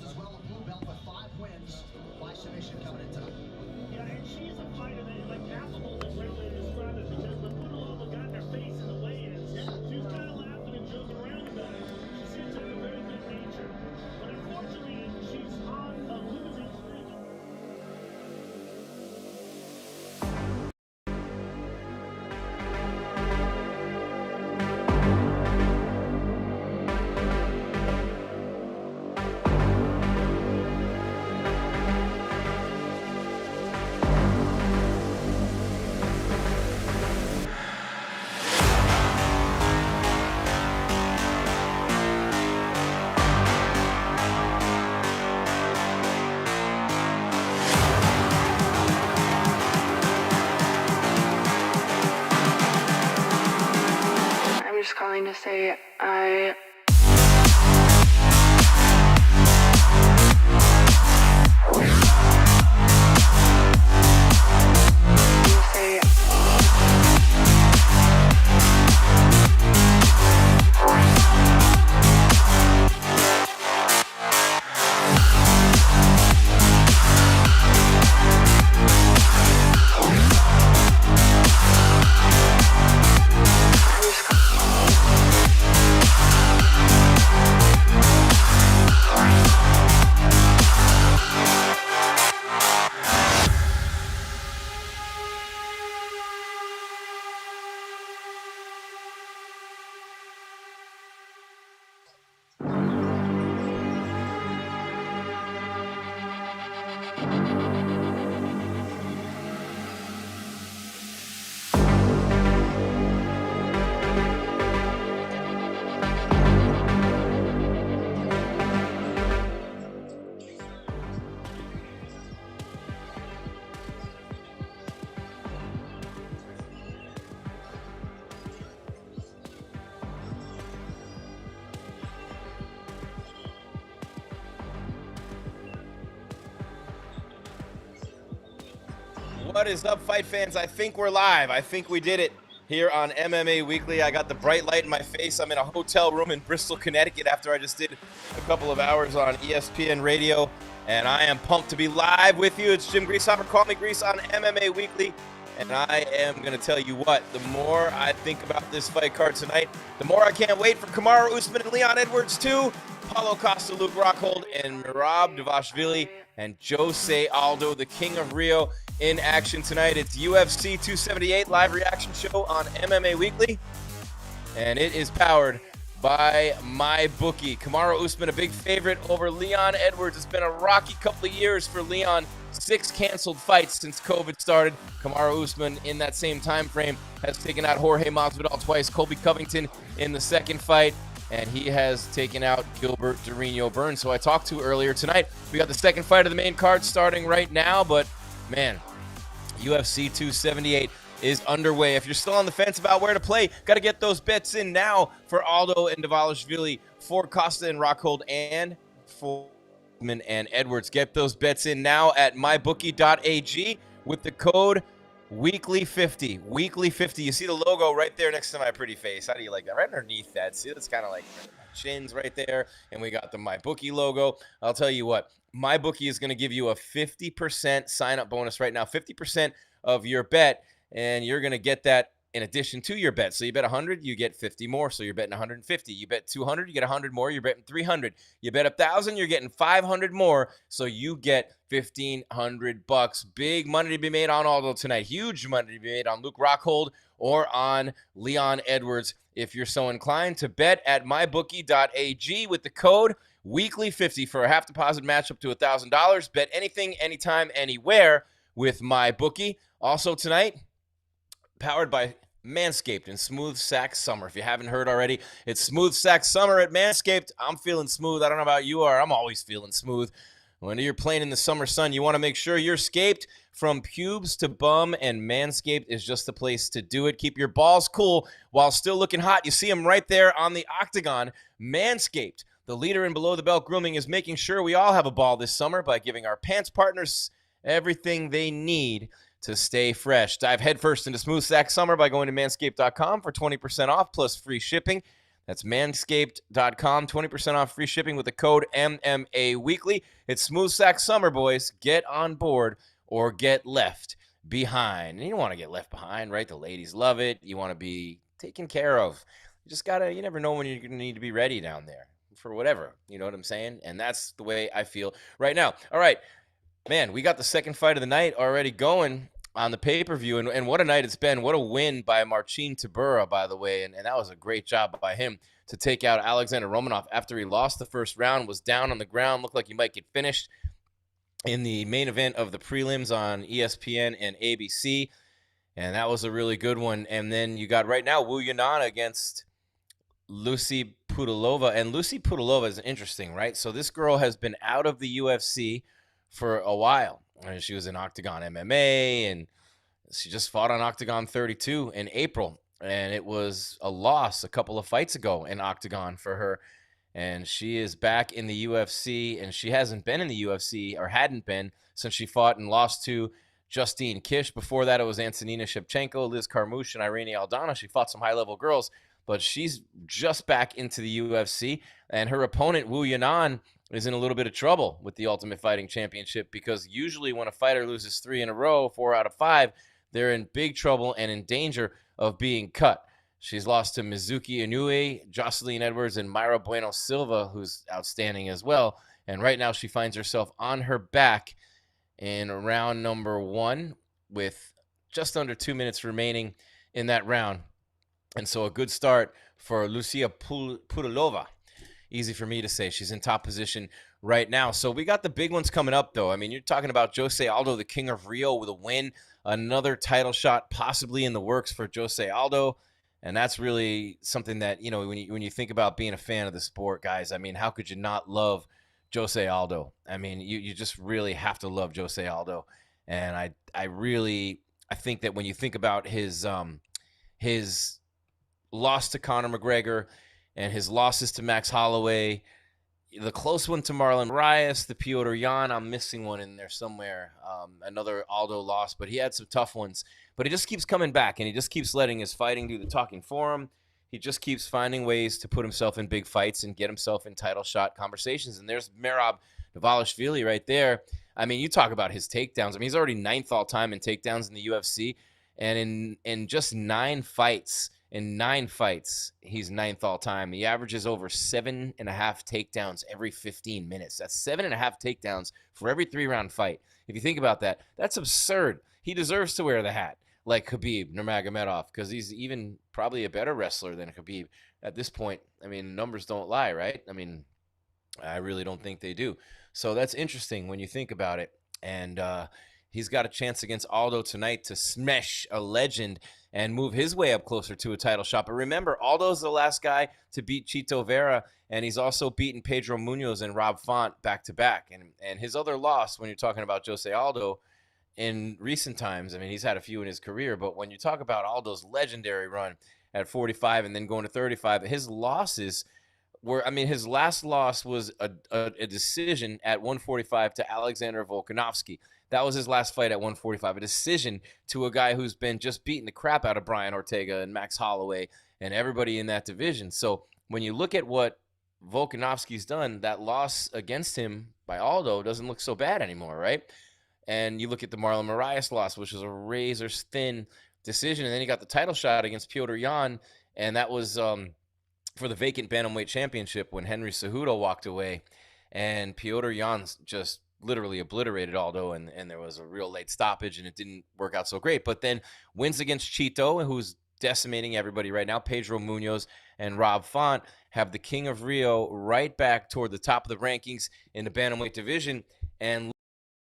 as well, a blue belt with 5 wins by submission coming in tonight. Yeah, and she's a fighter that, like, affable, the great way to describe it, because when Pudolova got in her face in the weigh-ins, she was kind of laughing and joking around about it. She seems to have a very good nature. But unfortunately, she's on a losing streak. I'm just calling to say I What is up, fight fans? I think we're live. I think we did it here on MMA Weekly. I got the bright light in my face. I'm in a hotel room in Bristol, Connecticut after I just did a couple of hours on ESPN Radio, and I am pumped to be live with you. It's Jim Greasehopper. Call me Grease on MMA Weekly, and I am going to tell you what, the more I think about this fight card tonight, the more I can't wait for Kamaru, Usman, and Leon Edwards 2, Paulo, Costa, Rockhold, and Merab, Dvalishvili, and Jose Aldo, the King of Rio, in action tonight. It's UFC 278 live reaction show on MMA Weekly, and it is powered by MyBookie. Kamaru Usman, a big favorite over Leon Edwards. It's been a rocky couple of years for Leon. 6 canceled fights since COVID started. Kamaru Usman, in that same time frame, has taken out Jorge Masvidal twice, Colby Covington in the second fight, and he has taken out Gilbert Durinho Burns, who I talked to earlier tonight. We got the second fight of the main card starting right now, but man, UFC 278 is underway. If you're still on the fence about where to play, got to get those bets in now for Aldo and Dvalishvili, for Costa and Rockhold, and for Usman and Edwards. Get those bets in now at mybookie.ag with the code Weekly50. Weekly50. You see the logo right there next to my pretty face. How do you like that? Right underneath that. See, that's kind of like chins right there. And we got the MyBookie logo. I'll tell you what, MyBookie is going to give you a 50% sign-up bonus right now. 50% of your bet, and you're going to get that in addition to your bet. So you bet 100, you get 50 more, so you're betting 150. You bet 200, you get 100 more, you're betting 300. You bet 1,000, you're getting 500 more, so you get $1,500. Big money to be made on Aldo tonight. Huge money to be made on Rockhold or on Leon Edwards. If you're so inclined to bet at mybookie.ag with the code Weekly50 for a half deposit match up to $1,000. Bet anything, anytime, anywhere with MyBookie. Also tonight, powered by Manscaped and Smooth Sack Summer. If you haven't heard already, it's Smooth Sack Summer at Manscaped. I'm feeling smooth. I don't know about you are. I'm always feeling smooth. When you're playing in the summer sun, you want to make sure you're scaped from pubes to bum, and Manscaped is just the place to do it. Keep your balls cool while still looking hot. You see them right there on the octagon. Manscaped, the leader in below-the-belt grooming, is making sure we all have a ball this summer by giving our pants partners everything they need to stay fresh. Dive headfirst into Smooth Sack Summer by going to manscaped.com for 20% off plus free shipping. That's manscaped.com, 20% off free shipping with the code MMAWeekly. It's Smooth Sack Summer, boys. Get on board or get left behind. And you don't want to get left behind, right? The ladies love it. You want to be taken care of. You never know when you're going to need to be ready down there for whatever. You know what I'm saying? And that's the way I feel right now. All right, man, we got the second fight of the night already going on the pay-per-view, and what a night it's been. What a win by Marcin Tybura, by the way, and that was a great job by him to take out Alexander Romanov after he lost the first round, was down on the ground, looked like he might get finished in the main event of the prelims on ESPN and ABC, and that was a really good one. And then you got right now Wu Yanan against Lucy Pudolova, and Lucy Pudolova is interesting, right? So this girl has been out of the UFC for a while. She was in Octagon MMA, and she just fought on Octagon 32 in April, and it was a loss a couple of fights ago in Octagon for her. And she is back in the UFC, and she hasn't been in the UFC, or hadn't been, since she fought and lost to Justine Kish. Before that, it was Antonina Shevchenko, Liz Carmouche, and Irene Aldana. She fought some high-level girls, but she's just back into the UFC, and her opponent, Wu Yanan, is in a little bit of trouble with the Ultimate Fighting Championship, because usually when a fighter loses 3 in a row, 4 out of 5, they're in big trouble and in danger of being cut. She's lost to Mizuki Inoue, Jocelyn Edwards, and Mayra Bueno Silva, who's outstanding as well. And right now she finds herself on her back in round number 1 with just under 2 minutes remaining in that round. And so a good start for Lucia Pudolova. Easy for me to say. She's in top position right now. So we got the big ones coming up, though. I mean, you're talking about Jose Aldo, the King of Rio, with a win. Another title shot possibly in the works for Jose Aldo. And that's really something that, you know, when you think about being a fan of the sport, guys, I mean, how could you not love Jose Aldo? I mean, you just really have to love Jose Aldo. And I think that when you think about his loss to Conor McGregor and his losses to Max Holloway, the close one to Marlon Moraes, the Piotr Jan, I'm missing one in there somewhere, another Aldo loss, but he had some tough ones. But he just keeps coming back, and he just keeps letting his fighting do the talking for him. He just keeps finding ways to put himself in big fights and get himself in title shot conversations. And there's Merab Dvalishvili right there. I mean, you talk about his takedowns. I mean, he's already 9th all-time in takedowns in the UFC, and in just 9 fights, he's 9th all-time. He averages over 7.5 takedowns every 15 minutes. That's 7.5 takedowns for every 3-round fight. If you think about that, that's absurd. He deserves to wear the hat like Khabib Nurmagomedov, because he's even probably a better wrestler than Khabib at this point. I mean, numbers don't lie, right? I mean, I really don't think they do. So that's interesting when you think about it. And he's got a chance against Aldo tonight to smash a legend and move his way up closer to a title shot. But remember, Aldo's the last guy to beat Chito Vera, and he's also beaten Pedro Munoz and Rob Font back-to-back. And his other loss, when you're talking about Jose Aldo, in recent times, I mean, he's had a few in his career, but when you talk about Aldo's legendary run at 45 and then going to 35, his losses were, I mean, his last loss was a decision at 145 to Alexander Volkanovski. That was his last fight at 145, a decision to a guy who's been just beating the crap out of Brian Ortega and Max Holloway and everybody in that division. So when you look at what Volkanovski's done, that loss against him by Aldo doesn't look so bad anymore, right? And you look at the Marlon Moraes loss, which was a razor-thin decision. And then he got the title shot against Piotr Jan, and that was for the vacant Bantamweight Championship when Henry Cejudo walked away. And Piotr Jan just literally obliterated Aldo, and there was a real late stoppage, and it didn't work out so great. But then wins against Chito, who's decimating everybody right now. Pedro Munoz and Rob Font have the King of Rio right back toward the top of the rankings in the Bantamweight division, and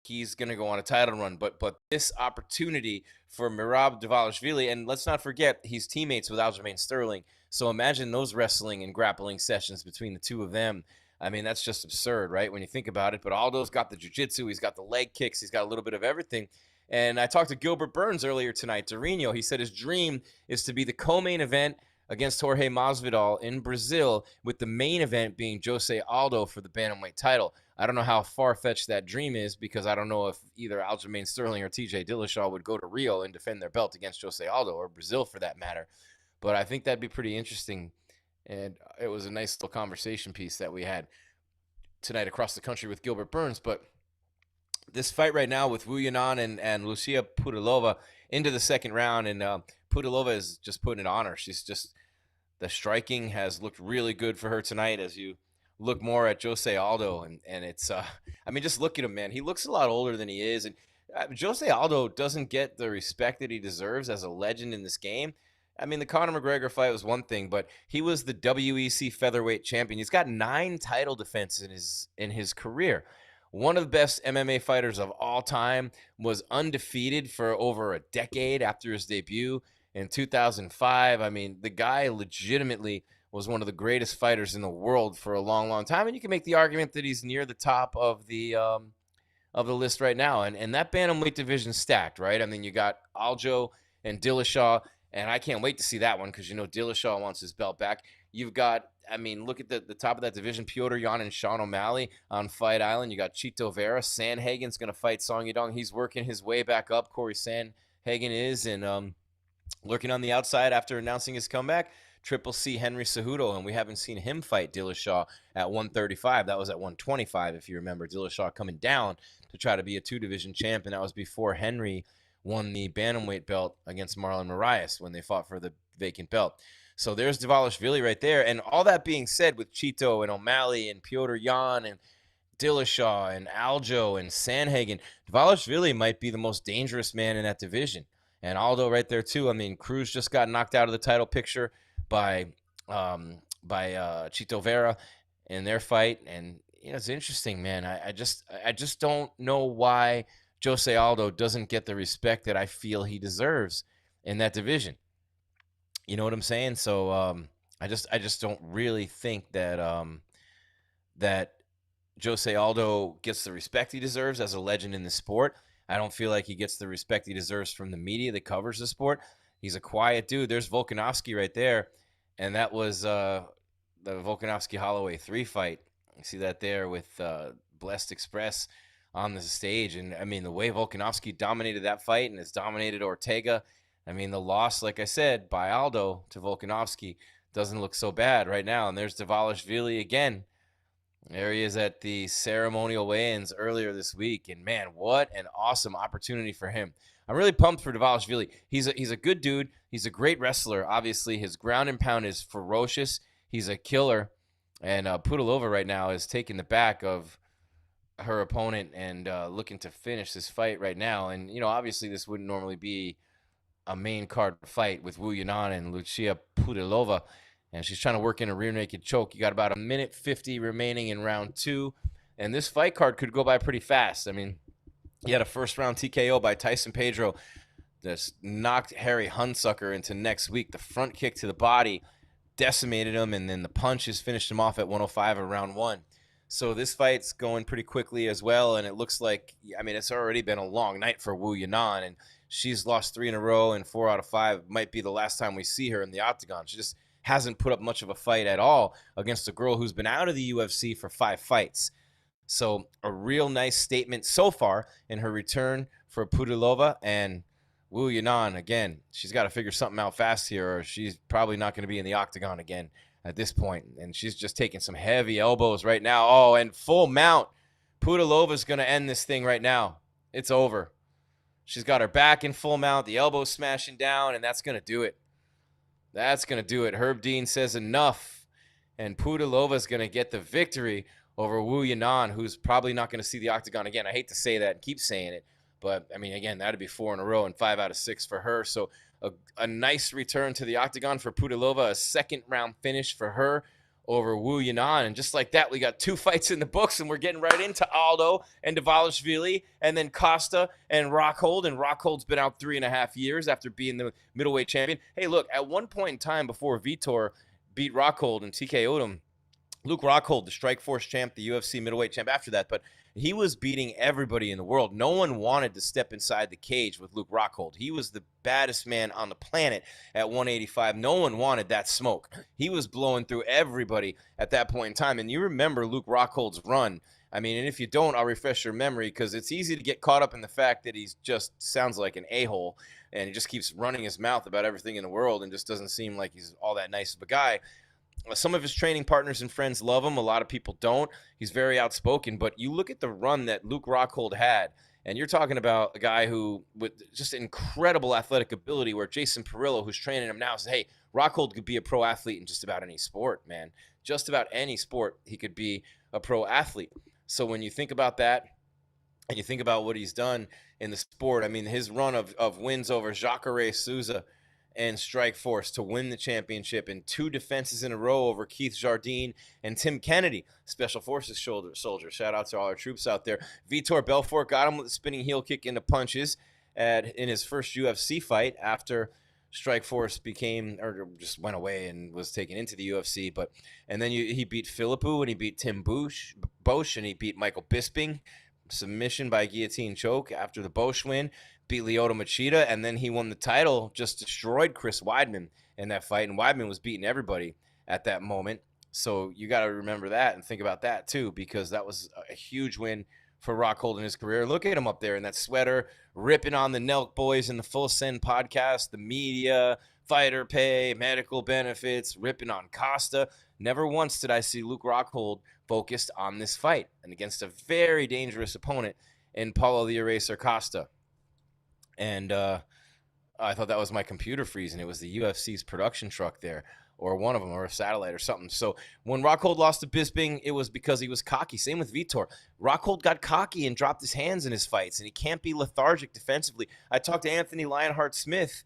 he's going to go on a title run. But this opportunity for Merab Dvalishvili, and let's not forget, he's teammates with Aljamain Sterling. So imagine those wrestling and grappling sessions between the two of them. I mean, that's just absurd, right, when you think about it. But Aldo's got the jiu-jitsu. He's got the leg kicks. He's got a little bit of everything. And I talked to Gilbert Burns earlier tonight, Dorino. He said his dream is to be the co-main event against Jorge Masvidal in Brazil, with the main event being Jose Aldo for the Bantamweight title. I don't know how far-fetched that dream is, because I don't know if either Aljamain Sterling or TJ Dillashaw would go to Rio and defend their belt against Jose Aldo, or Brazil for that matter. But I think that'd be pretty interesting And it was a nice little conversation piece that we had tonight across the country with Gilbert Burns. But this fight right now with Wu Yanan and Lucia Pudolova into the second round, and Pudolova is just putting it on her. She's just, the striking has looked really good for her tonight as you look more at Jose Aldo. And it's, I mean, just look at him, man. He looks a lot older than he is. And Jose Aldo doesn't get the respect that he deserves as a legend in this game. I mean, the Conor McGregor fight was one thing, but he was the WEC featherweight champion. He's got 9 title defenses in his career. One of the best MMA fighters of all time, was undefeated for over a decade after his debut in 2005. I mean, the guy legitimately was one of the greatest fighters in the world for a long, long time. And you can make the argument that he's near the top of the list right now. And that bantamweight division stacked, right? I mean, you got Aldo and Dillashaw, and I can't wait to see that one because, you know, Dillashaw wants his belt back. You've got, I mean, look at the top of that division, Petr Yan and Sean O'Malley on Fight Island. You got Chito Vera. Sandhagen's going to fight Song Yadong. He's working his way back up. Corey Sandhagen is, and lurking on the outside after announcing his comeback, Triple C Henry Cejudo, and we haven't seen him fight Dillashaw at 135. That was at 125, if you remember. Dillashaw coming down to try to be a 2-division champ, and that was before Henry won the bantamweight belt against Marlon Moraes when they fought for the vacant belt. So there's Dvalishvili right there. And all that being said, with Chito and O'Malley and Petr Yan and Dillashaw and Aldo and Sandhagen, Dvalishvili might be the most dangerous man in that division. And Aldo right there too. I mean, Cruz just got knocked out of the title picture by Chito Vera in their fight. And you know, it's interesting, man. I just don't know why Jose Aldo doesn't get the respect that I feel he deserves in that division. You know what I'm saying? So I just don't really think that that Jose Aldo gets the respect he deserves as a legend in the sport. I don't feel like he gets the respect he deserves from the media that covers the sport. He's a quiet dude. There's Volkanovski right there, and that was the Volkanovski-Holloway 3 fight. You see that there with Blessed Express on the stage. And, I mean, the way Volkanovski dominated that fight and has dominated Ortega, I mean, the loss, like I said, by Aldo to Volkanovski doesn't look so bad right now. And there's Dvalishvili again. There he is at the ceremonial weigh-ins earlier this week. And, man, what an awesome opportunity for him. I'm really pumped for Dvalishvili. He's a good dude. He's a great wrestler. Obviously, his ground and pound is ferocious. He's a killer. And Pudolova right now is taking the back of her opponent and looking to finish this fight right now. And, you know, obviously this wouldn't normally be a main card fight with Wu Yanan and Lucia Pudolova. And she's trying to work in a rear naked choke. You got about 1:50 remaining in round 2. And this fight card could go by pretty fast. I mean, you had a first-round TKO by Tyson Pedro that's knocked Harry Hunsucker into next week. The front kick to the body decimated him, and then the punches finished him off at 105 in round 1. So this fight's going pretty quickly as well, and it looks like, I mean, it's already been a long night for Wu Yanan, and she's lost 3 in a row, and 4 out of 5 might be the last time we see her in the octagon. She just hasn't put up much of a fight at all against a girl who's been out of the UFC for 5 fights. So a real nice statement so far in her return for Pudolova. And Wu Yanan, again, she's got to figure something out fast here, or she's probably not going to be in the octagon again at this point. And she's just taking some heavy elbows right now. Oh, and full mount. Pudolova's going to end this thing right now. It's over. She's got her back in full mount, the elbows smashing down, and that's going to do it. That's going to do it. Herb Dean says enough, and Pudolova's going to get the victory over Wu Yanan, who's probably not going to see the octagon again. I hate to say that and keep saying it, but, I mean, again, that would be 4 in a row and 5 out of 6 for her. So a nice return to the octagon for Pudolova, a second-round finish for her over Wu Yanan. And just like that, we got 2 fights in the books, and we're getting right into Aldo and Dvalishvili, and then Costa and Rockhold. And Rockhold's been out 3.5 years after being the middleweight champion. Hey, look, at one point in time before Vitor beat Rockhold and TKO'd him, Luke Rockhold, the Strikeforce champ, the UFC middleweight champ after that, but he was beating everybody in the world. No one wanted to step inside the cage with Luke Rockhold. He was the baddest man on the planet at 185. No one wanted that smoke. He was blowing through everybody at that point in time. And you remember Luke Rockhold's run. I mean, and if you don't, I'll refresh your memory, because it's easy to get caught up in the fact that he's just sounds like an a-hole, and he just keeps running his mouth about everything in the world and just doesn't seem like he's all that nice of a guy. Some of his training partners and friends love him. A lot of people don't. He's very outspoken. But you look at the run that Luke Rockhold had, and you're talking about a guy who with just incredible athletic ability, where Jason Perillo, who's training him now, says, hey, Rockhold could be a pro athlete in just about any sport, man. Just about any sport, he could be a pro athlete. So when you think about that, and you think about what he's done in the sport, I mean, his run of wins over Jacare Souza and Strikeforce to win the championship, and 2 defenses in a row over Keith Jardine and Tim Kennedy, Special Forces soldier. Shout out to all our troops out there. Vitor Belfort got him with a spinning heel kick into punches in his first UFC fight after Strikeforce became, or just went away and was taken into the UFC. And then he beat Philippou, and he beat Tim Bosch, and he beat Michael Bisping. Submission by guillotine choke after the Bosch win, beat Lyoto Machida, and then he won the title, just destroyed Chris Weidman in that fight, and Weidman was beating everybody at that moment. So you got to remember that and think about that too, because that was a huge win for Rockhold in his career. Look at him up there in that sweater, ripping on the Nelk boys in the Full Send podcast, the media, fighter pay, medical benefits, ripping on Costa. Never once did I see Luke Rockhold focused on this fight and against a very dangerous opponent in Paulo the Eraser Costa. And I thought that was my computer freezing. It was the UFC's production truck there, or one of them, or a satellite or something. So when Rockhold lost to Bisping, it was because he was cocky. Same with Vitor. Rockhold got cocky and dropped his hands in his fights, and he can't be lethargic defensively. I talked to Anthony Lionheart-Smith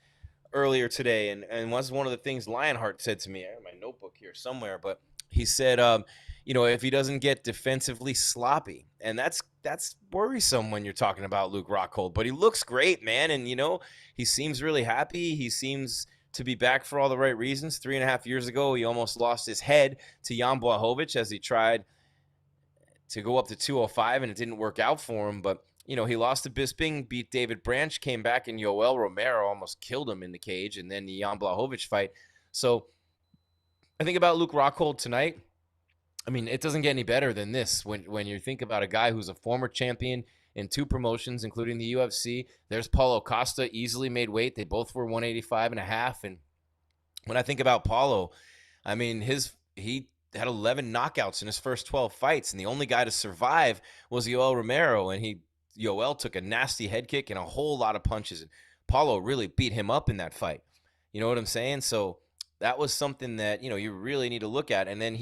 earlier today, and was one of the things Lionheart said to me. I have my notebook here somewhere, but he said, if he doesn't get defensively sloppy, and that's worrisome when you're talking about Luke Rockhold. But he looks great, man, and he seems really happy. He seems to be back for all the right reasons. 3.5 years ago, he almost lost his head to Jan Blachowicz as he tried to go up to 205, and it didn't work out for him. But he lost to Bisping, beat David Branch, came back, and Yoel Romero almost killed him in the cage, and then the Jan Blachowicz fight. So I think about Luke Rockhold tonight. I mean, it doesn't get any better than this when you think about a guy who's a former champion in 2 promotions, including the UFC. There's Paulo Costa, easily made weight. They both were 185.5. And when I think about Paulo, I mean, he had 11 knockouts in his first 12 fights, and the only guy to survive was Yoel Romero, and Yoel took a nasty head kick and a whole lot of punches, and Paulo really beat him up in that fight. You know what I'm saying? So that was something that, you really need to look at. And then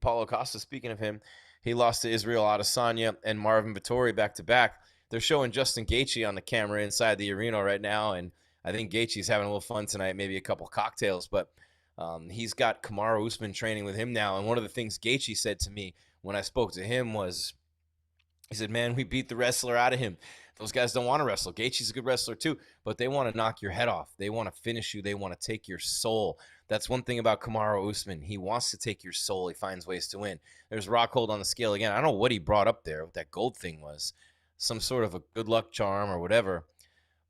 Paulo Costa, speaking of him, he lost to Israel Adesanya and Marvin Vettori back-to-back. They're showing Justin Gaethje on the camera inside the arena right now, and I think Gaethje's having a little fun tonight, maybe a couple cocktails. But he's got Kamaru Usman training with him now, and one of the things Gaethje said to me when I spoke to him was, he said, man, we beat the wrestler out of him. Those guys don't want to wrestle. Gaethje's a good wrestler too, but they want to knock your head off. They want to finish you. They want to take your soul. That's one thing about Kamaru Usman. He wants to take your soul. He finds ways to win. There's Rockhold on the scale again. I don't know what he brought up there, what that gold thing was. Some sort of a good luck charm or whatever.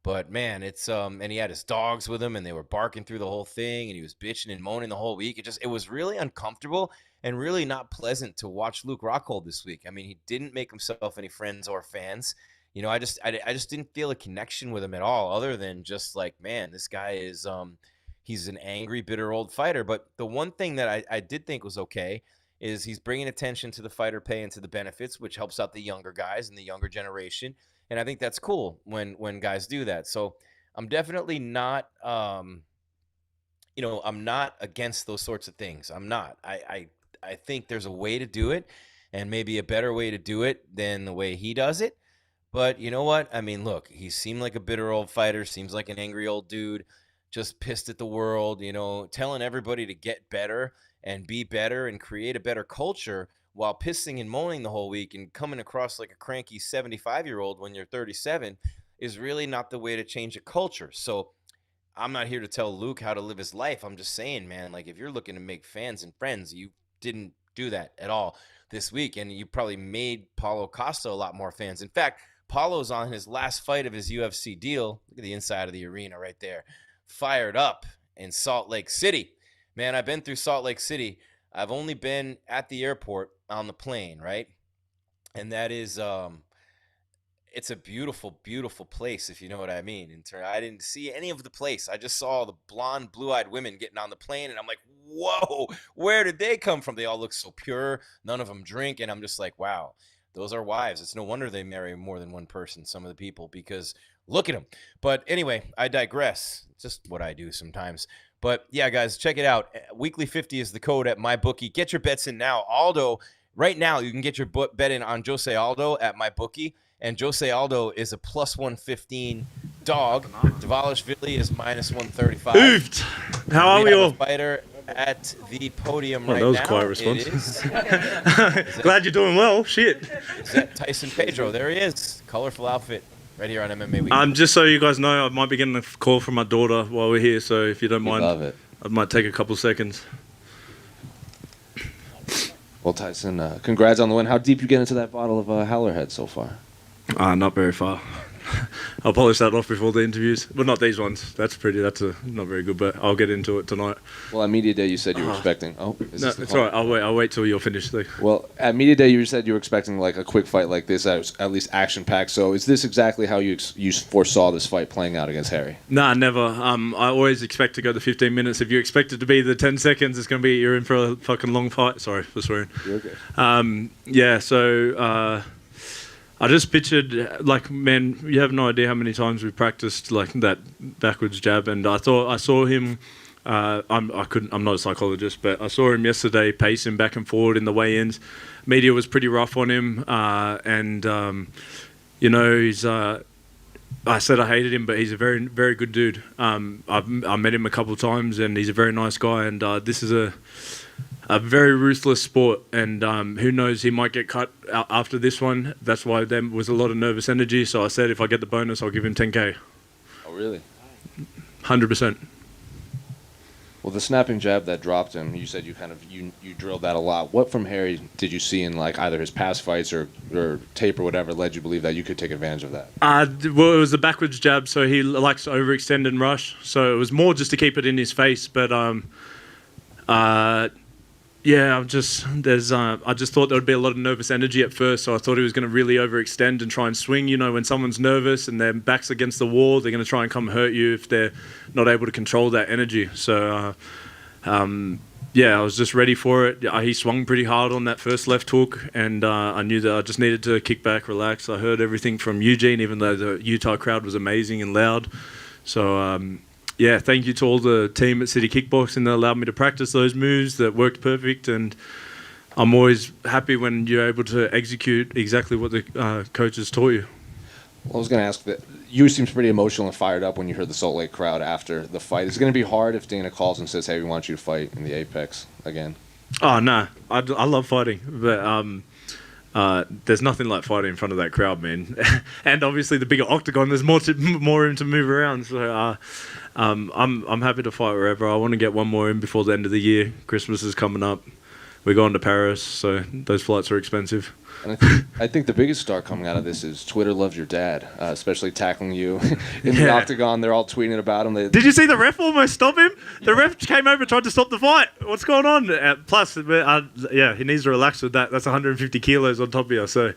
But, man, it's and he had his dogs with him, and they were barking through the whole thing, and he was bitching and moaning the whole week. It was really uncomfortable and really not pleasant to watch Luke Rockhold this week. I mean, he didn't make himself any friends or fans. I just didn't feel a connection with him at all, other than just like, man, this guy is he's an angry, bitter old fighter. But the one thing that I did think was okay is he's bringing attention to the fighter pay and to the benefits, which helps out the younger guys and the younger generation. And I think that's cool when guys do that. So I'm definitely not, I'm not against those sorts of things. I'm not. I think there's a way to do it, and maybe a better way to do it than the way he does it. But you know what? I mean, look, he seemed like a bitter old fighter, seems like an angry old dude, just pissed at the world, telling everybody to get better and be better and create a better culture, while pissing and moaning the whole week and coming across like a cranky 75-year-old when you're 37 is really not the way to change a culture. So I'm not here to tell Luke how to live his life. I'm just saying, man, like, if you're looking to make fans and friends, you didn't do that at all this week, and you probably made Paulo Costa a lot more fans. In fact, Paulo's on his last fight of his UFC deal. Look at the inside of the arena right there. Fired up in Salt Lake City. Man, I've been through Salt Lake City. I've only been at the airport on the plane, right? And that is, it's a beautiful, beautiful place, if you know what I mean. I didn't see any of the place. I just saw the blonde, blue-eyed women getting on the plane, and I'm like, whoa, where did they come from? They all look so pure. None of them drink, and I'm just like, wow, those are wives. It's no wonder they marry more than one person, some of the people, because look at them. But anyway, I digress. It's just what I do sometimes. But yeah, guys, check it out. Weekly 50 is the code at MyBookie. Get your bets in now. Aldo, right now, you can get your bet in on Jose Aldo at MyBookie. And Jose Aldo is a plus 115 dog. Dvalishvili is minus 135. Oofed. How are we all? Fighter at the podium right now. That was a quiet response. It is. Glad you're doing well. Shit. Is that Tyson Pedro? There he is. Colorful outfit. Right here on MMA Weekly. Just so you guys know, I might be getting a call from my daughter while we're here, so if you don't mind, love it. I might take a couple seconds. Well, Tyson, congrats on the win. How deep you get into that bottle of Howlerhead so far? Not very far. I'll polish that off before the interviews, but not these ones. That's not very good, but I'll get into it tonight. Well, at Media Day you said you were expecting... Oh, no, it's all right. I'll wait till you're finished. Though. Well, at Media Day you said you were expecting like a quick fight like this, at least action-packed. So is this exactly how you foresaw this fight playing out against Harry? Nah, never. I always expect to go the 15 minutes. If you expect it to be the 10 seconds, it's going to be you're in for a fucking long fight. Sorry for swearing. You're okay. Yeah, so... I just pictured, like, man, you have no idea how many times we practiced, like, that backwards jab, and I saw him, I'm not a psychologist, but I saw him yesterday pacing back and forward in the weigh-ins. Media was pretty rough on him, you know, I said I hated him, but he's a very, very good dude. I met him a couple of times, and he's a very nice guy, and this is a very ruthless sport, and who knows, he might get cut after this one. That's why there was a lot of nervous energy, so I said if I get the bonus, I'll give him 10K. Oh, really? 100%. Well, the snapping jab that dropped him, you said you drilled that a lot. What from Harry did you see in like either his past fights or tape or whatever led you to believe that you could take advantage of that? Well, it was the backwards jab, so he likes to overextend and rush, so it was more just to keep it in his face, but yeah, I just thought there would be a lot of nervous energy at first, so I thought he was going to really overextend and try and swing. You know, when someone's nervous and their back's against the wall, they're going to try and come hurt you if they're not able to control that energy. So, yeah, I was just ready for it. He swung pretty hard on that first left hook, and I knew that I just needed to kick back, relax. I heard everything from Eugene, even though the Utah crowd was amazing and loud. So, yeah, thank you to all the team at City Kickboxing that allowed me to practice those moves that worked perfect, and I'm always happy when you're able to execute exactly what the coaches taught you. Well, I was going to ask that you seemed pretty emotional and fired up when you heard the Salt Lake crowd after the fight. Is it going to be hard if Dana calls and says, hey, we want you to fight in the Apex again? Oh, no. I love fighting, but there's nothing like fighting in front of that crowd, man. And obviously the bigger octagon, there's more room to move around. So I'm happy to fight wherever. I want to get one more in before the end of the year. Christmas is coming up. We're going to Paris, so those flights are expensive. And I think the biggest star coming out of this is Twitter loves your dad, especially tackling you in the octagon. They're all tweeting about him. Did you see the ref almost stop him? The ref came over and tried to stop the fight. What's going on? Plus, yeah, he needs to relax with that. That's 150 kilos on top of you. So,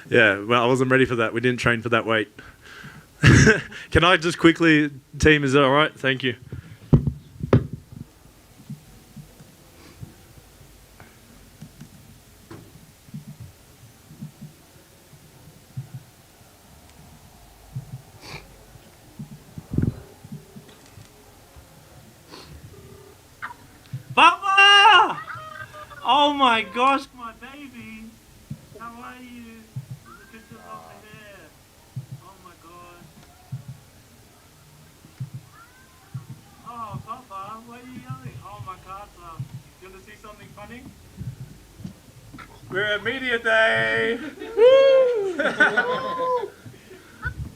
yeah, well, I wasn't ready for that. We didn't train for that weight. Can I just quickly, team, is that all right? Thank you. Papa! Oh my gosh, my baby. How are you? Look at the lovely hair. Oh my god. Oh, Papa, why are you yelling? Oh my god, you want to see something funny? We're at Media Day!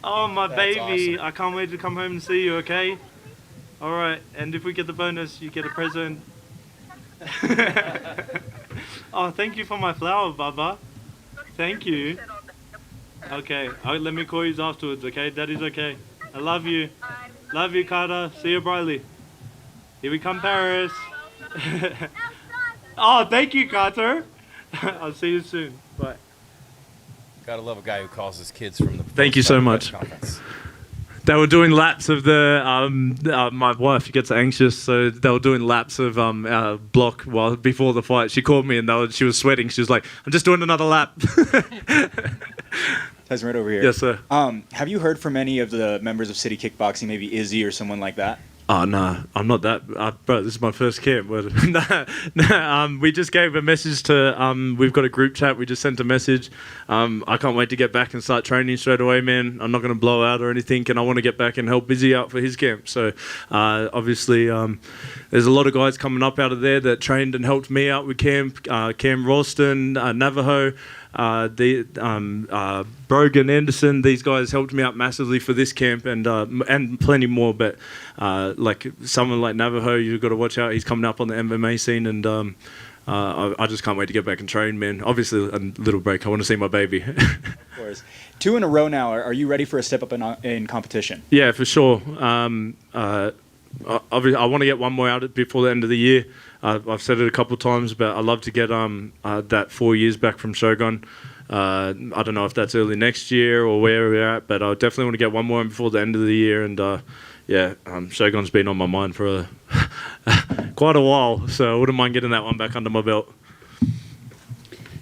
Oh my baby, awesome. I can't wait to come home and see you, okay? Alright, and if we get the bonus, you get a present. Oh, thank you for my flower, Baba. Thank you. Okay, let me call you afterwards, okay? Daddy's okay. I love you. Love you, Carter. See you, Briley. Here we come, Paris. Oh, thank you, Carter. I'll see you soon. Bye. Gotta love a guy who calls his kids from the. Thank you so much. Conference. They were doing laps of the. My wife gets anxious, so they were doing laps of block before the fight. She called me and she was sweating. She was like, "I'm just doing another lap." Tyson, right over here. Yes, sir. Have you heard from any of the members of City Kickboxing, maybe Izzy or someone like that? Oh, no, I'm not that. Bro, this is my first camp. But we just gave a message to, we've got a group chat. We just sent a message. I can't wait to get back and start training straight away, man. I'm not going to blow out or anything, and I want to get back and help Izzy out for his camp. So, obviously, there's a lot of guys coming up out of there that trained and helped me out with camp. Cam Ralston, Navajo, Brogan, Anderson. These guys helped me out massively for this camp, and plenty more. But like someone like Navajo, you've got to watch out. He's coming up on the MMA scene, and I just can't wait to get back and train, man. Obviously, a little break. I want to see my baby. Of course. 2 in a row now. Are you ready for a step up in competition? Yeah, for sure. Obviously, I want to get one more out before the end of the year. I've said it a couple of times, but I'd love to get that 4 years back from Shogun. I don't know if that's early next year or where we're at, but I definitely want to get one more in before the end of the year. And Shogun's been on my mind for quite a while, so I wouldn't mind getting that one back under my belt.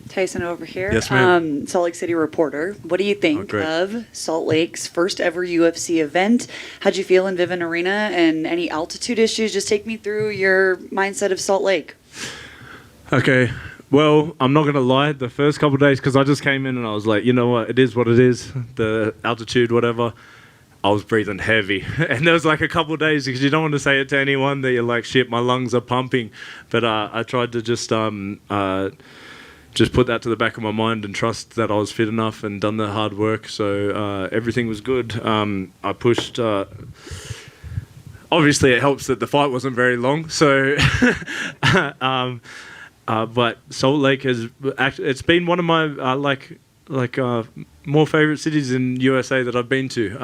Tyson over here. Yes, ma'am. Salt Lake City reporter. What do you think of Salt Lake's first ever UFC event? How'd you feel in Vivint Arena, and any altitude issues? Just take me through your mindset of Salt Lake. Okay. Well, I'm not going to lie. The first couple of days, because I just came in and I was like, you know what? It is what it is. The altitude, whatever. I was breathing heavy. And there was like a couple of days, because you don't want to say it to anyone that you're like, shit, my lungs are pumping. But I tried to just put that to the back of my mind and trust that I was fit enough and done the hard work. So everything was good. I pushed. Obviously, it helps that the fight wasn't very long. So, but Salt Lake it's been one of my more favorite cities in USA that I've been to.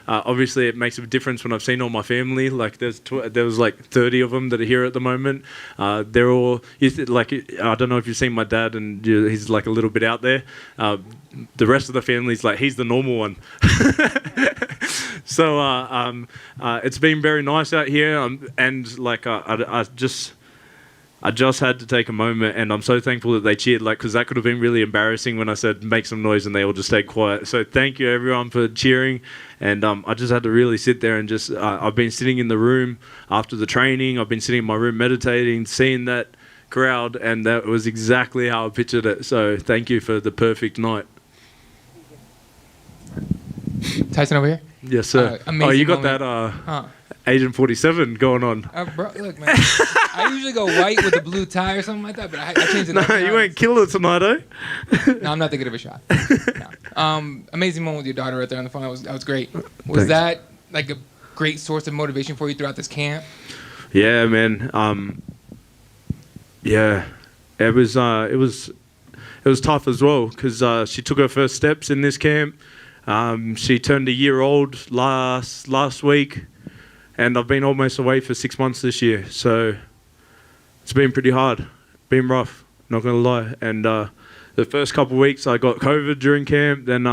Obviously, it makes a difference when I've seen all my family. Like there was like 30 of them that are here at the moment. They're all like, I don't know if you've seen my dad, and he's like a little bit out there. The rest of the family's like, he's the normal one. So it's been very nice out here, and like I just had to take a moment, and I'm so thankful that they cheered, because that could have been really embarrassing when I said make some noise and they all just stayed quiet. So thank you everyone for cheering, and I just had to really sit there and just I've been sitting in the room after the training. I've been sitting in my room meditating, seeing that crowd, and that was exactly how I pictured it. So thank you for the perfect night. Tyson over here? Yes, sir. Oh, you got that Agent 47 going on. Bro, look, man. I usually go white with a blue tie or something like that, but I changed it. No, you ain't killer tonight, eh? No, I'm not thinking of a shot. No. Amazing moment with your daughter right there on the phone. That was great. Was that like a great source of motivation for you throughout this camp? Yeah, man. Yeah, it was tough as well, because she took her first steps in this camp. She turned a year old last week, and I've been almost away for 6 months this year. So it's been pretty hard, been rough, not gonna lie. And the first couple of weeks I got COVID during camp. Then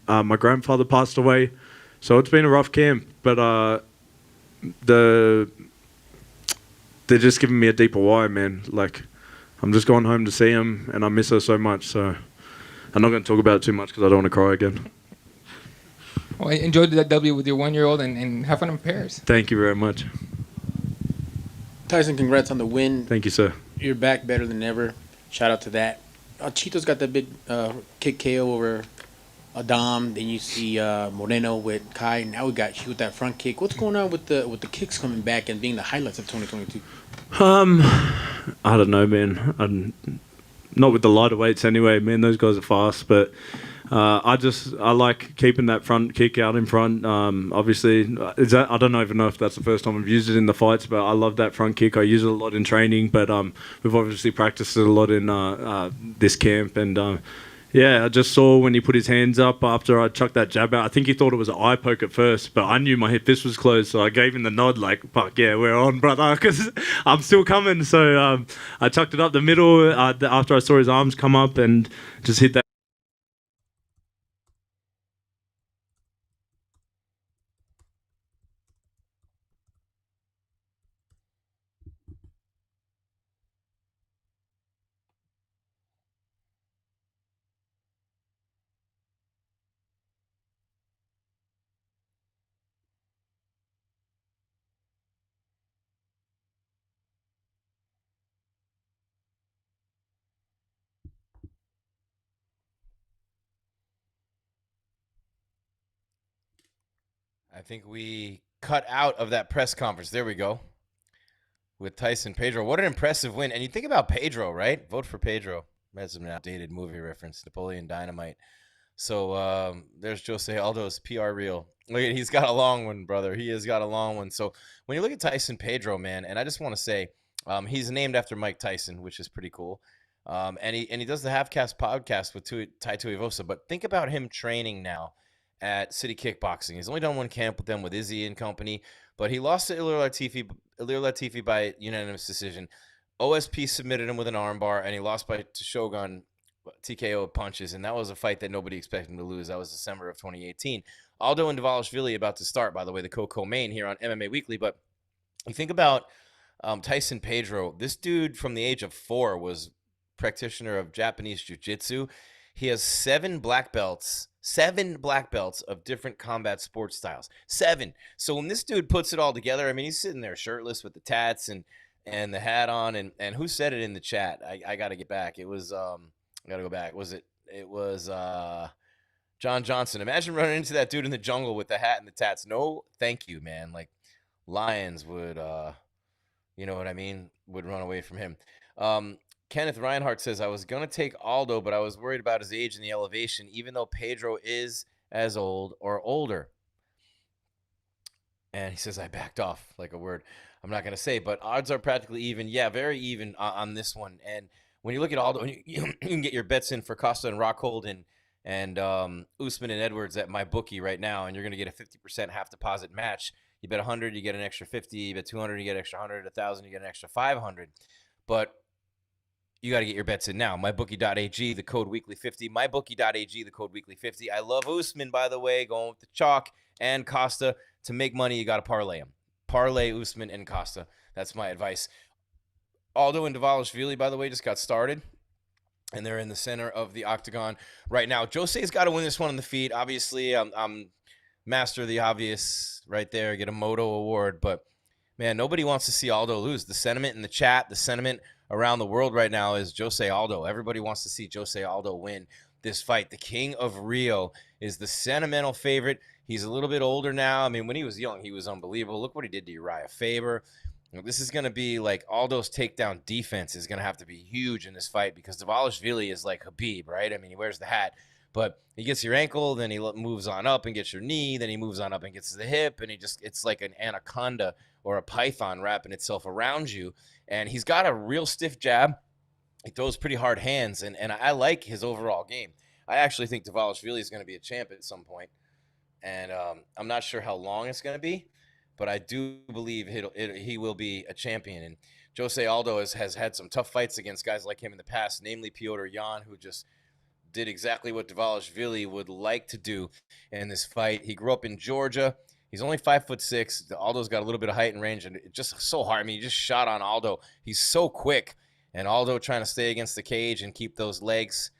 my grandfather passed away, so it's been a rough camp. But they're just giving me a deeper why, man. Like, I'm just going home to see him, and I miss her so much. So I'm not going to talk about it too much because I don't want to cry again. Well, enjoy that W with your 1-year-old and have fun in Paris. Thank you very much. Tyson, congrats on the win. Thank you, sir. You're back better than ever. Shout out to that. Chito's got that big kick KO over Adam. Then you see Moreno with Kai. Now we got you with that front kick. What's going on with the kicks coming back and being the highlights of 2022? I don't know, man. Not with the lighter weights anyway, man. Those guys are fast, but I like keeping that front kick out in front. Obviously, I don't even know if that's the first time I've used it in the fights, but I love that front kick. I use it a lot in training, but we've obviously practiced it a lot in this camp. And yeah, I just saw when he put his hands up after I chucked that jab out. I think he thought it was an eye poke at first, but I knew my fist was closed, so I gave him the nod like, fuck yeah, we're on, brother, because I'm still coming. So I chucked it up the middle after I saw his arms come up and just hit that. I think we cut out of that press conference. There we go. With Tyson Pedro. What an impressive win. And you think about Pedro, right? Vote for Pedro. That's an outdated movie reference, Napoleon Dynamite. So there's Jose Aldo's PR reel. Look at, he's got a long one, brother. He has got a long one. So when you look at Tyson Pedro, man, and I just want to say he's named after Mike Tyson, which is pretty cool. And he does the Halfcast podcast with Tai Tuivasa. But think about him training now at City Kickboxing. He's only done one camp with them with Izzy and company, but he lost to Ilir Latifi by unanimous decision. OSP submitted him with an armbar, and he lost by Shogun TKO punches, and that was a fight that nobody expected him to lose. That was December of 2018. Aldo and Dvalishvili about to start, by the way, the co-main here on MMA Weekly. But you think about Tyson Pedro. This dude from the age of 4 was practitioner of Japanese jiu-jitsu. He has 7 black belts of different combat sports styles. 7. So when this dude puts it all together, I mean, he's sitting there shirtless with the tats and the hat on. And who said it in the chat? I got to get back. It was I got to go back. It was John Johnson. Imagine running into that dude in the jungle with the hat and the tats. No, thank you, man. Like lions would, you know what I mean, would run away from him. Kenneth Reinhardt says, I was going to take Aldo, but I was worried about his age and the elevation, even though Pedro is as old or older. And he says, I backed off, like a word I'm not going to say, but odds are practically even. Yeah, very even on this one. And when you look at Aldo, you can get your bets in for Costa and Rockhold and Usman and Edwards at MyBookie right now, and you're going to get a 50% half deposit match. You bet 100, you get an extra 50. You bet 200, you get an extra 100. 1,000, you get an extra 500. But you got to get your bets in now. MyBookie.ag, the code weekly50. MyBookie.ag, the code weekly50. I love Usman, by the way, going with the chalk and Costa. To make money, you got to parlay them. Parlay Usman and Costa. That's my advice. Aldo and Dvalishvili, by the way, just got started, and they're in the center of the octagon right now. Jose's got to win this one on the feet. Obviously, I'm master of the obvious right there, get a Moto award, but, man, nobody wants to see Aldo lose. The sentiment in the chat, the sentiment around the world right now is Jose Aldo. Everybody wants to see Jose Aldo win this fight. The King of Rio is the sentimental favorite. He's a little bit older now. I mean, when he was young, he was unbelievable. Look what he did to Uriah Faber. This is going to be like Aldo's takedown defense is going to have to be huge in this fight because Dvalishvili is like Khabib, right? I mean, he wears the hat, but he gets your ankle, then he moves on up and gets your knee, then he moves on up and gets the hip, and it's like an anaconda or a python wrapping itself around you. And he's got a real stiff jab. He throws pretty hard hands, and I like his overall game. I actually think Dvalishvili is going to be a champ at some point, and I'm not sure how long it's going to be. But I do believe he will be a champion. And Jose Aldo has had some tough fights against guys like him in the past, namely Petr Yan, who just did exactly what Dvalishvili would like to do in this fight. He grew up in Georgia. He's only 5'6". Aldo's got a little bit of height and range, and it's just so hard. I mean, he just shot on Aldo. He's so quick. And Aldo trying to stay against the cage and keep those legs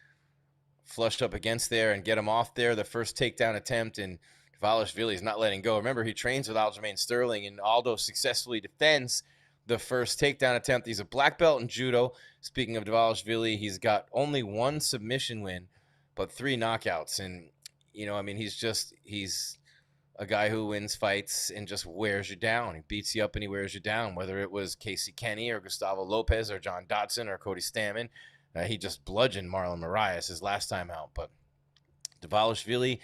flushed up against there and get him off there. The first takedown attempt, and Dvalishvili is not letting go. Remember, he trains with Aljamain Sterling, and Aldo successfully defends the first takedown attempt. He's a black belt in judo. Speaking of Dvalishvili, he's got only 1 submission win, but 3 knockouts. And, you know, I mean, he's a guy who wins fights and just wears you down. He beats you up and he wears you down, whether it was Casey Kenny or Gustavo Lopez or John Dodson or Cody Stammen. He just bludgeoned Marlon Moraes his last time out. But Dvalishvili,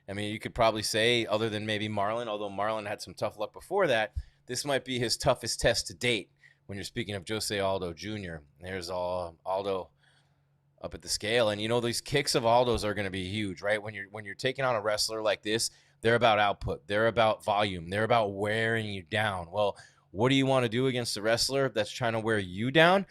I mean, you could probably say, other than maybe Marlon, although Marlon had some tough luck before that, this might be his toughest test to date when you're speaking of Jose Aldo Jr. There's Aldo up at the scale. And, you know, these kicks of Aldo's are going to be huge, right? When you're taking on a wrestler like this, they're about output. They're about volume. They're about wearing you down. Well, what do you want to do against a wrestler that's trying to wear you down?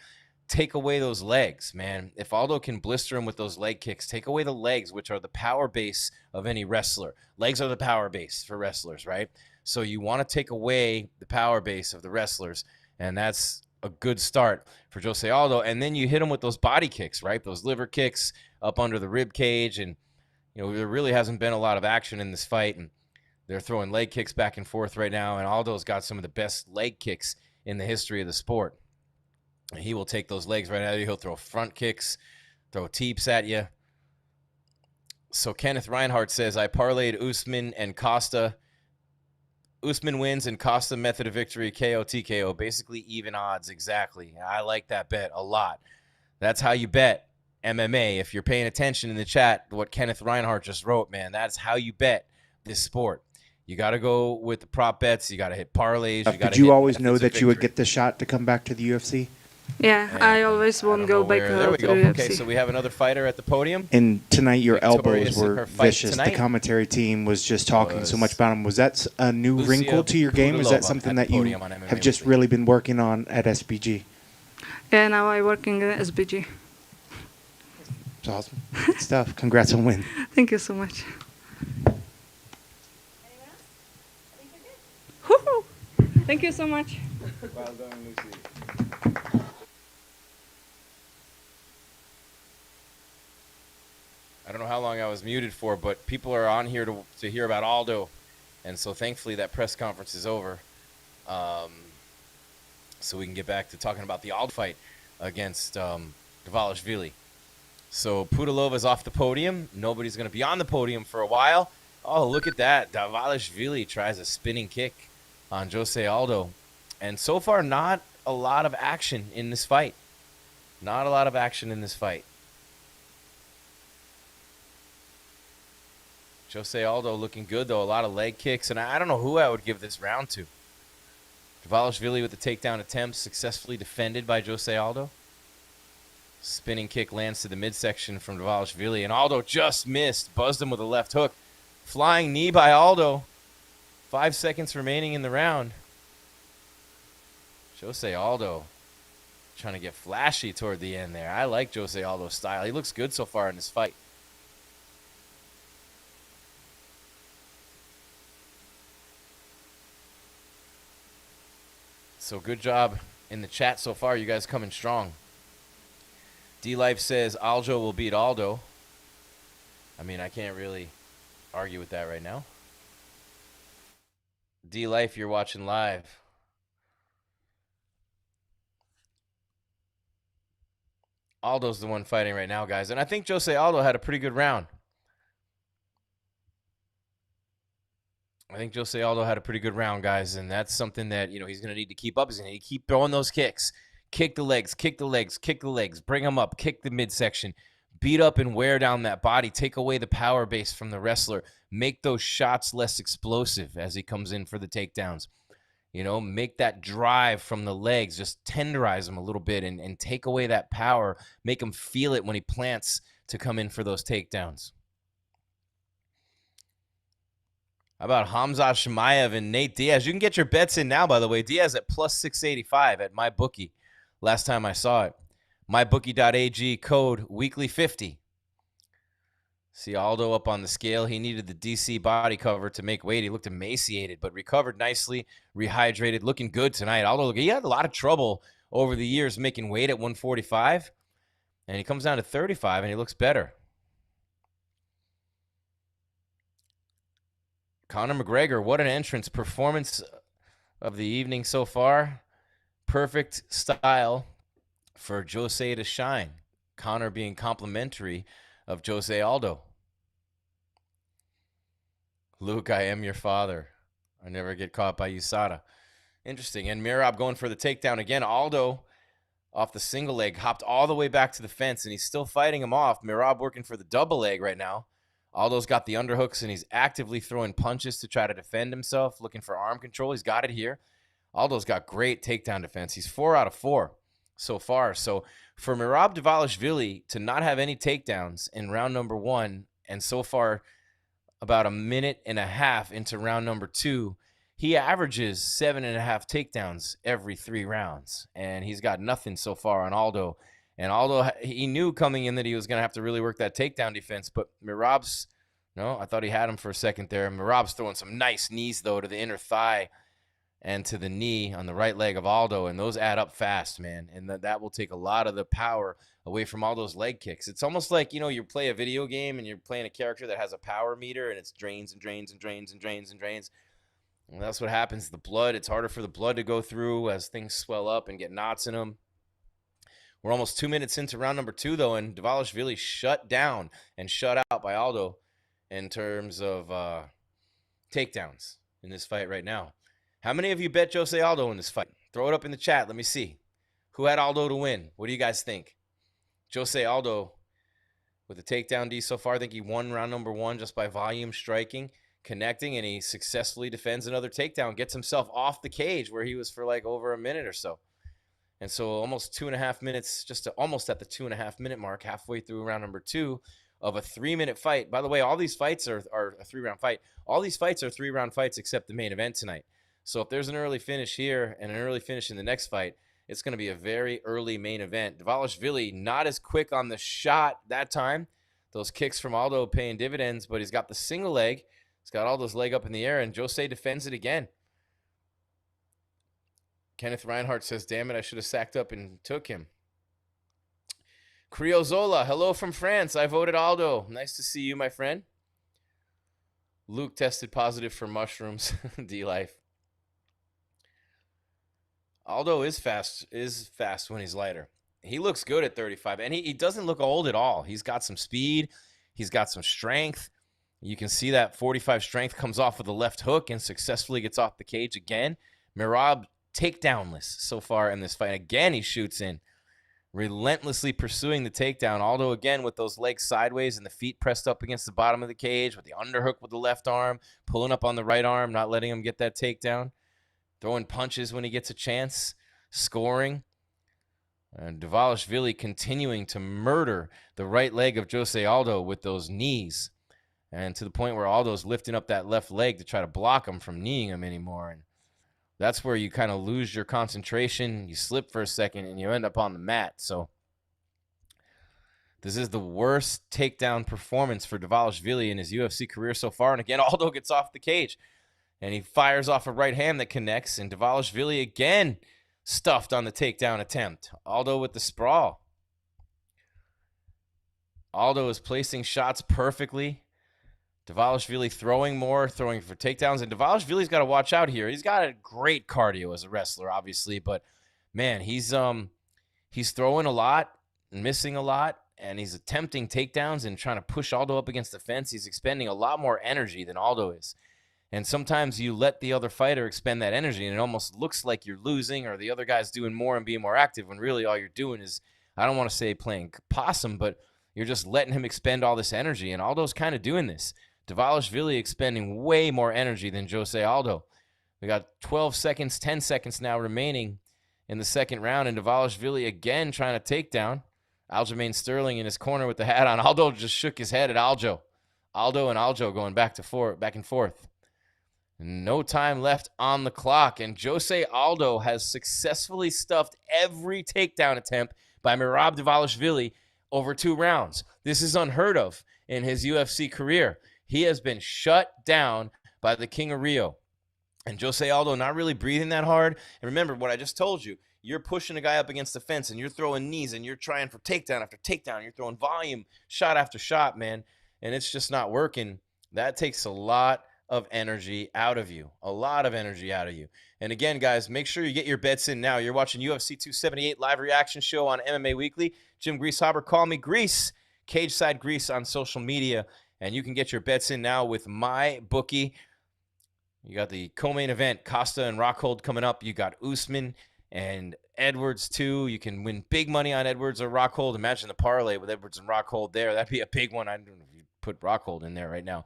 Take away those legs, man. If Aldo can blister him with those leg kicks, take away the legs, which are the power base of any wrestler. Legs are the power base for wrestlers, right? So you want to take away the power base of the wrestlers, and that's a good start for Jose Aldo. And then you hit him with those body kicks, right? Those liver kicks up under the rib cage. And, you know, there really hasn't been a lot of action in this fight, and they're throwing leg kicks back and forth right now, and Aldo's got some of the best leg kicks in the history of the sport. He will take those legs right at you. He'll throw front kicks, throw teeps at you. So Kenneth Reinhardt says, I parlayed Usman and Costa Usman wins and Costa method of victory, KO, TKO. Basically even odds, exactly. I like that bet a lot. That's how you bet MMA. If you're paying attention in the chat, what Kenneth Reinhardt just wrote, man, that's how you bet this sport. You got to go with the prop bets. You got to hit parlays. Did you always know that you would get the shot to come back to the UFC? Yeah, I always won't go back There we to go. the UFC. Okay, so we have another fighter at the podium. And tonight your Victorious elbows in were her fight vicious. tonight. The commentary team was just talking so much about them. Was that a new Lucia wrinkle to your game? Is that Pudolova something at that the you podium on MMA have just Weekly. really been working on at SBG? Yeah, now I working at SBG. It's awesome. Good stuff. Congrats on win. Thank you so much. Woohoo! Thank you so much. Well done, Lucy. I don't know how long I was muted for, but people are on here to hear about Aldo. And so thankfully that press conference is over. So we can get back to talking about the Aldo fight against Dvalishvili. So Pudolova's off the podium. Nobody's going to be on the podium for a while. Oh, look at that. Dvalishvili tries a spinning kick on Jose Aldo. And so far, not a lot of action in this fight. Not a lot of action in this fight. Jose Aldo looking good, though. A lot of leg kicks. And I don't know who I would give this round to. Dvalishvili with the takedown attempt successfully defended by Jose Aldo. Spinning kick lands to the midsection from Dvalishvili. And Aldo just missed. Buzzed him with a left hook. Flying knee by Aldo. 5 seconds remaining in the round. Jose Aldo trying to get flashy toward the end there. I like Jose Aldo's style. He looks good so far in this fight. So good job in the chat so far. You guys coming strong. D-Life says Aljo will beat Aldo. I mean, I can't really argue with that right now. D-Life, you're watching live. Aldo's the one fighting right now, guys. And I think Jose Aldo had a pretty good round. Guys. And that's something that, he's going to need to keep up. He's going to need to keep throwing those kicks. Kick the legs, kick the legs, kick the legs. Bring them up, kick the midsection. Beat up and wear down that body. Take away the power base from the wrestler. Make those shots less explosive as he comes in for the takedowns. Make that drive from the legs. Just tenderize him a little bit and take away that power. Make him feel it when he plants to come in for those takedowns. How about Hamza Shemaev and Nate Diaz? You can get your bets in now, by the way. Diaz at plus 685 at MyBookie. Last time I saw it. MyBookie.ag code weekly50. See Aldo up on the scale. He needed the DC body cover to make weight. He looked emaciated, but recovered nicely, rehydrated, looking good tonight. Aldo, he had a lot of trouble over the years making weight at 145, and he comes down to 35, and he looks better. Conor McGregor, what an entrance. Performance of the evening so far. Perfect style for Jose to shine. Conor being complimentary of Jose Aldo. Luke, I am your father. I never get caught by USADA. Interesting. And Merab going for the takedown again. Aldo off the single leg, hopped all the way back to the fence, and he's still fighting him off. Merab working for the double leg right now. Aldo's got the underhooks, and he's actively throwing punches to try to defend himself, looking for arm control. He's got it here. Aldo's got great takedown defense. He's 4 out of 4 so far. So for Merab Dvalishvili to not have any takedowns in round number 1, and so far about a minute and a half into round number 2, he averages 7.5 takedowns every 3 rounds. And he's got nothing so far on Aldo. And Aldo, he knew coming in that he was going to have to really work that takedown defense. But Merab's, I thought he had him for a second there. Merab's throwing some nice knees, though, to the inner thigh and to the knee on the right leg of Aldo. And those add up fast, man. And that will take a lot of the power away from all those leg kicks. It's almost like, you play a video game and you're playing a character that has a power meter and it's drains and drains and drains and drains and drains. And that's what happens. The blood, it's harder for the blood to go through as things swell up and get knots in them. We're almost 2 minutes into round number 2, though, and Dvalishvili shut down and shut out by Aldo in terms of takedowns. in this fight right now. How many of you bet Jose Aldo in this fight? Throw it up in the chat. Let me see. Who had Aldo to win? What do you guys think? Jose Aldo with a takedown D so far. I think he won round number 1 just by volume striking, connecting, and he successfully defends another takedown, gets himself off the cage where he was for like over a minute or so. And so almost 2.5 minutes, almost at the 2.5 minute mark, halfway through round number 2 of a 3-minute fight. By the way, all these fights are a 3-round fight. All these fights are 3-round fights except the main event tonight. So if there's an early finish here and an early finish in the next fight, it's going to be a very early main event. Dvalishvili not as quick on the shot that time. Those kicks from Aldo paying dividends, but he's got the single leg. He's got Aldo's leg up in the air, and Jose defends it again. Kenneth Reinhardt says, damn it, I should have sacked up and took him. Criozola, hello from France. I voted Aldo. Nice to see you, my friend. Luke tested positive for mushrooms. D-Life. Aldo is fast when he's lighter. He looks good at 35, and he doesn't look old at all. He's got some speed. He's got some strength. You can see that 45 strength comes off with a left hook and successfully gets off the cage again. Merab takedownless so far in this fight. Again, he shoots in, relentlessly pursuing the takedown. Aldo again with those legs sideways and the feet pressed up against the bottom of the cage with the underhook with the left arm, pulling up on the right arm, not letting him get that takedown. Throwing punches when he gets a chance, scoring. And Dvalishvili continuing to murder the right leg of Jose Aldo with those knees. And to the point where Aldo's lifting up that left leg to try to block him from kneeing him anymore. And that's where you kind of lose your concentration. You slip for a second and you end up on the mat. So this is the worst takedown performance for Dvalishvili in his UFC career so far. And again, Aldo gets off the cage. And he fires off a right hand that connects. And Dvalishvili again stuffed on the takedown attempt. Aldo with the sprawl. Aldo is placing shots perfectly. Dvalishvili throwing for takedowns. And Dvalishvili's got to watch out here. He's got a great cardio as a wrestler, obviously. But, man, he's throwing a lot and missing a lot. And he's attempting takedowns and trying to push Aldo up against the fence. He's expending a lot more energy than Aldo is. And sometimes you let the other fighter expend that energy, and it almost looks like you're losing or the other guy's doing more and being more active when really all you're doing is, I don't want to say playing possum, but you're just letting him expend all this energy. And Aldo's kind of doing this. Dvalishvili expending way more energy than Jose Aldo. We got 12 seconds, 10 seconds now remaining in the second round, and Dvalishvili again trying to take down Aljamain Sterling in his corner with the hat on. Aldo just shook his head at Aljo. Aldo and Aljo going back and forth. No time left on the clock, and Jose Aldo has successfully stuffed every takedown attempt by Merab Dvalishvili over 2 rounds. This is unheard of in his UFC career. He has been shut down by the King of Rio. And Jose Aldo not really breathing that hard. And remember what I just told you. You're pushing a guy up against the fence, and you're throwing knees, and you're trying for takedown after takedown. You're throwing volume, shot after shot, man. And it's just not working. That takes a lot of energy out of you. A lot of energy out of you. And again, guys, make sure you get your bets in now. You're watching UFC 278 live reaction show on MMA Weekly. Jim Greasehaber, call me Grease. Cage Side Grease on social media. And you can get your bets in now with MyBookie. You got the co-main event, Costa and Rockhold coming up. You got Usman and Edwards too. You can win big money on Edwards or Rockhold. Imagine the parlay with Edwards and Rockhold there. That'd be a big one. I don't know if you put Rockhold in there right now.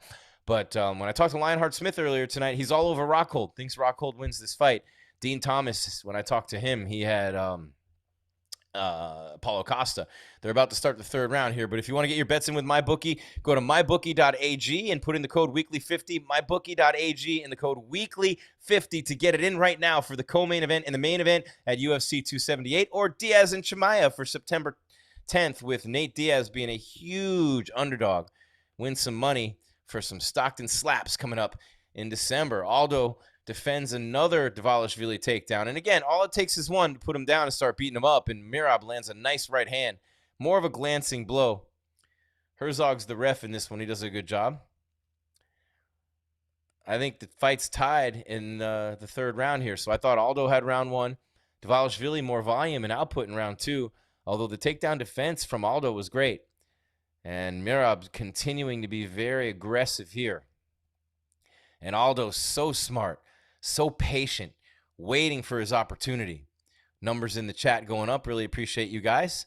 But when I talked to Lionheart Smith earlier tonight, he's all over Rockhold. Thinks Rockhold wins this fight. Dean Thomas, when I talked to him, he had Paulo Costa. They're about to start the third round here. But if you want to get your bets in with MyBookie, go to mybookie.ag and put in the code weekly50. Mybookie.ag and the code weekly50 to get it in right now for the co-main event and the main event at UFC 278 or Diaz and Chimaev for September 10th with Nate Diaz being a huge underdog. Win some money for some Stockton slaps coming up in December. Aldo defends another Dvalishvili takedown. And again, all it takes is one to put him down and start beating him up. And Merab lands a nice right hand. More of a glancing blow. Herzog's the ref in this one. He does a good job. I think the fight's tied in the third round here. So I thought Aldo had round 1. Dvalishvili more volume and output in round 2. Although the takedown defense from Aldo was great. And Merab continuing to be very aggressive here. And Aldo's so smart, so patient, waiting for his opportunity. Numbers in the chat going up. Really appreciate you guys.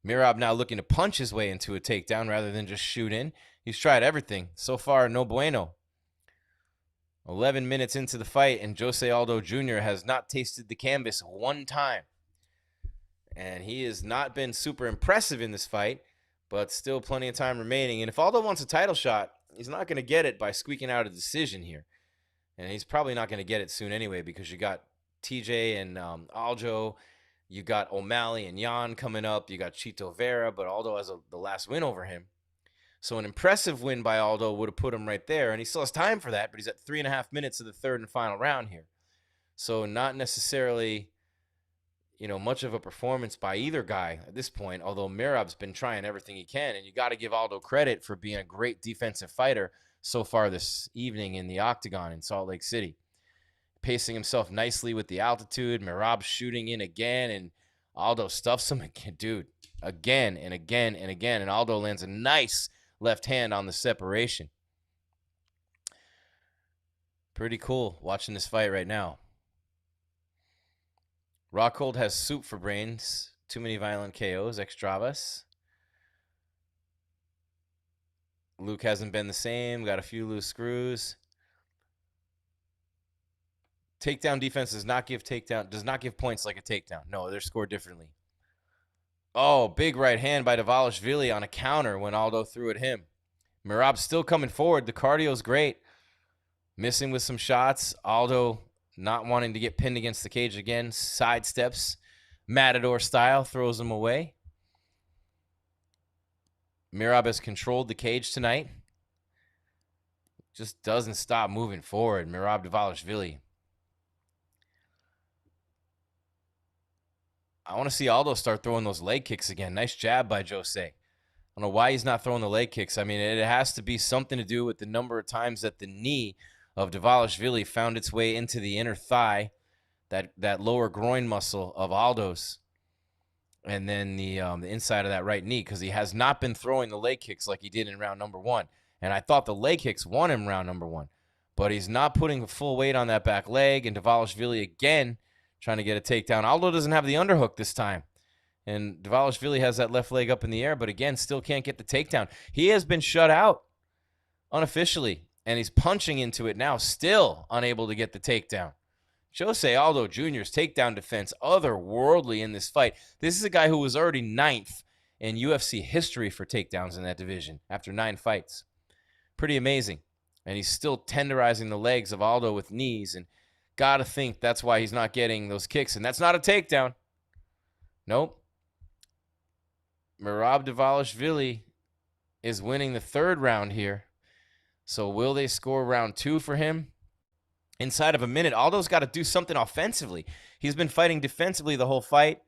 Merab now looking to punch his way into a takedown rather than just shoot in. He's tried everything. So far, no bueno. 11 minutes into the fight, and Jose Aldo Jr. has not tasted the canvas one time. And he has not been super impressive in this fight, but still plenty of time remaining. And if Aldo wants a title shot, he's not going to get it by squeaking out a decision here. And he's probably not going to get it soon anyway, because you got TJ and Aljo. You got O'Malley and Yanan coming up. You got Chito Vera, but Aldo has the last win over him. So an impressive win by Aldo would have put him right there, and he still has time for that, but he's at 3.5 minutes of the third and final round here. So not necessarily, much of a performance by either guy at this point, although Merab's been trying everything he can, and you got to give Aldo credit for being a great defensive fighter so far this evening in the octagon in Salt Lake City. Pacing himself nicely with the altitude. Merab shooting in again, and Aldo stuffs him again, dude, again and again and again, and Aldo lands a nice left hand on the separation. Pretty cool watching this fight right now. Rockhold has soup for brains. Too many violent KOs. Extravas. Luke hasn't been the same. Got a few loose screws. Takedown defense does not give points like a takedown. No, they're scored differently. Oh, big right hand by Dvalishvili on a counter when Aldo threw at him. Merab's still coming forward. The cardio's great. Missing with some shots. Aldo not wanting to get pinned against the cage again. Sidesteps. Matador style. Throws him away. Merab has controlled the cage tonight. Just doesn't stop moving forward. Merab Dvalishvili. I want to see Aldo start throwing those leg kicks again. Nice jab by Jose. I don't know why he's not throwing the leg kicks. I mean, it has to be something to do with the number of times that the knee of Dvalishvili found its way into the inner thigh, that lower groin muscle of Aldo's, and then the inside of that right knee, because he has not been throwing the leg kicks like he did in round number 1. And I thought the leg kicks won him round number 1. But he's not putting the full weight on that back leg, and Dvalishvili again trying to get a takedown. Aldo doesn't have the underhook this time. And Dvalishvili has that left leg up in the air, but again, still can't get the takedown. He has been shut out unofficially, and he's punching into it now, still unable to get the takedown. Jose Aldo Jr.'s takedown defense, otherworldly in this fight. This is a guy who was already 9th in UFC history for takedowns in that division after 9 fights. Pretty amazing. And he's still tenderizing the legs of Aldo with knees, and got to think that's why he's not getting those kicks. And that's not a takedown. Nope. Merab Dvalishvili is winning the 3rd round here. So will they score round 2 for him? Inside of a minute, Aldo's got to do something offensively. He's been fighting defensively the whole fight.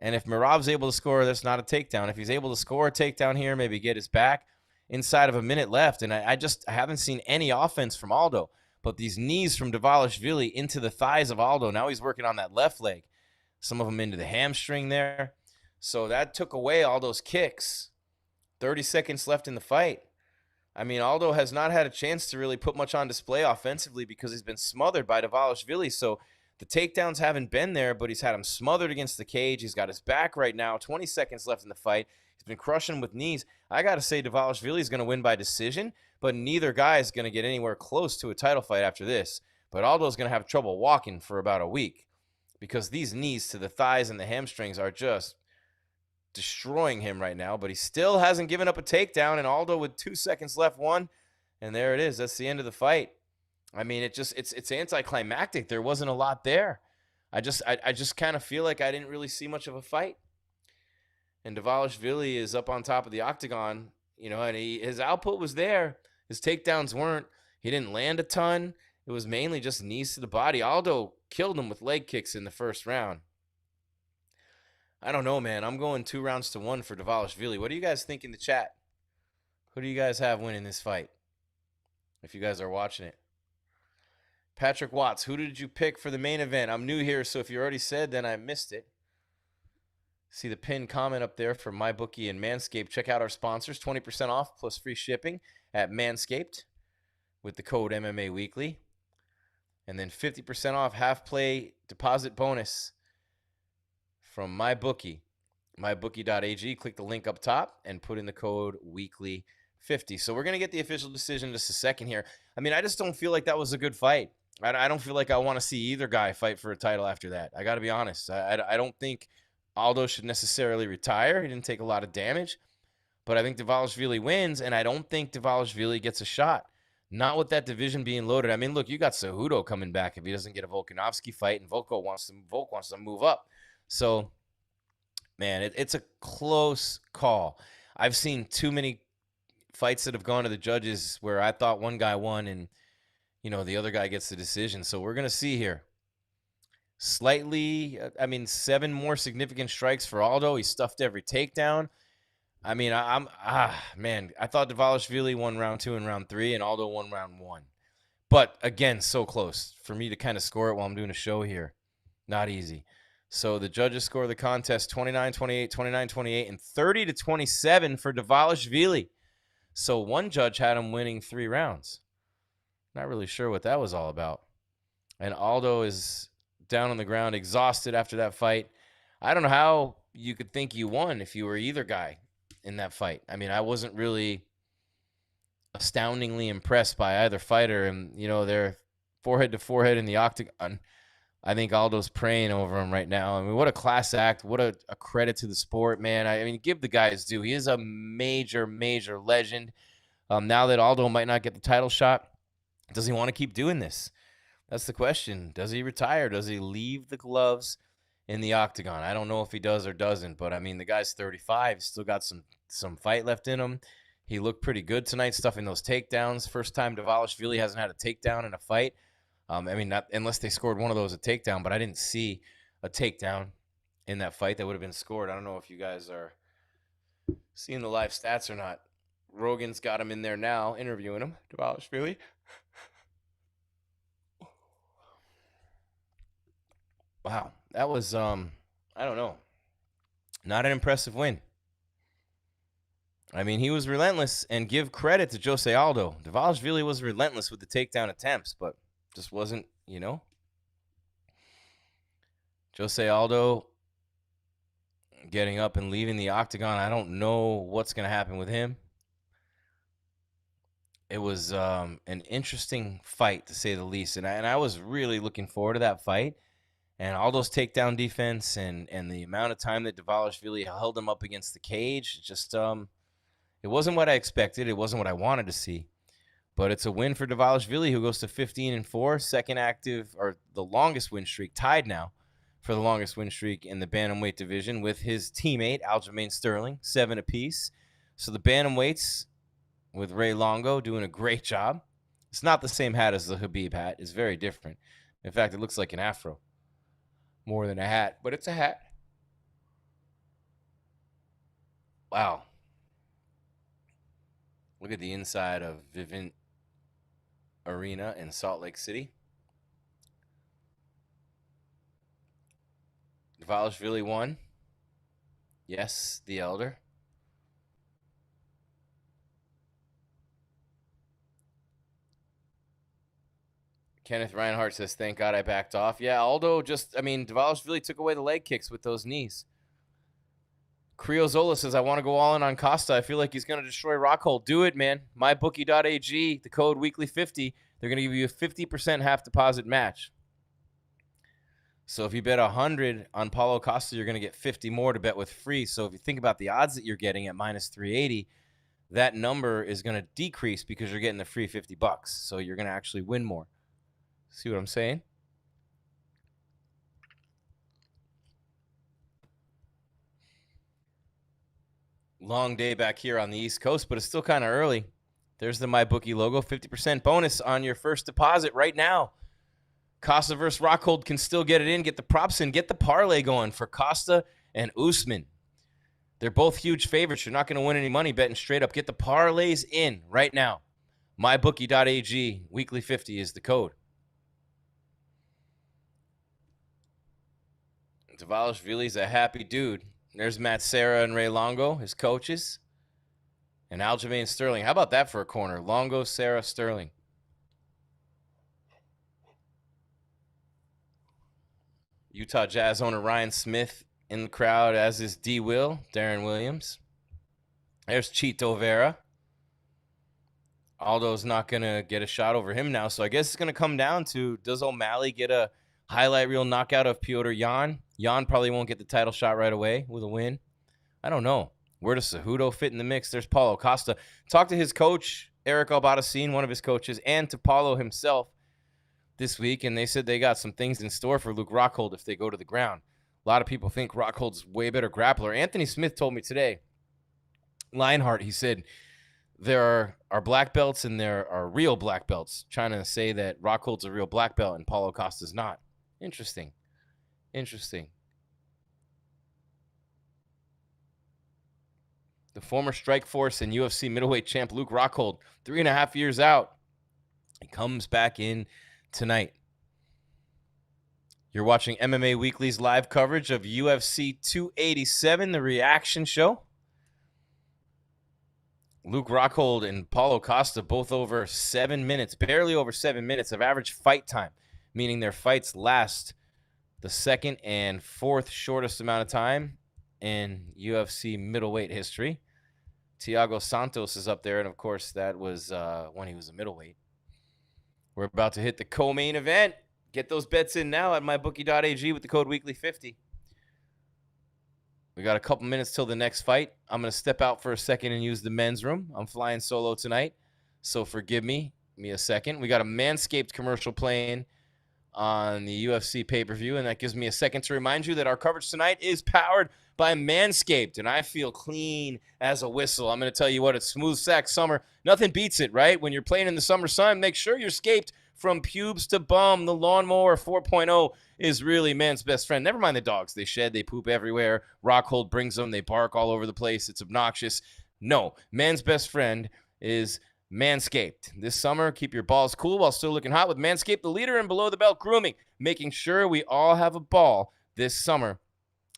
And if Merab's able to score, that's not a takedown. If he's able to score a takedown here, maybe get his back inside of a minute left. And I haven't seen any offense from Aldo. But these knees from Dvalishvili into the thighs of Aldo. Now he's working on that left leg. Some of them into the hamstring there. So that took away Aldo's kicks. 30 seconds left in the fight. I mean, Aldo has not had a chance to really put much on display offensively because he's been smothered by Dvalishvili. So the takedowns haven't been there, but he's had him smothered against the cage. He's got his back right now. 20 seconds left in the fight. He's been crushing him with knees. I got to say Dvalishvili is going to win by decision, but neither guy is going to get anywhere close to a title fight after this. But Aldo's going to have trouble walking for about a week because these knees to the thighs and the hamstrings are just destroying him right now. But he still hasn't given up a takedown, and Aldo with 2 seconds left won, and there it is. That's the end of the fight. I mean, it's anticlimactic. There wasn't a lot there. I just kind of feel like I didn't really see much of a fight. And Dvalishvili is up on top of the octagon, and his output was there. His takedowns weren't. He didn't land a ton. It was mainly just knees to the body. Aldo killed him with leg kicks in the first round. I don't know, man. I'm going 2-1 for Dvalishvili. What do you guys think in the chat? Who do you guys have winning this fight? If you guys are watching it. Patrick Watts, who did you pick for the main event? I'm new here, so if you already said, then I missed it. See the pinned comment up there for MyBookie and Manscaped. Check out our sponsors. 20% off plus free shipping at Manscaped. with the code MMA Weekly. And then 50% off half play deposit bonus from MyBookie. MyBookie.ag. Click the link up top and put in the code Weekly50. So we're going to get the official decision in just a second here. I mean, I just don't feel like that was a good fight. I don't feel like I want to see either guy fight for a title after that. I got to be honest. I don't think Aldo should necessarily retire. He didn't take a lot of damage. But I think Dvalishvili wins, and I don't think Dvalishvili gets a shot. Not with that division being loaded. I mean, look, you got Cejudo coming back if he doesn't get a Volkanovski fight, and Volk wants to move up. So, man, it's a close call. I've seen too many fights that have gone to the judges where I thought one guy won and, the other guy gets the decision. So we're going to see here. Slightly, 7 more significant strikes for Aldo. He stuffed every takedown. I mean, I thought Dvalishvili won round 2 and round 3, and Aldo won round 1. But, again, so close. For me to kind of score it while I'm doing a show here, not easy. So the judges score the contest 29-28, 29-28, and 30-27 for Dvalishvili. So one judge had him winning 3 rounds. Not really sure what that was all about. And Aldo is down on the ground, exhausted after that fight. I don't know how you could think you won if you were either guy in that fight. I mean, I wasn't really astoundingly impressed by either fighter, and they're forehead to forehead in the octagon. I think Aldo's praying over him right now. I mean, what a class act. What a credit to the sport, man. I mean, give the guy his due. He is a major, major legend. Now that Aldo might not get the title shot, does he want to keep doing this? That's the question. Does he retire? Does he leave the gloves in the octagon? I don't know if he does or doesn't, but I mean, the guy's 35. He's still got some fight left in him. He looked pretty good tonight, stuffing those takedowns. First time Dvalishvili hasn't had a takedown in a fight. Not unless they scored one of those a takedown, but I didn't see a takedown in that fight that would have been scored. I don't know if you guys are seeing the live stats or not. Rogan's got him in there now, interviewing him, Dvalishvili. Wow, that was, I don't know, not an impressive win. I mean, he was relentless, and give credit to Jose Aldo. Dvalishvili was relentless with the takedown attempts, but just wasn't, Jose Aldo getting up and leaving the octagon. I don't know what's going to happen with him. It was an interesting fight, to say the least, and I was really looking forward to that fight. And Aldo's takedown defense and the amount of time that Dvalishvili held him up against the cage, just it wasn't what I expected. It wasn't what I wanted to see. But it's a win for Dvalishvili, who goes to 15-4, second active, or the longest win streak, tied now for the longest win streak in the Bantamweight Division with his teammate, Aljamain Sterling, 7 apiece. So the Bantamweights with Ray Longo doing a great job. It's not the same hat as the Khabib hat. It's very different. In fact, it looks like an afro more than a hat, but it's a hat. Wow. Look at the inside of Vivint Arena in Salt Lake City. Dvalishvili won. Yes, the elder. Kenneth Reinhardt says, thank God I backed off. Yeah, Aldo Dvalishvili took away the leg kicks with those knees. Criozola says, I want to go all in on Costa. I feel like he's going to destroy Rockhold. Do it, man. MyBookie.ag, the code Weekly50. They're going to give you a 50% half deposit match. So if you bet 100 on Paulo Costa, you're going to get 50 more to bet with free. So if you think about the odds that you're getting at minus 380, that number is going to decrease because you're getting the free $50. So you're going to actually win more. See what I'm saying? Long day back here on the East Coast, but it's still kind of early. There's the MyBookie logo. 50% bonus on your first deposit right now. Costa versus Rockhold can still get it in. Get the props in. Get the parlay going for Costa and Usman. They're both huge favorites. You're not going to win any money betting straight up. Get the parlays in right now. MyBookie.ag. Weekly50 is the code. Dvalishvili's a happy dude. There's Matt Serra and Ray Longo, his coaches. And Aljamain Sterling. How about that for a corner? Longo, Serra, Sterling. Utah Jazz owner Ryan Smith in the crowd, as is D. Will, Darren Williams. There's Chito Vera. Aldo's not going to get a shot over him now, so I guess it's going to come down to, does O'Malley get a highlight reel knockout of Piotr Yan? Yan probably won't get the title shot right away with a win. I don't know. Where does Cejudo fit in the mix? There's Paulo Costa. Talked to his coach, Eric Albarracin, one of his coaches, and to Paulo himself this week, and they said they got some things in store for Luke Rockhold if they go to the ground. A lot of people think Rockhold's way better grappler. Anthony Smith told me today, Lionheart, he said, there are black belts and there are real black belts, trying to say that Rockhold's a real black belt and Paulo Costa's not. Interesting. Interesting. The former Strikeforce and UFC middleweight champ Luke Rockhold, 3.5 years out. He comes back in tonight. You're watching MMA Weekly's live coverage of UFC 287, the reaction show. Luke Rockhold and Paulo Costa both over 7 minutes, barely over 7 minutes of average fight time, meaning their fights last the second and fourth shortest amount of time in UFC middleweight history. Thiago Santos is up there, and of course that was when he was a middleweight. We're about to hit the co-main event. Get those bets in now at mybookie.ag with the code weekly50. We got a couple minutes till the next fight. I'm going to step out for a second and use the men's room. I'm flying solo tonight, so forgive me. Give me a second. We got a Manscaped commercial playing on the UFC pay-per-view, and that gives me a second to remind you that our coverage tonight is powered by Manscaped, and I feel clean as a whistle. I'm going to tell you what, it's smooth sack summer. Nothing beats it, right? When you're playing in the summer sun, make sure you're scaped from pubes to bum. The Lawnmower 4.0 is really man's best friend. Never mind the dogs. They shed, they poop everywhere. Rockhold brings them. They bark all over the place. It's obnoxious. No, man's best friend is Manscaped. This summer, keep your balls cool while still looking hot with Manscaped, the leader in below-the-belt grooming, making sure we all have a ball this summer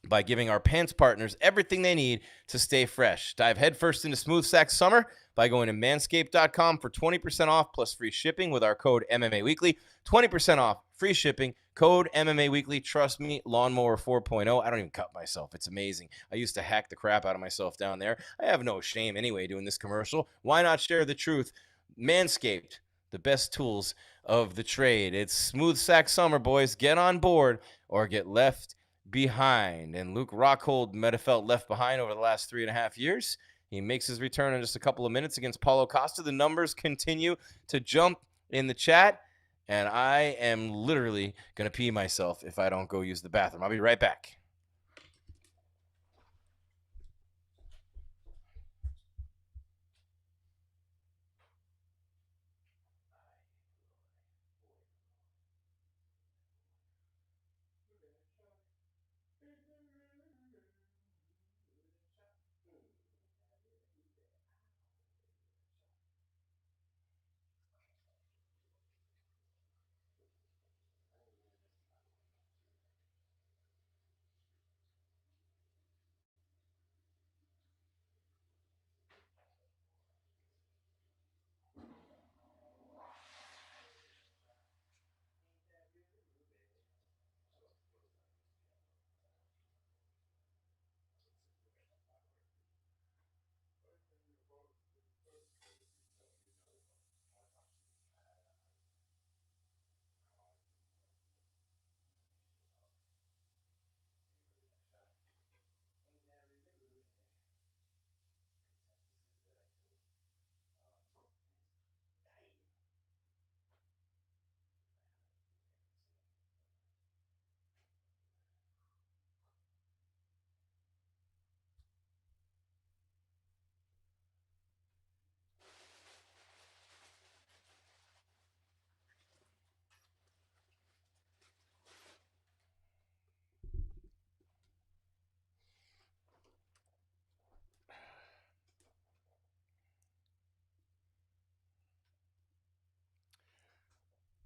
by giving our pants partners everything they need to stay fresh. Dive headfirst into smooth sack summer by going to manscaped.com for 20% off plus free shipping with our code MMAWeekly. 20% off, free shipping, code MMAWeekly. Trust me, Lawnmower 4.0. I don't even cut myself. It's amazing. I used to hack the crap out of myself down there. I have no shame anyway doing this commercial. Why not share the truth? Manscaped, the best tools of the trade. It's smooth sack summer, boys. Get on board or get left behind. And Luke Rockhold might have felt left behind over the last 3.5 years. He makes his return in just a couple of minutes against Paulo Costa. The numbers continue to jump in the chat, and I am literally going to pee myself if I don't go use the bathroom. I'll be right back.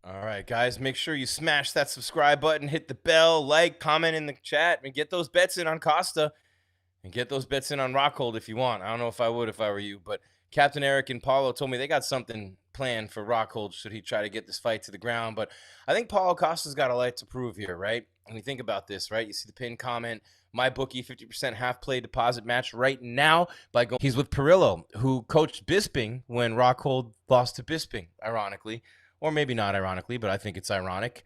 All right, guys, make sure you smash that subscribe button, hit the bell, like, comment in the chat, and get those bets in on Costa and get those bets in on Rockhold if you want. I don't know if I would if I were you, but Captain Eric and Paulo told me they got something planned for Rockhold should he try to get this fight to the ground. But I think Paulo Costa's got a lot to prove here, right? When you think about this, right? You see the pinned comment, my bookie 50% half play deposit match right now by going. He's with Perillo, who coached Bisping when Rockhold lost to Bisping, ironically, or maybe not ironically, but I think it's ironic.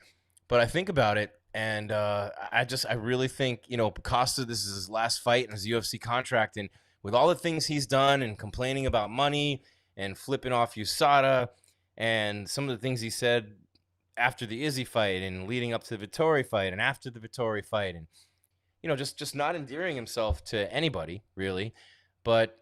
But I think about it, and I really think, Costa, this is his last fight in his UFC contract, and with all the things he's done and complaining about money and flipping off USADA and some of the things he said after the Izzy fight and leading up to the Vettori fight and after the Vettori fight, and just not endearing himself to anybody really, but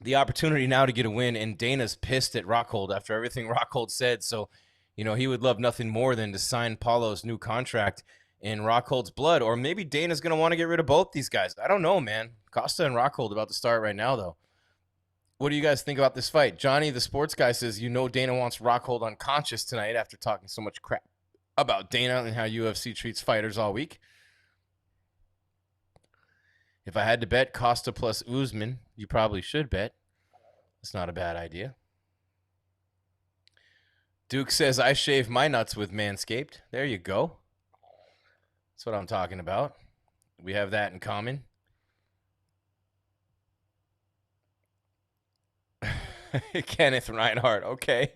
the opportunity now to get a win, and Dana's pissed at Rockhold after everything Rockhold said, so he would love nothing more than to sign Paulo's new contract in Rockhold's blood. Or maybe Dana's going to want to get rid of both these guys. I don't know, man. Costa and Rockhold about to start right now, though. What do you guys think about this fight? Johnny, the sports guy, says, Dana wants Rockhold unconscious tonight after talking so much crap about Dana and how UFC treats fighters all week. If I had to bet Costa plus Usman, you probably should bet. It's not a bad idea. Duke says, I shave my nuts with Manscaped. There you go. That's what I'm talking about. We have that in common. Kenneth Reinhardt. Okay.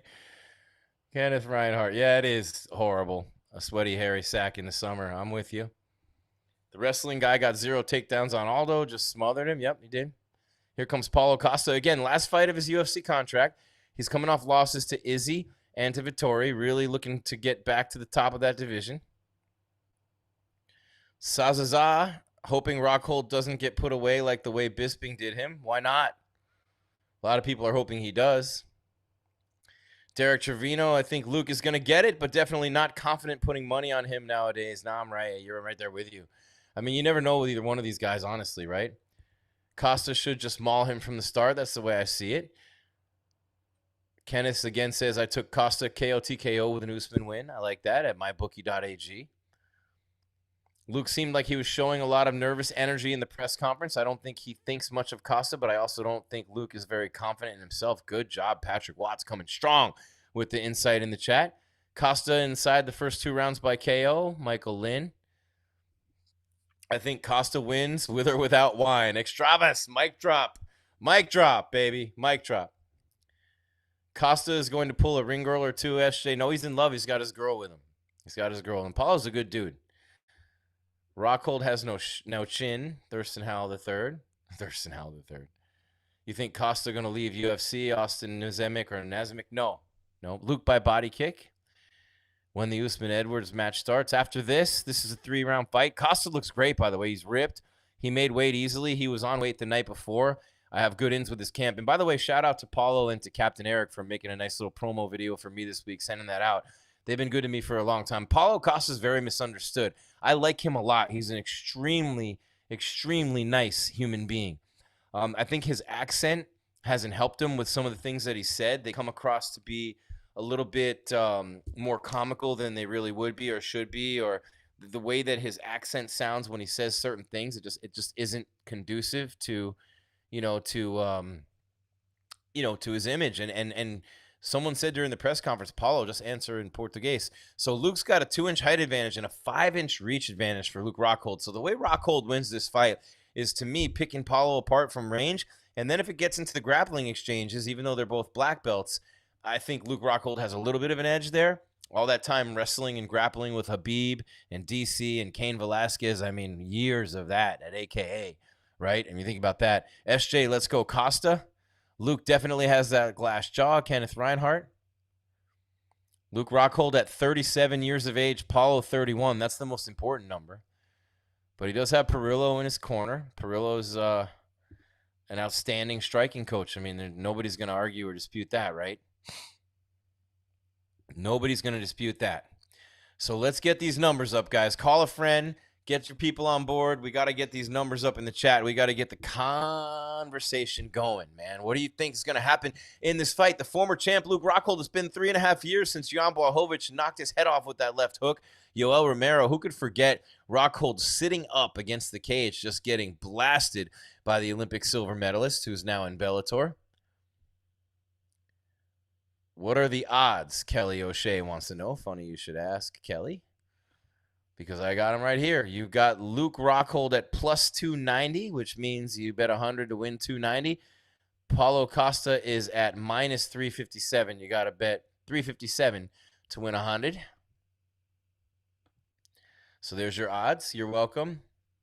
Kenneth Reinhardt. Yeah, it is horrible. A sweaty, hairy sack in the summer. I'm with you. The wrestling guy got 0 takedowns on Aldo. Just smothered him. Yep, he did. Here comes Paulo Costa. Again, last fight of his UFC contract. He's coming off losses to Izzy and to Vettori. Really looking to get back to the top of that division. Sazaza, hoping Rockhold doesn't get put away like the way Bisping did him. Why not? A lot of people are hoping he does. Derek Trevino, I think Luke is going to get it, but definitely not confident putting money on him nowadays. Nah, I'm right. You're right there with you. I mean, you never know with either one of these guys, honestly, right? Costa should just maul him from the start. That's the way I see it. Kenneth again says, I took Costa KO TKO with an Usman win. I like that at mybookie.ag. Luke seemed like he was showing a lot of nervous energy in the press conference. I don't think he thinks much of Costa, but I also don't think Luke is very confident in himself. Good job, Patrick Watts, coming strong with the insight in the chat. Costa inside the first 2 rounds by KO. Michael Lynn. I think Costa wins with or without wine. Extravas, mic drop. Mic drop, baby. Mic drop. Costa is going to pull a ring girl or two, SJ. No, he's in love. He's got his girl with him. He's got his girl. And Paulo's a good dude. Rockhold has no chin. Thurston Howell III. Thurston Howell III. You think Costa going to leave UFC? Austin Nazemic or Nazemic? No. Luke by body kick. When the Usman Edwards match starts. After this is a 3-round fight. Costa looks great, by the way. He's ripped. He made weight easily. He was on weight the night before. I have good ins with his camp. And by the way, shout out to Paulo and to Captain Eric for making a nice little promo video for me this week, sending that out. They've been good to me for a long time. Paulo Costa is very misunderstood. I like him a lot. He's an extremely, extremely nice human being. I think his accent hasn't helped him with some of the things that he said. They come across to be a little bit more comical than they really would be or should be, or the way that his accent sounds when he says certain things, it just isn't conducive to, to his image. And someone said during the press conference, Paulo, just answer in Portuguese. So Luke's got a 2-inch height advantage and a 5-inch reach advantage for Luke Rockhold. So the way Rockhold wins this fight is, to me, picking Paulo apart from range. And then if it gets into the grappling exchanges, even though they're both black belts, I think Luke Rockhold has a little bit of an edge there. All that time wrestling and grappling with Habib and DC and Cain Velasquez, I mean, years of that at AKA, right? And you think about that. SJ, let's go Costa. Luke definitely has that glass jaw. Kenneth Reinhardt. Luke Rockhold at 37 years of age. Paulo 31. That's the most important number. But he does have Perillo in his corner. Perillo's an outstanding striking coach. I mean, nobody's going to argue or dispute that, right? Nobody's going to dispute that. So let's get these numbers up, guys. Call a friend. Get your people on board. We got to get these numbers up in the chat. We got to get the conversation going, man. What do you think is going to happen in this fight? The former champ, Luke Rockhold, has been 3.5 years since Jan Blachowicz knocked his head off with that left hook. Yoel Romero, who could forget Rockhold sitting up against the cage, just getting blasted by the Olympic silver medalist, who's now in Bellator. What are the odds? Kelly O'Shea wants to know. Funny you should ask, Kelly, because I got him right here. You've got Luke Rockhold at plus 290, which means you bet 100 to win 290. Paulo Costa is at minus 357. You got to bet 357 to win 100. So there's your odds. You're welcome,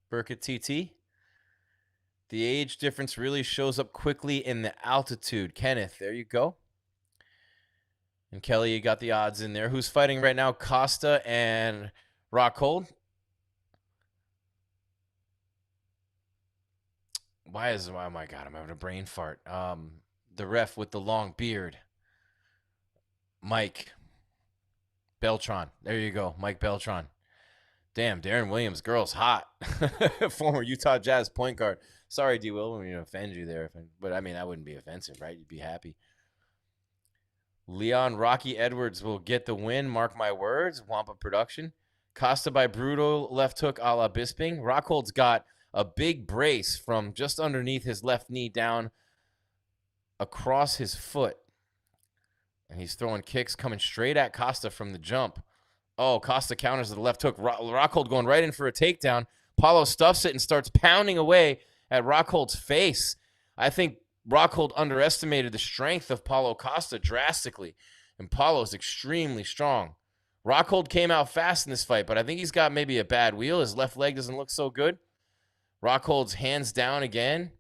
Burkett TT. The age difference really shows up quickly in the altitude. Kenneth, there you go. And Kelly, you got the odds in there. Who's fighting right now? Costa and Rockhold. Oh my God, I'm having a brain fart. The ref with the long beard. Mike Beltran. There you go, Mike Beltran. Damn, Darren Williams, girl's hot. Former Utah Jazz point guard. Sorry, D. Will, when we offend you there. But, I mean, that wouldn't be offensive, right? You'd be happy. Leon Rocky Edwards will get the win. Mark my words. Wampa production. Costa by brutal left hook a la Bisping. Rockhold's got a big brace from just underneath his left knee down across his foot. And he's throwing kicks coming straight at Costa from the jump. Oh, Costa counters the left hook. Rockhold going right in for a takedown. Paulo stuffs it and starts pounding away at Rockhold's face. I think Rockhold underestimated the strength of Paulo Costa drastically, and Paulo's extremely strong. Rockhold came out fast in this fight, but I think he's got maybe a bad wheel. His left leg doesn't look so good. Rockhold's hands down again.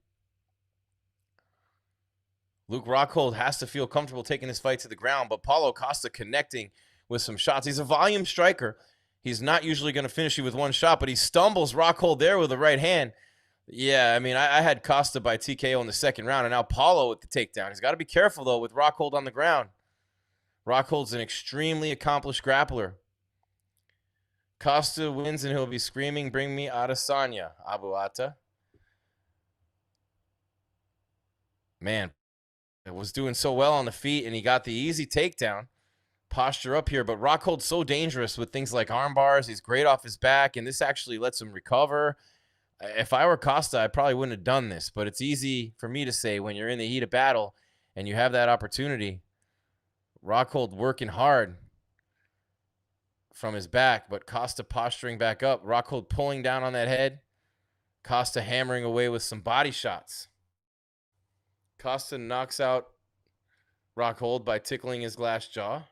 Luke Rockhold has to feel comfortable taking this fight to the ground, but Paulo Costa connecting with some shots. He's a volume striker. He's not usually going to finish you with one shot, but he stumbles Rockhold there with the right hand. Yeah, I mean, I had Costa by TKO in the second round, and now Paulo with the takedown. He's got to be careful, though, with Rockhold on the ground. Rockhold's an extremely accomplished grappler. Costa wins, and he'll be screaming, "Bring me Adesanya, Abuata." Man, it was doing so well on the feet, and he got the easy takedown. Posture up here, but Rockhold's so dangerous with things like arm bars. He's great off his back, and this actually lets him recover. If I were Costa, I probably wouldn't have done this, but it's easy for me to say when you're in the heat of battle and you have that opportunity. Rockhold working hard from his back, but Costa posturing back up. Rockhold pulling down on that head. Costa hammering away with some body shots. Costa knocks out Rockhold by tickling his glass jaw.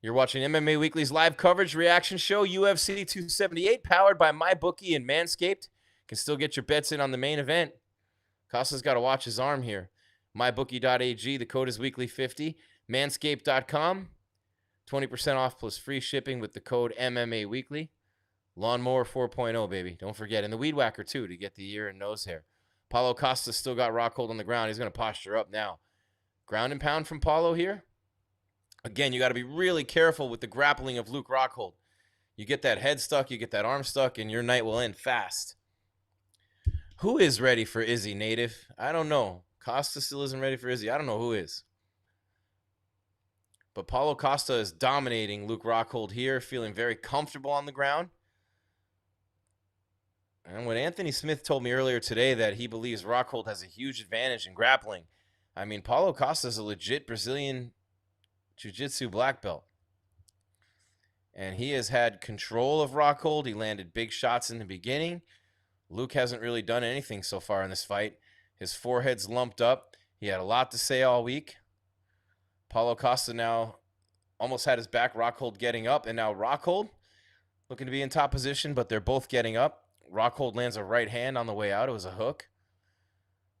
You're watching MMA Weekly's live coverage reaction show, UFC 278, powered by MyBookie and Manscaped. Can still get your bets in on the main event. Costa's got to watch his arm here. MyBookie.ag, the code is weekly50. Manscaped.com, 20% off plus free shipping with the code MMAWeekly. Lawnmower 4.0, baby. Don't forget. And the Weed Whacker, too, to get the ear and nose hair. Paulo Costa still got Rockhold on the ground. He's going to posture up now. Ground and pound from Paulo here. Again, you got to be really careful with the grappling of Luke Rockhold. You get that head stuck, you get that arm stuck, and your night will end fast. Who is ready for Izzy, Native? I don't know. Costa still isn't ready for Izzy. I don't know who is. But Paulo Costa is dominating Luke Rockhold here, feeling very comfortable on the ground. And when Anthony Smith told me earlier today that he believes Rockhold has a huge advantage in grappling, I mean, Paulo Costa is a legit Brazilian Jiu-Jitsu black belt. And he has had control of Rockhold. He landed big shots in the beginning. Luke hasn't really done anything so far in this fight. His forehead's lumped up. He had a lot to say all week. Paulo Costa now almost had his back. Rockhold getting up. And now Rockhold looking to be in top position, but they're both getting up. Rockhold lands a right hand on the way out. It was a hook.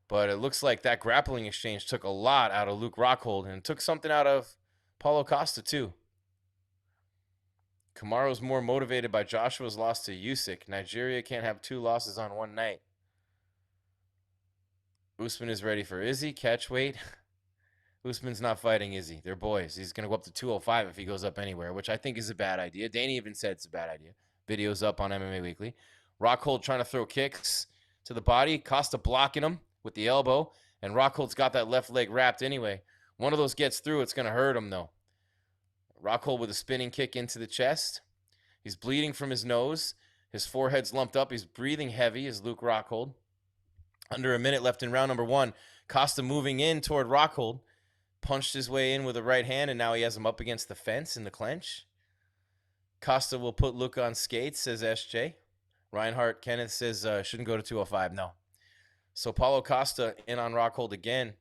But it looks like that grappling exchange took a lot out of Luke Rockhold and took something out of Paulo Costa, too. Kamaru's more motivated by Joshua's loss to Usyk. Nigeria can't have two losses on one night. Usman is ready for Izzy. Catch weight. Usman's not fighting Izzy. They're boys. He's going to go up to 205 if he goes up anywhere, which I think is a bad idea. Danny even said it's a bad idea. Video's up on MMA Weekly. Rockhold trying to throw kicks to the body. Costa blocking him with the elbow. And Rockhold's got that left leg wrapped anyway. One of those gets through. It's going to hurt him, though. Rockhold with a spinning kick into the chest. He's bleeding from his nose. His forehead's lumped up. He's breathing heavy as Luke Rockhold. Under a minute left in round number one. Costa moving in toward Rockhold. punched his way in with a right hand, and now he has him up against the fence in the clinch. Costa will put Luke on skates, says SJ. Reinhardt Kenneth says shouldn't go to 205. No. So Paulo Costa in on Rockhold again.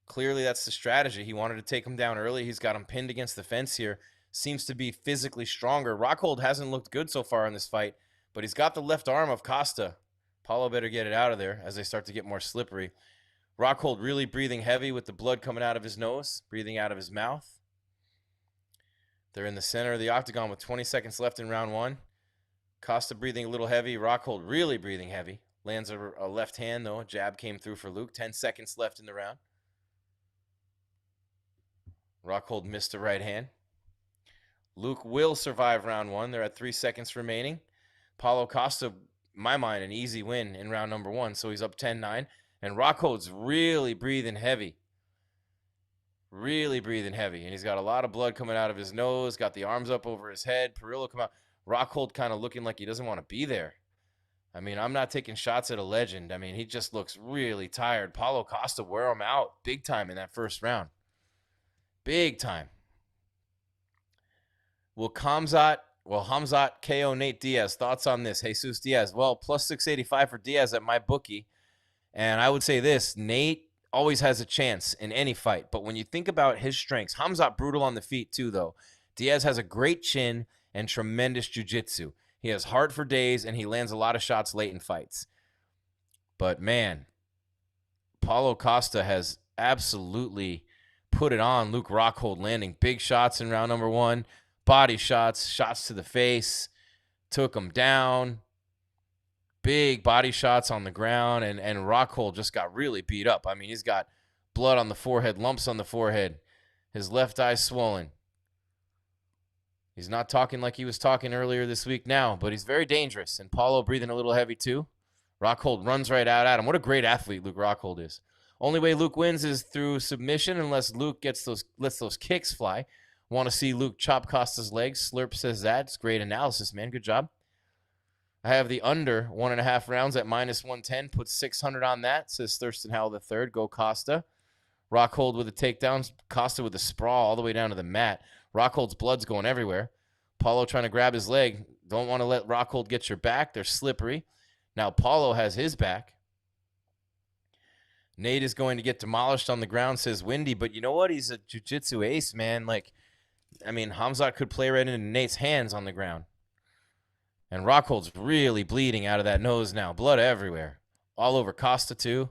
Clearly that's the strategy. He wanted to take him down early. He's got him pinned against the fence here. Seems to be physically stronger. Rockhold hasn't looked good so far in this fight, but he's got the left arm of Costa. Paulo better get it out of there as they start to get more slippery. Rockhold really breathing heavy with the blood coming out of his nose, breathing out of his mouth. They're in the center of the octagon with 20 seconds left in round one. Costa breathing a little heavy. Rockhold really breathing heavy. Lands a left hand, though. A jab came through for Luke. 10 seconds left in the round. Rockhold missed a right hand. Luke will survive round one. They're at 3 seconds remaining. Paulo Costa, in my mind, an easy win in round number one. So he's up 10-9. And Rockhold's really breathing heavy. Really breathing heavy. And he's got a lot of blood coming out of his nose. Got the arms up over his head. Perillo come out. Rockhold kind of looking like he doesn't want to be there. I mean, I'm not taking shots at a legend. I mean, he just looks really tired. Paulo Costa wear him out big time in that first round. Big time. Will Hamzat KO Nate Diaz? Thoughts on this? Jesus Diaz. Well, plus 685 for Diaz at my bookie. And I would say this, Nate always has a chance in any fight. But when you think about his strengths, Hamzat brutal on the feet too, though. Diaz has a great chin and tremendous jiu-jitsu. He has heart for days, and he lands a lot of shots late in fights. But, man, Paulo Costa has absolutely put it on Luke Rockhold, landing big shots in round number one, body shots, shots to the face, took him down, big body shots on the ground, and Rockhold just got really beat up. I mean, he's got blood on the forehead, lumps on the forehead, his left eye swollen. He's not talking like he was talking earlier this week now, but he's very dangerous. And Paulo breathing a little heavy too. Rockhold runs right out at him. What a great athlete Luke Rockhold is. Only way Luke wins is through submission unless Luke lets those kicks fly. Want to see Luke chop Costa's legs. Slurp says that. It's great analysis, man. Good job. I have the under 1.5 rounds at minus 110. Put 600 on that, says Thurston Howell III. Go Costa. Rockhold with the takedowns. Costa with the sprawl all the way down to the mat. Rockhold's blood's going everywhere. Paulo trying to grab his leg. Don't want to let Rockhold get your back. They're slippery. Now Paulo has his back. Nate is going to get demolished on the ground, says Windy. But you know what? He's a jiu-jitsu ace, man. Like, I mean, Hamzat could play right into Nate's hands on the ground. And Rockhold's really bleeding out of that nose now. Blood everywhere. All over Costa, too.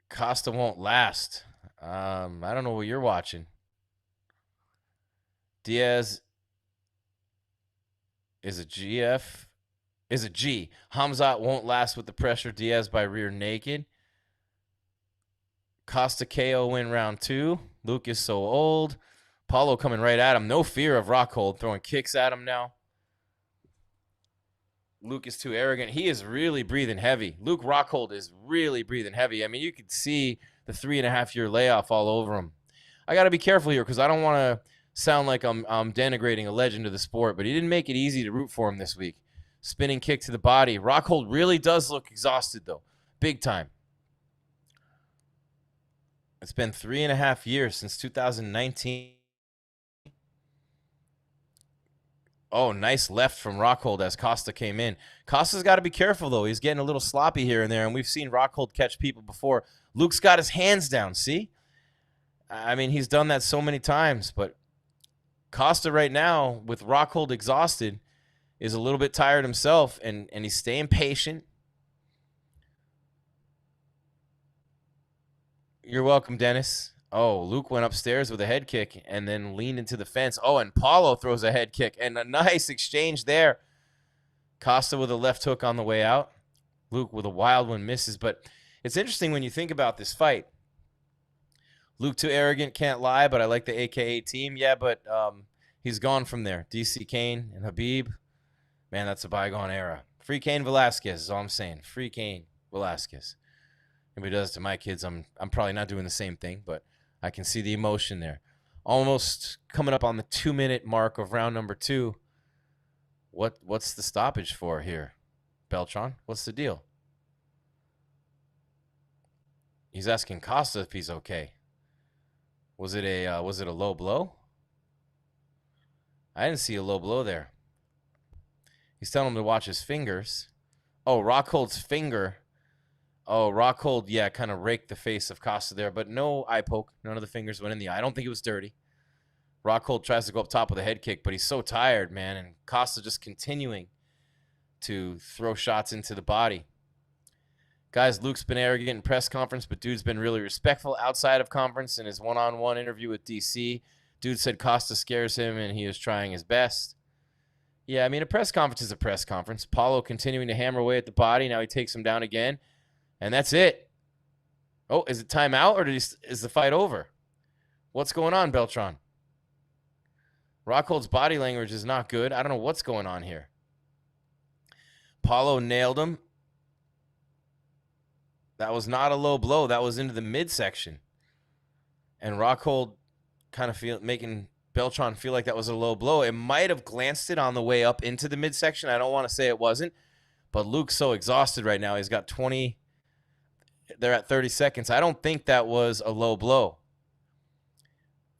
Costa won't last. I don't know what you're watching. Diaz is a GF. Is a G. Hamzat won't last with the pressure. Diaz by rear naked. Costa KO win round 2. Luke is so old. Paulo coming right at him. No fear of Rockhold throwing kicks at him now. Luke is too arrogant. He is really breathing heavy. Luke Rockhold is really breathing heavy. I mean, you could see the 3.5-year layoff all over him. I got to be careful here because I don't want to sound like I'm denigrating a legend of the sport, but he didn't make it easy to root for him this week. Spinning kick to the body. Rockhold really does look exhausted, though. Big time. It's been 3.5 years since 2019. Oh, nice left from Rockhold as Costa came in. Costa's got to be careful, though. He's getting a little sloppy here and there, and we've seen Rockhold catch people before. Luke's got his hands down, see? I mean, he's done that so many times, but Costa right now, with Rockhold exhausted, is a little bit tired himself, and he's staying patient. You're welcome, Dennis. Oh, Luke went upstairs with a head kick and then leaned into the fence. Oh, and Paulo throws a head kick, and a nice exchange there. Costa with a left hook on the way out. Luke with a wild one misses, but it's interesting when you think about this fight. Luke too arrogant, can't lie, but I like the AKA team. Yeah, but he's gone from there. DC Kane and Habib. Man, that's a bygone era. Free Cain Velasquez is all I'm saying. Free Cain Velasquez. If he does to my kids, I'm probably not doing the same thing, but I can see the emotion there. Almost coming up on the 2-minute mark of round number 2. What's the stoppage for here? Beltran, what's the deal? He's asking Costa if he's okay. Was it a low blow? I didn't see a low blow there. He's telling him to watch his fingers. Oh, Rockhold's finger. Oh, Rockhold, yeah, kind of raked the face of Costa there, but no eye poke. None of the fingers went in the eye. I don't think it was dirty. Rockhold tries to go up top with a head kick, but he's so tired, man, and Costa just continuing to throw shots into the body. Guys, Luke's been arrogant in press conference, but dude's been really respectful outside of conference in his one-on-one interview with DC. Dude said Costa scares him, and he is trying his best. Yeah, I mean, a press conference is a press conference. Paulo continuing to hammer away at the body. Now he takes him down again, and that's it. Oh, is it timeout, or is the fight over? What's going on, Beltran? Rockhold's body language is not good. I don't know what's going on here. Paulo nailed him. That was not a low blow. That was into the midsection. And Rockhold kind of making Beltran feel like that was a low blow. It might have glanced it on the way up into the midsection. I don't want to say it wasn't. But Luke's so exhausted right now. He's got 20. They're at 30 seconds. I don't think that was a low blow.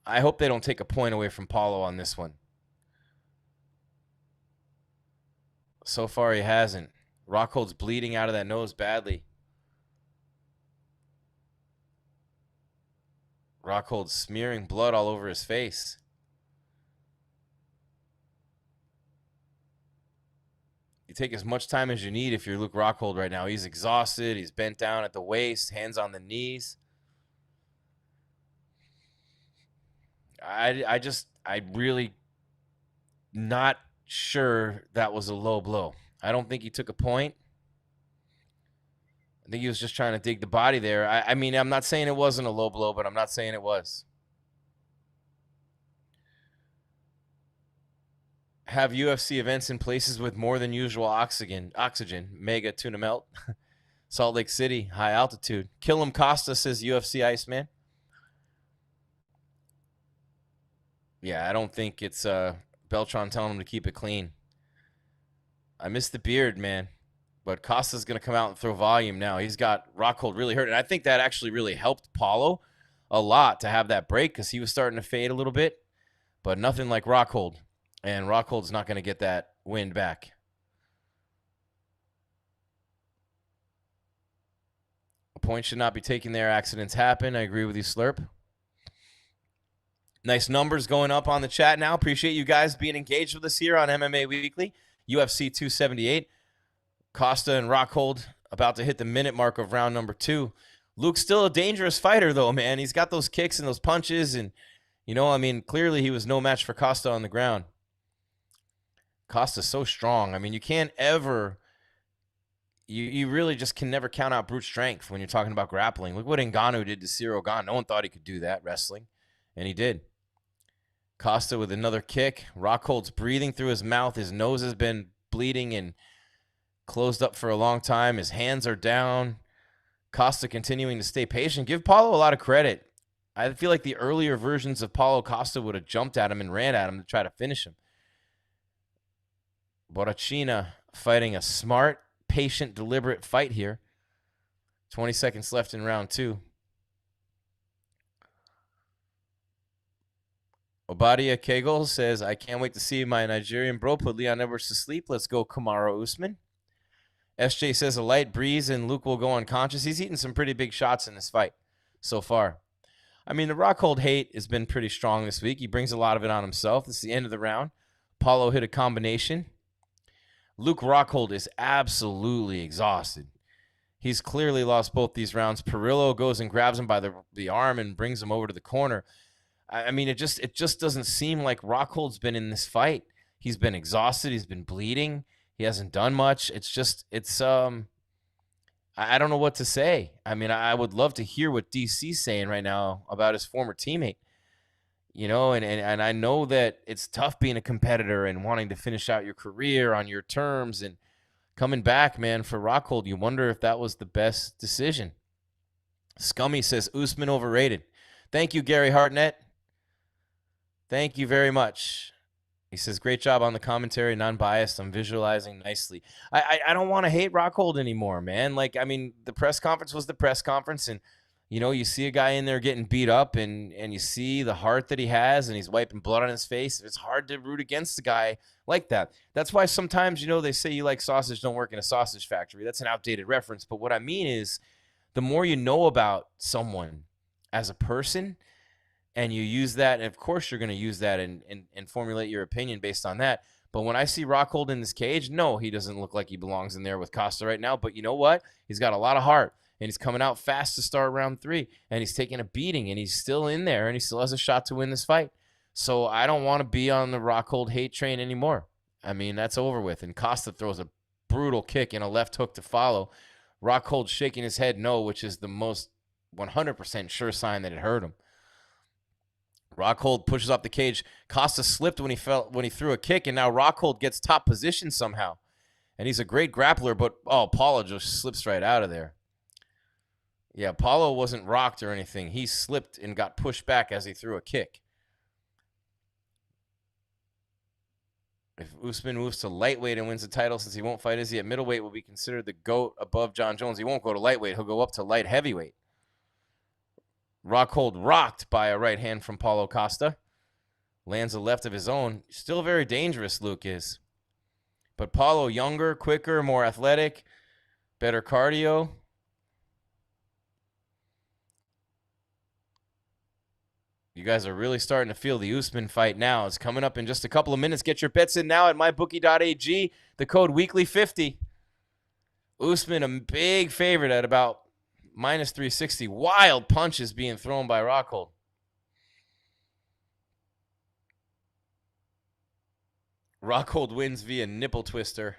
I hope they don't take a point away from Paulo on this one. So far, he hasn't. Rockhold's bleeding out of that nose badly. Rockhold's smearing blood all over his face. You take as much time as you need if you're Luke Rockhold right now. He's exhausted. He's bent down at the waist, hands on the knees. I really not sure that was a low blow. I don't think he took a point. I think he was just trying to dig the body there. I mean, I'm not saying it wasn't a low blow, but I'm not saying it was. Have UFC events in places with more than usual oxygen. Mega tuna melt. Salt Lake City, high altitude. Kill him, Costa, says UFC Iceman. Yeah, I don't think it's Beltran telling him to keep it clean. I miss the beard, man. But Costa's going to come out and throw volume now. He's got Rockhold really hurt. And I think that actually really helped Paulo a lot to have that break because he was starting to fade a little bit. But nothing like Rockhold. And Rockhold's not going to get that wind back. A point should not be taken there. Accidents happen. I agree with you, Slurp. Nice numbers going up on the chat now. Appreciate you guys being engaged with us here on MMA Weekly. UFC 278. Costa and Rockhold about to hit the minute mark of round number 2. Luke's still a dangerous fighter, though, man. He's got those kicks and those punches. And, you know, I mean, clearly he was no match for Costa on the ground. Costa's so strong. I mean, you can't ever... You really just can never count out brute strength when you're talking about grappling. Look what Ngannou did to Ciro Gane. No one thought he could do that wrestling, and he did. Costa with another kick. Rockhold's breathing through his mouth. His nose has been bleeding and closed up for a long time. His hands are down. Costa continuing to stay patient. Give Paulo a lot of credit. I feel like the earlier versions of Paulo Costa would have jumped at him and ran at him to try to finish him. Borrachina fighting a smart, patient, deliberate fight here. 20 seconds left in round 2. Obadia Kegel says, I can't wait to see my Nigerian bro put Leon Edwards to sleep. Let's go Kamaru Usman. SJ says a light breeze and Luke will go unconscious. He's eaten some pretty big shots in this fight so far. I mean, the Rockhold hate has been pretty strong this week. He brings a lot of it on himself. This is the end of the round. Paulo hit a combination. Luke Rockhold is absolutely exhausted. He's clearly lost both these rounds. Perillo goes and grabs him by the arm and brings him over to the corner. I mean, it just doesn't seem like Rockhold's been in this fight. He's been exhausted. He's been bleeding. He hasn't done much. I don't know what to say. I mean, I would love to hear what DC's saying right now about his former teammate. You know, and I know that it's tough being a competitor and wanting to finish out your career on your terms and coming back, man, for Rockhold. You wonder if that was the best decision. Scummy says Usman overrated. Thank you, Gary Hartnett. Thank you very much. He says, great job on the commentary, non-biased. I'm visualizing nicely. I don't want to hate Rockhold anymore, man. Like, I mean, the press conference was the press conference, and You know, you see a guy in there getting beat up and you see the heart that he has and he's wiping blood on his face. It's hard to root against a guy like that. That's why sometimes, you know, they say you like sausage, don't work in a sausage factory. That's an outdated reference. But what I mean is the more you know about someone as a person and you use that, and of course you're going to use that and formulate your opinion based on that. But when I see Rockhold in this cage, no, he doesn't look like he belongs in there with Costa right now. But you know what? He's got a lot of heart. And he's coming out fast to start round 3. And he's taking a beating. And he's still in there. And he still has a shot to win this fight. So I don't want to be on the Rockhold hate train anymore. I mean, that's over with. And Costa throws a brutal kick and a left hook to follow. Rockhold shaking his head no, which is the most 100% sure sign that it hurt him. Rockhold pushes up the cage. Costa slipped when he threw a kick. And now Rockhold gets top position somehow. And he's a great grappler. But, Paulo just slips right out of there. Yeah, Paulo wasn't rocked or anything. He slipped and got pushed back as he threw a kick. If Usman moves to lightweight and wins the title, since he won't fight Izzy at middleweight, will be considered the GOAT above John Jones. He won't go to lightweight. He'll go up to light heavyweight. Rockhold rocked by a right hand from Paulo Costa. Lands a left of his own. Still very dangerous, Luke is. But Paulo younger, quicker, more athletic, better cardio. You guys are really starting to feel the Usman fight now. It's coming up in just a couple of minutes. Get your bets in now at mybookie.ag. The code weekly50. Usman, a big favorite at about minus 360. Wild punches being thrown by Rockhold. Rockhold wins via nipple twister.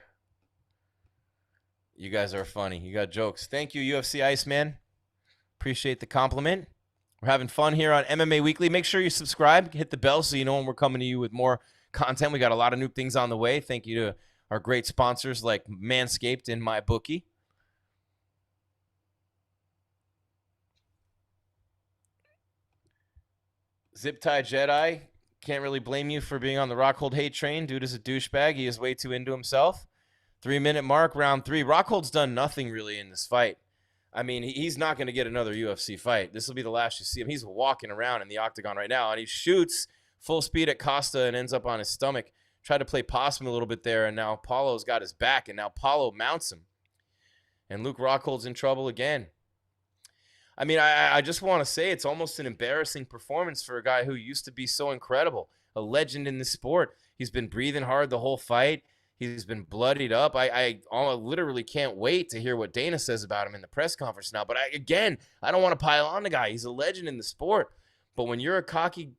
You guys are funny. You got jokes. Thank you, UFC Iceman. Appreciate the compliment. We're having fun here on MMA Weekly. Make sure you subscribe. Hit the bell so you know when we're coming to you with more content. We got a lot of new things on the way. Thank you to our great sponsors like Manscaped and MyBookie. Zip Tie Jedi. Can't really blame you for being on the Rockhold hate train. Dude is a douchebag. He is way too into himself. 3-minute mark, round 3. Rockhold's done nothing really in this fight. I mean, he's not going to get another UFC fight. This will be the last you see him. He's walking around in the octagon right now, and he shoots full speed at Costa and ends up on his stomach. Tried to play possum a little bit there, and now Paulo's got his back, and now Paulo mounts him. And Luke Rockhold's in trouble again. I mean, I just want to say it's almost an embarrassing performance for a guy who used to be so incredible, a legend in the sport. He's been breathing hard the whole fight. He's been bloodied up. I literally can't wait to hear what Dana says about him in the press conference now. But I don't want to pile on the guy. He's a legend in the sport. But when you're a cocky,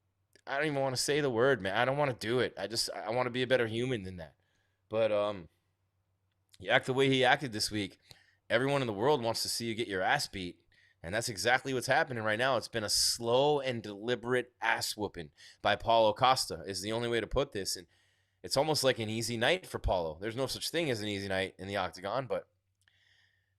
I don't even want to say the word, man. I don't want to do it. I want to be a better human than that. But you act the way he acted this week. Everyone in the world wants to see you get your ass beat. And that's exactly what's happening right now. It's been a slow and deliberate ass whooping by Paulo Costa is the only way to put this. And it's almost like an easy night for Paulo. There's no such thing as an easy night in the octagon, but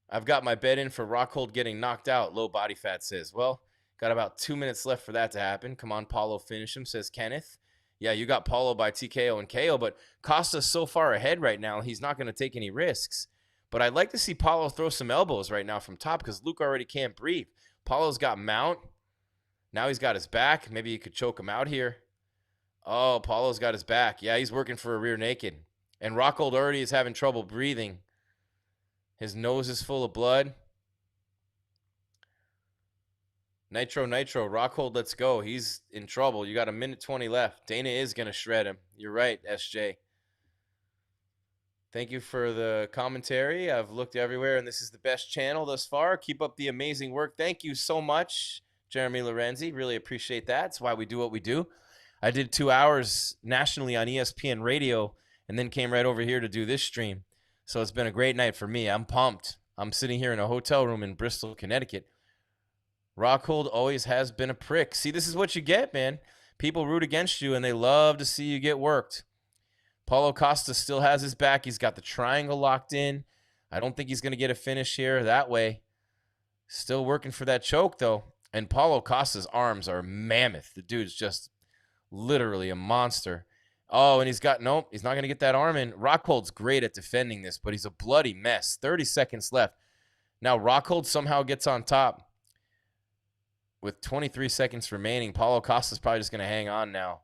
I've got my bet in for Rockhold getting knocked out, low body fat says. Well, got about 2 minutes left for that to happen. Come on, Paulo, finish him, says Kenneth. Yeah, you got Paulo by TKO and KO, but Costa's so far ahead right now, he's not going to take any risks. But I'd like to see Paulo throw some elbows right now from top because Luke already can't breathe. Paulo's got mount. Now he's got his back. Maybe you could choke him out here. Oh, Paulo's got his back. Yeah, he's working for a rear naked. And Rockhold already is having trouble breathing. His nose is full of blood. Nitro. Rockhold, let's go. He's in trouble. You got a minute 20 left. Dana is going to shred him. You're right, SJ. Thank you for the commentary. I've looked everywhere, and this is the best channel thus far. Keep up the amazing work. Thank you so much, Jeremy Lorenzi. Really appreciate that. That's why we do what we do. I did 2 hours nationally on ESPN radio and then came right over here to do this stream. So it's been a great night for me. I'm pumped. I'm sitting here in a hotel room in Bristol, Connecticut. Rockhold always has been a prick. See, this is what you get, man. People root against you, and they love to see you get worked. Paulo Costa still has his back. He's got the triangle locked in. I don't think he's going to get a finish here that way. Still working for that choke, though. And Paulo Costa's arms are mammoth. The dude's just literally a monster. Oh, and he's not going to get that arm in. Rockhold's great at defending this, but he's a bloody mess. 30 seconds left. Now Rockhold somehow gets on top. with 23 seconds remaining. Paulo Costa's probably just going to hang on now,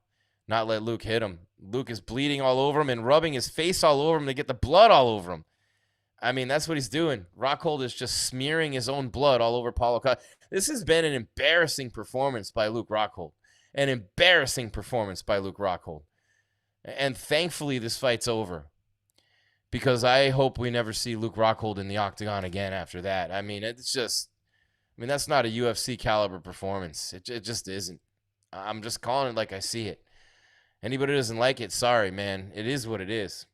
not let Luke hit him. Luke is bleeding all over him and rubbing his face all over him to get the blood all over him. I mean, that's what he's doing. Rockhold is just smearing his own blood all over Paulo Costa. This has been an embarrassing performance by Luke Rockhold. An embarrassing performance by Luke Rockhold. And thankfully, this fight's over. Because I hope we never see Luke Rockhold in the octagon again after that. I mean, it's just... I mean, that's not a UFC caliber performance. It just isn't. I'm just calling it like I see it. Anybody who doesn't like it, sorry, man. It is what it is.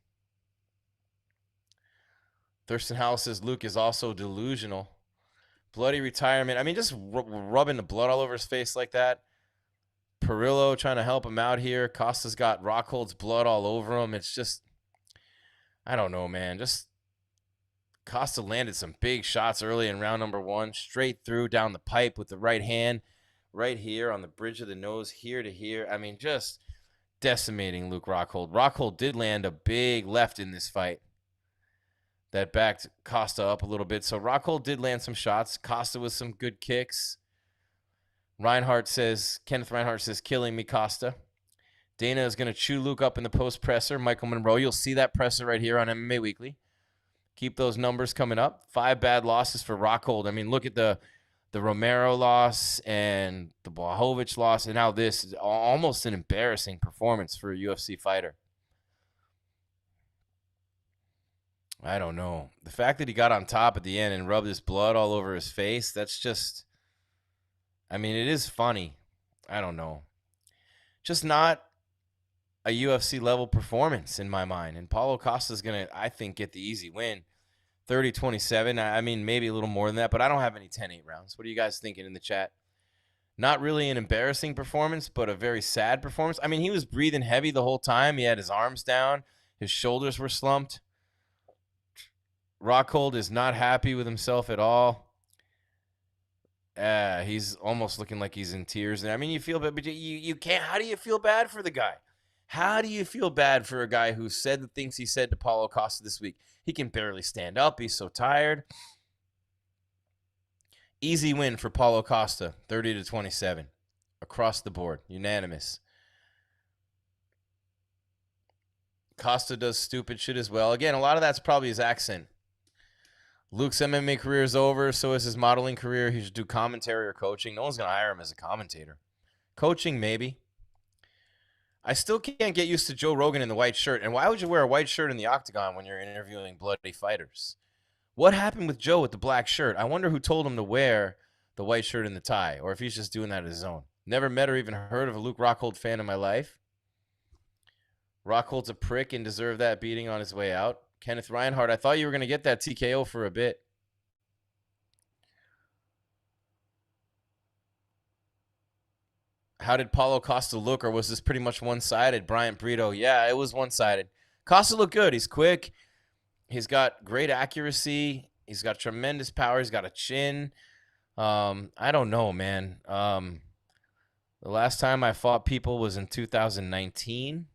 Thurston Howell says Luke is also delusional. Bloody retirement. I mean, just rubbing the blood all over his face like that. Perillo trying to help him out here. Costa's got Rockhold's blood all over him. It's just, I don't know, man. Just Costa landed some big shots early in round number 1. Straight through down the pipe with the right hand. Right here on the bridge of the nose, here to here. I mean, just decimating Luke Rockhold. Rockhold did land a big left in this fight that backed Costa up a little bit. So Rockhold did land some shots. Costa with some good kicks. Kenneth Reinhardt says, killing me, Costa. Dana is going to chew Luke up in the post presser. Michael Monroe, you'll see that presser right here on MMA Weekly. Keep those numbers coming up. 5 bad losses for Rockhold. I mean, look at the Romero loss and the Blachowicz loss, and now this is almost an embarrassing performance for a UFC fighter. I don't know. The fact that he got on top at the end and rubbed his blood all over his face, that's just, I mean, it is funny. I don't know. Just not a UFC level performance in my mind. And Paulo Costa's going to, I think, get the easy win. 30-27. I mean, maybe a little more than that, but I don't have any 10-8 rounds. What are you guys thinking in the chat? Not really an embarrassing performance, but a very sad performance. I mean, he was breathing heavy the whole time. He had his arms down. His shoulders were slumped. Rockhold is not happy with himself at all. He's almost looking like he's in tears. And I mean, you feel bad, but you can't. How do you feel bad for the guy? How do you feel bad for a guy who said the things he said to Paulo Costa this week? He can barely stand up. He's so tired. Easy win for Paulo Costa, 30-27. Across the board. Unanimous. Costa does stupid shit as well. Again, a lot of that's probably his accent. Luke's MMA career is over. So is his modeling career. He should do commentary or coaching. No one's going to hire him as a commentator. Coaching, maybe. I still can't get used to Joe Rogan in the white shirt. And why would you wear a white shirt in the octagon when you're interviewing bloody fighters? What happened with Joe with the black shirt? I wonder who told him to wear the white shirt and the tie, or if he's just doing that on his own. Never met or even heard of a Luke Rockhold fan in my life. Rockhold's a prick and deserved that beating on his way out. Kenneth Reinhardt, I thought you were going to get that TKO for a bit. How did Paulo Costa look, or was this pretty much one-sided? Bryant Brito, yeah, it was one-sided. Costa looked good. He's quick. He's got great accuracy. He's got tremendous power. He's got a chin. I don't know, man. The last time I fought people was in 2019.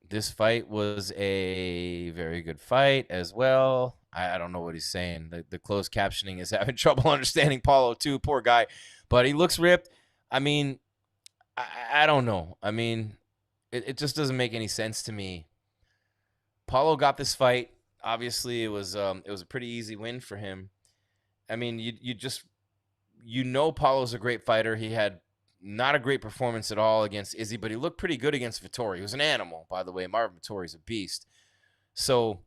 This fight was a very good fight as well. I don't know what he's saying. The closed captioning is having trouble understanding Paulo too. Poor guy. But he looks ripped. I mean, I don't know. I mean, it just doesn't make any sense to me. Paulo got this fight. Obviously, it was a pretty easy win for him. I mean, you know Paulo's a great fighter. He had not a great performance at all against Izzy, but he looked pretty good against Vettori. He was an animal, by the way. Marvin Vettori's a beast. So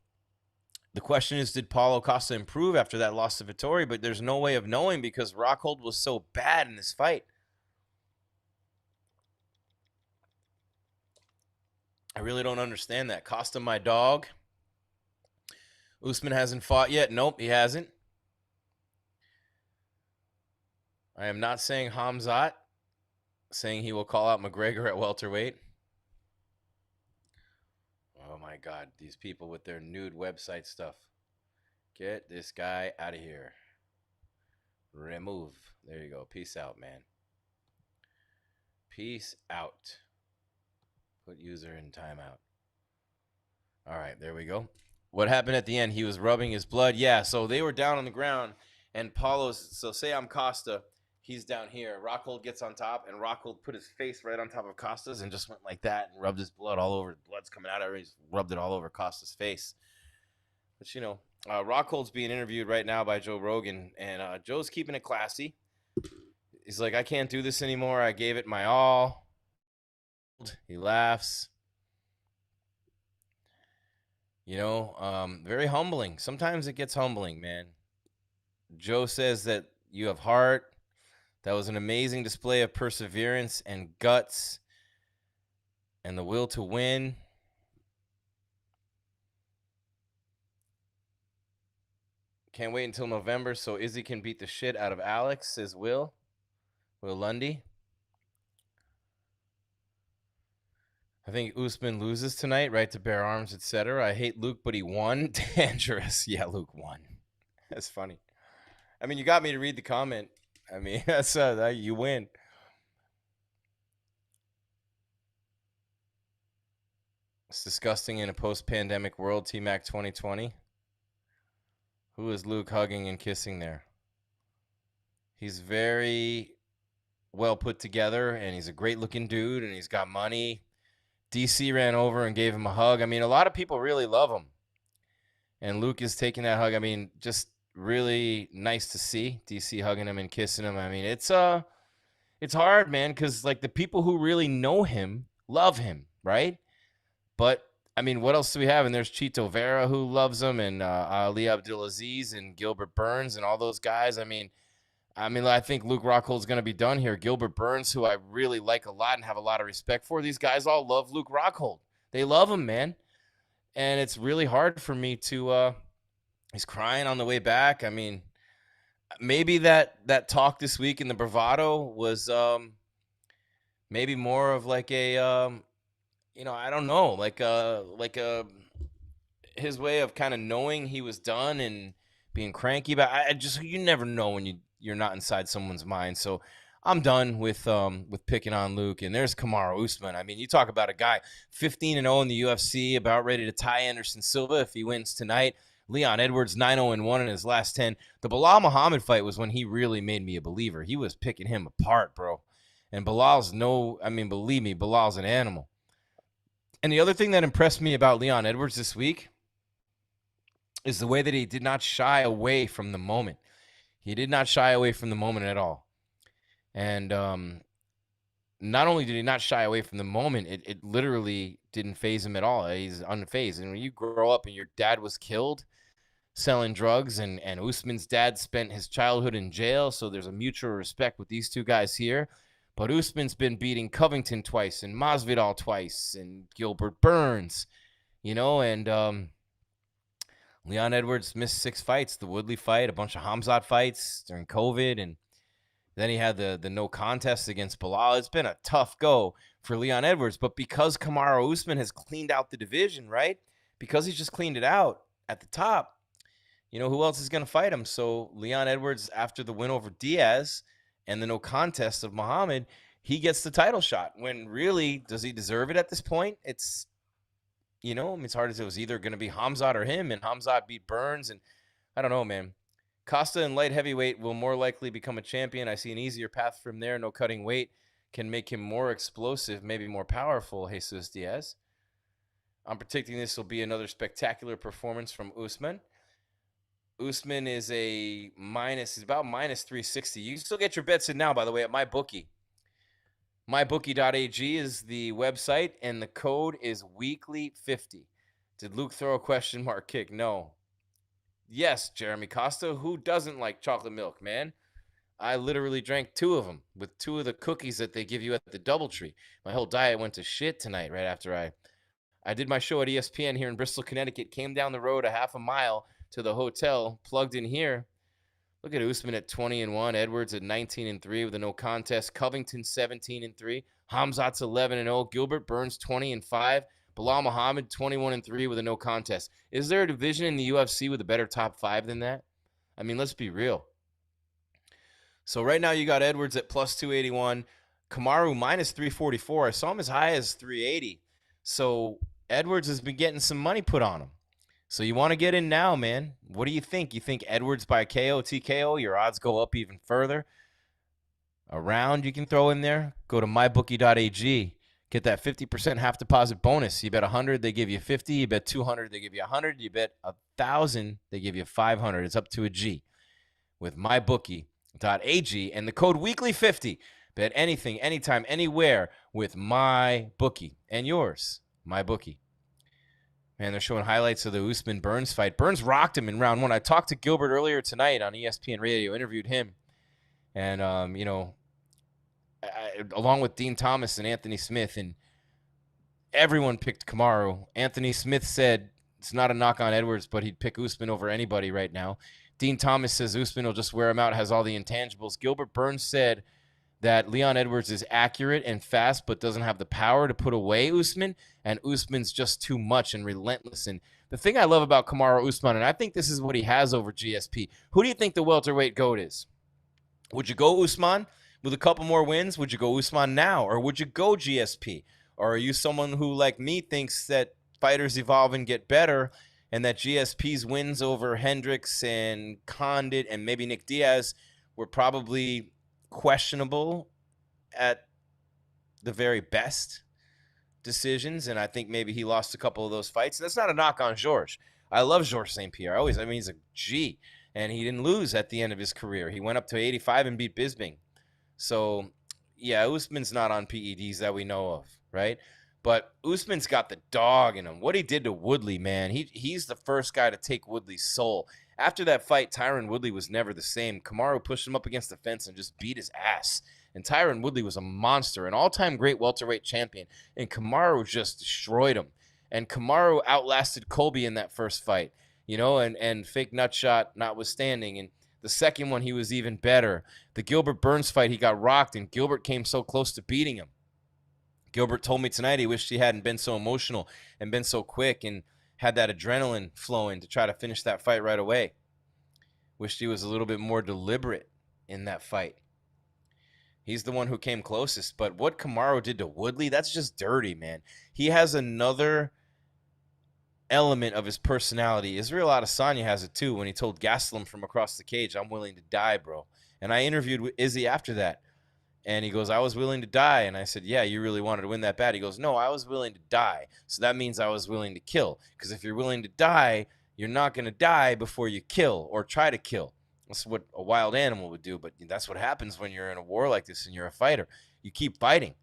the question is, did Paulo Costa improve after that loss to Vettori? But there's no way of knowing because Rockhold was so bad in this fight. I really don't understand that. Costa, my dog. Usman hasn't fought yet. Nope, he hasn't. I am not saying Hamzat, saying he will call out McGregor at welterweight. Oh my God, these people with their nude website stuff. Get this guy out of here. Remove. There you go. Peace out, man. Peace out. Put user in timeout. All right, there we go. What happened at the end? He was rubbing his blood. Yeah, so they were down on the ground, And Paulo's, so say I'm Costa, he's down here. Rockhold gets on top, and Rockhold put his face right on top of Costa's and just went like that and rubbed his blood all over. Blood's coming out of it. He's rubbed it all over Costa's face. But, you know, Rockhold's being interviewed right now by Joe Rogan, and Joe's keeping it classy. He's like, I can't do this anymore. I gave it my all. He laughs. You know, very humbling. Sometimes it gets humbling, man. Joe says that you have heart. That was an amazing display of perseverance and guts and the will to win. Can't wait until November so Izzy can beat the shit out of Alex, says Will Lundy. I think Usman loses tonight, right to bare arms, etc. I hate Luke, but he won. Dangerous. Yeah, Luke won. That's funny. I mean, you got me to read the comment. I mean, that's you win. It's disgusting in a post-pandemic world, T-Mac 2020. Who is Luke hugging and kissing there? He's very well put together, and he's a great-looking dude, and he's got money. DC ran over and gave him a hug. I mean, a lot of people really love him. And Luke is taking that hug. I mean, just really nice to see DC hugging him and kissing him. I mean, it's hard, man, because like the people who really know him love him, right? But I mean, what else do we have? And there's Chito Vera who loves him, and Ali Abdulaziz and Gilbert Burns and all those guys. I mean, I think Luke Rockhold's going to be done here. Gilbert Burns, who I really like a lot and have a lot of respect for. These guys all love Luke Rockhold. They love him, man. And it's really hard for me to he's crying on the way back. I mean, maybe that talk this week in the Bravado was maybe more of like a you know, I don't know, like his way of kind of knowing he was done and being cranky. But I just, you never know when you're not inside someone's mind. So I'm done with picking on Luke. And there's Kamaru Usman. I mean, you talk about a guy 15-0 in the UFC, about ready to tie Anderson Silva if he wins tonight. Leon Edwards 9-0-1 in his last 10. The Bilal Muhammad fight was when he really made me a believer. He was picking him apart, bro. And believe me, Bilal's an animal. And the other thing that impressed me about Leon Edwards this week is the way that he did not shy away from the moment. He did not shy away from the moment at all. And not only did he not shy away from the moment, it literally didn't faze him at all. He's unfazed. And when you grow up and your dad was killed selling drugs, and Usman's dad spent his childhood in jail, so there's a mutual respect with these two guys here. But Usman's been beating Covington twice and Masvidal twice and Gilbert Burns, you know, and Leon Edwards missed 6 fights, the Woodley fight, a bunch of Hamzat fights during COVID, and then he had the no contest against Bilal. It's been a tough go for Leon Edwards, but because Kamaru Usman has cleaned out the division, right? Because he's just cleaned it out at the top, you know, who else is going to fight him? So Leon Edwards, after the win over Diaz and the no contest of Muhammad, he gets the title shot. When really, does he deserve it at this point? It's, you know, it's hard as it was either going to be Hamzat or him, and Hamzat beat Burns, and I don't know, man. Costa in light heavyweight will more likely become a champion. I see an easier path from there. No cutting weight can make him more explosive, maybe more powerful, Jesus Diaz. I'm predicting this will be another spectacular performance from Usman. Usman is he's about minus 360. You can still get your bets in now, by the way, at MyBookie. MyBookie.ag is the website, and the code is weekly50. Did Luke throw a question mark kick? No. Yes, Jeremy Costa. Who doesn't like chocolate milk, man? I literally drank 2 of them with 2 of the cookies that they give you at the DoubleTree. My whole diet went to shit tonight right after I did my show at ESPN here in Bristol, Connecticut, came down the road a half a mile to the hotel, plugged in here. Look at Usman at 20-1, Edwards at 19-3 with a no contest, Covington 17-3, Hamzat's 11-0, Gilbert Burns 20-5, Bilal Muhammad 21-3 with a no contest. Is there a division in the UFC with a better top 5 than that? I mean, let's be real. So right now you got Edwards at plus 281, Kamaru minus 344. I saw him as high as 380. So Edwards has been getting some money put on him. So you want to get in now, man. What do you think? You think Edwards by KO, TKO, your odds go up even further? A round you can throw in there? Go to mybookie.ag. Get that 50% half deposit bonus. You bet 100, they give you 50. You bet 200, they give you 100. You bet 1,000, they give you 500. It's up to a G with mybookie.ag and the code weekly50. Bet anything, anytime, anywhere with MyBookie and yours, MyBookie. Man, they're showing highlights of the Usman Burns fight. Burns rocked him in round 1. I talked to Gilbert earlier tonight on ESPN Radio, interviewed him. And, along with Dean Thomas and Anthony Smith, and everyone picked Kamaru. Anthony Smith said it's not a knock on Edwards, but he'd pick Usman over anybody right now. Dean Thomas says Usman will just wear him out, has all the intangibles. Gilbert Burns said that Leon Edwards is accurate and fast, but doesn't have the power to put away Usman, and Usman's just too much and relentless. And the thing I love about Kamaru Usman, and I think this is what he has over GSP, who do you think the welterweight GOAT is? Would you go Usman with a couple more wins? Would you go Usman now? Or would you go GSP? Or are you someone who, like me, thinks that fighters evolve and get better, and that GSP's wins over Hendricks and Condit and maybe Nick Diaz were probably questionable at the very best decisions, and I think maybe he lost a couple of those fights. That's not a knock on Georges. I love Georges St. Pierre. He's a G, and he didn't lose at the end of his career. He went up to 85 and beat Bisping. So, yeah, Usman's not on PEDs that we know of, right? But Usman's got the dog in him. What he did to Woodley, man, he's the first guy to take Woodley's soul. After that fight, Tyron Woodley was never the same. Kamaru pushed him up against the fence and just beat his ass. And Tyron Woodley was a monster, an all-time great welterweight champion. And Kamaru just destroyed him. And Kamaru outlasted Colby in that first fight, and fake nutshot notwithstanding. And the second one, he was even better. The Gilbert Burns fight, he got rocked, and Gilbert came so close to beating him. Gilbert told me tonight he wished he hadn't been so emotional and been so quick and had that adrenaline flowing to try to finish that fight right away. Wished he was a little bit more deliberate in that fight. He's the one who came closest. But what Kamaru did to Woodley, that's just dirty, man. He has another element of his personality. Israel Adesanya has it too when he told Gastelum from across the cage, "I'm willing to die, bro." And I interviewed with Izzy after that. And he goes, "I was willing to die." And I said, "Yeah, you really wanted to win that bad?" He goes, "No, I was willing to die. So that means I was willing to kill. Because if you're willing to die, you're not going to die before you kill or try to kill." That's what a wild animal would do. But that's what happens when you're in a war like this and you're a fighter. You keep fighting.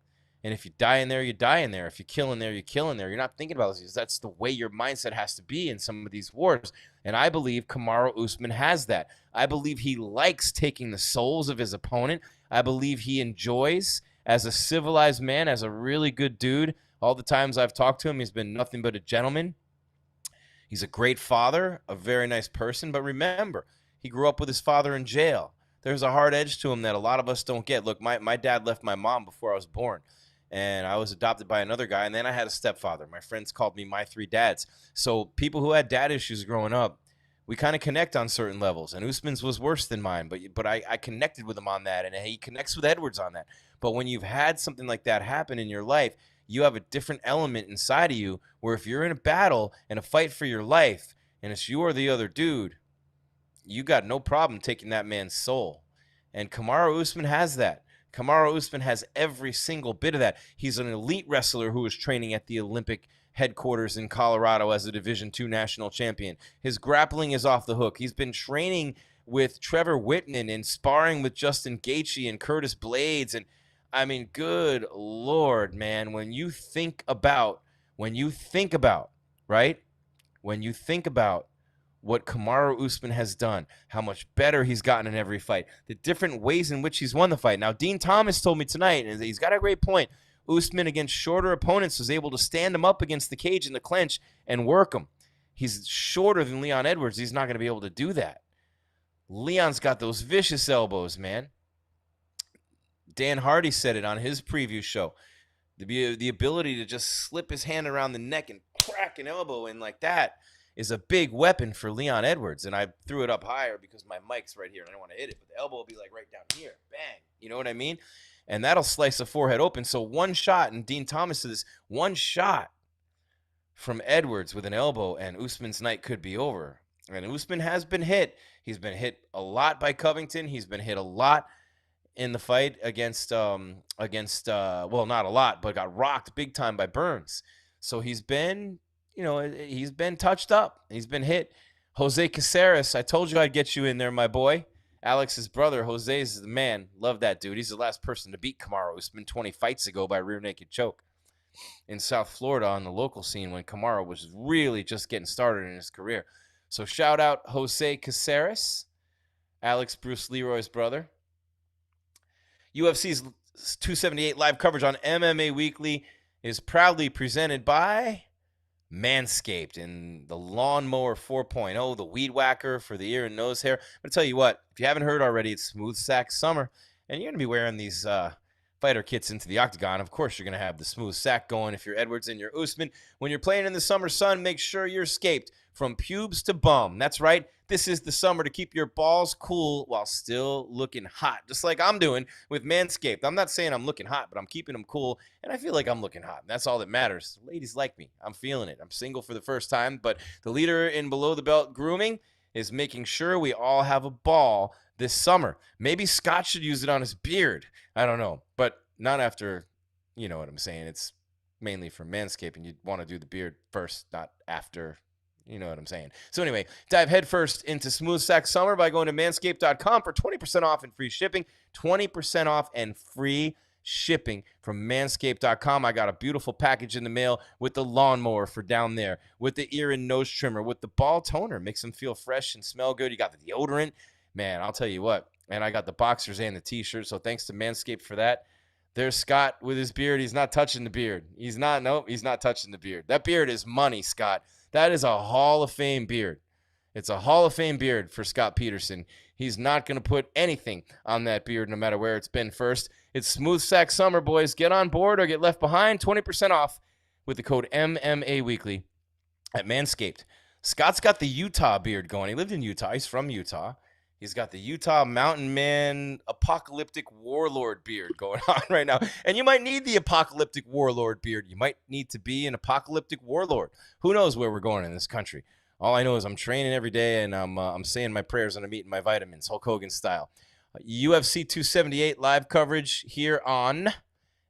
And if you die in there, you die in there. If you kill in there, you kill in there. You're not thinking about this. That's the way your mindset has to be in some of these wars. And I believe Kamaru Usman has that. I believe he likes taking the souls of his opponent. I believe he enjoys, as a civilized man, as a really good dude. All the times I've talked to him, he's been nothing but a gentleman. He's a great father, a very nice person. But remember, he grew up with his father in jail. There's a hard edge to him that a lot of us don't get. Look, my dad left my mom before I was born. And I was adopted by another guy, and then I had a stepfather. My friends called me my three dads. So people who had dad issues growing up, we kind of connect on certain levels. And Usman's was worse than mine, but I connected with him on that, and he connects with Edwards on that. But when you've had something like that happen in your life, you have a different element inside of you where if you're in a battle and a fight for your life, and it's you or the other dude, you got no problem taking that man's soul. And Kamaru Usman has that. Kamaru Usman has every single bit of that. He's an elite wrestler who is training at the Olympic headquarters in Colorado as a Division II national champion. His grappling is off the hook. He's been training with Trevor Whitman and sparring with Justin Gaethje and Curtis Blades. And I mean, good Lord, man, when you think about, right? When you think about what Kamaru Usman has done, how much better he's gotten in every fight, the different ways in which he's won the fight. Now, Dean Thomas told me tonight, and he's got a great point, Usman against shorter opponents was able to stand him up against the cage in the clinch and work him. He's shorter than Leon Edwards. He's not going to be able to do that. Leon's got those vicious elbows, man. Dan Hardy said it on his preview show. The ability to just slip his hand around the neck and crack an elbow in like that is a big weapon for Leon Edwards. And I threw it up higher because my mic's right here and I don't want to hit it, but the elbow will be like right down here. Bang. You know what I mean? And that'll slice the forehead open. So one shot, and Dean Thomas said this, one shot from Edwards with an elbow, and Usman's night could be over. And Usman has been hit. He's been hit a lot by Covington. He's been hit a lot in the fight against well, not a lot, but got rocked big time by Burns. So he's been, he's been touched up. He's been hit. Jose Caceres, I told you I'd get you in there, my boy. Alex's brother, Jose, is the man. Love that dude. He's the last person to beat Kamaru Usman 20 fights ago by rear naked choke in South Florida on the local scene when Kamaru was really just getting started in his career. So shout out Jose Caceres, Alex Bruce Leroy's brother. UFC's 278 live coverage on MMA Weekly is proudly presented by Manscaped and the Lawnmower 4.0, the weed whacker for the ear and nose hair. I'm going to tell you what, if you haven't heard already, it's Smooth Sack Summer, and you're going to be wearing these fighter kits into the octagon. Of course, you're going to have the smooth sack going if you're Edwards and you're Usman. When you're playing in the summer sun, make sure you're scaped from pubes to bum. That's right. This is the summer to keep your balls cool while still looking hot, just like I'm doing with Manscaped. I'm not saying I'm looking hot, but I'm keeping them cool, and I feel like I'm looking hot. That's all that matters. Ladies like me. I'm feeling it. I'm single for the first time, but the leader in below-the-belt grooming is making sure we all have a ball this summer. Maybe Scott should use it on his beard. I don't know, but not after, you know what I'm saying. It's mainly for Manscaped, and you'd want to do the beard first, not after. You know what I'm saying. So anyway, dive headfirst into Smooth Sack Summer by going to manscaped.com for 20% off and free shipping. 20% off and free shipping from manscaped.com. I got a beautiful package in the mail with the lawnmower for down there, with the ear and nose trimmer, with the ball toner. Makes them feel fresh and smell good. You got the deodorant. Man, I'll tell you what. And I got the boxers and the t-shirt, so thanks to Manscaped for that. There's Scott with his beard. He's not touching the beard. He's not touching the beard. That beard is money, Scott. That is a Hall of Fame beard. It's a Hall of Fame beard for Scott Peterson. He's not going to put anything on that beard no matter where it's been first. It's Smooth Sack Summer, boys. Get on board or get left behind. 20% off with the code MMAWeekly at Manscaped. Scott's got the Utah beard going. He lived in Utah. He's from Utah. He's got the Utah Mountain Man apocalyptic warlord beard going on right now. And you might need the apocalyptic warlord beard. You might need to be an apocalyptic warlord. Who knows where we're going in this country? All I know is I'm training every day, and I'm saying my prayers and I'm eating my vitamins, Hulk Hogan style. UFC 278 live coverage here on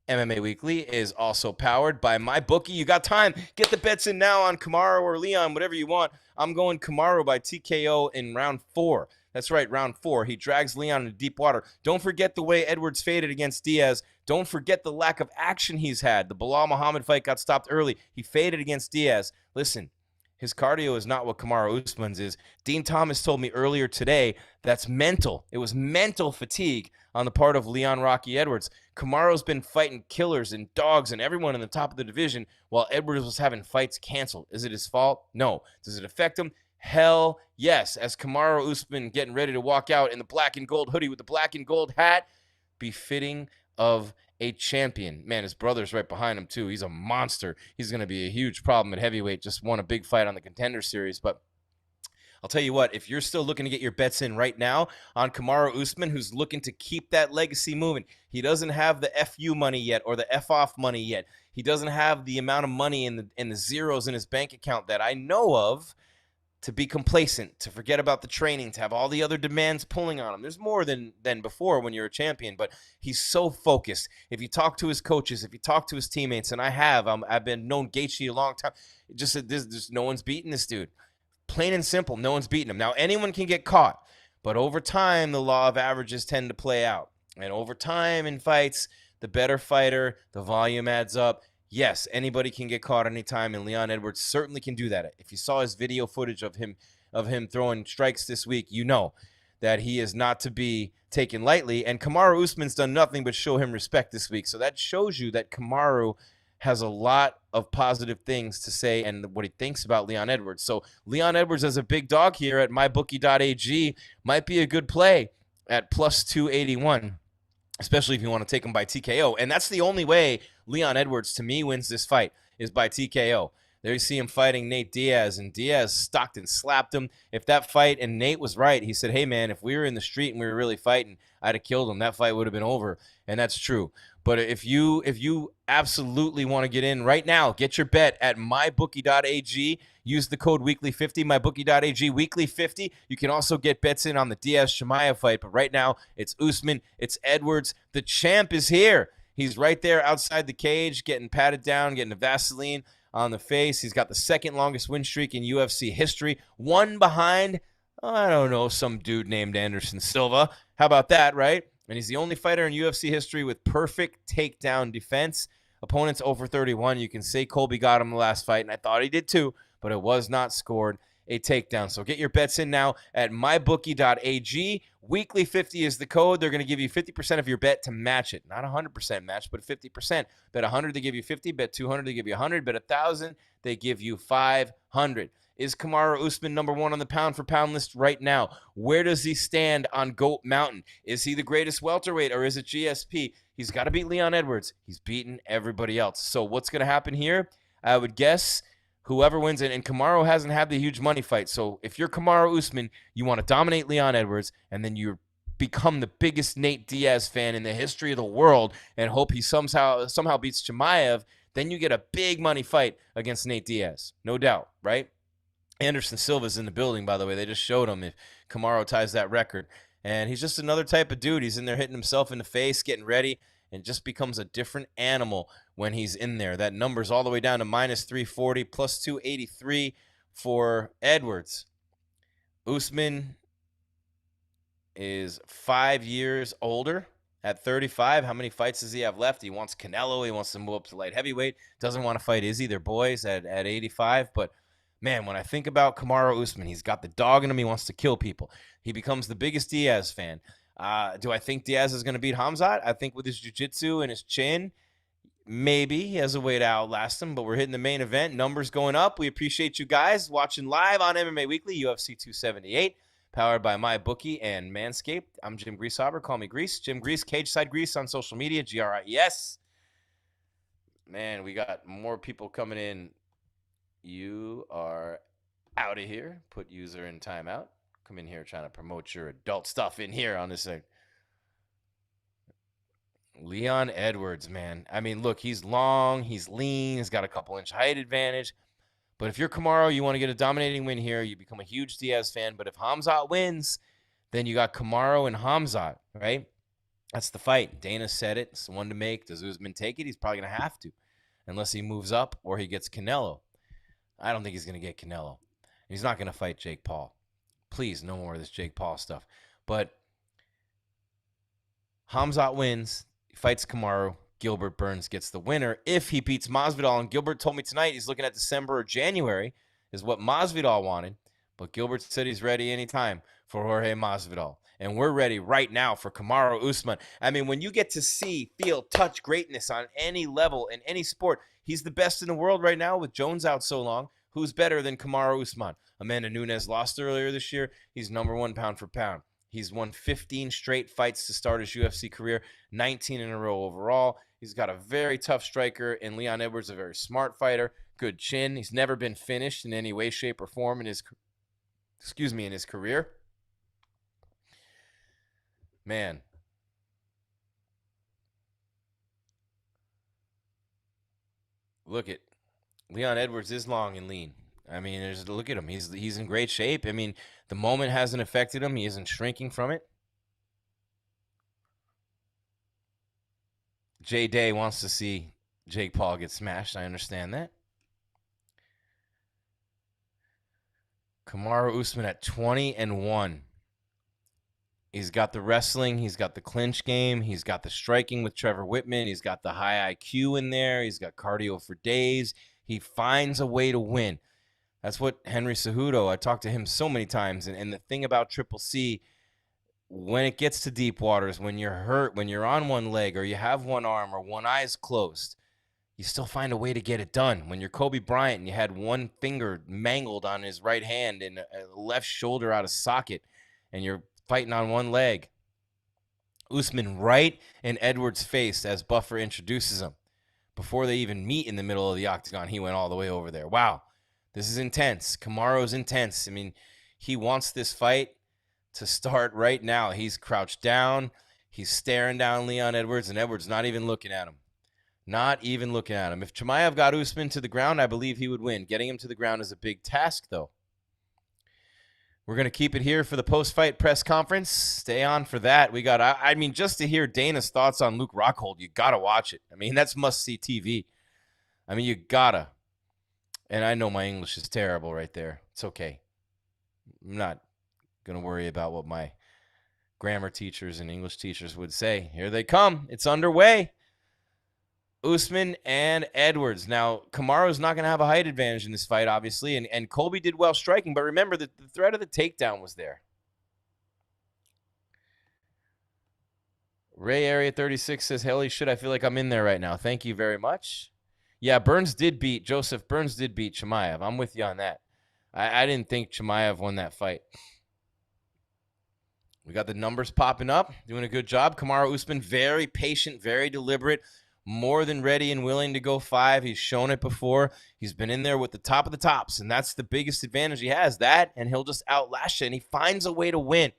MMA Weekly is also powered by MyBookie. You got time. Get the bets in now on Kamaru or Leon, whatever you want. I'm going Kamaru by TKO in round 4. That's right, round 4. He drags Leon into deep water. Don't forget the way Edwards faded against Diaz. Don't forget the lack of action he's had. The Bilal Muhammad fight got stopped early. He faded against Diaz. Listen, his cardio is not what Kamaru Usman's is. Dean Thomas told me earlier today that's mental. It was mental fatigue on the part of Leon Rocky Edwards. Kamaru's been fighting killers and dogs and everyone in the top of the division while Edwards was having fights canceled. Is it his fault? No. Does it affect him? Hell yes. As Kamaru Usman getting ready to walk out in the black and gold hoodie with the black and gold hat, befitting of a champion. Man, his brother's right behind him too. He's a monster. He's going to be a huge problem at heavyweight. Just won a big fight on the Contender Series. But I'll tell you what, if you're still looking to get your bets in right now on Kamaru Usman, who's looking to keep that legacy moving, he doesn't have the FU money yet or the F-off money yet. He doesn't have the amount of money in the zeros in his bank account that I know of to be complacent, to forget about the training, to have all the other demands pulling on him. There's more than before when you're a champion, but he's so focused. If you talk to his coaches, if you talk to his teammates, and I have, I've been known Gaethje a long time, just no one's beating this dude. Plain and simple, no one's beating him. Now, anyone can get caught, but over time, the law of averages tend to play out. And over time in fights, the better fighter, the volume adds up. Yes, anybody can get caught anytime, and Leon Edwards certainly can do that. If you saw his video footage of him throwing strikes this week, you know that he is not to be taken lightly. And Kamaru Usman's done nothing but show him respect this week. So that shows you that Kamaru has a lot of positive things to say and what he thinks about Leon Edwards. So Leon Edwards as a big dog here at mybookie.ag might be a good play at plus 281. Especially if you want to take him by TKO. And that's the only way Leon Edwards, to me, wins this fight, is by TKO. There you see him fighting Nate Diaz, and Diaz stalked and slapped him. If that fight, and Nate was right, he said, hey, man, if we were in the street and we were really fighting, I'd have killed him. That fight would have been over, and that's true. But if you absolutely want to get in right now, get your bet at mybookie.ag. Use the code weekly50, mybookie.ag, weekly50. You can also get bets in on the Diaz-Chimaev fight, but right now it's Usman, it's Edwards. The champ is here. He's right there outside the cage, getting patted down, getting a Vaseline on the face. He's got the second longest win streak in UFC history, one behind, I don't know, some dude named Anderson Silva. How about that, right? And he's the only fighter in UFC history with perfect takedown defense. Opponents over 31. You can say Colby got him the last fight, and I thought he did too, but it was not scored a takedown. So get your bets in now at mybookie.ag. Weekly50 is the code. They're going to give you 50% of your bet to match it. Not 100% match, but 50%. Bet 100, they give you 50. Bet 200, they give you 100. Bet 1,000, they give you 500. Is Kamaru Usman number one on the pound-for-pound list right now? Where does he stand on GOAT Mountain? Is he the greatest welterweight, or is it GSP? He's got to beat Leon Edwards. He's beaten everybody else. So what's going to happen here? I would guess whoever wins it, and Kamaru hasn't had the huge money fight. So if you're Kamaru Usman, you want to dominate Leon Edwards, and then you become the biggest Nate Diaz fan in the history of the world and hope he somehow beats Chimaev, then you get a big money fight against Nate Diaz. No doubt, right? Anderson Silva's in the building, by the way. They just showed him if Kamaru ties that record. And he's just another type of dude. He's in there hitting himself in the face, getting ready, and just becomes a different animal when he's in there. That number's all the way down to minus 340, plus 283 for Edwards. Usman is 5 years older at 35. How many fights does he have left? He wants Canelo. He wants to move up to light heavyweight. Doesn't want to fight Izzy. They're boys at 85. But, man, when I think about Kamaru Usman, he's got the dog in him. He wants to kill people. He becomes the biggest Diaz fan. Do I think Diaz is going to beat Khamzat? I think with his jiu-jitsu and his chin, maybe he has a way to outlast him, but we're hitting the main event. Numbers going up. We appreciate you guys watching live on MMA Weekly, UFC 278, powered by MyBookie and Manscaped. I'm Jim Greasehaber. Call me Grease. Jim Grease, Cage Side Grease on social media, GRIES. Man, we got more people coming in. You are out of here. Put user in timeout. Come in here trying to promote your adult stuff in here on this thing. Leon Edwards, man. I mean, look, he's long, he's lean, he's got a couple-inch height advantage. But if you're Kamaru, you want to get a dominating win here. You become a huge Diaz fan. But if Khamzat wins, then you got Kamaru and Khamzat, right? That's the fight. Dana said it. It's the one to make. Does Usman take it? He's probably going to have to, unless he moves up or he gets Canelo. I don't think he's going to get Canelo. He's not going to fight Jake Paul. Please, no more of this Jake Paul stuff. But Khamzat wins. He fights Kamaru. Gilbert Burns gets the winner if he beats Masvidal. And Gilbert told me tonight he's looking at December or January is what Masvidal wanted. But Gilbert said he's ready anytime for Jorge Masvidal. And we're ready right now for Kamaru Usman. I mean, when you get to see, feel, touch greatness on any level in any sport, he's the best in the world right now with Jones out so long. Who's better than Kamaru Usman? Amanda Nunes lost earlier this year. He's number one pound for pound. He's won 15 straight fights to start his UFC career, 19 in a row overall. He's got a very tough striker, and Leon Edwards, a very smart fighter, good chin. He's never been finished in any way, shape, or form in his career. Man. Look at Leon Edwards is long and lean. I mean, look at him. He's in great shape. I mean, the moment hasn't affected him. He isn't shrinking from it. Jay Day wants to see Jake Paul get smashed. I understand that. Kamaru Usman at 20-1. He's got the wrestling. He's got the clinch game. He's got the striking with Trevor Whitman. He's got the high IQ in there. He's got cardio for days. He finds a way to win. That's what Henry Cejudo, I talked to him so many times. And the thing about Triple C, when it gets to deep waters, when you're hurt, when you're on one leg or you have one arm or one eye is closed, you still find a way to get it done. When you're Kobe Bryant and you had one finger mangled on his right hand and a left shoulder out of socket and you're fighting on one leg. Usman right in Edwards' face as Buffer introduces him. Before they even meet in the middle of the octagon, he went all the way over there. Wow, this is intense. Kamaru's intense. I mean, he wants this fight to start right now. He's crouched down. He's staring down Leon Edwards, and Edwards not even looking at him. Not even looking at him. If Chimaev got Usman to the ground, I believe he would win. Getting him to the ground is a big task, though. We're going to keep it here for the post-fight press conference. Stay on for that. We got, I mean, just to hear Dana's thoughts on Luke Rockhold, you got to watch it. I mean, that's must-see TV. I mean, you got to. And I know my English is terrible right there. It's okay. I'm not going to worry about what my grammar teachers and English teachers would say. Here they come. It's underway. Usman and Edwards. Now, Kamaru's not going to have a height advantage in this fight, obviously, and Colby did well striking, but remember that the threat of the takedown was there. Ray Area 36 says, holy shit, I feel like I'm in there right now. Thank you very much. Yeah, Burns did beat Chimaev. I'm with you on that. I didn't think Chimaev won that fight. We got the numbers popping up, doing a good job. Kamaru Usman, very patient, very deliberate, more than ready and willing to go 5. He's shown it before. He's been in there with the top of the tops, and that's the biggest advantage he has. That, and he'll just outlash it, and he finds a way to win.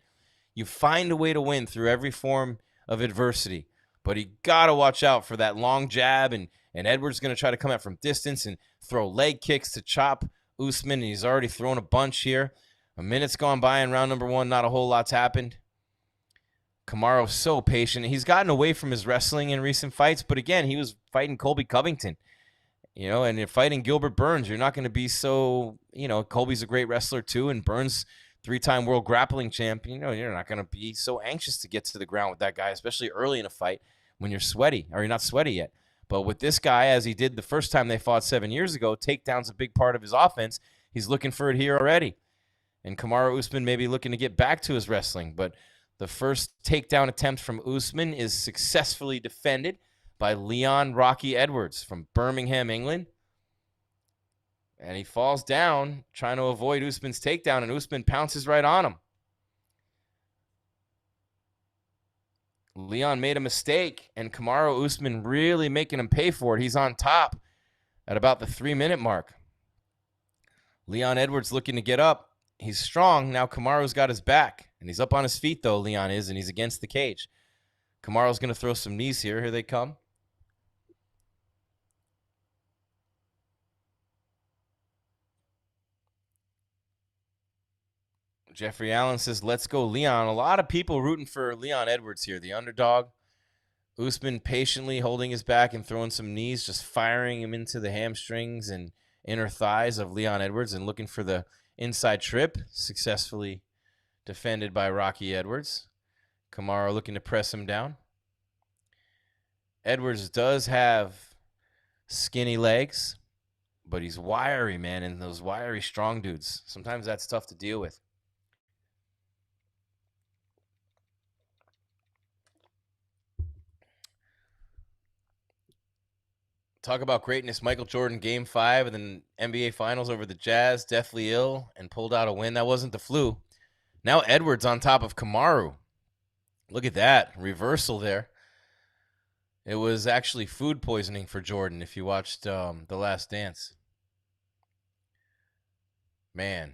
You find a way to win through every form of adversity. But you got to watch out for that long jab, and Edwards going to try to come out from distance and throw leg kicks to chop Usman, and he's already thrown a bunch here. A minute's gone by in round number 1. Not a whole lot's happened. Kamaru's so patient. He's gotten away from his wrestling in recent fights, but again, he was fighting Colby Covington, and you're fighting Gilbert Burns. You're not going to be so, Colby's a great wrestler too, and Burns, 3-time world grappling champion. You're not going to be so anxious to get to the ground with that guy, especially early in a fight when you're sweaty, or you're not sweaty yet. But with this guy, as he did the first time they fought 7 years ago, takedown's a big part of his offense. He's looking for it here already. And Kamaru Usman may be looking to get back to his wrestling, but the first takedown attempt from Usman is successfully defended by Leon Rocky Edwards from Birmingham, England. And he falls down trying to avoid Usman's takedown, and Usman pounces right on him. Leon made a mistake, and Kamaru Usman really making him pay for it. He's on top at about the 3-minute mark. Leon Edwards looking to get up. He's strong. Now Kamaru's got his back. And he's up on his feet, though, Leon is, and he's against the cage. Kamaru's going to throw some knees here. Here they come. Jeffrey Allen says, let's go, Leon. A lot of people rooting for Leon Edwards here, the underdog. Usman patiently holding his back and throwing some knees, just firing him into the hamstrings and inner thighs of Leon Edwards and looking for the inside trip. Successfully defended by Rocky Edwards. Kamaru looking to press him down. Edwards does have skinny legs, but he's wiry, man, and those wiry, strong dudes, sometimes that's tough to deal with. Talk about greatness. Michael Jordan, Game 5 and then NBA Finals over the Jazz, deathly ill, and pulled out a win. That wasn't the flu. Now Edwards on top of Kamaru. Look at that. Reversal there. It was actually food poisoning for Jordan if you watched The Last Dance. Man.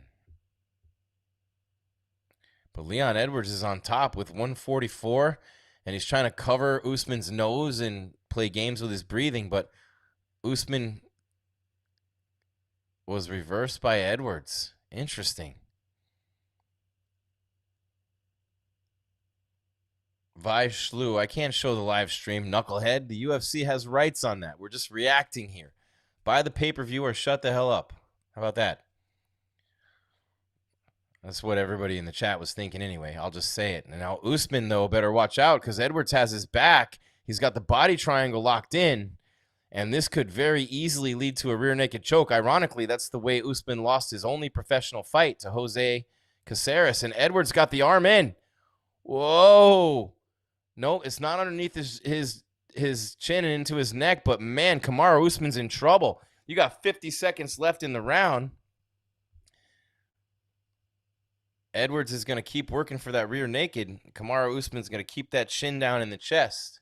But Leon Edwards is on top with 144, and he's trying to cover Usman's nose and play games with his breathing, but Usman was reversed by Edwards. Interesting. Vive Shlu, I can't show the live stream, knucklehead. The UFC has rights on that. We're just reacting here. Buy the pay-per-view or shut the hell up. How about that? That's what everybody in the chat was thinking anyway. I'll just say it. And now Usman, though, better watch out because Edwards has his back. He's got the body triangle locked in, and this could very easily lead to a rear naked choke. Ironically, that's the way Usman lost his only professional fight to Jose Caceres, and Edwards got the arm in. Whoa. No, it's not underneath his chin and into his neck, but man, Kamaru Usman's in trouble. You got 50 seconds left in the round. Edwards is going to keep working for that rear naked. Kamaru Usman's going to keep that chin down in the chest.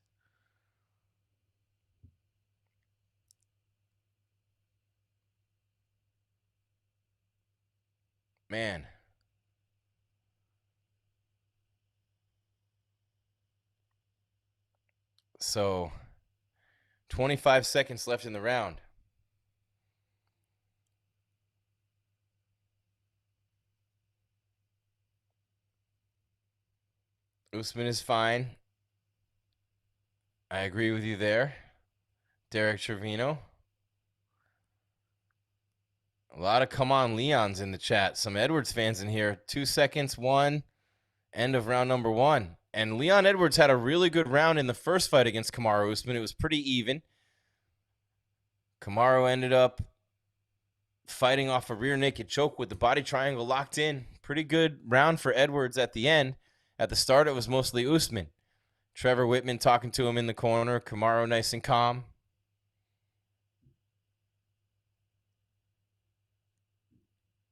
Man. So, 25 seconds left in the round. Usman is fine. I agree with you there. Derek Trevino. A lot of come on Leons in the chat. Some Edwards fans in here. 2 seconds, 1. End of round number 1. And Leon Edwards had a really good round in the first fight against Kamaru Usman. It was pretty even. Kamaru ended up fighting off a rear naked choke with the body triangle locked in. Pretty good round for Edwards at the end. At the start, it was mostly Usman. Trevor Whitman talking to him in the corner. Kamaru nice and calm.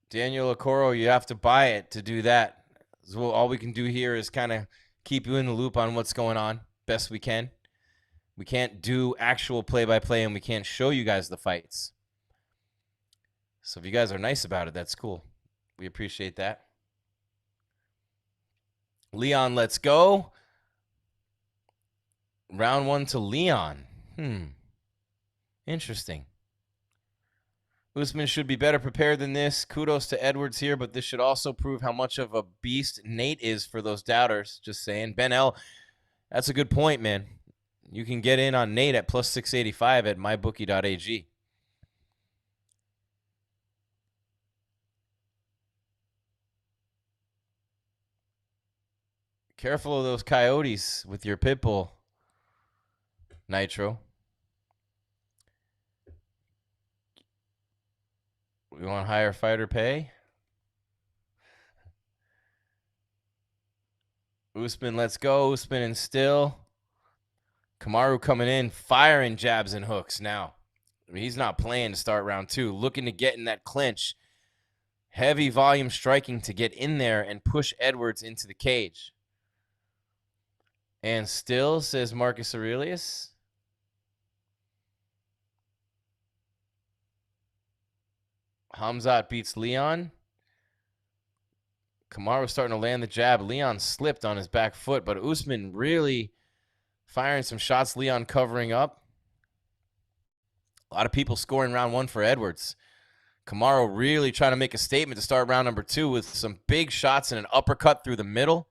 Daniel Okoro, you have to buy it to do that. So all we can do here is kind of keep you in the loop on what's going on best we can. We can't do actual play-by-play, and we can't show you guys the fights. So if you guys are nice about it, that's cool. We appreciate that. Leon, let's go. Round 1 to Leon. Interesting. Usman should be better prepared than this. Kudos to Edwards here, but this should also prove how much of a beast Nate is for those doubters. Just saying. Ben L, that's a good point, man. You can get in on Nate at plus 685 at mybookie.ag. Careful of those coyotes with your pit bull, Nitro. We want higher fighter pay. Usman, let's go. Usman and still. Kamaru coming in, firing jabs and hooks now. I mean, he's not playing to start round 2. Looking to get in that clinch. Heavy volume striking to get in there and push Edwards into the cage. And still, says Marcus Aurelius. Hamzat beats Leon. Kamaru starting to land the jab. Leon slipped on his back foot, but Usman really firing some shots. Leon covering up. A lot of people scoring round 1 for Edwards. Kamaru really trying to make a statement to start round number 2 with some big shots and an uppercut through the middle.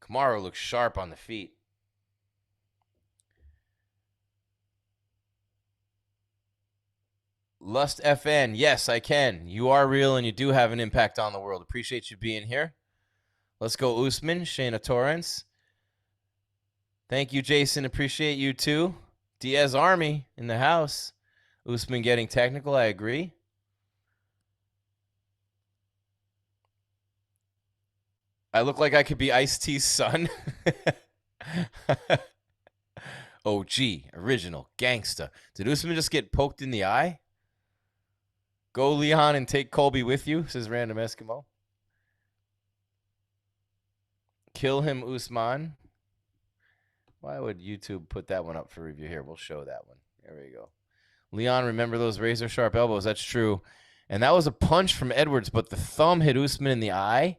Kamaru looks sharp on the feet. Lust FN, yes, I can. You are real and you do have an impact on the world. Appreciate you being here. Let's go Usman, Shayna Torrance. Thank you, Jason. Appreciate you too. Diaz Army in the house. Usman getting technical, I agree. I look like I could be Ice-T's son. OG, original, gangsta. Did Usman just get poked in the eye? Go Leon and take Colby with you, says Random Eskimo. Kill him, Usman. Why would YouTube put that one up for review? Here, we'll show that one. There we go. Leon, remember those razor sharp elbows? That's true. And that was a punch from Edwards, but the thumb hit Usman in the eye.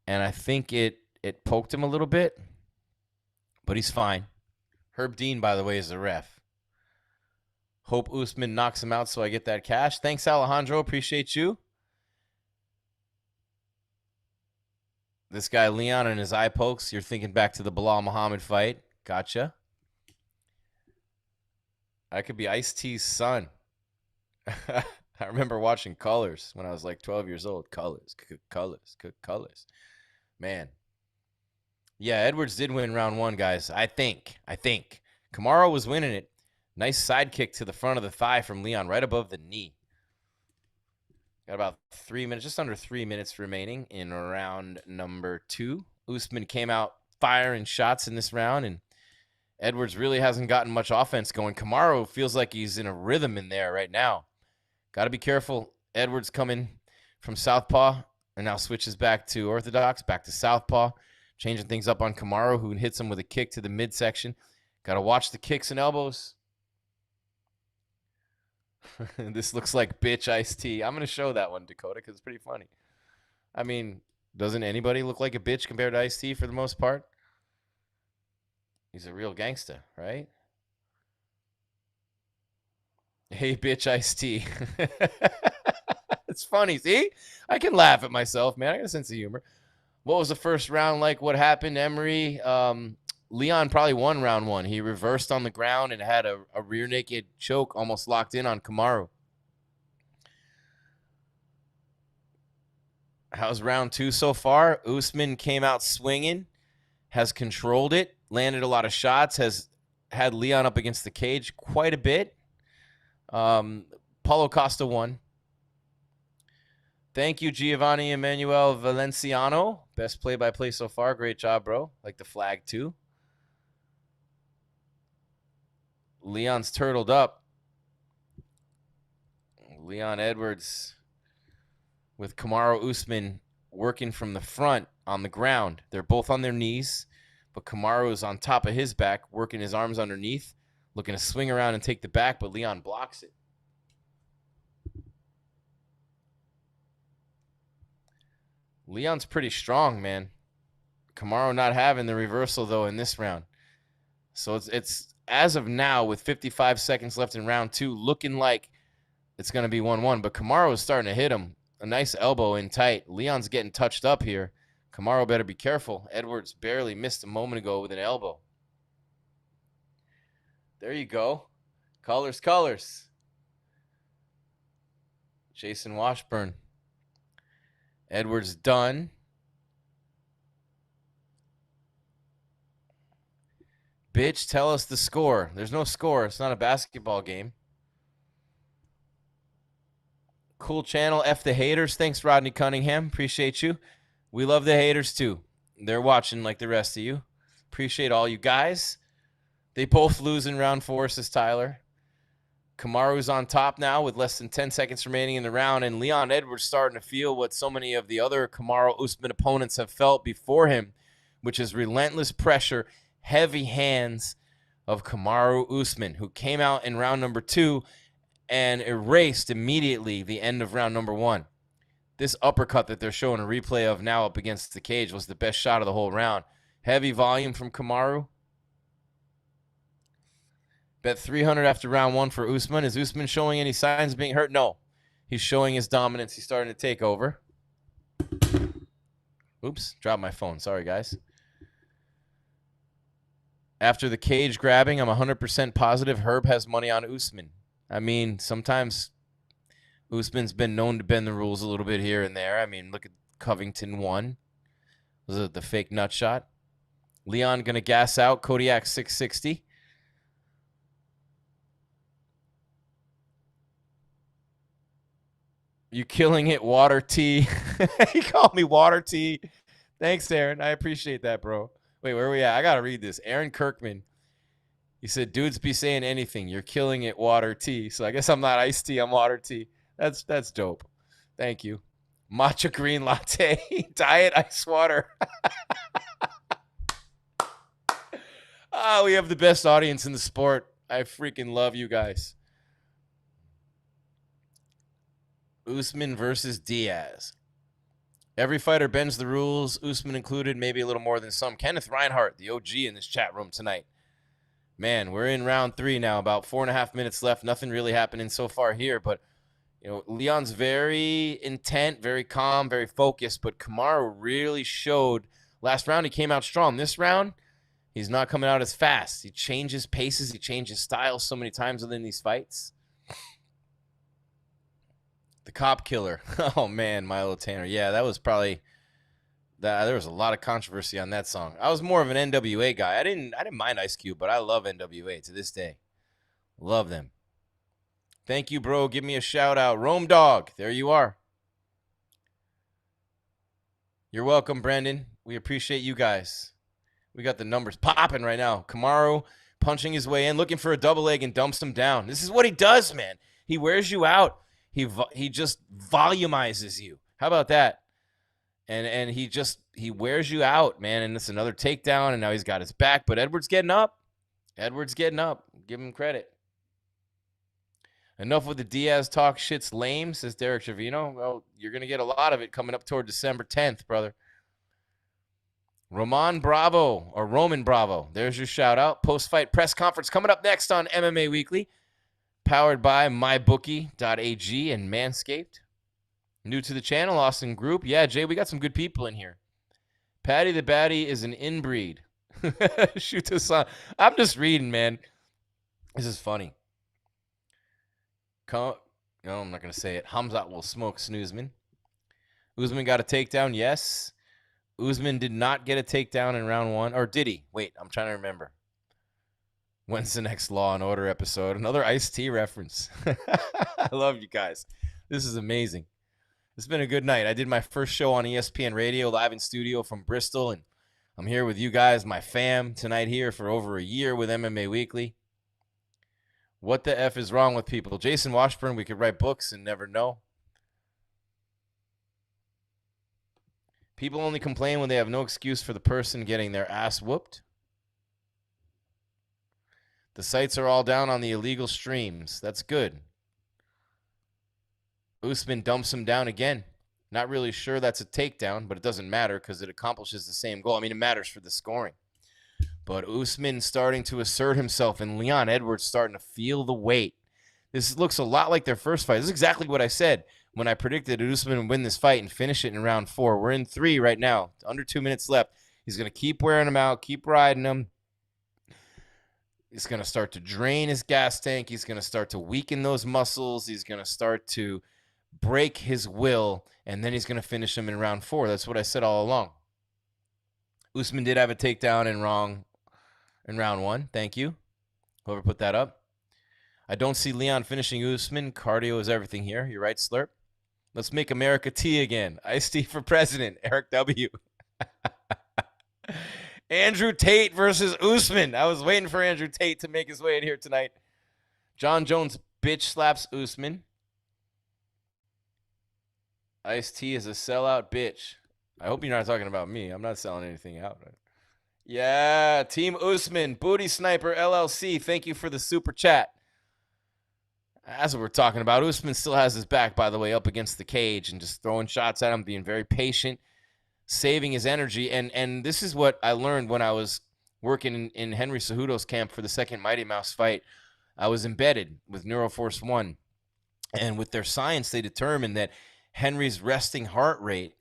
And I think it poked him a little bit. But he's fine. Herb Dean, by the way, is the ref. Hope Usman knocks him out so I get that cash. Thanks, Alejandro. Appreciate you. This guy, Leon, and his eye pokes. You're thinking back to the Bilal Muhammad fight. Gotcha. I could be Ice-T's son. I remember watching Colors when I was like 12 years old. Colors. Man. Yeah, Edwards did win round 1, guys. I think. Kamaru was winning it. Nice side kick to the front of the thigh from Leon, right above the knee. Got about 3 minutes, just under 3 minutes remaining in round number 2. Usman came out firing shots in this round, and Edwards really hasn't gotten much offense going. Kamaru feels like he's in a rhythm in there right now. Got to be careful. Edwards coming from southpaw and now switches back to orthodox, back to southpaw, changing things up on Kamaru, who hits him with a kick to the midsection. Got to watch the kicks and elbows. This looks like bitch iced tea. I'm going to show that one, Dakota, because it's pretty funny. I mean, doesn't anybody look like a bitch compared to Ice-T for the most part? He's a real gangsta, right? Hey, bitch, Ice-T. It's funny. See? I can laugh at myself, man. I got a sense of humor. What was the first round like? What happened, Emery? Leon probably won round one. He reversed on the ground and had a rear naked choke almost locked in on Kamaru. How's round two so far? Usman came out swinging, has controlled it, landed a lot of shots, has had Leon up against the cage quite a bit. Paulo Costa won. Thank you, Giovanni Emmanuel Valenciano. Best play-by-play so far. Great job, bro. Like the flag, too. Leon's turtled up. Leon Edwards with Kamaru Usman working from the front on the ground. They're both on their knees, but Kamaru is on top of his back, working his arms underneath, looking to swing around and take the back, but Leon blocks it. Leon's pretty strong, man. Kamaru not having the reversal, though, in this round. So it's as of now, with 55 seconds left in round two, looking like it's going to be 1-1. But Kamaru is starting to hit him. A nice elbow in tight. Leon's getting touched up here. Kamaru better be careful. Edwards barely missed a moment ago with an elbow. There you go. Colors, colors. Jason Washburn. Edwards done. Bitch, tell us the score. There's no score. It's not a basketball game. Cool channel. F the haters. Thanks, Rodney Cunningham. Appreciate you. We love the haters, too. They're watching like the rest of you. Appreciate all you guys. They both lose in round four, says Tyler. Kamaru's on top now with less than 10 seconds remaining in the round, and Leon Edwards starting to feel what so many of the other Kamaru Usman opponents have felt before him, which is relentless pressure, heavy hands of Kamaru Usman, who came out in round number two and erased immediately the end of round number one. This uppercut that they're showing a replay of now up against the cage was the best shot of the whole round. Heavy volume from Kamaru. Bet 300 after round one for Usman. Is Usman showing any signs of being hurt? No. He's showing his dominance. He's starting to take over. Oops, dropped my phone. Sorry, guys. After the cage grabbing, I'm 100% positive Herb has money on Usman. I mean, sometimes Usman's been known to bend the rules a little bit here and there. I mean, look at Covington 1. Was it the fake nut shot? Leon going to gas out. Kodiak 660. You killing it, Water T. He called me Water T. Thanks, Aaron. I appreciate that, bro. Wait, where are we at? I got to read this. Aaron Kirkman. He said, dudes be saying anything. You're killing it, Water T. So I guess I'm not Iced Tea. I'm Water T. That's dope. Thank you. Matcha green latte. Diet ice water. We have the best audience in the sport. I freaking love you guys. Usman versus Diaz. Every fighter bends the rules, Usman included, maybe a little more than some. Kenneth Reinhardt, the OG in this chat room tonight. Man, we're in round three now, about 4.5 minutes left. Nothing really happening so far here, but you know, Leon's very intent, very calm, very focused, but Kamaru really showed last round he came out strong. This round, he's not coming out as fast. He changes paces, he changes styles so many times within these fights. The Cop Killer. Oh, man, Milo Tanner. Yeah, that was probably there was a lot of controversy on that song. I was more of an NWA guy. I didn't mind Ice Cube, but I love NWA to this day. Love them. Thank you, bro. Give me a shout out. Rome Dog. There you are. You're welcome, Brandon. We appreciate you guys. We got the numbers popping right now. Kamaru punching his way in, looking for a double leg and dumps him down. This is what he does, man. He wears you out. He just volumizes you. How about that? And he wears you out, man. And it's another takedown, and now he's got his back. But Edwards getting up. Edwards getting up. Give him credit. Enough with the Diaz talk. Shit's lame, says Derek Trevino. Well, you're going to get a lot of it coming up toward December 10th, brother. Roman Bravo. There's your shout out. Post-fight press conference coming up next on MMA Weekly. Powered by mybookie.ag and Manscaped. New to the channel, Austin Group. Yeah, Jay, we got some good people in here. Patty the Batty is an inbreed. Shoot us on. I'm just reading, man. This is funny. No, I'm not going to say it. Hamzat will smoke Snoozman. Usman got a takedown, yes. Usman did not get a takedown in round 1. Or did he? Wait, I'm trying to remember. When's the next Law and Order episode? Another Ice-T reference. I love you guys. This is amazing. It's been a good night. I did my first show on ESPN Radio live in studio from Bristol, and I'm here with you guys, my fam, tonight here for over a year with MMA Weekly. What the F is wrong with people? Jason Washburn, we could write books and never know. People only complain when they have no excuse for the person getting their ass whooped. The sites are all down on the illegal streams. That's good. Usman dumps him down again. Not really sure that's a takedown, but it doesn't matter because it accomplishes the same goal. I mean, it matters for the scoring. But Usman starting to assert himself and Leon Edwards starting to feel the weight. This looks a lot like their first fight. This is exactly what I said when I predicted Usman would win this fight and finish it in round 4. We're in 3 right now. Under 2 minutes left. He's going to keep wearing him out, keep riding him. He's going to start to drain his gas tank. He's going to start to weaken those muscles. He's going to start to break his will, and then he's going to finish him in round 4. That's what I said all along. Usman did have a takedown in round 1. Thank you. Whoever put that up. I don't see Leon finishing Usman. Cardio is everything here. You're right, Slurp. Let's make America T again. Ice-T for president. Eric W. Andrew Tate versus Usman. I was waiting for Andrew Tate to make his way in here tonight. John Jones bitch slaps Usman. Ice-T is a sellout bitch. I hope you're not talking about me. I'm not selling anything out. Yeah, Team Usman, Booty Sniper LLC. Thank you for the super chat. That's what we're talking about. Usman still has his back, by the way, up against the cage and just throwing shots at him, being very patient, saving his energy. And this is what I learned when I was working in Henry Cejudo's camp for the second Mighty Mouse fight. I was embedded with Neuroforce 1. And with their science, they determined that Henry's resting heart rate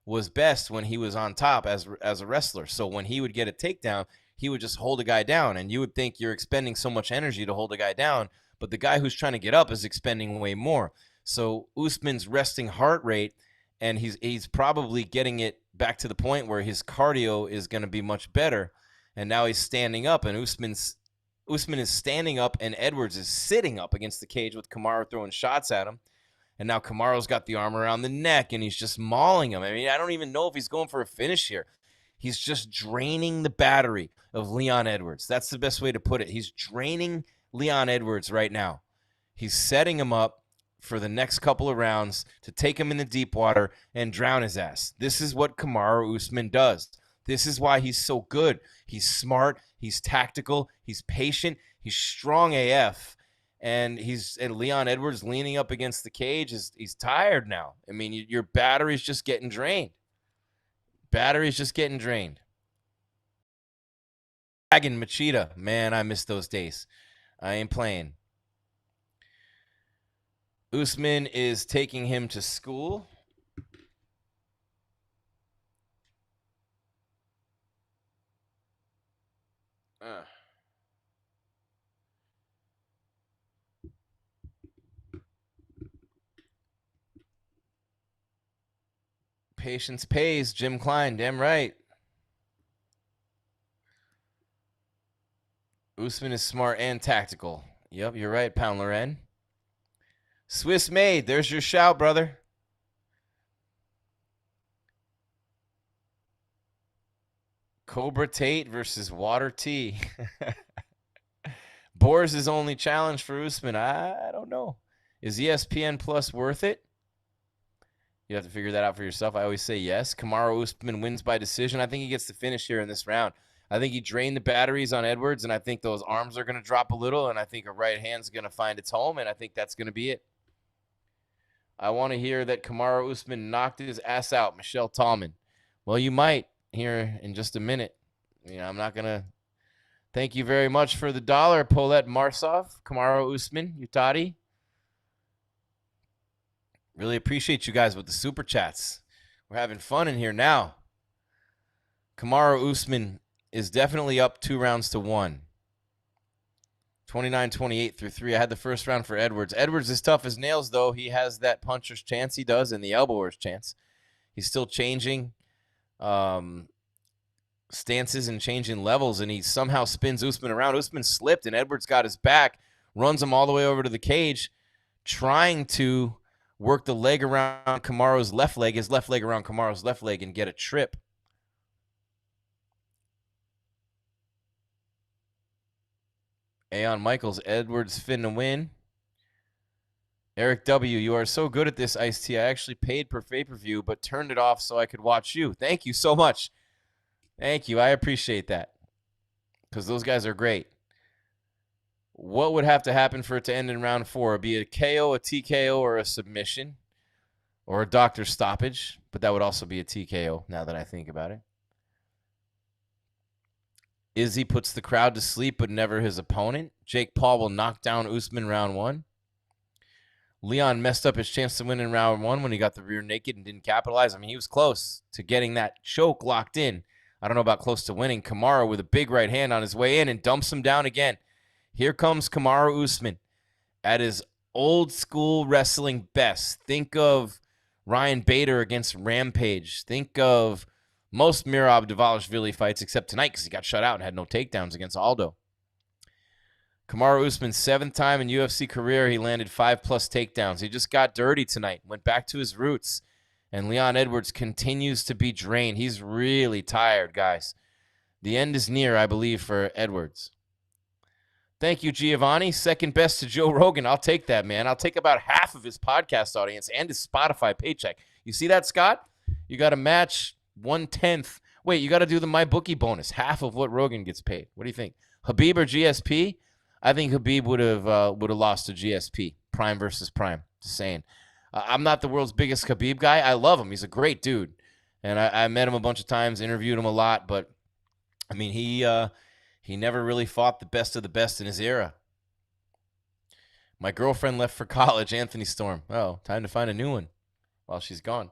was best when he was on top as a wrestler. So when he would get a takedown, he would just hold a guy down. And you would think you're expending so much energy to hold a guy down, but the guy who's trying to get up is expending way more. So Usman's resting heart rate, and he's probably getting it back to the point where his cardio is going to be much better. And now he's standing up, and Usman is standing up, and Edwards is sitting up against the cage with Kamaru throwing shots at him. And now Kamaru's got the arm around the neck, and he's just mauling him. I mean, I don't even know if he's going for a finish here. He's just draining the battery of Leon Edwards. That's the best way to put it. He's draining Leon Edwards right now. He's setting him up for the next couple of rounds to take him in the deep water and drown his ass. This is what Kamaru Usman does. This is why he's so good. He's smart. He's tactical. He's patient. He's strong AF. And Leon Edwards leaning up against the cage. He's tired now. I mean, your battery's just getting drained. Battery's just getting drained. Dragon Machida. Man, I miss those days. I ain't playing. Usman is taking him to school. Patience pays, Jim Klein, damn right. Usman is smart and tactical. Yep, you're right, Pound Loren. Swiss made, there's your shout, brother. Cobra Tate versus Water T. Boers' only challenge for Usman. I don't know. Is ESPN Plus worth it? You have to figure that out for yourself. I always say yes. Kamaru Usman wins by decision. I think he gets the finish here in this round. I think he drained the batteries on Edwards, and I think those arms are going to drop a little, and I think a right hand's going to find its home, and I think that's going to be it. I want to hear that Kamaru Usman knocked his ass out, Michelle Tallman. Well, you might here in just a minute. I'm not going to. Thank you very much for the $1, Paulette Marsov, Kamaru Usman, Utati. Really appreciate you guys with the super chats. We're having fun in here now. Kamaru Usman is definitely up 2 rounds to 1. 29-28 through 3. I had the first round for Edwards. Edwards is tough as nails, though. He has that puncher's chance. He does, and the elbower's chance. He's still changing stances and changing levels, and he somehow spins Usman around. Usman slipped, and Edwards got his back, runs him all the way over to the cage, trying to work the leg around Kamaru's left leg, his left leg around Kamaru's left leg, and get a trip. Aeon Michaels, Edwards finna win. Eric W., you are so good at this, Ice-T. I actually paid per pay-per-view, but turned it off so I could watch you. Thank you so much. Thank you. I appreciate that. Because those guys are great. What would have to happen for it to end in round 4? It'd be a KO, a TKO, or a submission. Or a doctor stoppage. But that would also be a TKO, now that I think about it. Izzy puts the crowd to sleep, but never his opponent. Jake Paul will knock down Usman round 1. Leon messed up his chance to win in round 1 when he got the rear naked and didn't capitalize. I mean, he was close to getting that choke locked in. I don't know about close to winning. Kamaru with a big right hand on his way in and dumps him down again. Here comes Kamaru Usman at his old school wrestling best. Think of Ryan Bader against Rampage. Think of most Merab Dvalishvili fights except tonight because he got shut out and had no takedowns against Aldo. Kamaru Usman's 7th time in UFC career, he landed 5+ takedowns. He just got dirty tonight, went back to his roots. And Leon Edwards continues to be drained. He's really tired, guys. The end is near, I believe, for Edwards. Thank you, Giovanni. Second best to Joe Rogan. I'll take that, man. I'll take about half of his podcast audience and his Spotify paycheck. You see that, Scott? You got to match 1/10. Wait, you got to do the MyBookie bonus. Half of what Rogan gets paid. What do you think? Khabib or GSP? I think Khabib would have lost to GSP. Prime versus Prime. Just saying. I'm not the world's biggest Khabib guy. I love him. He's a great dude. And I met him a bunch of times, interviewed him a lot. But, I mean, he never really fought the best of the best in his era. My girlfriend left for college, Anthony Storm. Oh, time to find a new one while she's gone.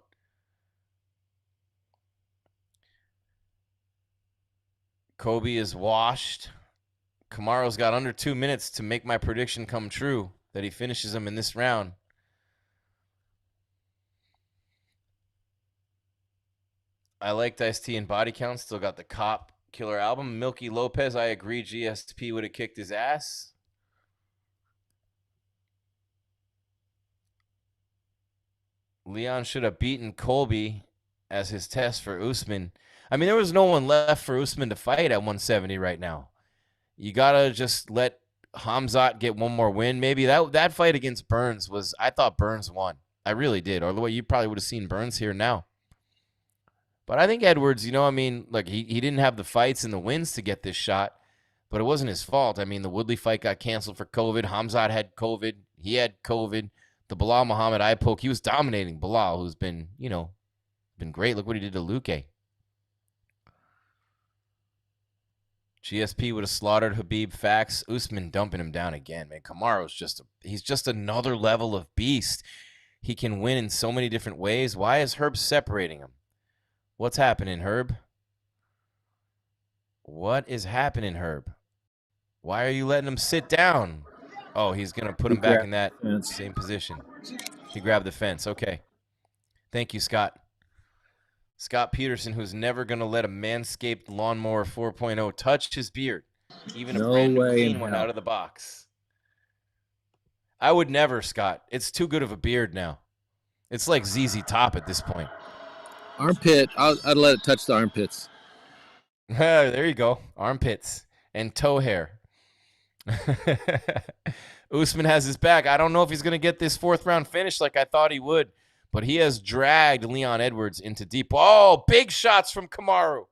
Kobe is washed. Kamaru's got under 2 minutes to make my prediction come true that he finishes him in this round. I liked Ice-T and Body Count. Still got the Cop Killer album. Milky Lopez, I agree. GSP would have kicked his ass. Leon should have beaten Colby as his test for Usman. I mean, there was no one left for Usman to fight at 170 right now. You got to just let Hamzat get one more win. Maybe that fight against Burns was, I thought Burns won. I really did. Or the way you probably would have seen Burns here now. But I think Edwards, you know, I mean, look, he didn't have the fights and the wins to get this shot, but it wasn't his fault. I mean, the Woodley fight got canceled for COVID. Hamzat had COVID. He had COVID. The Bilal Muhammad eye poke, he was dominating Bilal, who's been, you know, been great. Look what he did to Luque. GSP would have slaughtered Khabib. Facts. Usman dumping him down again, man. Kamaru's he's just another level of beast. He can win in so many different ways. Why is Herb separating him? What's happening, Herb? What is happening, Herb? Why are you letting him sit down? Oh, he's going to put him back in that same position. He grabbed the fence. Okay. Thank you, Scott. Scott Peterson, who's never going to let a Manscaped Lawnmower 4.0 touch his beard. Even a brand new clean one out of the box. I would never, Scott. It's too good of a beard now. It's like ZZ Top at this point. Armpit. I'd let it touch the armpits. There you go. Armpits and toe hair. Usman has his back. I don't know if he's going to get this 4th round finish like I thought he would, but he has dragged Leon Edwards into deep. Oh, big shots from Kamaru.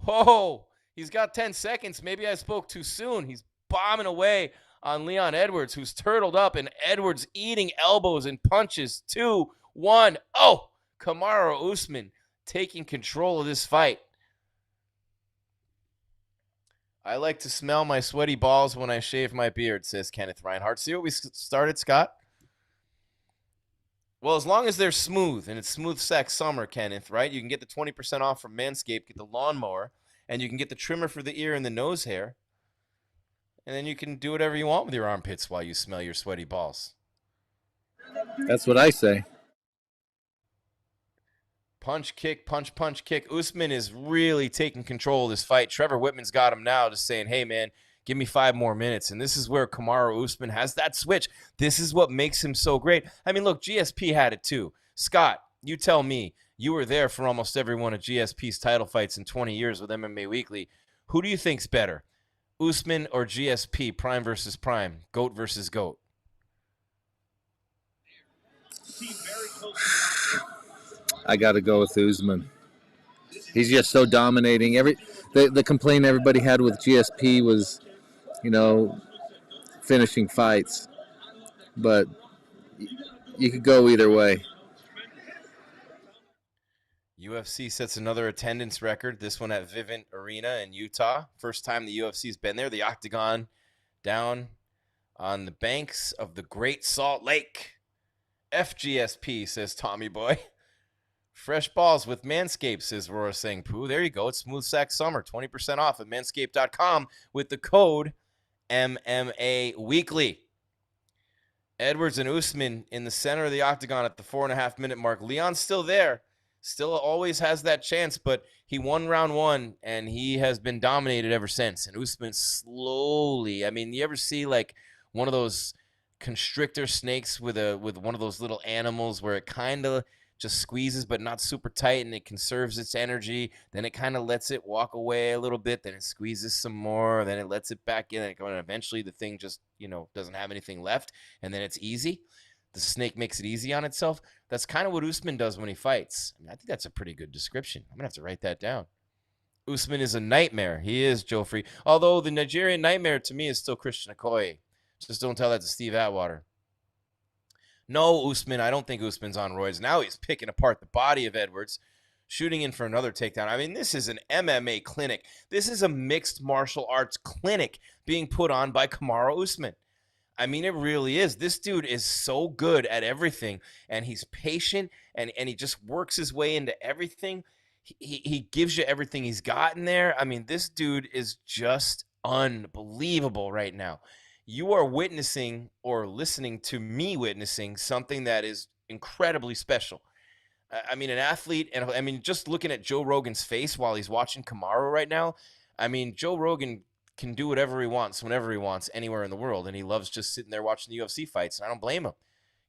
Oh, He's got 10 seconds. Maybe I spoke too soon. He's bombing away on Leon Edwards, who's turtled up, and Edwards eating elbows and punches. 2, 1. Oh, Kamaru Usman taking control of this fight. I like to smell my sweaty balls when I shave my beard, says Kenneth Reinhardt. See what we started, Scott? Well, as long as they're smooth, and it's smooth sex summer, Kenneth, right? You can get the 20% off from Manscaped, get the lawnmower, and you can get the trimmer for the ear and the nose hair. And then you can do whatever you want with your armpits while you smell your sweaty balls. That's what I say. Punch, kick, punch, punch, kick. Usman is really taking control of this fight. Trevor Whitman's got him now, just saying, hey, man, give me 5 more minutes. And this is where Kamaru Usman has that switch. This is what makes him so great. I mean, look, GSP had it too. Scott, you tell me. You were there for almost every one of GSP's title fights in 20 years with MMA Weekly. Who do you think's better, Usman or GSP, prime versus prime, GOAT versus GOAT? I got to go with Usman. He's just so dominating. The complaint everybody had with GSP was, finishing fights. But you could go either way. UFC sets another attendance record, this one at Vivint Arena in Utah. First time the UFC's been there. The Octagon down on the banks of the Great Salt Lake. FGSP, says Tommy Boy. Fresh balls with Manscaped, says Rora Sang Poo. There you go. It's Smooth Sack Summer. 20% off at manscaped.com with the code MMAWeekly. Edwards and Usman in the center of the octagon at the 4.5-minute mark. Leon's still there. Still always has that chance, but he won round 1, and he has been dominated ever since. And Usman slowly, I mean, you ever see like one of those constrictor snakes with one of those little animals where it kind of just squeezes but not super tight, and it conserves its energy. Then it kind of lets it walk away a little bit. Then it squeezes some more. Then it lets it back in. And eventually the thing just, doesn't have anything left. And then it's easy. The snake makes it easy on itself. That's kind of what Usman does when he fights. I think that's a pretty good description. I'm going to have to write that down. Usman is a nightmare. He is, Joffrey. Although the Nigerian nightmare to me is still Christian Okoye. Just don't tell that to Steve Atwater. No, Usman. I don't think Usman's on roids. Now he's picking apart the body of Edwards, shooting in for another takedown. I mean, this is an MMA clinic. This is a mixed martial arts clinic being put on by Kamaru Usman. I mean, it really is. This dude is so good at everything, and he's patient, and he just works his way into everything. He gives you everything he's got in there. I mean, this dude is just unbelievable right now. You are witnessing or listening to me witnessing something that is incredibly special. I mean, an athlete, and I mean, just looking at Joe Rogan's face while he's watching Kamaru right now, I mean, Joe Rogan can do whatever he wants, whenever he wants, anywhere in the world, and he loves just sitting there watching the UFC fights, and I don't blame him.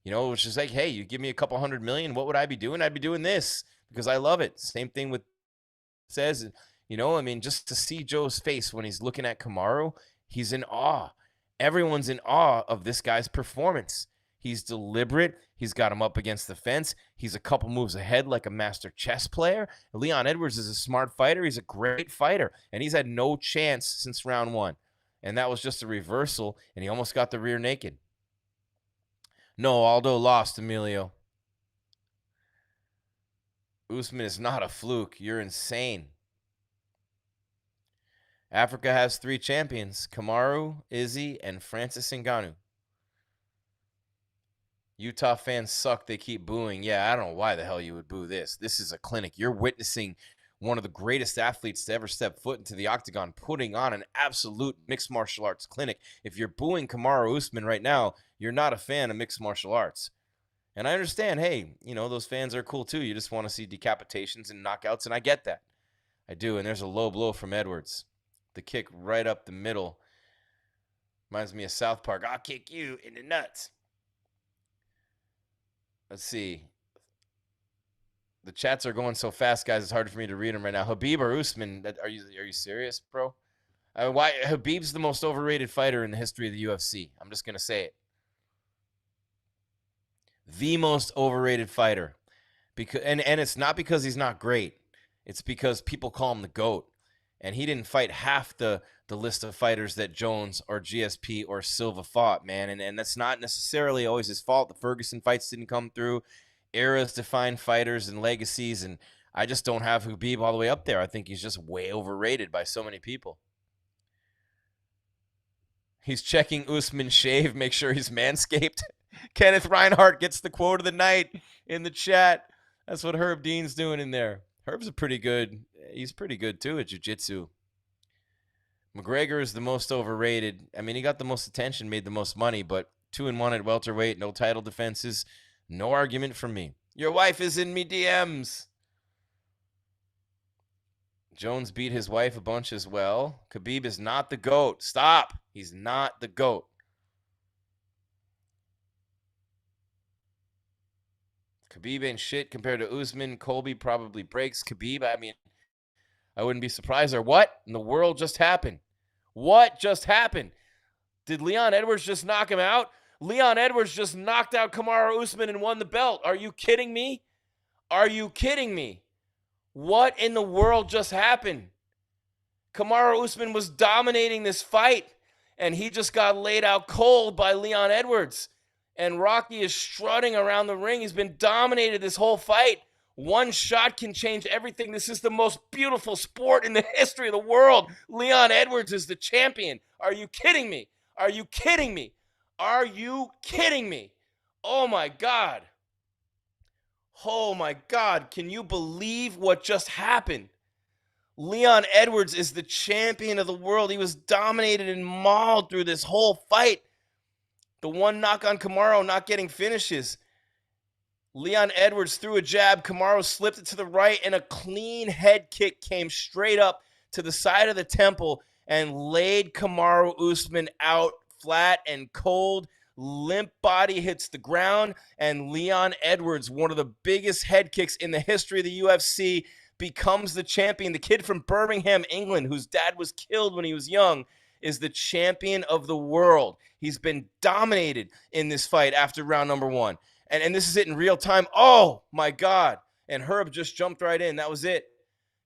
It's just like, hey, you give me a couple $100 million, what would I be doing? I'd be doing this because I love it. Same thing with says, I mean, just to see Joe's face when he's looking at Kamaru, he's in awe. Everyone's in awe of this guy's performance. He's deliberate. He's got him up against the fence. He's a couple moves ahead like a master chess player. Leon Edwards is a smart fighter. He's a great fighter, and he's had no chance since round 1. And that was just a reversal, and he almost got the rear naked. No, Aldo lost, Emilio. Usman is not a fluke. You're insane. Africa has 3 champions, Kamaru, Izzy, and Francis Ngannou. Utah fans suck. They keep booing. Yeah, I don't know why the hell you would boo this. This is a clinic. You're witnessing one of the greatest athletes to ever step foot into the octagon, putting on an absolute mixed martial arts clinic. If you're booing Kamaru Usman right now, you're not a fan of mixed martial arts. And I understand, hey, those fans are cool too. You just want to see decapitations and knockouts, and I get that. I do, and there's a low blow from Edwards. The kick right up the middle. Reminds me of South Park. I'll kick you in the nuts. Let's see. The chats are going so fast, guys. It's hard for me to read them right now. Habib or Usman? Are you serious, bro? Why Habib's the most overrated fighter in the history of the UFC. I'm just gonna say it. The most overrated fighter, because and it's not because he's not great. It's because people call him the GOAT. And he didn't fight half the list of fighters that Jones or GSP or Silva fought, man. And that's not necessarily always his fault. The Ferguson fights didn't come through. Eras define fighters and legacies, and I just don't have Khabib all the way up there. I think he's just way overrated by so many people. He's checking Usman shave, make sure he's manscaped. Kenneth Reinhardt gets the quote of the night in the chat. That's what Herb Dean's doing in there. Herb's he's pretty good too at jiu-jitsu. McGregor is the most overrated. I mean, he got the most attention, made the most money, but 2-1 at welterweight, no title defenses. No argument from me. Your wife is in me DMs. Jones beat his wife a bunch as well. Khabib is not the GOAT. Stop. He's not the GOAT. Khabib ain't shit compared to Usman. Colby probably breaks Khabib. I mean, I wouldn't be surprised. Or what in the world just happened? What just happened? Did Leon Edwards just knock him out? Leon Edwards just knocked out Kamaru Usman and won the belt. Are you kidding me? Are you kidding me? What in the world just happened? Kamaru Usman was dominating this fight, and he just got laid out cold by Leon Edwards. And Rocky is strutting around the ring. He's been dominated this whole fight. One shot can change everything. This is the most beautiful sport in the history of the world. Leon Edwards is the champion. Are you kidding me? Are you kidding me? Are you kidding me? Oh, my God. Oh, my God. Can you believe what just happened? Leon Edwards is the champion of the world. He was dominated and mauled through this whole fight. The one knock on Kamaru not getting finishes. Leon Edwards threw a jab. Kamaru slipped it to the right, and a clean head kick came straight up to the side of the temple and laid Kamaru Usman out flat and cold. Limp body hits the ground, and Leon Edwards, one of the biggest head kicks in the history of the UFC, becomes the champion. The kid from Birmingham, England, whose dad was killed when he was young, is the champion of the world. He's been dominated in this fight after round number 1. And this is it in real time. Oh, my God. And Herb just jumped right in. That was it.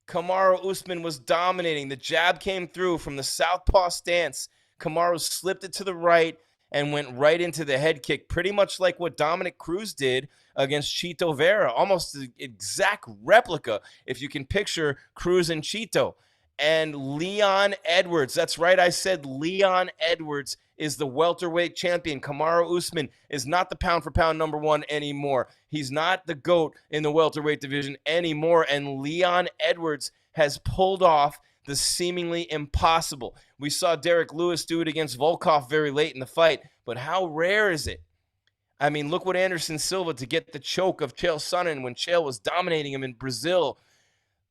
Kamaru Usman was dominating. The jab came through from the southpaw stance. Kamaru slipped it to the right and went right into the head kick, pretty much like what Dominic Cruz did against Chito Vera. Almost the exact replica, if you can picture Cruz and Chito. And Leon Edwards, that's right, I said Leon Edwards is the welterweight champion. Kamaru Usman is not the pound-for-pound number 1 anymore. He's not the GOAT in the welterweight division anymore. And Leon Edwards has pulled off the seemingly impossible. We saw Derek Lewis do it against Volkov very late in the fight, but how rare is it? I mean, look what Anderson Silva to get the choke of Chael Sonnen when Chael was dominating him in Brazil.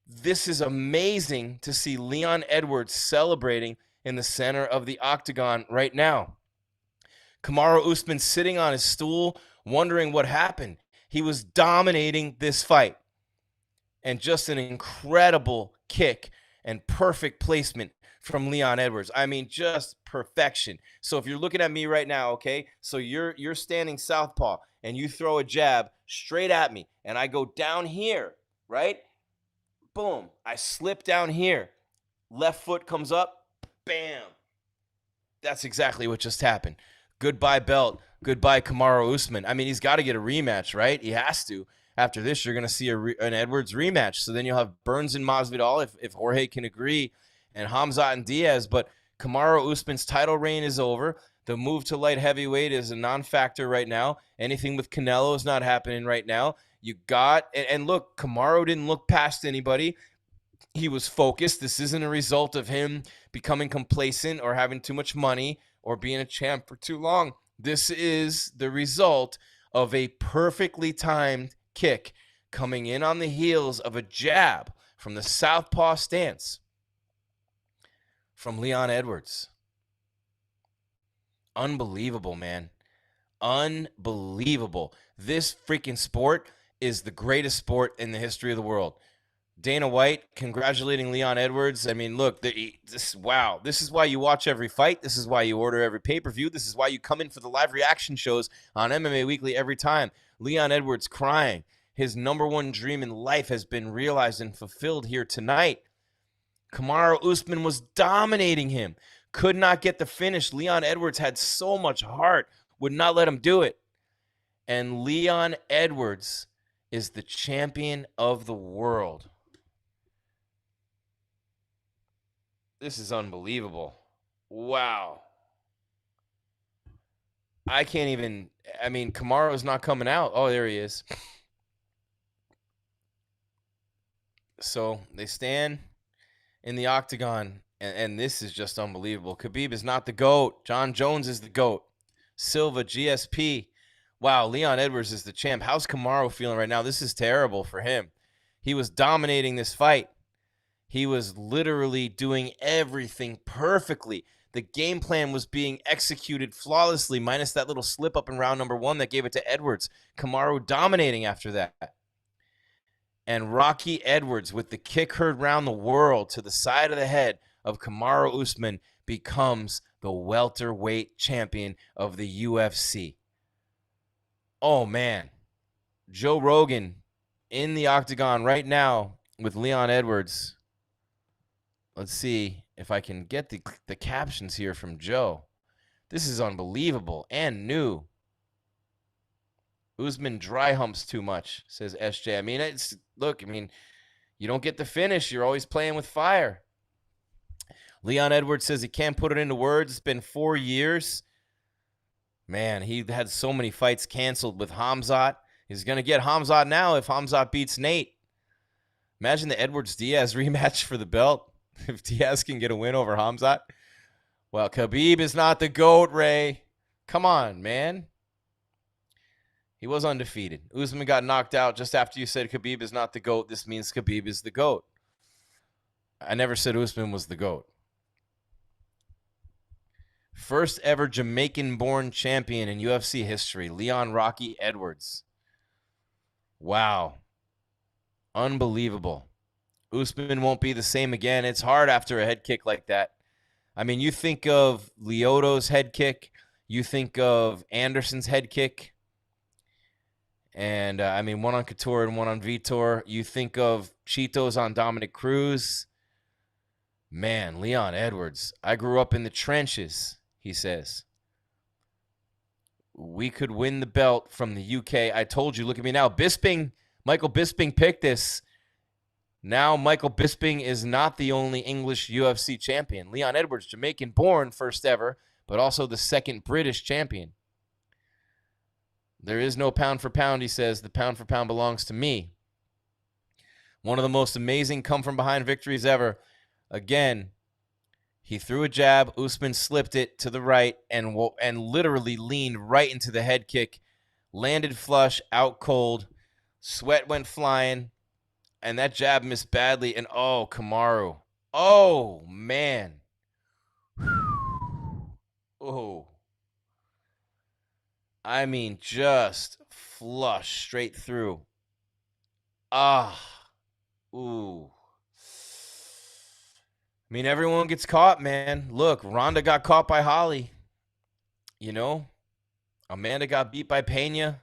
This is amazing to see Leon Edwards celebrating in the center of the octagon right now. Kamaru Usman sitting on his stool, wondering what happened. He was dominating this fight. And just an incredible kick and perfect placement from Leon Edwards. I mean, just perfection. So if you're looking at me right now, okay, so you're standing southpaw and you throw a jab straight at me and I go down here, right? Boom. I slip down here. Left foot comes up. Bam. That's exactly what just happened. Goodbye belt. Goodbye Kamaru Usman. I mean, he's got to get a rematch, right? He has to. After this, you're going to see an Edwards rematch. So then you'll have Burns and Masvidal, if Jorge can agree, and Hamzat and Diaz. But Kamaru Usman's title reign is over. The move to light heavyweight is a non-factor right now. Anything with Canelo is not happening right now. You got, and look, Kamaru didn't look past anybody. He was focused. This isn't a result of him becoming complacent or having too much money or being a champ for too long. This is the result of a perfectly timed kick coming in on the heels of a jab from the southpaw stance from Leon Edwards. Unbelievable, man. Unbelievable. This freaking sport is the greatest sport in the history of the world. Dana White congratulating Leon Edwards. I mean, look, wow. This is why you watch every fight. This is why you order every pay-per-view. This is why you come in for the live reaction shows on MMA Weekly every time. Leon Edwards crying. His number 1 dream in life has been realized and fulfilled here tonight. Kamaru Usman was dominating him. Could not get the finish. Leon Edwards had so much heart, would not let him do it. And Leon Edwards is the champion of the world. This is unbelievable. Wow. I can't even, I mean, Kamaru's not coming out. Oh, there he is. So they stand in the octagon, and this is just unbelievable. Khabib is not the GOAT. John Jones is the GOAT. Silva, GSP. Wow, Leon Edwards is the champ. How's Kamaru feeling right now? This is terrible for him. He was dominating this fight. He was literally doing everything perfectly. The game plan was being executed flawlessly, minus that little slip up in round number 1 that gave it to Edwards. Kamaru dominating after that. And Rocky Edwards, with the kick heard round the world to the side of the head of Kamaru Usman, becomes the welterweight champion of the UFC. Oh, man. Joe Rogan in the octagon right now with Leon Edwards. Let's see if I can get the captions here from Joe. This is unbelievable and new. Usman dry humps too much, says SJ. I mean, look, you don't get the finish. You're always playing with fire. Leon Edwards says he can't put it into words. It's been 4 years. Man, he had so many fights canceled with Hamzat. He's going to get Hamzat now if Hamzat beats Nate. Imagine the Edwards-Diaz rematch for the belt. If Diaz can get a win over Hamzat. Well, Khabib is not the GOAT, Ray. Come on, man. He was undefeated. Usman got knocked out just after you said Khabib is not the GOAT. This means Khabib is the GOAT. I never said Usman was the GOAT. First ever Jamaican-born champion in UFC history, Leon Rocky Edwards. Wow. Unbelievable. Usman won't be the same again. It's hard after a head kick like that. I mean, you think of Lyoto's head kick. You think of Anderson's head kick. And, one on Couture and one on Vitor. You think of Cheetos on Dominic Cruz. Man, Leon Edwards. I grew up in the trenches, he says. We could win the belt from the UK. I told you, look at me now. Michael Bisping picked this. Now Michael Bisping is not the only English UFC champion. Leon Edwards, Jamaican-born, first ever, but also the second British champion. There is no pound for pound, he says. The pound for pound belongs to me. One of the most amazing come-from-behind victories ever. Again, he threw a jab. Usman slipped it to the right and literally leaned right into the head kick. Landed flush, out cold. Sweat went flying. And that jab missed badly. And, oh, Kamaru. Oh, man. Oh. I mean, just flush straight through. Ah. Ooh. I mean, everyone gets caught, man. Look, Ronda got caught by Holly. You know? Amanda got beat by Pena.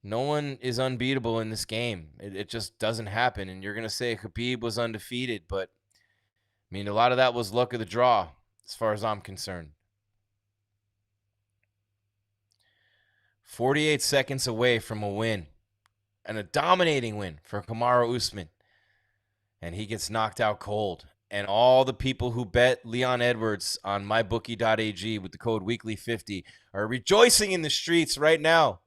No one is unbeatable in this game. It just doesn't happen. And you're going to say Khabib was undefeated, but, I mean, a lot of that was luck of the draw, as far as I'm concerned. 48 seconds away from a win, and a dominating win for Kamaru Usman. And he gets knocked out cold. And all the people who bet Leon Edwards on mybookie.ag with the code weekly50 are rejoicing in the streets right now.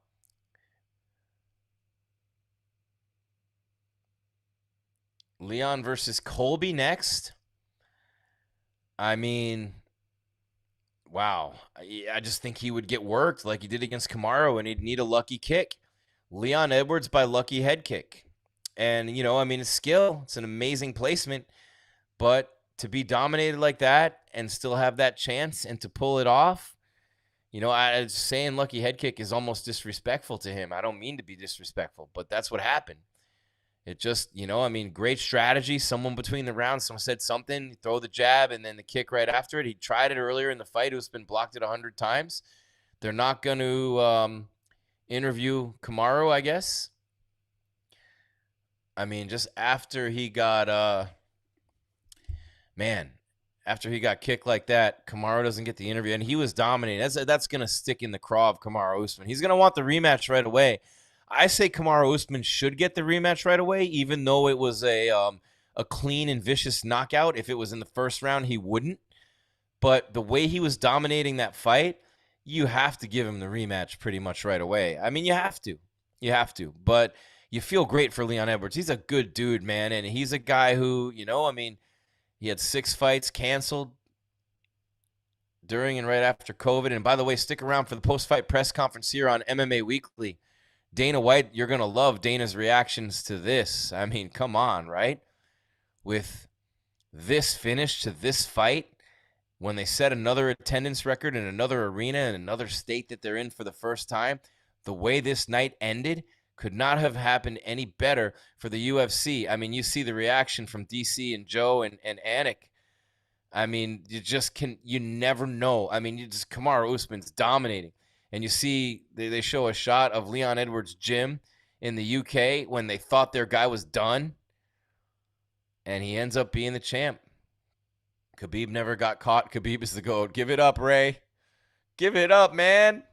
Leon versus Colby next. I mean, wow. I just think he would get worked like he did against Kamaru, and he'd need a lucky kick. Leon Edwards by lucky head kick. And, it's skill. It's an amazing placement. But to be dominated like that and still have that chance and to pull it off, saying lucky head kick is almost disrespectful to him. I don't mean to be disrespectful, but that's what happened. It just, great strategy. Someone between the rounds, someone said something, throw the jab, and then the kick right after it. He tried it earlier in the fight. It's been blocked it 100 times. They're not going to interview Kamaru, I guess. Just after he got man, after he got kicked like that, Kamaru doesn't get the interview, and he was dominating. That's going to stick in the craw of Kamaru Usman. He's going to want the rematch right away. I say Kamaru Usman should get the rematch right away, even though it was a clean and vicious knockout. If it was in the first round, he wouldn't. But the way he was dominating that fight, you have to give him the rematch pretty much right away. I mean, you have to. You have to. But you feel great for Leon Edwards. He's a good dude, man. And he's a guy who, he had 6 fights canceled during and right after COVID. And by the way, stick around for the post-fight press conference here on MMA Weekly. Dana White, you're going to love Dana's reactions to this. I mean, come on, right? With this finish to this fight, when they set another attendance record in another arena in another state that they're in for the first time, the way this night ended could not have happened any better for the UFC. I mean, you see the reaction from DC and Joe and Anik. I mean, you never know. I mean, Kamaru Usman's dominating. And you see, they show a shot of Leon Edwards' gym in the UK when they thought their guy was done. And he ends up being the champ. Khabib never got caught. Khabib is the GOAT. Give it up, Ray. Give it up, man.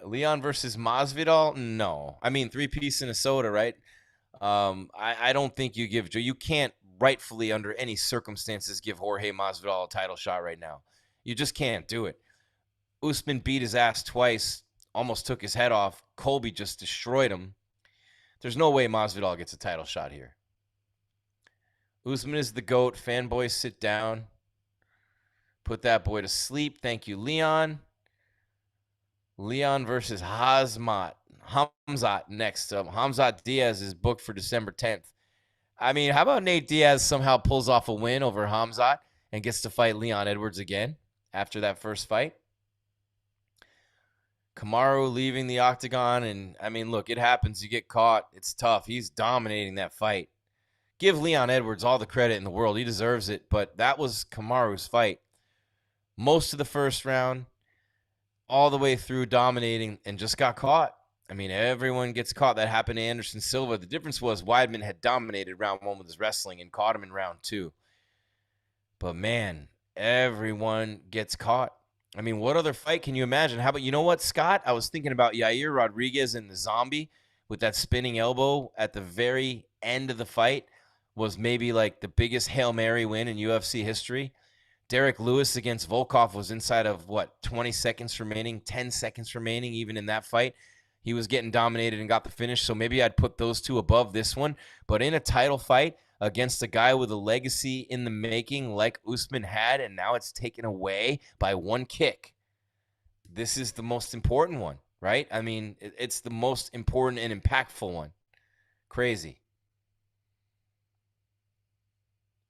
Leon versus Masvidal? No. I mean, 3-piece and a soda, right? I don't think you can't rightfully, under any circumstances, give Jorge Masvidal a title shot right now. You just can't do it. Usman beat his ass twice, almost took his head off. Colby just destroyed him. There's no way Masvidal gets a title shot here. Usman is the GOAT. Fanboys, sit down. Put that boy to sleep. Thank you, Leon. Leon versus Hamzat next up. Hamzat Diaz is booked for December 10th. I mean, how about Nate Diaz somehow pulls off a win over Hamzat and gets to fight Leon Edwards again after that first fight? Kamaru leaving the octagon, and I mean, look, it happens. You get caught. It's tough. He's dominating that fight. Give Leon Edwards all the credit in the world. He deserves it, but that was Kamaru's fight. Most of the first round, all the way through dominating, and just got caught. I mean, everyone gets caught. That happened to Anderson Silva. The difference was Weidman had dominated round 1 with his wrestling and caught him in round 2. But, man, everyone gets caught. I mean, what other fight can you imagine? How about, you know what, Scott? I was thinking about Yair Rodriguez and the Zombie with that spinning elbow at the very end of the fight was maybe like the biggest Hail Mary win in UFC history. Derek Lewis against Volkov was inside of, 20 seconds remaining, 10 seconds remaining even in that fight. He was getting dominated and got the finish, so maybe I'd put those two above this one. But in a title fight against a guy with a legacy in the making like Usman had, and now it's taken away by one kick, this is the most important one, right? I mean, it's the most important and impactful one. Crazy.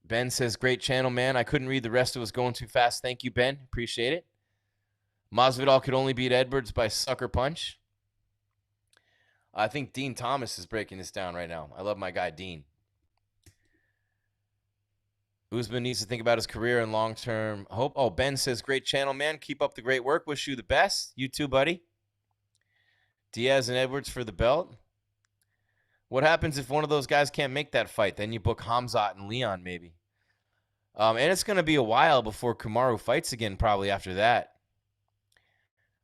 Ben says, great channel, man. I couldn't read the rest. It was going too fast. Thank you, Ben. Appreciate it. Masvidal could only beat Edwards by sucker punch. I think Dean Thomas is breaking this down right now. I love my guy, Dean. Usman needs to think about his career and long-term hope. Oh, Ben says, great channel, man. Keep up the great work. Wish you the best. You too, buddy. Diaz and Edwards for the belt. What happens if one of those guys can't make that fight? Then you book Hamzat and Leon, maybe. And it's going to be a while before Kamaru fights again, probably after that.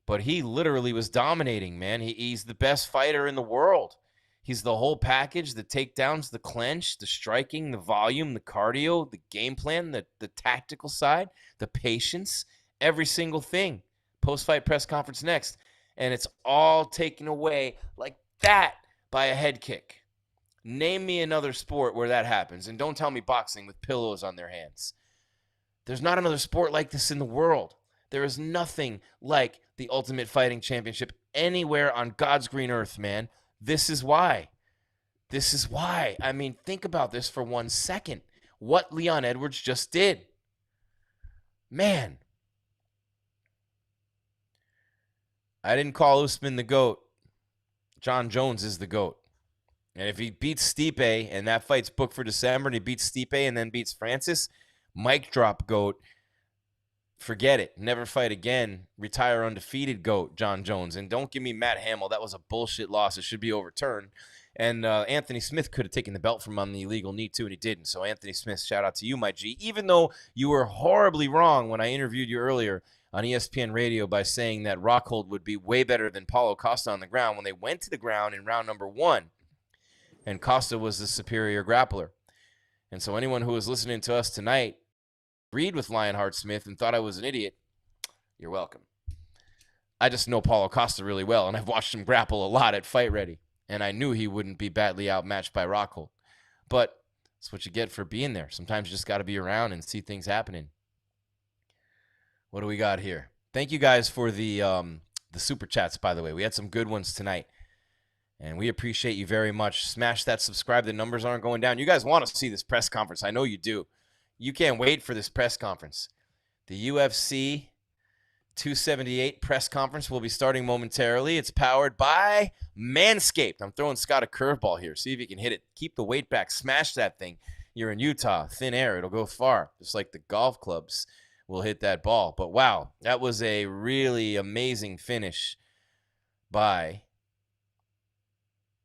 But he literally was dominating, man. He's the best fighter in the world. He's the whole package, the takedowns, the clinch, the striking, the volume, the cardio, the game plan, the tactical side, the patience, every single thing. Post-fight press conference next. And it's all taken away like that by a head kick. Name me another sport where that happens. And don't tell me boxing with pillows on their hands. There's not another sport like this in the world. There is nothing like the Ultimate Fighting Championship anywhere on God's green earth, man. This is why. This is why. I mean, think about this for 1 second. What Leon Edwards just did. Man. I didn't call Usman the GOAT. John Jones is the GOAT. And if he beats Stipe, and that fight's booked for December, and he beats Stipe and then beats Francis, mic drop GOAT. Forget it. Never fight again. Retire undefeated GOAT, John Jones. And don't give me Matt Hamill. That was a bullshit loss. It should be overturned. And Anthony Smith could have taken the belt from him on the illegal knee, too, and he didn't. So, Anthony Smith, shout out to you, my G. Even though you were horribly wrong when I interviewed you earlier on ESPN Radio by saying that Rockhold would be way better than Paulo Costa on the ground when they went to the ground in round number 1, and Costa was the superior grappler. And so anyone who was listening to us tonight agreed with Lionheart Smith and thought I was an idiot, you're welcome. I just know Paulo Costa really well, and I've watched him grapple a lot at Fight Ready. And I knew he wouldn't be badly outmatched by Rockhold. But that's what you get for being there. Sometimes you just got to be around and see things happening. What do we got here? Thank you guys for the super chats, by the way. We had some good ones tonight. And we appreciate you very much. Smash that subscribe. The numbers aren't going down. You guys want to see this press conference. I know you do. You can't wait for this press conference. The UFC 278 press conference will be starting momentarily. It's powered by Manscaped. I'm throwing Scott a curveball here. See if he can hit it. Keep the weight back. Smash that thing. You're in Utah. Thin air. It'll go far. Just like the golf clubs will hit that ball. But wow, that was a really amazing finish by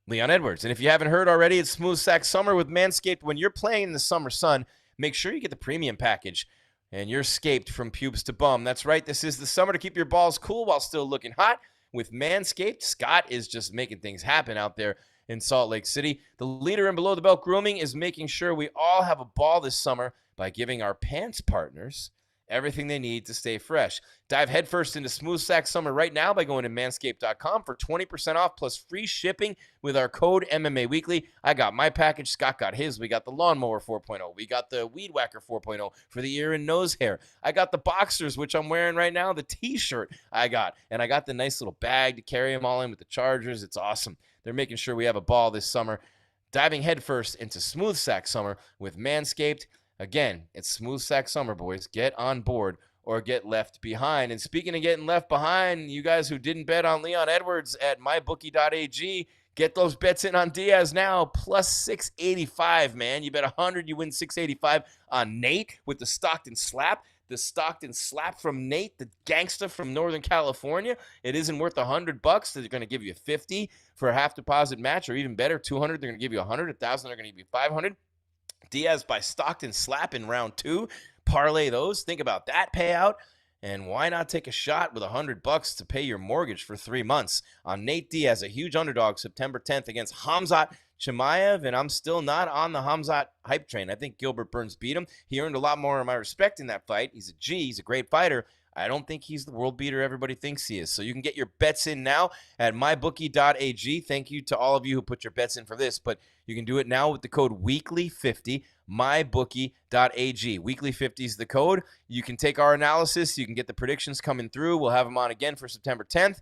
Leon Edwards. And if you haven't heard already, it's Smooth Sack Summer with Manscaped. When you're playing in the summer sun, make sure you get the premium package. And you're scaped from pubes to bum. That's right. This is the summer to keep your balls cool while still looking hot. With Manscaped, Scott is just making things happen out there in Salt Lake City. The leader in below-the-belt grooming is making sure we all have a ball this summer by giving our pants partners everything they need to stay fresh. Dive headfirst into Smooth Sack Summer right now by going to manscaped.com for 20% off plus free shipping with our code MMAWeekly. I got my package. Scott got his. We got the Lawnmower 4.0. We got the Weed Whacker 4.0 for the ear and nose hair. I got the boxers, which I'm wearing right now, the T-shirt I got. And I got the nice little bag to carry them all in with the chargers. It's awesome. They're making sure we have a ball this summer. Diving headfirst into Smooth Sack Summer with Manscaped. Again, it's Smooth Sack Summer, boys. Get on board or get left behind. And speaking of getting left behind, you guys who didn't bet on Leon Edwards at mybookie.ag, get those bets in on Diaz now. Plus 685, man. You bet 100, you win 685 on Nate with the Stockton Slap. The Stockton Slap from Nate, the gangster from Northern California. It isn't worth $100. They're going to give you 50 for a half deposit match, or even better, 200. They're going to give you 100. 1,000. They're going to give you 500. Diaz by Stockton Slap in round 2. Parlay those. Think about that payout. And why not take a shot with $100 to pay your mortgage for 3 months on Nate Diaz, a huge underdog, September 10th against Khamzat Chimaev. And I'm still not on the Khamzat hype train. I think Gilbert Burns beat him. He earned a lot more of my respect in that fight. He's a G. He's a great fighter. I don't think he's the world beater everybody thinks he is. So you can get your bets in now at mybookie.ag. Thank you to all of you who put your bets in for this, but you can do it now with the code WEEKLY50, mybookie.ag. Weekly50 is the code. You can take our analysis. You can get the predictions coming through. We'll have them on again for September 10th.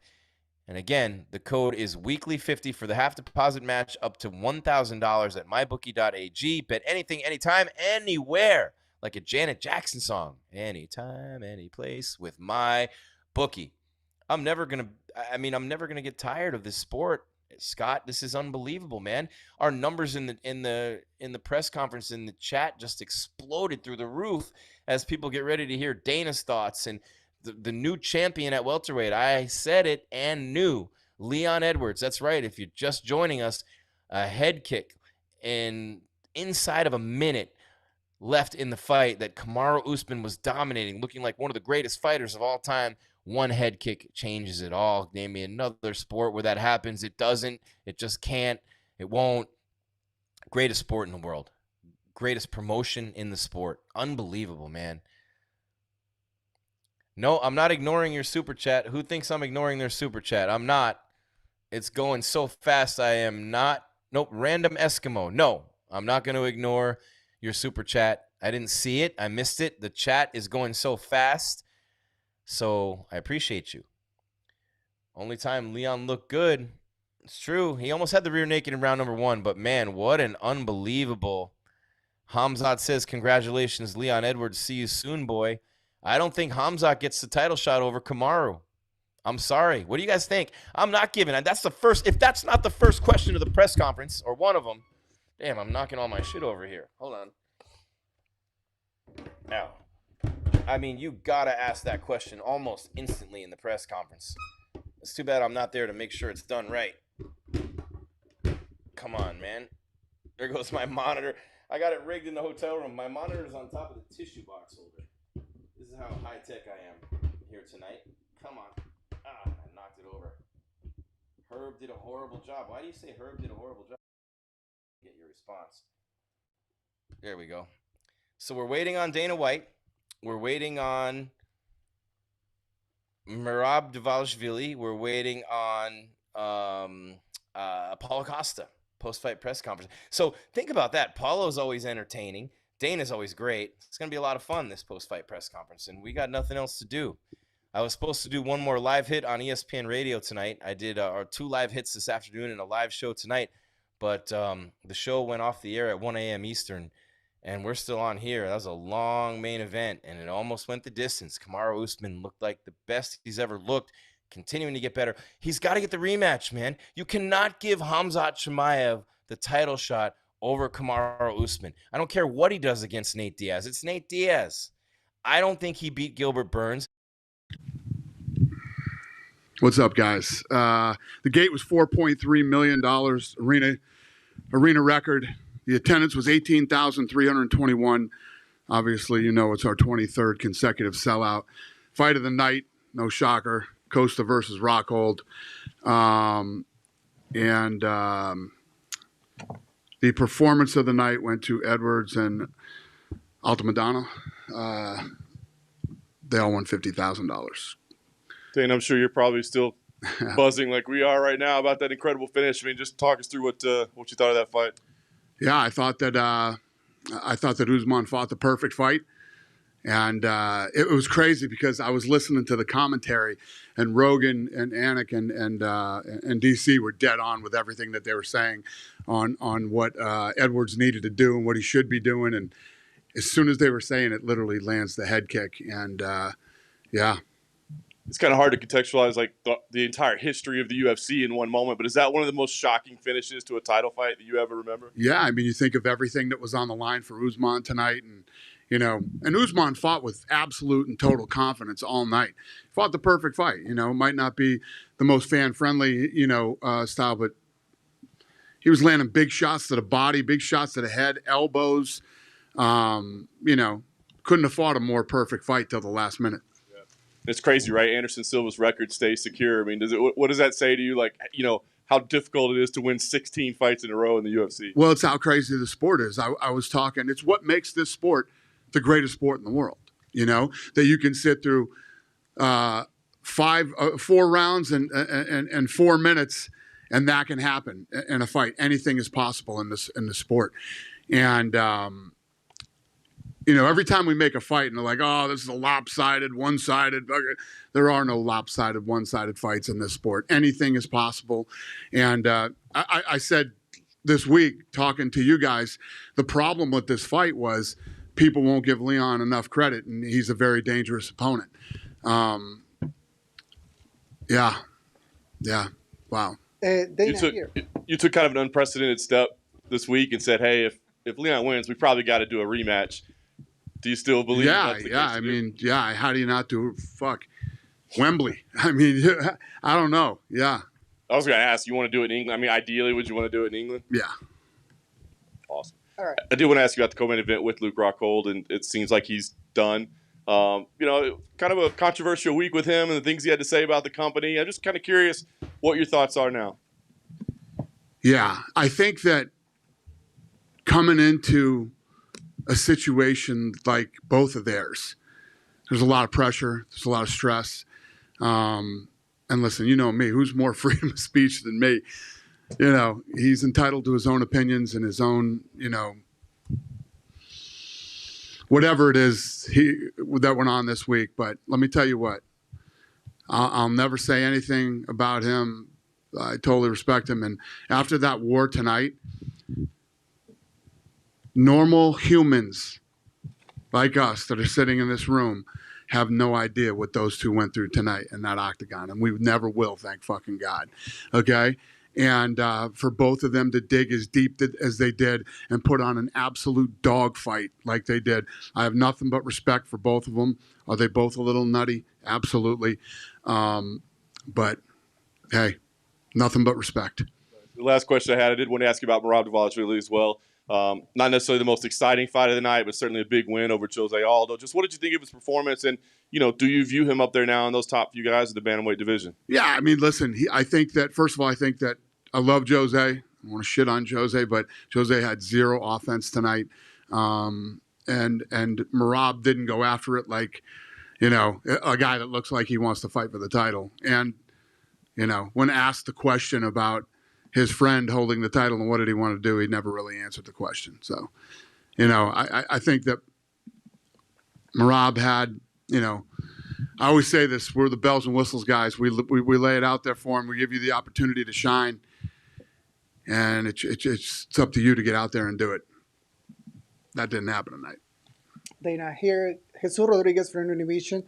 And again, the code is weekly50 for the half deposit match up to $1,000 at mybookie.ag. Bet anything, anytime, anywhere. Like a Janet Jackson song. Anytime, any place with my bookie. I'm never going to get tired of this sport. Scott, this is unbelievable, man. Our numbers in the press conference in the chat just exploded through the roof as people get ready to hear Dana's thoughts and the new champion at welterweight. I said it and knew. Leon Edwards. That's right. If you're just joining us, a head kick inside of a minute left in the fight that Kamaru Usman was dominating, looking like one of the greatest fighters of all time. One head kick changes it all. Name me another sport where that happens. It doesn't. It just can't. It won't. Greatest sport in the world. Greatest promotion in the sport. Unbelievable, man. No, I'm not ignoring your super chat. Who thinks I'm ignoring their super chat? I'm not. It's going so fast. I am not. Nope. Random Eskimo. No, I'm not going to ignore your super chat. I didn't see it. I missed it. The chat is going so fast. So I appreciate you. Only time Leon looked good. It's true. He almost had the rear naked in round number 1. But, man, what an unbelievable. Khamzat says, congratulations, Leon Edwards. See you soon, boy. I don't think Khamzat gets the title shot over Kamaru. I'm sorry. What do you guys think? I'm not giving it. That's the first. If that's not the first question of the press conference, or one of them, damn, I'm knocking all my shit over here. Hold on. Now, I mean, you got to ask that question almost instantly in the press conference. It's too bad I'm not there to make sure it's done right. Come on, man. There goes my monitor. I got it rigged in the hotel room. My monitor's on top of the tissue box holder. This is how high-tech I am here tonight. Come on. I knocked it over. Herb did a horrible job. Why do you say Herb did a horrible job? Get your response. There we go. So we're waiting on Dana White. We're waiting on Merab Dvalishvili. We're waiting on Paulo Costa post-fight press conference. So think about that. Paulo's always entertaining. Dana's always great. It's going to be a lot of fun, this post-fight press conference, and we got nothing else to do. I was supposed to do one more live hit on ESPN Radio tonight. I did our 2 live hits this afternoon and a live show tonight, but the show went off the air at 1 a.m. Eastern, and we're still on here. That was a long main event, and it almost went the distance. Kamaru Usman looked like the best he's ever looked, continuing to get better. He's got to get the rematch, man. You cannot give Khamzat Chimaev the title shot over Kamaru Usman. I don't care what he does against Nate Diaz. It's Nate Diaz. I don't think he beat Gilbert Burns. What's up, guys? The gate was $4.3 million arena record. The attendance was 18,321. Obviously, you know it's our 23rd consecutive sellout. Fight of the night, no shocker. Costa versus Rockhold. The performance of the night went to Edwards and Altamadano. They all won $50,000. Dane, I'm sure you're probably still buzzing like we are right now about that incredible finish. I mean, just talk us through what you thought of that fight. Yeah, I thought that Usman fought the perfect fight, and it was crazy because I was listening to the commentary, and Rogan and Anik and DC were dead on with everything that they were saying on what Edwards needed to do and what he should be doing, and as soon as they were saying it, literally lands the head kick, and yeah. It's kind of hard to contextualize like the entire history of the UFC in one moment, but is that one of the most shocking finishes to a title fight that you ever remember? Yeah, I mean, you think of everything that was on the line for Usman tonight, and and Usman fought with absolute and total confidence all night. Fought the perfect fight. It might not be the most fan-friendly, style, but he was landing big shots to the body, big shots to the head, elbows. Couldn't have fought a more perfect fight till the last minute. It's crazy, right? Anderson Silva's record stays secure. I mean, what does that say to you? Like, how difficult it is to win 16 fights in a row in the UFC? Well, it's how crazy the sport is. I was talking. It's what makes this sport the greatest sport in the world. That you can sit through 4 rounds and 4 minutes, and that can happen in a fight. Anything is possible in this sport, and. Every time we make a fight and they're like, oh, this is a lopsided, one-sided. There are no lopsided, one-sided fights in this sport. Anything is possible. And I said this week, talking to you guys, the problem with this fight was people won't give Leon enough credit, and he's a very dangerous opponent. Yeah. Wow. You took kind of an unprecedented step this week and said, hey, if Leon wins, we probably got to do a rematch. Do you still believe that's the case? I mean, how do you not do Wembley? I mean, I don't know. Yeah. I was going to ask, you want to do it in England? I mean, ideally, would you want to do it in England? Yeah. Awesome. All right. I did want to ask you about the co-main event with Luke Rockhold, and it seems like he's done. Kind of a controversial week with him and the things he had to say about the company. I'm just kind of curious what your thoughts are now. Yeah, I think that coming into a situation like both of theirs, there's a lot of pressure, there's a lot of stress. And listen, you know me, who's more freedom of speech than me? He's entitled to his own opinions and his own, whatever it is that went on this week. But let me tell you what, I'll never say anything about him. I totally respect him. And after that war tonight, normal humans like us that are sitting in this room have no idea what those two went through tonight in that octagon. And we never will, thank fucking God. Okay? And for both of them to dig as deep as they did and put on an absolute dogfight like they did, I have nothing but respect for both of them. Are they both a little nutty? Absolutely. But, hey, nothing but respect. The last question I had, I did want to ask you about Merab Dvalishvili as well. Not necessarily the most exciting fight of the night, but certainly a big win over Jose Aldo. Just what did you think of his performance? And, do you view him up there now in those top few guys in the Bantamweight division? Yeah, I mean, listen, I think that, first of all, I love Jose. I want to shit on Jose, but Jose had zero offense tonight. And Merab didn't go after it like, a guy that looks like he wants to fight for the title. And, when asked the question about his friend holding the title and what did he want to do, he never really answered the question. So, I think that Merab had, I always say this, we're the bells and whistles guys. We lay it out there for him. We give you the opportunity to shine. And it's up to you to get out there and do it. That didn't happen tonight. Dana, here, Jesus Rodriguez from Univision.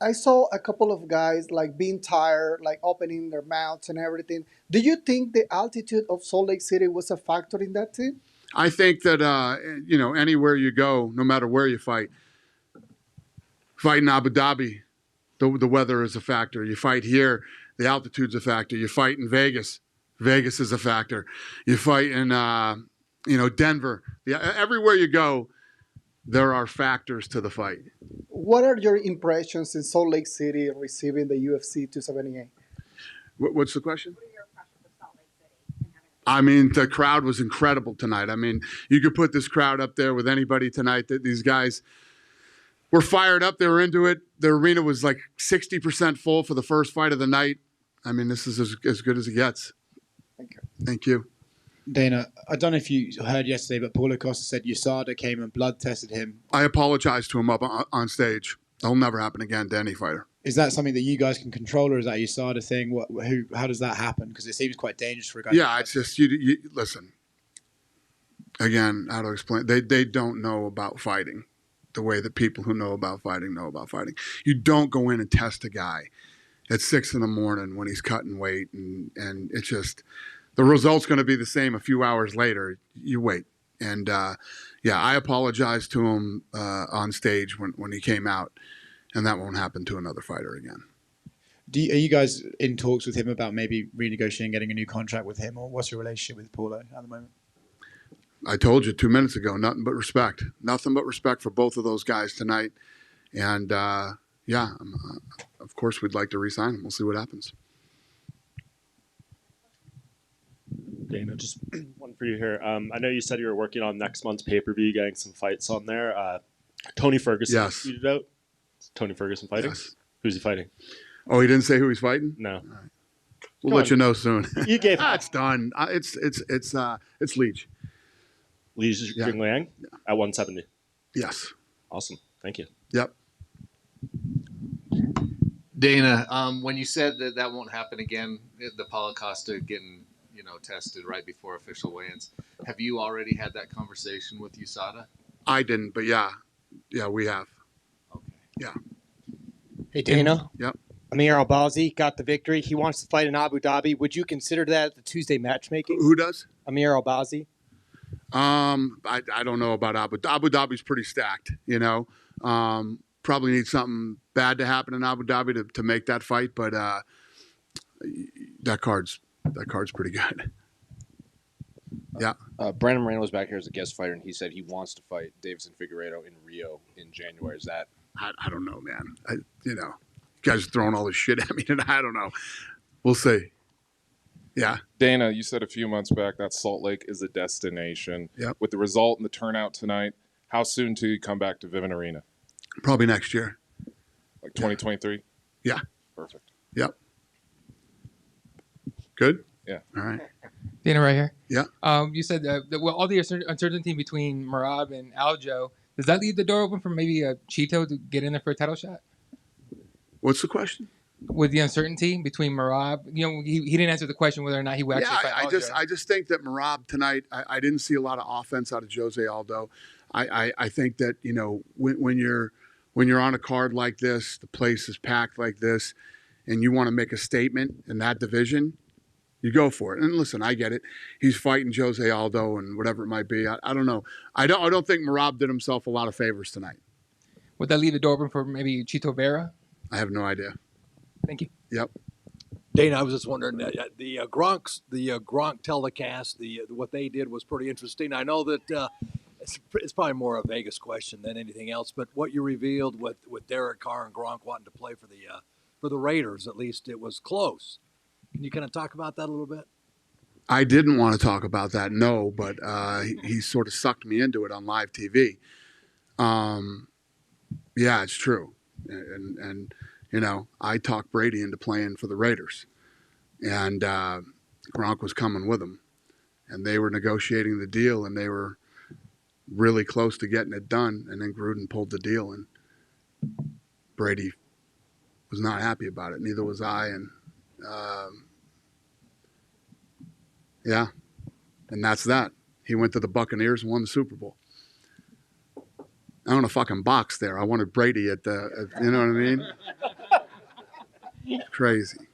I saw a couple of guys being tired, opening their mouths and everything. Do you think the altitude of Salt Lake City was a factor in that too? I think that, anywhere you go, no matter where you fight in Abu Dhabi, the weather is a factor. You fight here, the altitude's a factor. You fight in Vegas, Vegas is a factor. You fight in, Denver. Everywhere you go, there are factors to the fight. What are your impressions in Salt Lake City receiving the UFC 278? What's the question? I mean, the crowd was incredible tonight. I mean, you could put this crowd up there with anybody tonight. These guys were fired up. They were into it. The arena was 60% full for the first fight of the night. I mean, this is as good as it gets. Thank you. Thank you. Dana, I don't know if you heard yesterday, but Paulo Costa said USADA came and blood tested him. I apologized to him up on stage. That'll never happen again to any fighter. Is that something that you guys can control, or is that USADA thing? How does that happen? Because it seems quite dangerous for a guy. Yeah, it's just you listen. Again, how to explain? They don't know about fighting the way that people who know about fighting know about fighting. You don't go in and test a guy at 6 a.m. when he's cutting weight, and it's just. The result's going to be the same a few hours later. You wait. And, I apologized to him on stage when he came out, and that won't happen to another fighter again. Are you guys in talks with him about maybe renegotiating, getting a new contract with him, or what's your relationship with Paulo at the moment? I told you 2 minutes ago, nothing but respect. Nothing but respect for both of those guys tonight. And, of course, we'd like to re-sign him. We'll see what happens. Dana, just one for you here. I know you said you were working on next month's pay-per-view, getting some fights on there. Tony Ferguson tweeted out. Tony Ferguson fighting? Yes. Who's he fighting? Oh, he didn't say who he's fighting? No. All right. We'll let you know soon. You gave it's done. It's Leach. Leach Jingliang at 170. Yes. Awesome. Thank you. Yep. Dana, when you said that won't happen again, the Paulo Costa getting tested right before official weigh-ins, have you already had that conversation with USADA? I didn't, but yeah, we have. Okay. Yeah. Hey Dana. Yep. Amir Albazi got the victory. He wants to fight in Abu Dhabi. Would you consider that the Tuesday matchmaking? Who does? Amir Albazi. I don't know about Abu Dhabi's pretty stacked. Probably need something bad to happen in Abu Dhabi to make that fight, but that card's pretty good. Yeah. Brandon Moreno was back here as a guest fighter, and he said he wants to fight Davison Figueiredo in Rio in January. Is that? I don't know, man. You guys are throwing all this shit at me, and I don't know. We'll see. Yeah. Dana, you said a few months back that Salt Lake is a destination. Yep. With the result and the turnout tonight, how soon do you come back to Vivint Arena? Probably next year. Like 2023? Yeah. Perfect. Yep. Good? Yeah. All right. Dana, right here. Yeah. You said all the uncertainty between Merab and Aldo, does that leave the door open for maybe a Cheeto to get in there for a title shot? What's the question? With the uncertainty between Merab, he didn't answer the question whether or not he would actually fight Aldo. I just think that Merab tonight, I didn't see a lot of offense out of Jose Aldo. I think that, when you're on a card like this, the place is packed like this, and you want to make a statement in that division, you go for it. And listen, I get it. He's fighting Jose Aldo and whatever it might be. I don't know. I don't think Merab did himself a lot of favors tonight. Would that leave the door open for maybe Chito Vera? I have no idea. Thank you. Yep. Dana, I was just wondering, the Gronk telecast, what they did was pretty interesting. I know that it's probably more a Vegas question than anything else, but what you revealed with Derek Carr and Gronk wanting to play for the Raiders, at least it was close. Can you kind of talk about that a little bit? I didn't want to talk about that, no, but he sort of sucked me into it on live TV. Yeah, it's true, and you know, I talked Brady into playing for the Raiders, and Gronk was coming with him, and they were negotiating the deal, and they were really close to getting it done, and then Gruden pulled the deal, and Brady was not happy about it. Neither was I, and yeah, and that's that. He went to the Buccaneers and won the Super Bowl. I don't want a fucking box there. I wanted Brady at you know what I mean? Crazy.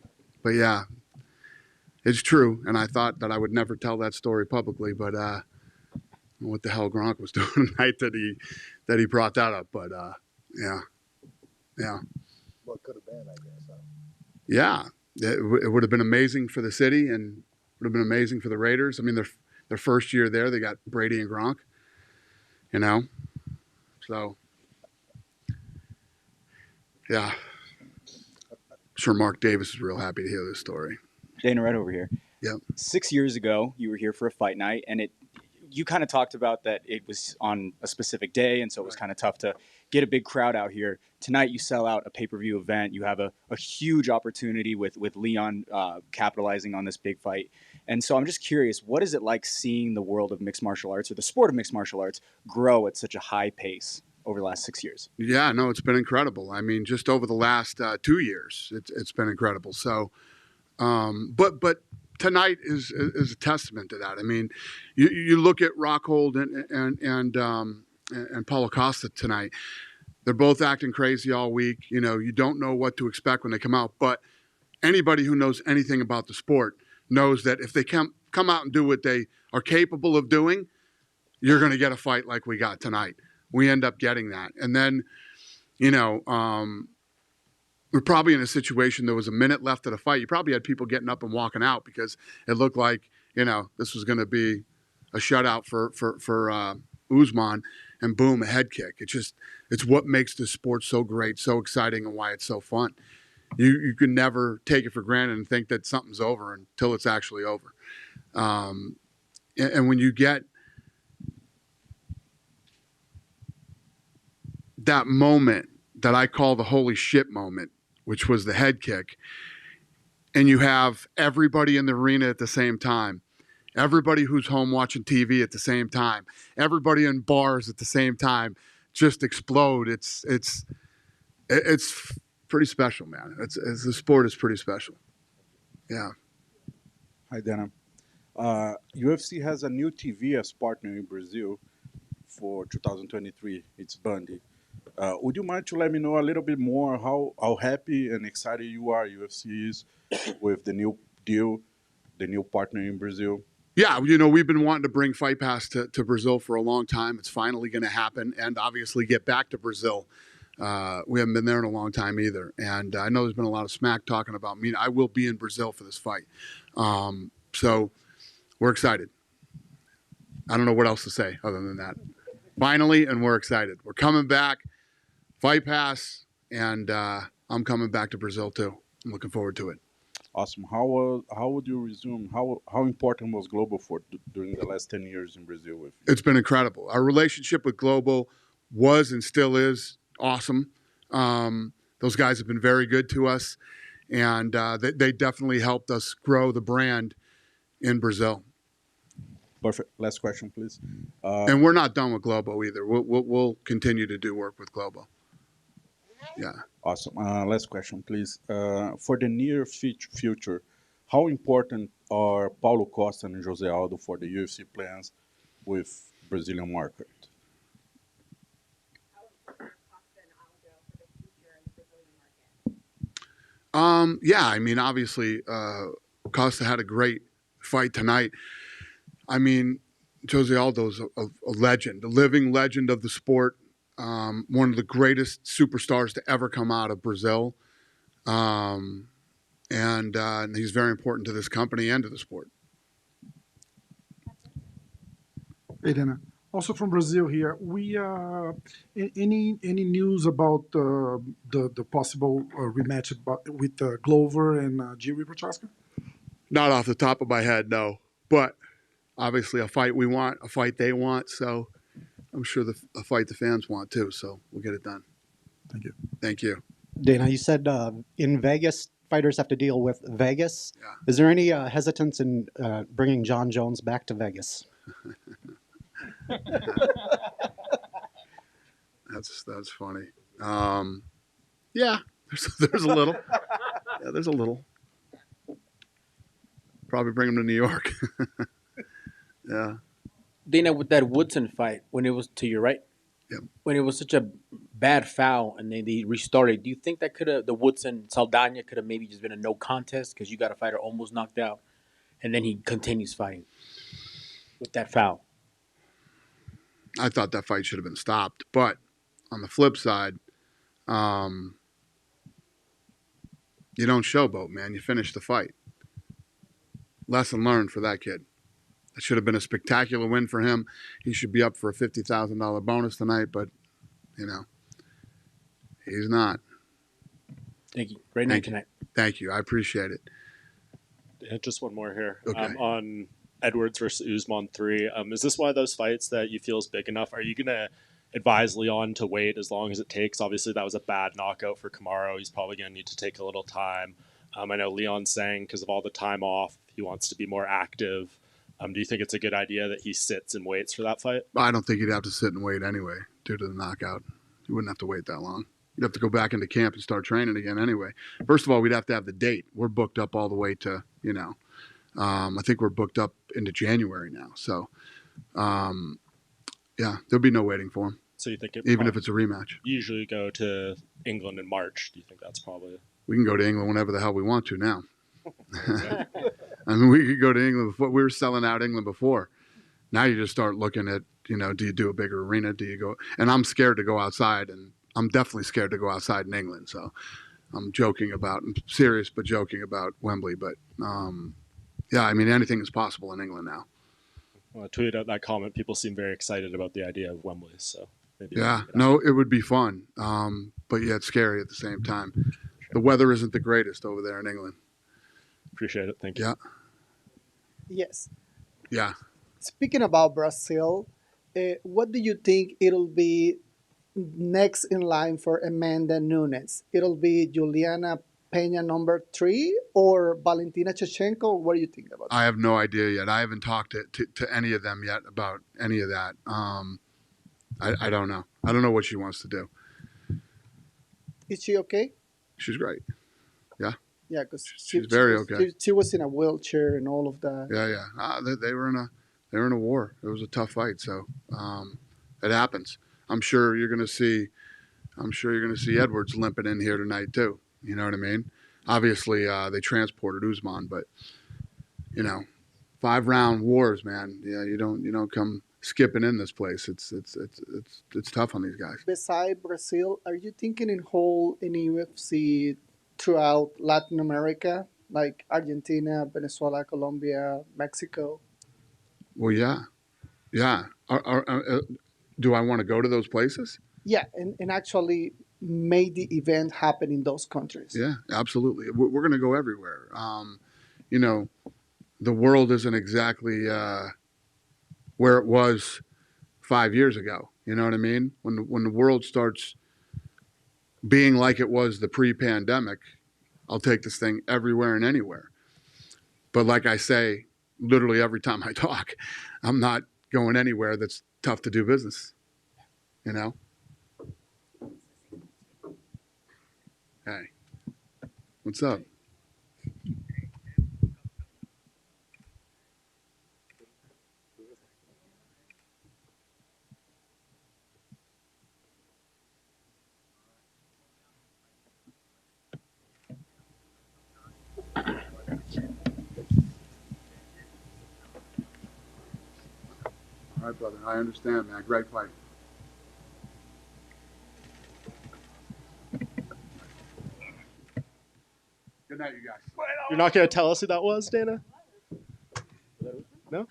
But yeah, it's true. And I thought that I would never tell that story publicly, but what the hell Gronk was doing tonight that he brought that up. But yeah. What could have been, I guess. Yeah, it would have been amazing for the city and would have been amazing for the Raiders. I mean, their first year there, they got Brady and Gronk, you know? So, yeah. I'm sure Mark Davis is real happy to hear this story. Dana, right over here. Yep. 6 years ago, you were here for a fight night, and you kind of talked about that it was on a specific day, and so it was kind of tough to get a big crowd out here. Tonight, you sell out a pay-per-view event. You have a huge opportunity with Leon capitalizing on this big fight. And so I'm just curious, what is it like seeing the world of mixed martial arts, or the sport of mixed martial arts, grow at such a high pace over the last 6 years? Yeah, no, it's been incredible. I mean, just over the last 2 years, it's been incredible. So, but tonight is a testament to that. I mean, you look at Rockhold and Paulo Costa tonight. They're both acting crazy all week. You know, you don't know what to expect when they come out. But anybody who knows anything about the sport knows that if they come out and do what they are capable of doing, you're going to get a fight like we got tonight. We end up getting that. And then, you know, we're probably in a situation, there was a minute left of the fight. You probably had people getting up and walking out because it looked like, you know, this was going to be a shutout for Usman, and boom, a head kick. It's what makes this sport so great, so exciting, and why it's so fun. You can never take it for granted and think that something's over until it's actually over. And when you get that moment that I call the holy shit moment, which was the head kick, and you have everybody in the arena at the same time, everybody who's home watching TV at the same time, everybody in bars at the same time, just explode. It's pretty special, man. The sport is pretty special. Yeah. Hi, Dana. UFC has a new TV as partner in Brazil for 2023. It's Bundy. Would you mind to let me know a little bit more how happy and excited you are UFC is with the new deal, the new partner in Brazil? Yeah, you know, we've been wanting to bring Fight Pass to Brazil for a long time. It's finally going to happen, and obviously get back to Brazil. We haven't been there in a long time either. And I know there's been a lot of smack talking about me. I will be in Brazil for this fight. So we're excited. I don't know what else to say other than that. Finally, and we're excited. We're coming back. Fight Pass, and I'm coming back to Brazil too. I'm looking forward to it. Awesome. How would you resume? How important was Global during the last 10 years in Brazil with you? It's been incredible. Our relationship with Global was and still is awesome. Those guys have been very good to us, and they definitely helped us grow the brand in Brazil. Perfect. Last question, please. And we're not done with Globo either. We'll continue to do work with Globo. Yeah. Awesome. Last question, please. For the near future, how important are Paulo Costa and Jose Aldo for the UFC plans with Brazilian market? Yeah, I mean, obviously, Costa had a great fight tonight. I mean, Jose Aldo's a legend, a living legend of the sport. One of the greatest superstars to ever come out of Brazil. and he's very important to this company and to the sport. Hey, Dana. Also from Brazil here. We any news about the possible rematch with Glover and Jiri Prochaska? Not off the top of my head, no. But obviously, a fight we want, a fight they want. So I'm sure a fight the fans want too. So we'll get it done. Thank you. Thank you. Dana, you said in Vegas, fighters have to deal with Vegas. Yeah. Is there any hesitance in bringing John Jones back to Vegas? That's funny. Yeah, there's a little. Yeah, there's a little. Probably bring him to New York. Yeah. Dana, with that Woodson fight, when it was to your right, when it was such a bad foul and then they restarted, do you think that the Woodson Saldana could have maybe just been a no contest because you got a fighter almost knocked out, and then he continues fighting with that foul? I thought that fight should have been stopped, but on the flip side, you don't showboat, man. You finish the fight. Lesson learned for that kid. It should have been a spectacular win for him. He should be up for a $50,000 bonus tonight, but, he's not. Thank you. Great night tonight. Thank you. I appreciate it. Yeah, just one more here. Okay. On Edwards versus Usman 3, is this one of those fights that you feel is big enough? Are you going to advise Leon to wait as long as it takes? Obviously, that was a bad knockout for Kamaru. He's probably going to need to take a little time. I know Leon's saying because of all the time off, he wants to be more active. Do you think it's a good idea that he sits and waits for that fight? I don't think he'd have to sit and wait anyway due to the knockout. He wouldn't have to wait that long. You'd have to go back into camp and start training again anyway. First of all, we'd have to have the date. We're booked up all the way to, I think we're booked up into January now. So, yeah, there'll be no waiting for him. So you think even if it's a rematch? Usually go to England in March. Do you think that's probably... We can go to England whenever the hell we want to now. I mean, we could go to England before. We were selling out England before. Now you just start looking at, do you do a bigger arena? Do you go? And I'm scared to go outside, and I'm definitely scared to go outside in England. So I'm serious, but joking about Wembley. But yeah, I mean, anything is possible in England now. Well, I tweeted out that comment. People seem very excited about the idea of Wembley. So maybe it would be fun. But yeah, it's scary at the same time. The weather isn't the greatest over there in England. Appreciate it. Thank you. Yeah. Yes. Yeah. Speaking about Brazil, what do you think it'll be next in line for Amanda Nunes? It'll be Juliana Peña number 3 or Valentina Shevchenko? What do you think about that? I have no idea yet. I haven't talked to any of them yet about any of that. I don't know. I don't know what she wants to do. Is she okay? She's great. Yeah. Yeah, because she's very okay. She was in a wheelchair and all of that. Yeah. They were in a war. It was a tough fight, so it happens. I'm sure you're going to see Edwards limping in here tonight too. You know what I mean? Obviously, they transported Usman, but 5-round wars, man. Yeah, you don't come skipping in this place. It's tough on these guys. Besides Brazil, are you thinking in whole in UFC throughout Latin America, like Argentina, Venezuela, Colombia, Mexico? Well, yeah. Do I want to go to those places? Yeah, and actually made the event happen in those countries. Yeah, absolutely. We're going to go everywhere. The world isn't exactly where it was 5 years ago. You know what I mean? When the world starts being like it was the pre-pandemic, I'll take this thing everywhere and anywhere. But like I say, literally every time I talk, I'm not going anywhere that's tough to do business. Hey, what's up? All right, brother. I understand, man. Great fight. Good night. at you guys. You're not going to tell us who that was, Dana? No?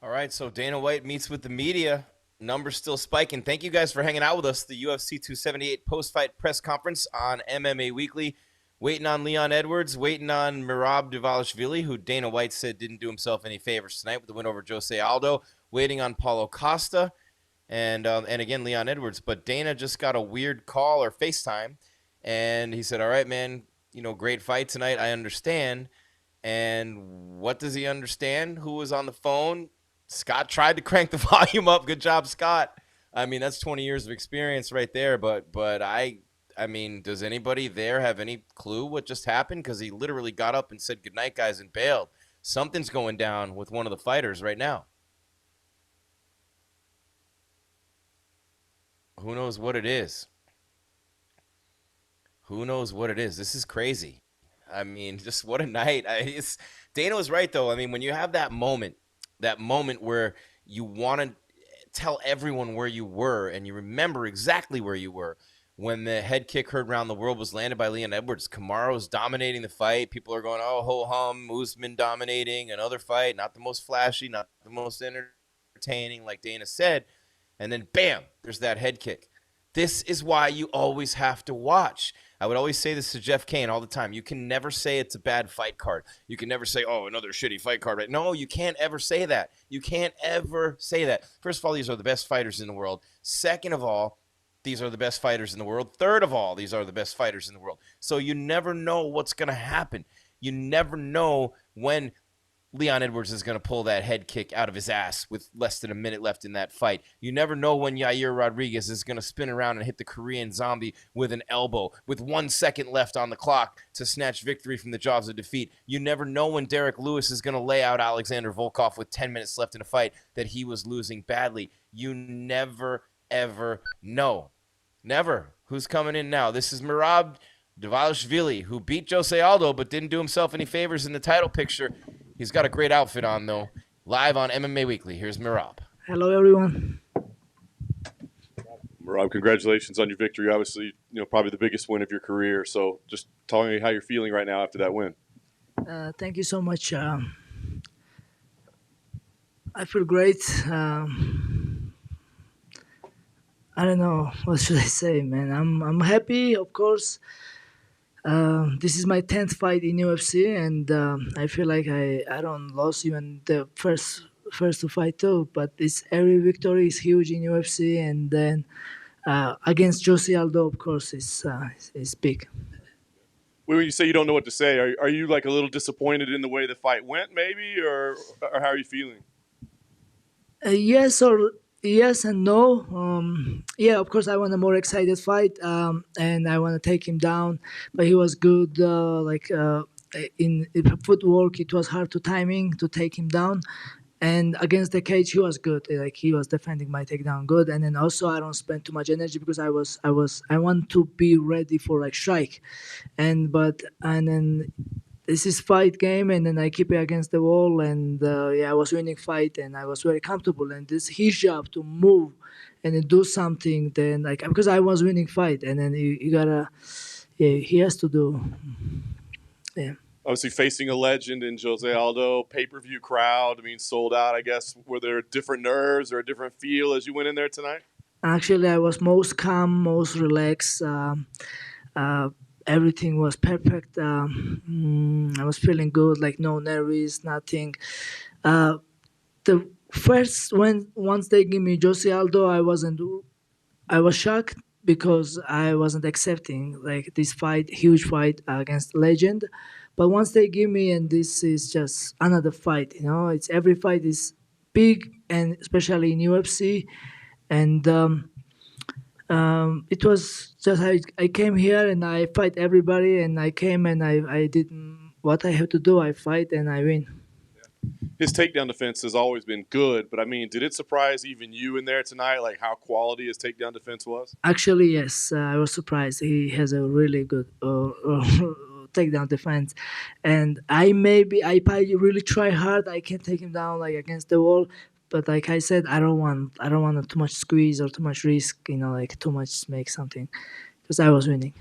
All right, so Dana White meets with the media. Numbers still spiking. Thank you guys for hanging out with us. The UFC 278 post-fight press conference on MMA Weekly. Waiting on Leon Edwards, waiting on Merab Dvalishvili, who Dana White said didn't do himself any favors tonight with the win over Jose Aldo. Waiting on Paulo Costa, and again Leon Edwards. But Dana just got a weird call or FaceTime, and he said, "All right, man, great fight tonight. I understand." And what does he understand? Who was on the phone? Scott tried to crank the volume up. Good job, Scott. I mean, that's 20 years of experience right there. But I mean, does anybody there have any clue what just happened? Because he literally got up and said, "Good night, guys," and bailed. Something's going down with one of the fighters right now. Who knows what it is? Who knows what it is? This is crazy. I mean, just what a night. Dana was right, though. I mean, when you have that moment where you want to tell everyone where you were and you remember exactly where you were when the head kick heard around the world was landed by Leon Edwards. Kamaru's dominating the fight. People are going, oh, ho-hum, Usman dominating another fight. Not the most flashy, not the most entertaining, like Dana said. And then, bam, there's that head kick. This is why you always have to watch. I would always say this to Jeff Kane all the time. You can never say it's a bad fight card. You can never say, oh, another shitty fight card. Right? No, you can't ever say that. You can't ever say that. First of all, these are the best fighters in the world. Second of all, these are the best fighters in the world. Third of all, these are the best fighters in the world. So you never know what's going to happen. You never know when Leon Edwards is going to pull that head kick out of his ass with less than a minute left in that fight. You never know when Yair Rodriguez is going to spin around and hit the Korean zombie with an elbow with 1 second left on the clock to snatch victory from the jaws of defeat. You never know when Derek Lewis is going to lay out Alexander Volkov with 10 minutes left in a fight that he was losing badly. You never, ever know. Never. Who's coming in now? This is Merab Dvalishvili, who beat Jose Aldo but didn't do himself any favors in the title picture. He's got a great outfit on, though. Live on MMA Weekly. Here's Merab. Hello, everyone. Merab, congratulations on your victory. Obviously, probably the biggest win of your career. So just tell me how you're feeling right now after that win. Thank you so much. I feel great. I don't know. What should I say, man? I'm happy, of course. This is my 10th fight in UFC, and I feel like I don't lost even the first to fight too. But every victory is huge in UFC, and then against Jose Aldo, of course, is big. When you say you don't know what to say, are you like a little disappointed in the way the fight went, maybe, or how are you feeling? Yes and no. Yeah, of course, I want a more excited fight, and I want to take him down. But he was good. In footwork, it was hard to timing to take him down. And against the cage, he was good. Like he was defending my takedown good. And then also, I don't spend too much energy because I want to be ready for like strike, and then. This is fight game, and then I keep it against the wall, and I was winning fight, and I was very comfortable. And this his job to move and then do something. Then because I was winning fight, and then you gotta, he has to do. Yeah. Obviously, facing a legend in Jose Aldo, pay-per-view crowd. I mean, sold out. I guess were there different nerves or a different feel as you went in there tonight? Actually, I was most calm, most relaxed. Everything was perfect. I was feeling good, like no nerves, nothing. The first once they give me Jose Aldo, I was shocked because I wasn't accepting like this fight, huge fight against legend. But once they give me, and this is just another fight, it's every fight is big, and especially in UFC, and It was just I came here and I fight everybody, and I came and I did what I have to do. I fight and I win. His takedown defense has always been good, but I mean, did it surprise even you in there tonight, like how quality his takedown defense was? Actually, yes, I was surprised. He has a really good takedown defense, and I really try hard. I can take him down like against the wall, but like I said, I don't want too much squeeze or too much risk. Like too much make something, because I was winning.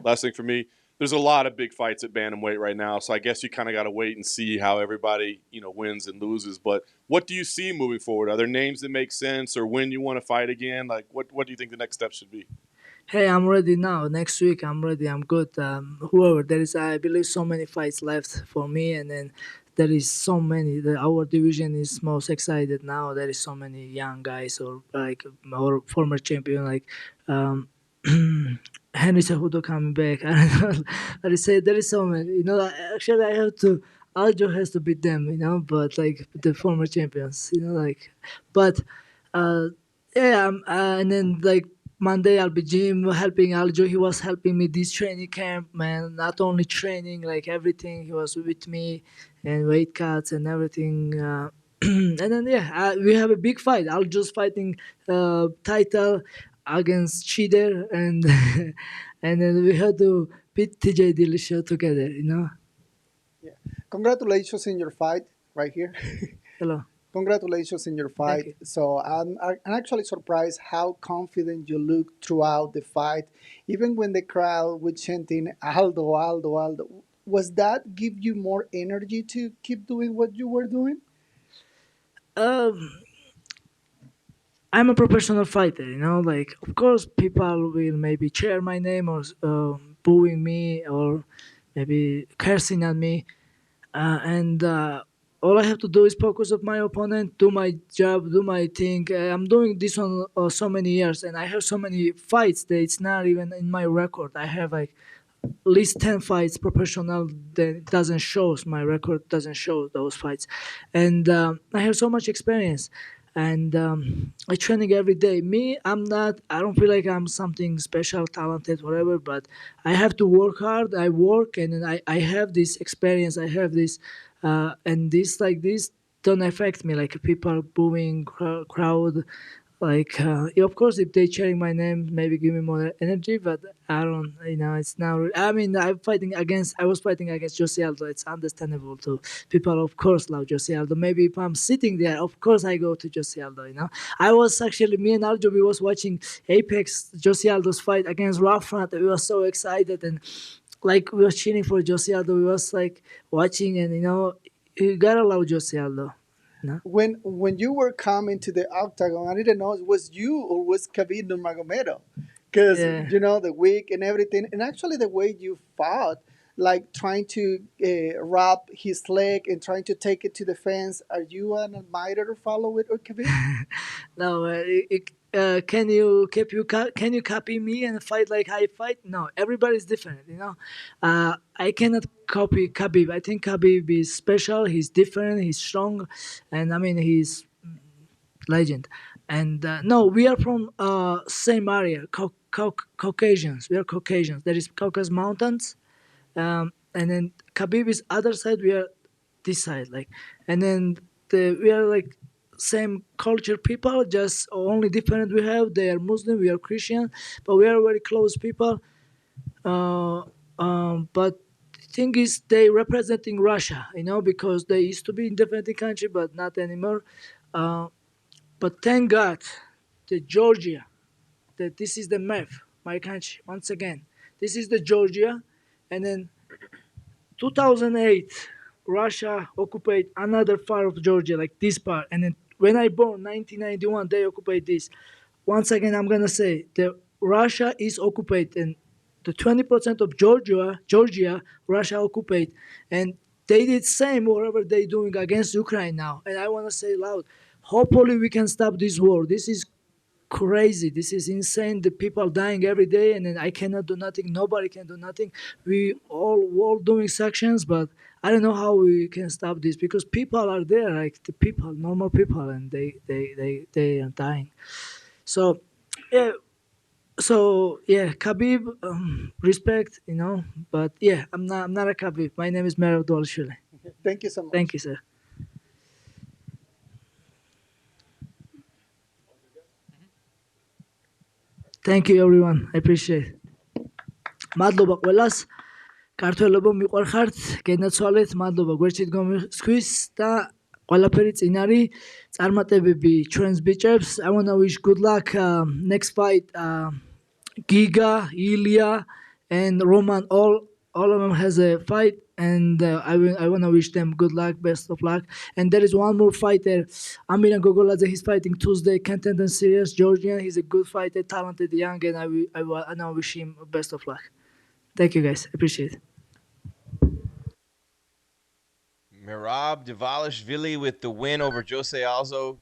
Last thing for me, there's a lot of big fights at bantamweight right now, so I guess you kind of got to wait and see how everybody wins and loses. But what do you see moving forward? Are there names that make sense, or when you want to fight again? Like, what do you think the next step should be? Hey, I'm ready now. Next week, I'm ready. I'm good. Whoever there is, I believe so many fights left for me, and then there is so many. Our division is most excited now. There is so many young guys or like our former champion like um, Henry Cejudo coming back. I don't know. I say there is so many. Actually, I have to. Aldo has to beat them. But like the former champions. But. Uh, yeah, and then like Monday I'll be gym helping Aljo. He was helping me this training camp, man. Not only training, like everything. He was with me and weight cuts and everything. And then we have a big fight. Aljo's fighting title against Cheater, and and then we had to beat TJ Dillashaw together. Congratulations in your fight right here. Hello. Congratulations in your Thank fight. So I'm actually surprised how confident you look throughout the fight, even when the crowd was chanting Aldo, Aldo, Aldo. Was that give you more energy to keep doing what you were doing? I'm a professional fighter, like of course people will maybe cheer my name or booing me or maybe cursing at me, and all I have to do is focus on my opponent, do my job, do my thing. I'm doing this on so many years, and I have so many fights that it's not even in my record. I have like at least 10 fights professional that it doesn't show, my record doesn't show those fights, and I have so much experience, and I training every day. I don't feel like I'm something special, talented, whatever, but I have to work hard. I work, and then I have this experience, I have this, and this like this don't affect me, like people booing, crowd, like of course if they cheering my name maybe give me more energy, but I don't, it's now, I mean, I was fighting against Jose Aldo. It's understandable to people, of course, love Jose Aldo. Maybe if I'm sitting there, of course I go to Jose Aldo. I was actually, me and Aldo, we was watching Apex Jose Aldo's fight against Rockhold. We were so excited, and like we was cheering for Jose Aldo. We was like watching, and you gotta love Jose Aldo. No? When you were coming to the octagon, I didn't know it was you or was Khabib Nurmagomedov, because Yeah. the wig and everything, and actually the way you fought, like trying to wrap his leg and trying to take it to the fence. Are you an admirer or follower of Khabib? No, can you copy me and fight like I fight? No, everybody's different. I cannot copy Khabib. I think Khabib is special. He's different. He's strong, and I mean he's legend. And no, we are from same area, Caucasians. We are Caucasians. There is Caucasus Mountains, and then Khabib is other side. We are this side, like, and then we are like same culture people, just only different we have. They are Muslim, we are Christian, but we are very close people. But the thing is, they representing Russia, because they used to be independent country, but not anymore. Uh, but thank God, the Georgia, that this is the map, my country. Once again, this is the Georgia, and then 2008, Russia occupied another part of Georgia, like this part. And then when I born, 1991, they occupied this. Once again, I'm gonna say that Russia is occupied, and the 20% of Georgia, Russia occupied, and they did same whatever they doing against Ukraine now. And I wanna say loud, hopefully we can stop this war. This is crazy. This is insane. The people dying every day, and then I cannot do nothing. Nobody can do nothing. We all doing sections, but I don't know how we can stop this, because people are there, like the people, normal people, and they are dying. So, yeah, So yeah, Khabib, respect, but yeah, I'm not a Khabib. My name is Merab Dvalishvili. Thank you so much. Thank you, sir. Thank you, everyone. I appreciate. მადლობა ყველას. ქართველებო მიყვარხართ, გენაცვალეთ, მადლობა გვერდით გომისქვის და ყველაფერი წინ არის. წარმატებები ჩვენს ბიჭებს. I want to wish good luck next fight Giga, Ilya and Roman, all of them has a fight, and I want to wish them good luck, best of luck. And there is one more fighter, Amiran Gogoladze. He's fighting Tuesday, Contender Series, Georgian. He's a good fighter, talented, young, and I want to wish him best of luck. Thank you, guys. Appreciate it. Merab Dvalishvili with the win over Jose Aldo.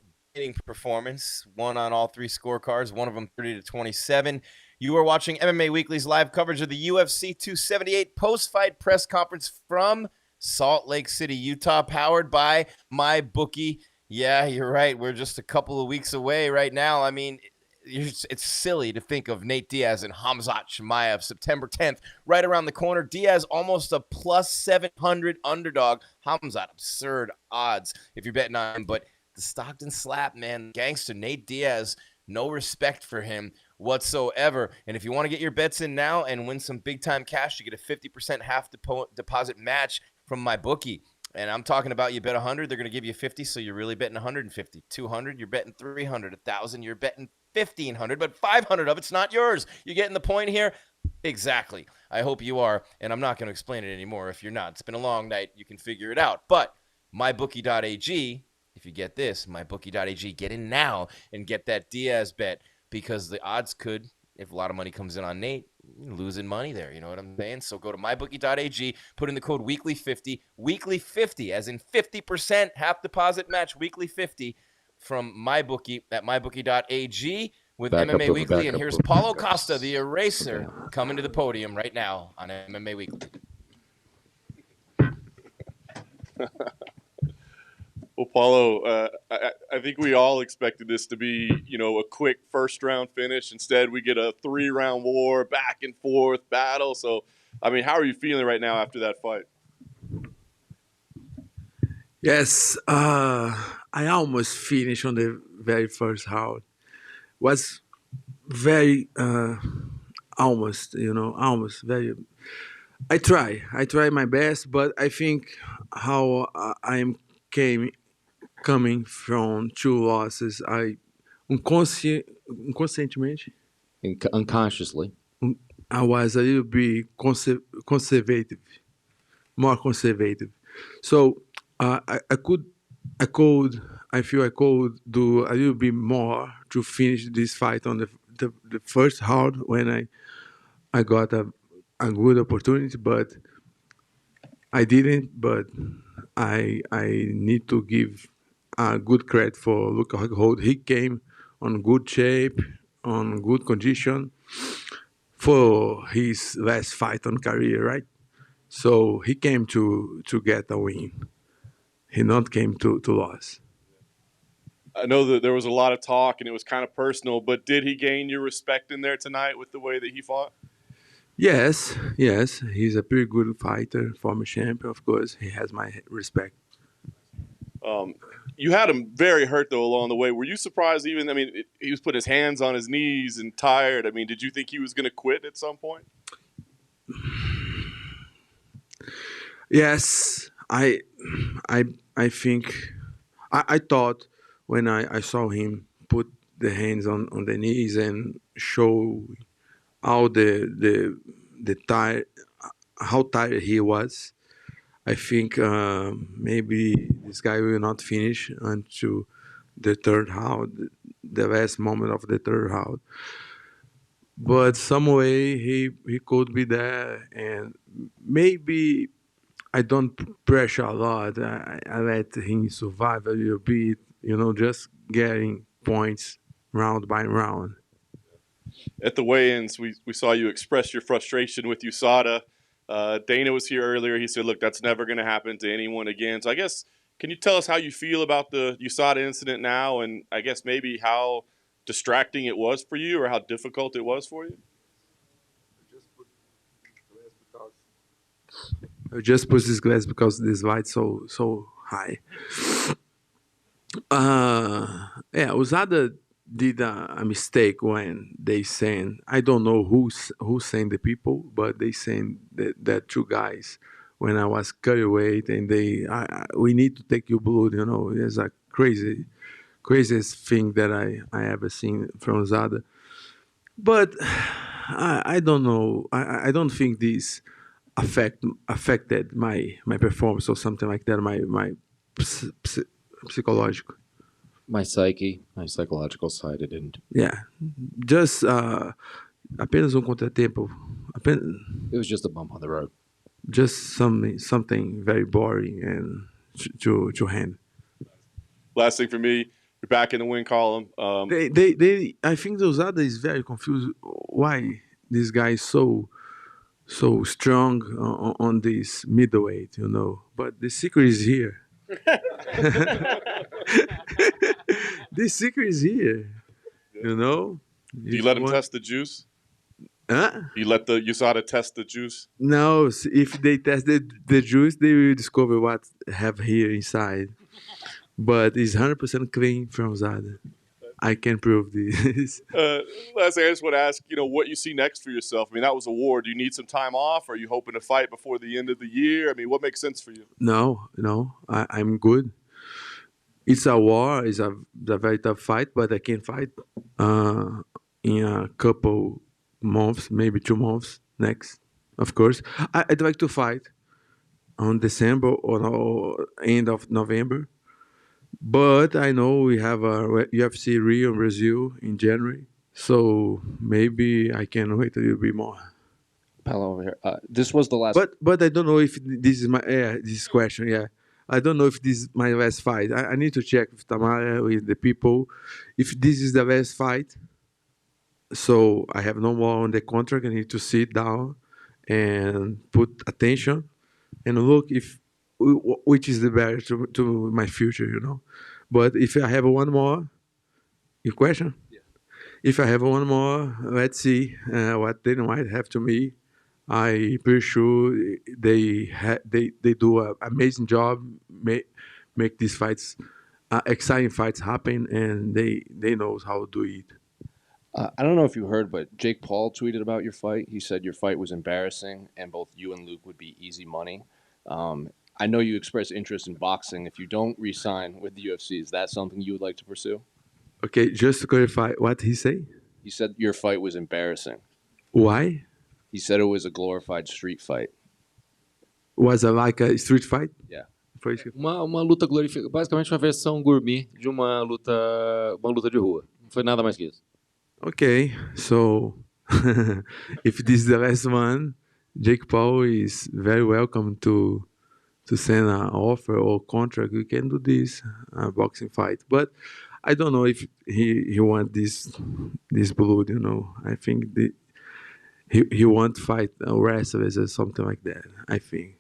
Performance, won on all three scorecards, one of them 30-27. You are watching MMA Weekly's live coverage of the UFC 278 post-fight press conference from Salt Lake City, Utah, powered by MyBookie. Yeah, you're right. We're just a couple of weeks away right now. I mean, it's silly to think of Nate Diaz and Khamzat Chimaev September 10th, right around the corner. Diaz almost a plus 700 underdog. Khamzat, absurd odds if you're betting on him. But the Stockton slap, man, gangster Nate Diaz, no respect for him whatsoever. And if you want to get your bets in now and win some big-time cash, you get a 50% half deposit match from MyBookie. And I'm talking about you bet 100, they're going to give you 50, so you're really betting 150. 200, you're betting 300. 1,000, you're betting 1,500, but 500 of it's not yours. You getting the point here? Exactly. I hope you are, and I'm not going to explain it anymore if you're not. It's been a long night. You can figure it out. But mybookie.ag, if you get this, mybookie.ag, get in now and get that Diaz bet, because the odds could, if a lot of money comes in on Nate, losing money there. You know what I'm saying? So go to mybookie.ag, put in the code weekly50, weekly50, as in 50% half deposit match, weekly50 from MyBookie at mybookie.ag with MMA Weekly. And here's Paulo Costa, the eraser, coming to the podium right now on MMA Weekly. Well, Paulo, I think we all expected this to be, a quick first-round finish. Instead, we get a 3-round war, back-and-forth battle. So, I mean, how are you feeling right now after that fight? Yes, I almost finished on the very first round. Was very almost very. I try my best, but I think how I am coming from 2 losses, I unconsciently, unconsciously, I was a little bit conservative, more conservative. So I feel I could do a little bit more to finish this fight on the first round when I got a good opportunity, but I didn't. But I need to give good credit for Rockhold. He came on good shape, on good condition for his last fight on career, right? So he came to get a win. He not came to lose. I know that there was a lot of talk and it was kind of personal, but did he gain your respect in there tonight with the way that he fought? Yes. He's a pretty good fighter, former champion. Of course, he has my respect. You had him very hurt, though, along the way. Were you surprised even? I mean, he was putting his hands on his knees and tired. I mean, did you think he was going to quit at some point? Yes, I think I thought when I saw him put the hands on the knees and show how the tired, how tired he was. I think maybe this guy will not finish until the third round, the last moment of the third round. But some way he could be there, and maybe I don't pressure a lot. I let him survive a little bit, just getting points round by round. At the weigh-ins, we saw you express your frustration with USADA. Dana was here earlier. He said, look, that's never going to happen to anyone again. So I guess, can you tell us how you feel about the USADA incident now, and I guess maybe how distracting it was for you or how difficult it was for you? I just put this glass because this light so high. Yeah, Usada did a mistake when they sent. I don't know who sent the people, but they sent that two guys when I was carry weight, and we need to take your blood. You know, it's a craziest thing that I ever seen from Usada. But I don't know. I don't think this affected my performance or something like that. My psychological. My psyche, my psychological side, it didn't. Yeah, just apenas contratempo. It was just a bump on the road. Just something very boring and to hand. Last thing for me, you're back in the win column. They I think Usada is very confused why this guy is so strong on this middleweight, you know. But the secret is here. The secret is here, you know. Do you let him test the juice? Huh? You saw how to test the juice? No, if they test the juice, they will discover what have here inside. But it's 100% clean from Zada. I can prove this. Last thing, I just want to ask, what you see next for yourself. I mean, that was a war. Do you need some time off? Are you hoping to fight before the end of the year? I mean, what makes sense for you? No, I'm good. It's a war. It's a very tough fight, but I can fight in a couple months, maybe 2 months next. Of course, I'd like to fight on December or end of November. But I know we have a UFC Rio in Brazil in January, so maybe I can wait a little bit more. Paulo over here. This was the last. But I don't know if this is my this question. Yeah, I don't know if this is my last fight. I need to check with Tamara, with the people, if this is the last fight. So I have no more on the contract. I need to sit down and put attention and look if which is the better to my future, you know. But if I have one more, your question? Yeah. If I have one more, let's see what they might have to me. I pretty sure they do an amazing job, make these fights, exciting fights happen, and they know how to do it. I don't know if you heard, but Jake Paul tweeted about your fight. He said your fight was embarrassing, and both you and Luke would be easy money. I know you express interest in boxing. If you don't re-sign with the UFC, is that something you would like to pursue? Okay, just to clarify, what he say? He said your fight was embarrassing. Why? He said it was a glorified street fight. Was it like a street fight? Yeah. Uma luta glorificada, basicamente uma versão gourmet de uma luta de rua. Não foi nada mais que isso. Okay, so if this is the last one, Jake Paul is very welcome to send an offer or contract. We can do this boxing fight, but I don't know if he want this blood. You know, I think he want to fight wrestlers or something like that. I think.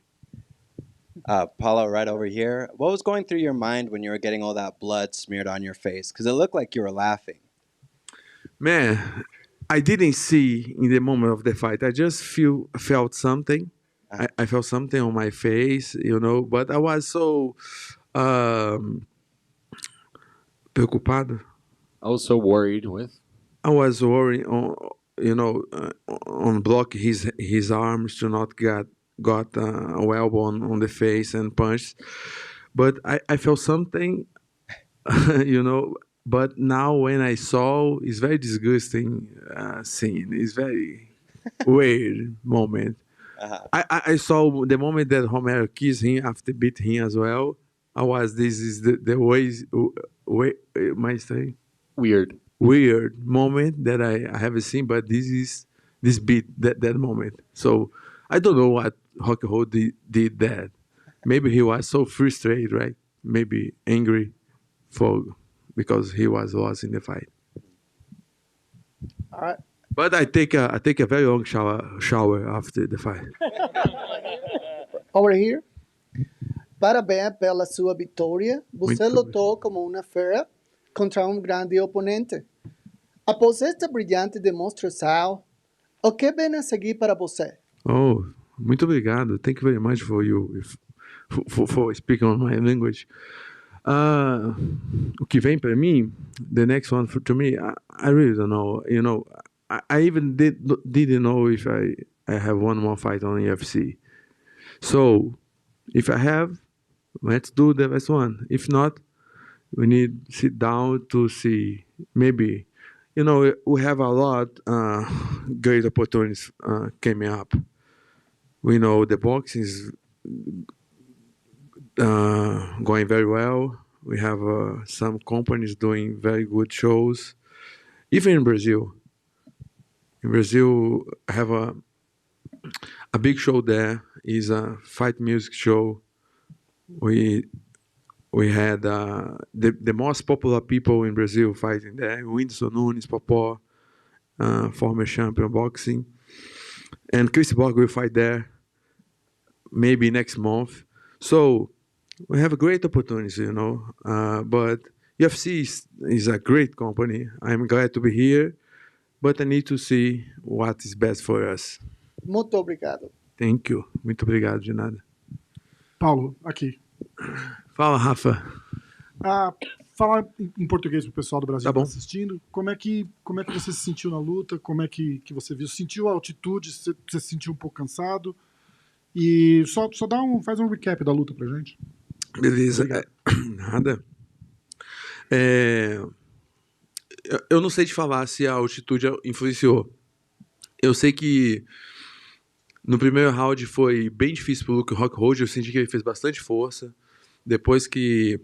Paulo, right over here. What was going through your mind when you were getting all that blood smeared on your face? Because it looked like you were laughing. Man, I didn't see in the moment of the fight. I just felt something. I felt something on my face, you know, but I was so preocupado. I was so worried with. I was worried on, on block his arms to not got a elbow on the face and punched. But I felt something, you know. But now when I saw, it's very disgusting scene. It's very weird moment. I saw the moment that Romero kissed him after beat him as well. This is the way my saying? Weird moment that I haven't seen, but this beat that moment. So I don't know what Rockhold did that. Maybe he was so frustrated, right? Maybe angry because he was lost in the fight. All right. But I take a very long shower after the fight. Over here. Parabéns pela sua vitória. Você lutou como uma fera contra um grande oponente. Após esta brilhante demonstração, o que vem a seguir para você? Oh, muito obrigado. Thank you very much for you for speaking on my language. O que vem para mim, the next one to me, I really don't know. You know, I even didn't know if I have one more fight on UFC. So, if I have, let's do the best one. If not, we need to sit down to see maybe. You know, we have a lot great opportunities coming up. We know the boxing is going very well. We have some companies doing very good shows, even in Brazil. In Brazil, I have a big show there. Is a fight music show. We had the most popular people in Brazil fighting there. Whindersson Nunes, Popó, former champion boxing, and Chris Borg will fight there maybe next month. So we have a great opportunity, you know. But UFC is a great company. I'm glad to be here, but I need to see what is best for us. Muito obrigado. Thank you. Muito obrigado, de nada. Paulo, aqui. Fala, Rafa. Falar em português pro pessoal do Brasil Tá que bom. tá assistindo. Como é que você se sentiu na luta? Como é que você viu? Sentiu a altitude? Você se sentiu um pouco cansado? E só faz um recap da luta pra gente. Beleza. Nada. Eu não sei te falar se a altitude influenciou. Eu sei que no primeiro round foi bem difícil pro Rockhold. Eu senti que ele fez bastante força. Depois que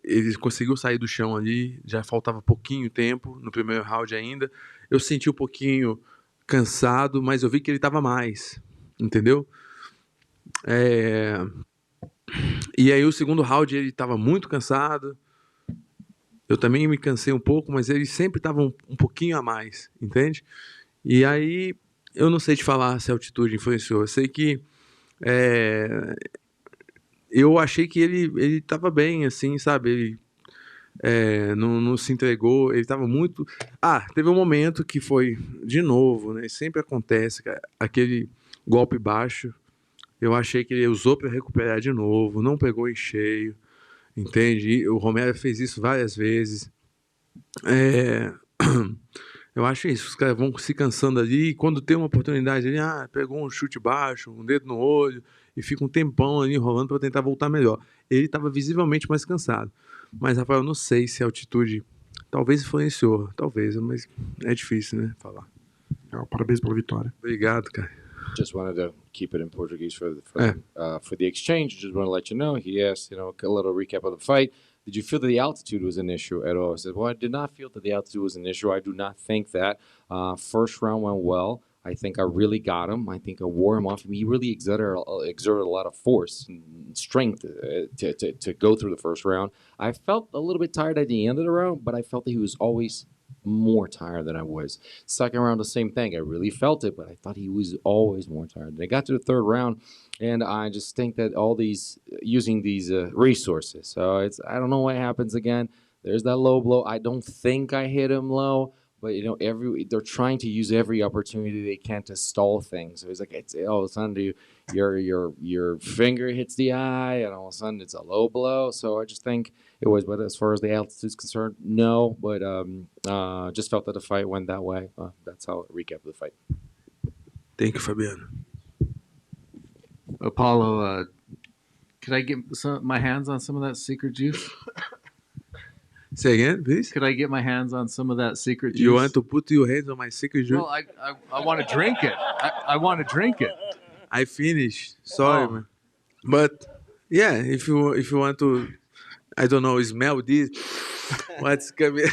eles conseguiu sair do chão ali, já faltava pouquinho tempo no primeiro round ainda. Eu senti um pouquinho cansado, mas eu vi que ele estava mais, entendeu? E aí o segundo round ele estava muito cansado. Eu também me cansei um pouco, mas ele sempre estava um pouquinho a mais, entende? E aí eu não sei te falar se a altitude influenciou. Eu sei que eu achei que ele estava bem, assim, sabe? Ele não se entregou, ele estava muito... teve um momento que foi, de novo, né? Sempre acontece, cara, aquele golpe baixo. Eu achei que ele usou para recuperar de novo, não pegou em cheio, entende? E o Romero fez isso várias vezes. Eu acho isso, os caras vão se cansando ali, e quando tem uma oportunidade, ele pegou um chute baixo, um dedo no olho, e fica um tempão ali enrolando para tentar voltar melhor. Ele estava visivelmente mais cansado. Mas, Rafael, eu não sei se a altitude talvez influenciou, talvez, mas é difícil, né, falar. Parabéns pela vitória. Obrigado, cara. Just wanted to keep it in Portuguese for the exchange. Just want to let you know. He asked, a little recap of the fight. Did you feel that the altitude was an issue at all? I said, well, I did not feel that the altitude was an issue. I do not think that. First round went well. I think I really got him. I think I wore him off. He really exerted a lot of force and strength to go through the first round. I felt a little bit tired at the end of the round, but I felt that he was always more tired than I was. Second round, the same thing. I really felt it, but I thought he was always more tired. And I got to the third round, and I just think that all these, using these resources. So I don't know what happens again. There's that low blow. I don't think I hit him low, but they're trying to use every opportunity they can to stall things. So it's like all of a sudden your finger hits the eye, and all of a sudden it's a low blow. So I just think it was. But as far as the altitude is concerned, no. But just felt that the fight went that way. That's how I recap the fight. Thank you, Fabiano. Paulo, could I get my hands on some of that secret juice? Say again, please. Could I get my hands on some of that secret juice? You want to put your hands on my secret juice? Well, I want to drink it. I want to drink it. I finished. Sorry, man. But yeah, if you want to, I don't know, smell this. What's coming?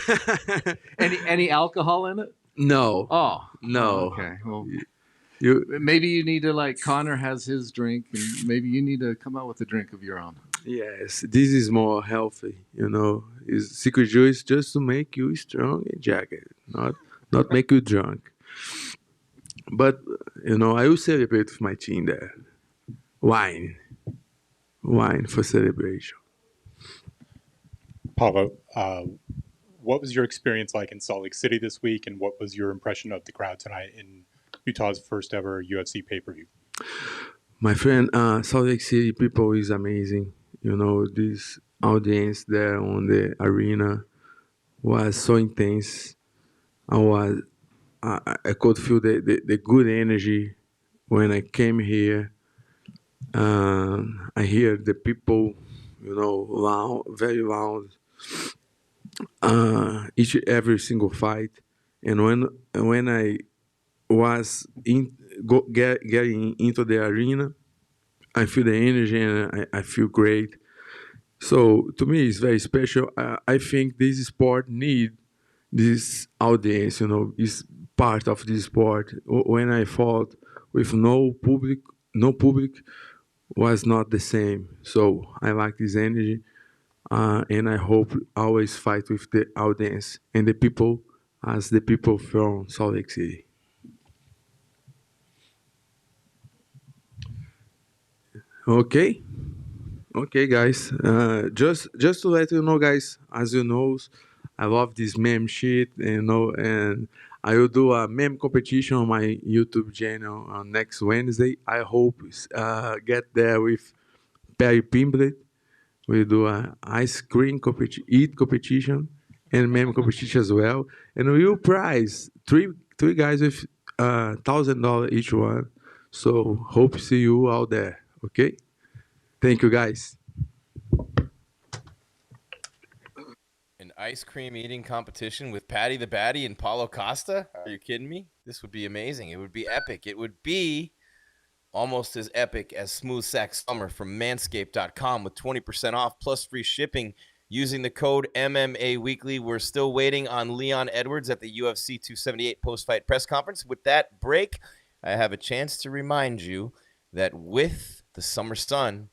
Any alcohol in it? No. Oh no. Okay. Well, maybe you need to Connor has his drink, and maybe you need to come out with a drink of your own. Yes, this is more healthy, Is secret juice just to make you strong and jagged, not make you drunk. But, I will celebrate with my team there. Wine for celebration. Paulo, what was your experience like in Salt Lake City this week, and what was your impression of the crowd tonight in Utah's first ever UFC pay-per-view? My friend, Salt Lake City people is amazing. You know, this audience there on the arena was so intense. I could feel the good energy when I came here. I hear the people, you know, loud, very loud, every single fight. And when I was getting into the arena, I feel the energy and I feel great. So to me, it's very special. I think this sport need this audience. You know, is part of this sport. When I fought with no public was not the same. So I like this energy, and I hope always fight with the audience and the people as the people from Salt Lake City. Okay. Okay, guys. Just to let you know, guys, as you know, I love this meme shit, you know, and I will do a meme competition on my YouTube channel on next Wednesday. I hope get there with Perry Pimblet. We do a ice cream eat competition and meme competition as well, and we will prize three guys with $1,000 each one. So hope to see you out there. Okay. Thank you, guys. An ice cream eating competition with Patty the Batty and Paulo Costa? Are you kidding me? This would be amazing. It would be epic. It would be almost as epic as Smooth Sack Summer from Manscaped.com with 20% off plus free shipping using the code MMA Weekly. We're still waiting on Leon Edwards at the UFC 278 post-fight press conference. With that break, I have a chance to remind you that with the summer sun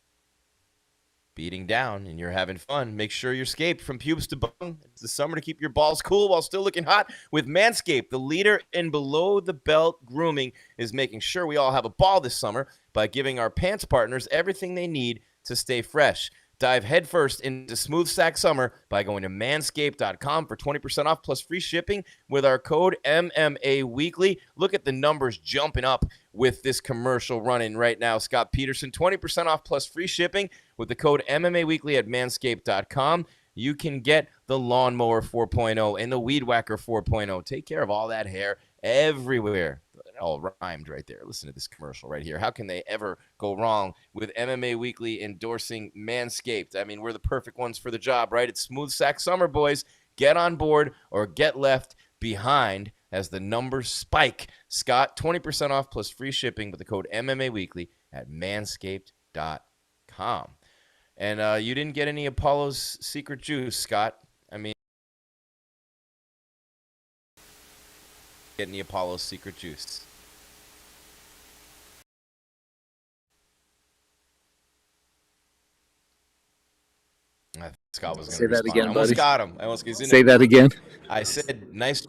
beating down and you're having fun, make sure you're scaped from pubes to bone. It's the summer to keep your balls cool while still looking hot with Manscaped. The leader in below-the-belt grooming is making sure we all have a ball this summer by giving our pants partners everything they need to stay fresh. Dive headfirst into Smooth Sack Summer by going to manscaped.com for 20% off plus free shipping with our code MMA Weekly. Look at the numbers jumping up with this commercial running right now. Scott Peterson, 20% off plus free shipping with the code MMA Weekly at manscaped.com. You can get the Lawnmower 4.0 and the Weed Whacker 4.0. Take care of all that hair everywhere. It all rhymed right there. Listen to this commercial right here. How can they ever go wrong with MMA Weekly endorsing Manscaped? I mean, we're the perfect ones for the job, right? It's Smooth Sack Summer, boys. Get on board or get left behind as the numbers spike. Scott, 20% off plus free shipping with the code MMA Weekly at manscaped.com. And you didn't get any Apollo's secret juice, Scott. I mean, getting the Apollo's secret juice. Scott was going to Say that respond. again, I almost buddy. got him. I almost he's in Say it. that again. I said, nice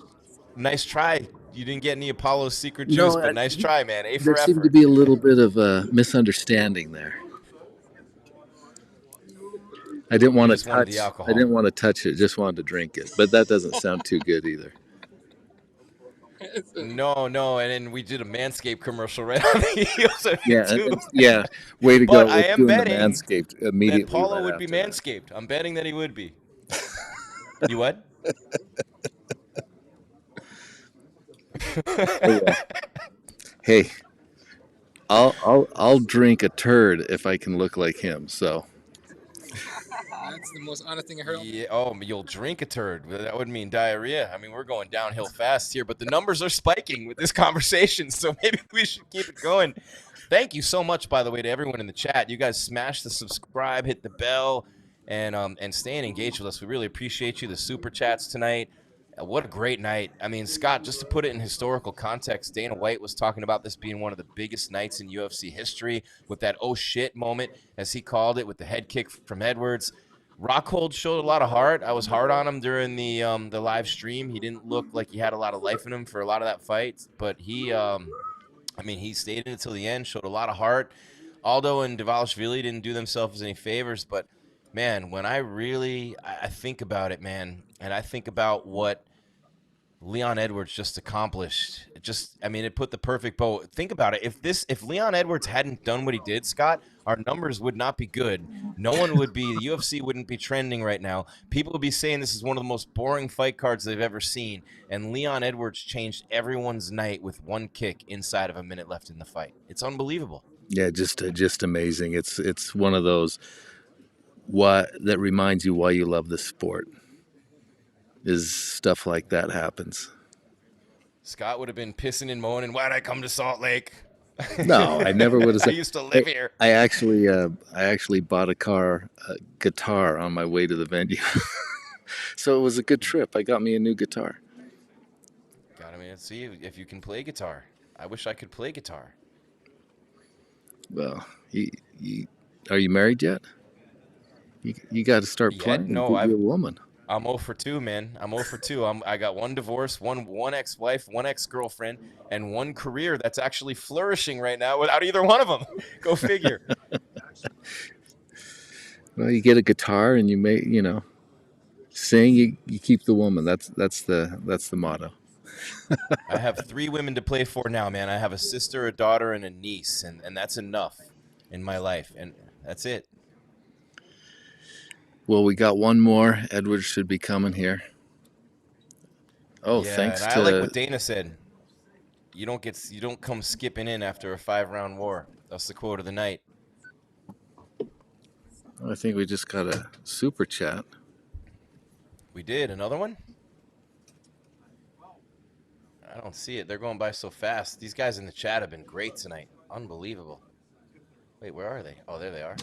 try. You didn't get any Apollo's secret No, juice, but nice try, man. A for there effort. seemed to be a little bit of a misunderstanding there. I didn't want to just wanted touch. the I alcohol. didn't want to touch it. Just wanted to drink it. But that doesn't sound too good either. No, and then we did a Manscaped commercial right on the heels of Yeah, it, too. yeah. Way to But go I with am doing the betting Manscaped that immediately Paulo right would be after that. Manscaped. I'm betting that he would be. You what? Oh, yeah. Hey, I'll drink a turd if I can look like him. So That's the most honest thing I heard. Yeah, oh, you'll drink a turd. That would mean diarrhea. I mean, we're going downhill fast here, but the numbers are spiking with this conversation, so maybe we should keep it going. Thank you so much, by the way, to everyone in the chat. You guys smash the subscribe, hit the bell, and staying engaged with us. We really appreciate you. The super chats tonight. What a great night. I mean, Scott, just to put it in historical context, Dana White was talking about this being one of the biggest nights in UFC history with that oh shit moment, as he called it, with the head kick from Edwards. Rockhold showed a lot of heart. I was hard on him during the live stream. He didn't look like he had a lot of life in him for a lot of that fight, but he he stayed in it until the end, showed a lot of heart. Aldo and Dvalishvili didn't do themselves any favors, but man, when I think about it, man, and I think about what Leon Edwards just accomplished. It put the perfect bow. Think about it. If Leon Edwards hadn't done what he did, Scott, our numbers would not be good. No one would be, the UFC wouldn't be trending right now. People would be saying this is one of the most boring fight cards they've ever seen. And Leon Edwards changed everyone's night with one kick inside of a minute left in the fight. It's unbelievable. Yeah, just amazing. It's one of those that reminds you why you love the sport. Is stuff like that happens. Scott would have been pissing and moaning, why'd I come to Salt Lake? No, I never would have said. I used to live here. I actually bought a guitar on my way to the venue. So it was a good trip. I got me a new guitar. Let's see if you can play guitar. I wish I could play guitar. Well, are you married yet? You got to start playing. No, get you a woman. I'm 0 for 2, man. I'm 0 for 2. I got one divorce, one ex-wife, one ex-girlfriend, and one career that's actually flourishing right now without either one of them. Go figure. Well, you get a guitar and you sing. You keep the woman. That's the motto. I have 3 women to play for now, man. I have a sister, a daughter, and a niece, and that's enough in my life, and that's it. Well, we got one more. Edwards should be coming here. Oh, yeah, thanks and to. I like what Dana said. You don't come skipping in after a 5-round war. That's the quote of the night. I think we just got a super chat. We did. Another one? I don't see it. They're going by so fast. These guys in the chat have been great tonight. Unbelievable. Wait, where are they? Oh, there they are.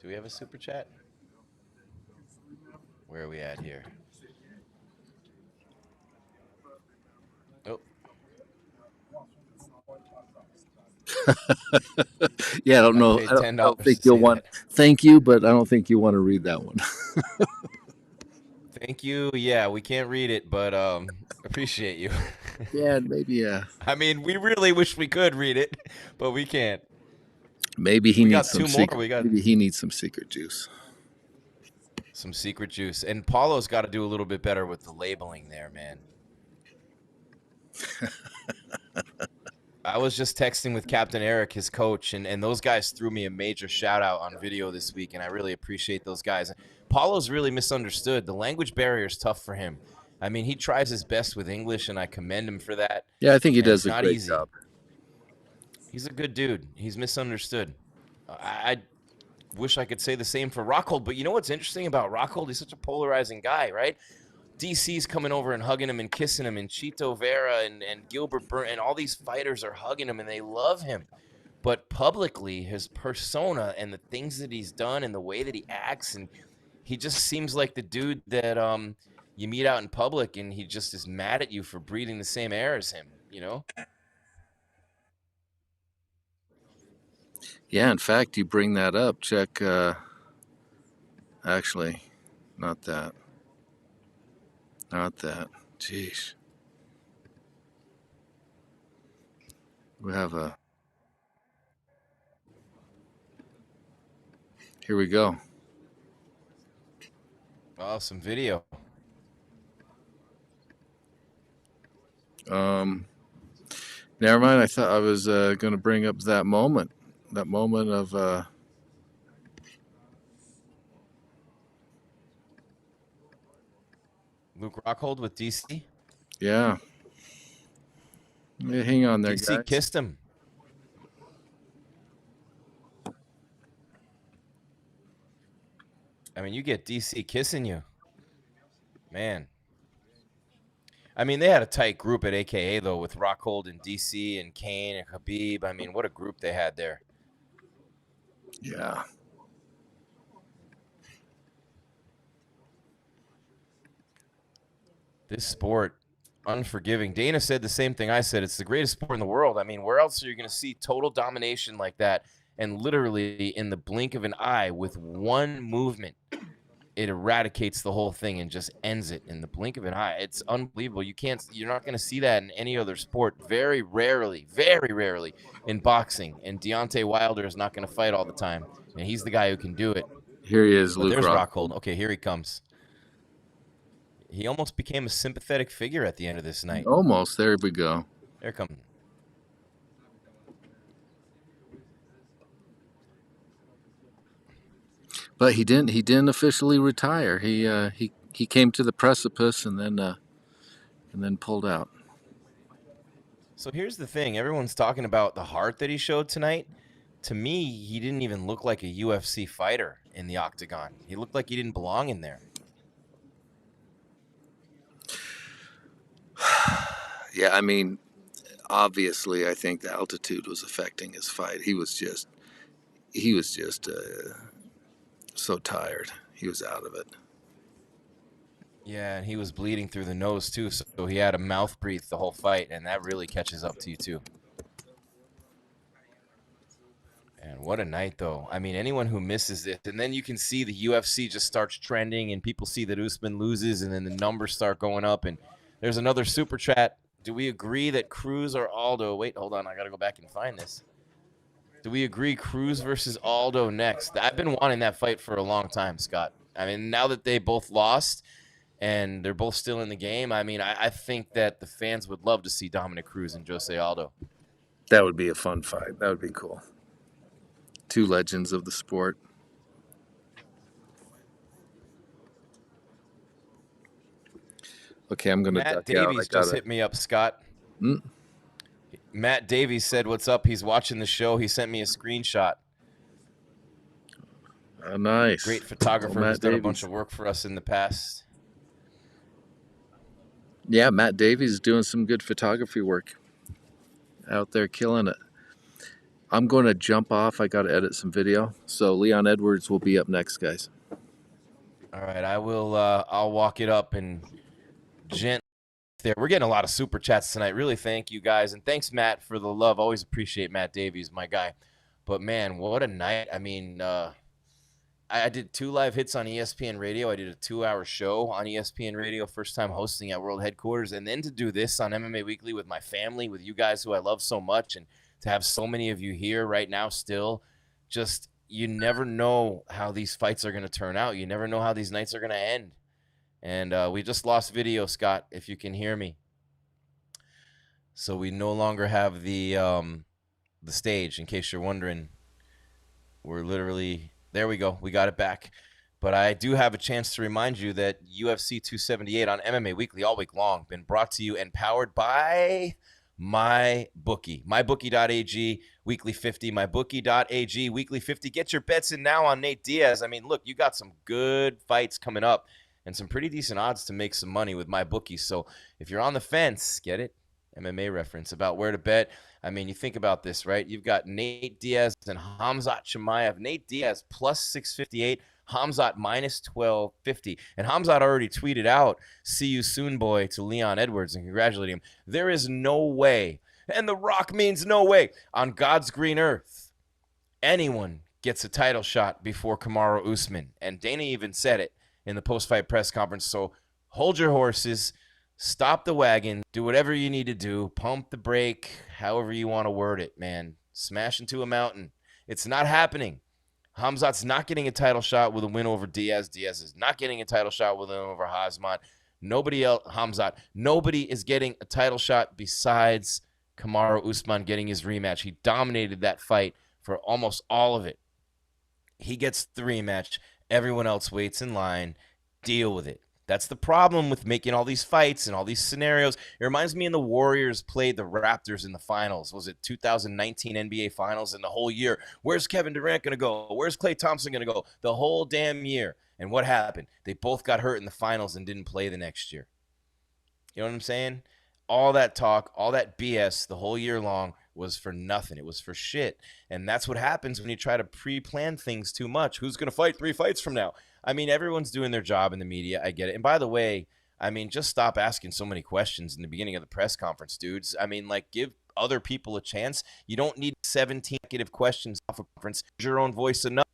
Do we have a super chat? Where are we at here? Oh. Yeah, I don't know. I don't think you'll want. Thank you, but I don't think you want to read that one. Thank you. Yeah, we can't read it, but appreciate you. Yeah, maybe. I mean, we really wish we could read it, but we can't. Maybe he needs some secret. Maybe he needs some secret juice. Some secret juice, and Paulo's got to do a little bit better with the labeling there, man. I was just texting with Captain Eric, his coach, and those guys threw me a major shout out on video this week, and I really appreciate those guys. Paulo's really misunderstood. The language barrier is tough for him. I mean, he tries his best with English, and I commend him for that. Yeah, I think he does a great job. He's a good dude. He's misunderstood. I wish I could say the same for Rockhold, but you know what's interesting about Rockhold? He's such a polarizing guy, right? DC's coming over and hugging him and kissing him, and Chito Vera and Gilbert Burns, and all these fighters are hugging him, and they love him. But publicly, his persona and the things that he's done and the way that he acts, and he just seems like the dude that you meet out in public, and he just is mad at you for breathing the same air as him, you know? Yeah, in fact, you bring that up. Check. Actually, not that. Not that. Jeez. We have a. Here we go. Oh, some video. Never mind. I thought I was going to bring up that moment. That moment of. Luke Rockhold with DC? Yeah. Yeah, hang on there, DC guys. kissed him. I mean, you get DC kissing you. Man. I mean, they had a tight group at AKA, though, with Rockhold and DC and Kane and Khabib. I mean, what a group they had there. Yeah. This sport, unforgiving. Dana said the same thing I said. It's the greatest sport in the world. I mean, where else are you going to see total domination like that? And literally in the blink of an eye with one movement, it eradicates the whole thing and just ends it in the blink of an eye. It's unbelievable. You're not going to see that in any other sport. Very rarely in boxing. And Deontay Wilder is not going to fight all the time. And he's the guy who can do it. Here he is, But Luke there's Rockhold. Rockhold. Okay, here he comes. he almost became a sympathetic figure at the end of this night. Almost. There we go. There comes. But he didn't officially retire. He came to the precipice and then pulled out. So here's the thing. Everyone's talking about the heart that he showed tonight. To me, he didn't even look like a UFC fighter in the octagon. He looked like he didn't belong in there. Yeah, I mean, obviously, I think the altitude was affecting his fight. He was just so tired. He was out of it. Yeah, and he was bleeding through the nose too, so he had a mouth breathe the whole fight, and that really catches up to you too. And what a night, though. I mean, anyone who misses it, and then you can see the UFC just starts trending, and people see that Usman loses, and then the numbers start going up, and there's another super chat. Do we agree that Cruz or Aldo? Wait, hold on. I got to go back and find this. Do we agree Cruz versus Aldo next? I've been wanting that fight for a long time, Scott. I mean, now that they both lost and they're both still in the game, I mean, I think that the fans would love to see Dominic Cruz and Jose Aldo. That would be a fun fight. That would be cool. Two legends of the sport. Okay, I'm going to duck out. Matt Davies just hit me up, Scott. Matt Davies said, what's up? He's watching the show. He sent me a screenshot. Oh, nice. Great photographer Matt who's done Davies. a bunch of work for us in the past. Yeah, Matt Davies is doing some good photography work out there, killing it. I'm going to jump off. I got to edit some video. So Leon Edwards will be up next, guys. All right, I will. I'll walk it up and gently there. We're getting a lot of super chats tonight. Really, thank you guys, and thanks Matt for the love. Always appreciate Matt Davies, my guy. But man, what a night! I mean, I did 2 live hits on ESPN Radio. I did a 2-hour show on ESPN Radio, first time hosting at World Headquarters, and then to do this on MMA Weekly with my family, with you guys who I love so much, and to have so many of you here right now still, just you never know how these fights are going to turn out. You never know how these nights are going to end. And we just lost video, Scott, if you can hear me. So we no longer have the stage, in case you're wondering. We're literally, there we go. We got it back. But I do have a chance to remind you that UFC 278 on MMA Weekly all week long been brought to you and powered by MyBookie. MyBookie.ag, Weekly 50. MyBookie.ag, Weekly 50. Get your bets in now on Nate Diaz. I mean, look, you got some good fights coming up and some pretty decent odds to make some money with MyBookie. So if you're on the fence, get it? MMA reference about where to bet. I mean, you think about this, right? You've got Nate Diaz and Khamzat Chimaev. Nate Diaz plus 658. Khamzat minus 1250. And Khamzat already tweeted out, "See you soon, boy," to Leon Edwards and congratulating him. There is no way, and The Rock means no way, on God's green earth, anyone gets a title shot before Kamaru Usman. And Dana even said it in the post-fight press conference. So hold your horses, stop the wagon, do whatever you need to do, pump the brake, however you want to word it, man. Smash into a mountain. It's not happening. Khamzat's not getting a title shot with a win over Diaz. Diaz is not getting a title shot with a win over Usman. Nobody else, Khamzat, nobody is getting a title shot besides Kamaru Usman getting his rematch. He dominated that fight for almost all of it. He gets the rematch. Everyone else waits in line. Deal with it. That's the problem with making all these fights and all these scenarios. It reminds me when the Warriors played the Raptors in the finals. Was it 2019 NBA Finals? And the whole year, where's Kevin Durant going to go? Where's Klay Thompson going to go? The whole damn year. And what happened? They both got hurt in the finals and didn't play the next year. You know what I'm saying? All that talk, all that BS the whole year long was for nothing. It was for shit. And that's what happens when you try to pre-plan things too much. Who's going to fight 3 fights from now? I mean, everyone's doing their job in the media. I get it. And by the way, I mean, just stop asking so many questions in the beginning of the press conference, dudes. I mean, like, give other people a chance. You don't need 17 negative questions off a conference. Your own voice enough.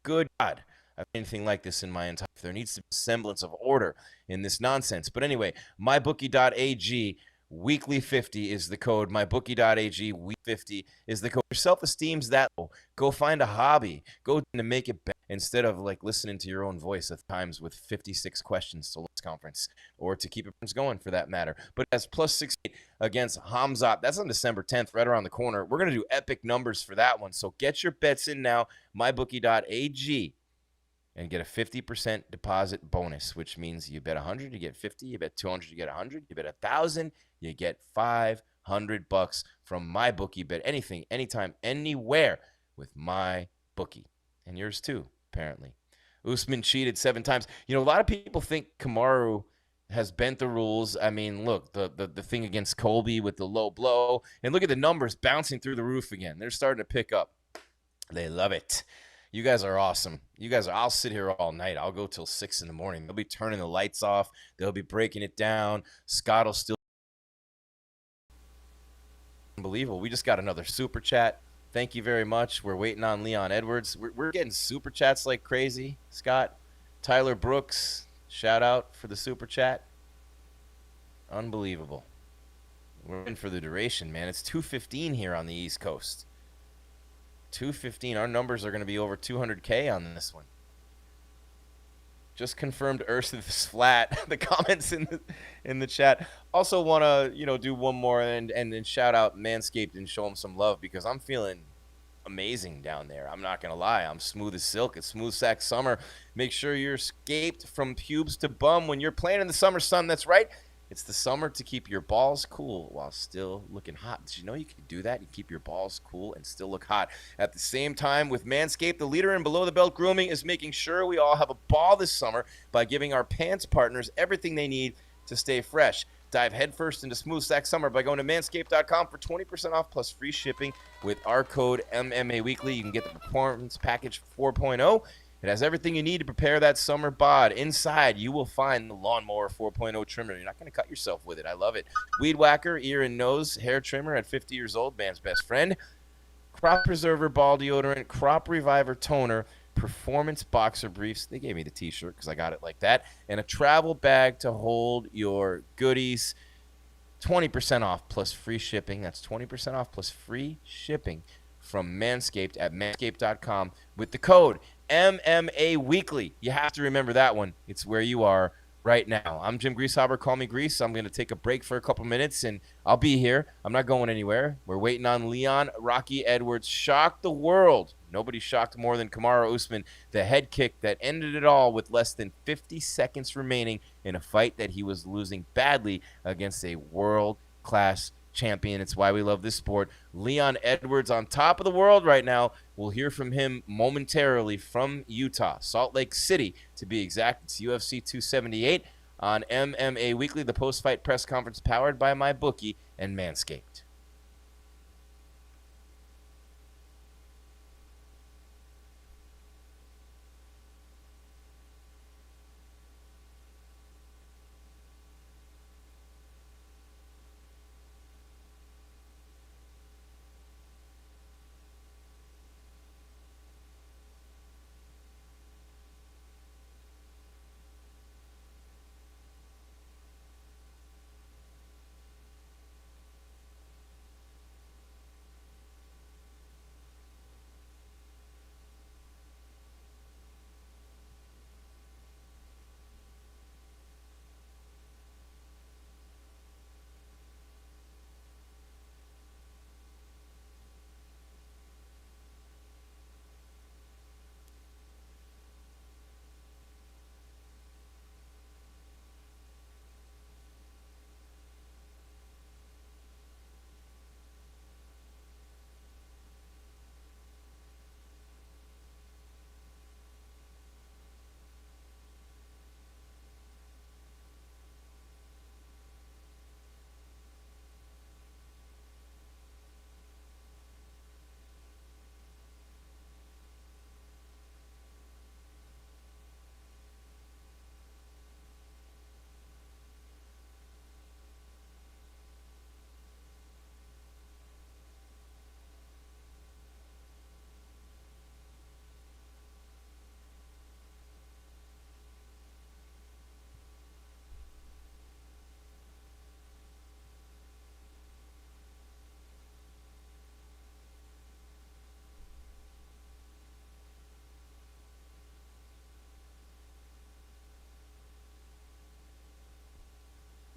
Good God. I've seen anything like this in my entire life. There needs to be a semblance of order in this nonsense. But anyway, mybookie.ag, Weekly50 is the code. MyBookie.ag week50 is the code. Your self-esteem's that low. Go find a hobby. Go to make it better instead of like listening to your own voice at times with 56 questions to this conference or to keep it going for that matter. But as plus 68 against Hamzat, that's on December 10th, right around the corner. We're going to do epic numbers for that one. So get your bets in now. MyBookie.ag. And get a 50% deposit bonus, which means you bet 100, you get 50, you bet 200, you get 100, you bet 1,000, you get $500 from MyBookie. Bet anything, anytime, anywhere with MyBookie. And yours too, apparently. Usman cheated 7 times. You know, a lot of people think Kamaru has bent the rules. I mean, look, the thing against Colby with the low blow, and look at the numbers bouncing through the roof again. They're starting to pick up. They love it. You guys are awesome. I'll sit here all night. I'll go till 6 in the morning. They'll be turning the lights off. They'll be breaking it down. Scott will still. Unbelievable. We just got another super chat. Thank you very much. We're waiting on Leon Edwards. We're getting super chats like crazy, Scott. Tyler Brooks, shout out for the super chat. Unbelievable. We're in for the duration, man. It's 2:15 here on the East Coast. 2:15. Our numbers are going to be over 200K on this one. Just confirmed Earth is flat. The comments in the chat. Also want to do one more and then shout out Manscaped and show them some love because I'm feeling amazing down there. I'm not gonna lie. I'm smooth as silk. It's smooth sack summer. Make sure you're escaped from pubes to bum when you're playing in the summer sun. That's right. It's the summer to keep your balls cool while still looking hot. Did you know you can do that? You keep your balls cool and still look hot. At the same time, with Manscaped, the leader in below-the-belt grooming is making sure we all have a ball this summer by giving our pants partners everything they need to stay fresh. Dive headfirst into Smooth Sack Summer by going to manscaped.com for 20% off plus free shipping with our code MMAWeekly. You can get the Performance Package 4.0. It has everything you need to prepare that summer bod. Inside, you will find the Lawnmower 4.0 trimmer. You're not going to cut yourself with it. I love it. Weed Whacker, ear and nose hair trimmer at 50 years old, man's best friend. Crop Preserver ball deodorant, Crop Reviver toner, Performance boxer briefs. They gave me the t-shirt because I got it like that. And a travel bag to hold your goodies. 20% off plus free shipping. That's 20% off plus free shipping from Manscaped at manscaped.com with the code MMA Weekly. You have to remember that one. It's where you are right now. I'm Jim Greasehaber. Call me Grease. I'm going to take a break for a couple minutes, and I'll be here. I'm not going anywhere. We're waiting on Leon Rocky Edwards. Shocked the world. Nobody shocked more than Kamaru Usman. The head kick that ended it all with less than 50 seconds remaining in a fight that he was losing badly against a world-class champion. It's why we love this sport. Leon Edwards on top of the world right now. We'll hear from him momentarily from Utah, Salt Lake City to be exact. It's UFC 278 on MMA Weekly, the post-fight press conference powered by MyBookie and Manscaped.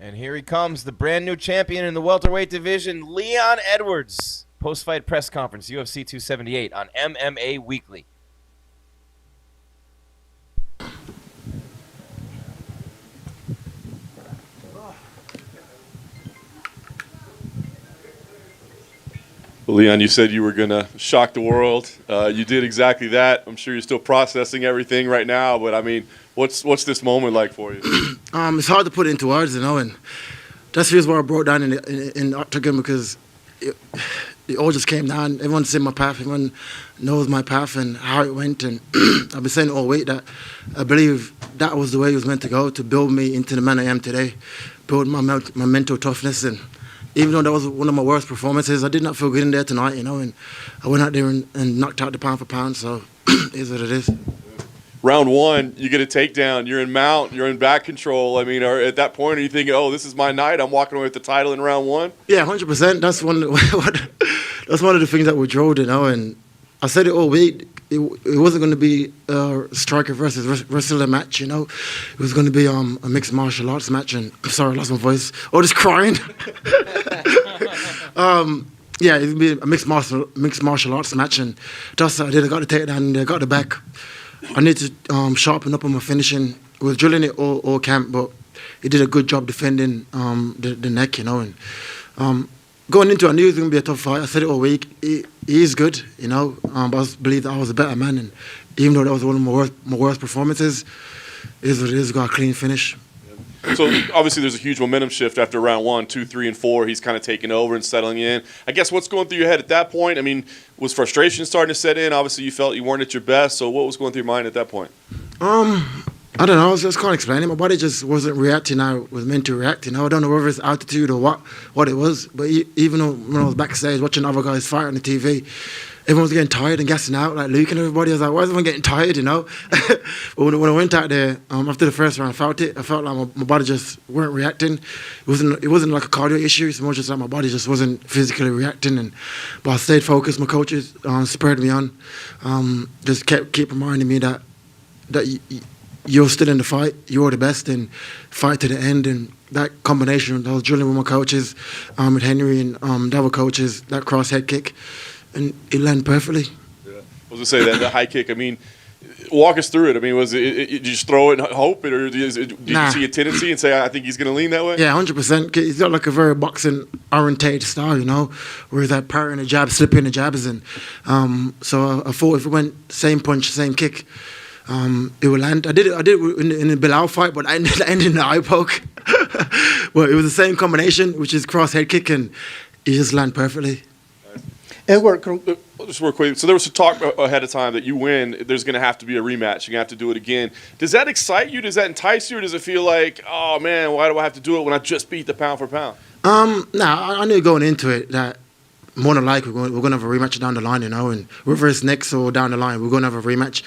And here he comes, the brand new champion in the welterweight division, Leon Edwards. Post-fight press conference, UFC 278 on MMA Weekly. Leon, you said you were going to shock the world. You did exactly that. I'm sure you're still processing everything right now, but I mean, what's this moment like for you? It's hard to put it into words, and that's the reason why I broke down in the octagon, because it all just came down. Everyone's seen my path. Everyone knows my path and how it went, and I've been saying all week that I believe that was the way it was meant to go, to build me into the man I am today, build my mental toughness. And even though that was one of my worst performances, I did not feel good in there tonight, and I went out there and knocked out the pound for pound, so it is what it is. Round one, you get a takedown. You're in mount. You're in back control. I mean, at that point, are you thinking, "Oh, this is my night. I'm walking away with the title in round one"? Yeah, 100%. That's one of the things that we drove, and I said it all week. It wasn't going to be a striker versus wrestler match, It was going to be a mixed martial arts match. And I'm sorry, I lost my voice. Oh, just crying. Yeah, it's going to be a mixed martial arts match, and that's what I did. I got the takedown and I got the back. I need to sharpen up on my finishing. We was drilling it all camp, but he did a good job defending the neck, And going into it, I knew it was going to be a tough fight. I said it all week. He is good, but I believe that I was a better man. And even though that was one of my worst performances, it is what it is. Got a clean finish. So obviously there's a huge momentum shift after round 1, 2, 3, and 4. He's kind of taking over and settling in. I guess what's going through your head at that point? I mean, was frustration starting to set in? Obviously you felt you weren't at your best. So what was going through your mind at that point? I don't know. I just can't explain it. My body just wasn't reacting how it was meant to react. I don't know whether it's altitude or what it was. But even though when I was backstage watching other guys fight on the TV, everyone was getting tired and gassing out, like Luke and everybody. I was like, why is everyone getting tired, But when I went out there, after the first round, I felt it. I felt like my body just weren't reacting. It wasn't like a cardio issue. It's more just like my body just wasn't physically reacting. But I stayed focused. My coaches spurred me on. Just keep reminding me that you're still in the fight. You're the best, and fight to the end. And that combination, I was drilling with my coaches, with Henry and the other coaches, that cross head kick, and it landed perfectly. Yeah. I was going to say that the high kick, I mean, walk us through it. I mean, was it did you just throw it and hope it, or did you see a tendency and say, I think he's going to lean that way? Yeah, 100%. He's got like a very boxing orientated style, where he's like parrying the jab, slipping the jabs. And so I thought if it went same punch, same kick, it would land. I did it in the Bilal fight, but I ended in the eye poke. Well, it was the same combination, which is cross head kick, and it just landed perfectly. Edward, just real quick. So there was a talk ahead of time that you win, there's going to have to be a rematch. You're going to have to do it again. Does that excite you? Does that entice you? Or does it feel like, oh, man, why do I have to do it when I just beat the pound for pound? I knew going into it that more than likely we're going to have a rematch down the line, and whether it's next or down the line, we're going to have a rematch.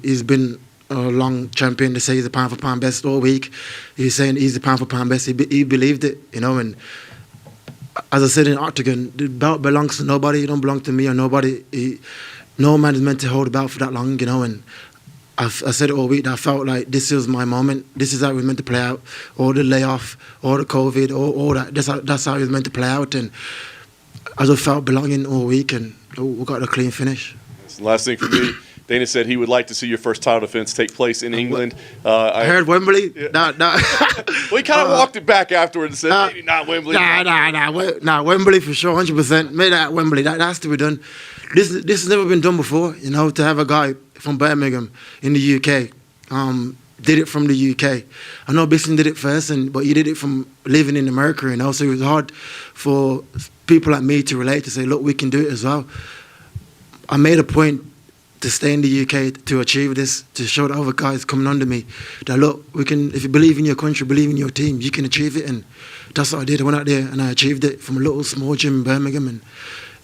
He's been a long champion. They say he's the pound for pound best all week. He's saying he's the pound for pound best. He believed it, and as I said in Octagon, the belt belongs to nobody. It don't belong to me or nobody. No man is meant to hold the belt for that long, and I said it all week that I felt like this is my moment. This is how it was meant to play out. All the layoff, all the COVID, all that. That's how it was meant to play out, and I just felt belonging all week, and we got a clean finish. That's the last thing for me. Dana said he would like to see your first title defense take place in England. I heard Wembley. Yeah. Well, he kind of walked it back afterwards and said, maybe not Wembley. Wembley for sure, 100%. Made that Wembley. That has to be done. This has never been done before, to have a guy from Birmingham in the UK, did it from the UK. I know Bisson did it first, but he did it from living in America, so it was hard for people like me to relate, to say, look, we can do it as well. I made a point to stay in the UK to achieve this, to show the other guys coming under me that, look, we can. If you believe in your country, believe in your team, you can achieve it. And that's what I did. I went out there and I achieved it from a little small gym in Birmingham. And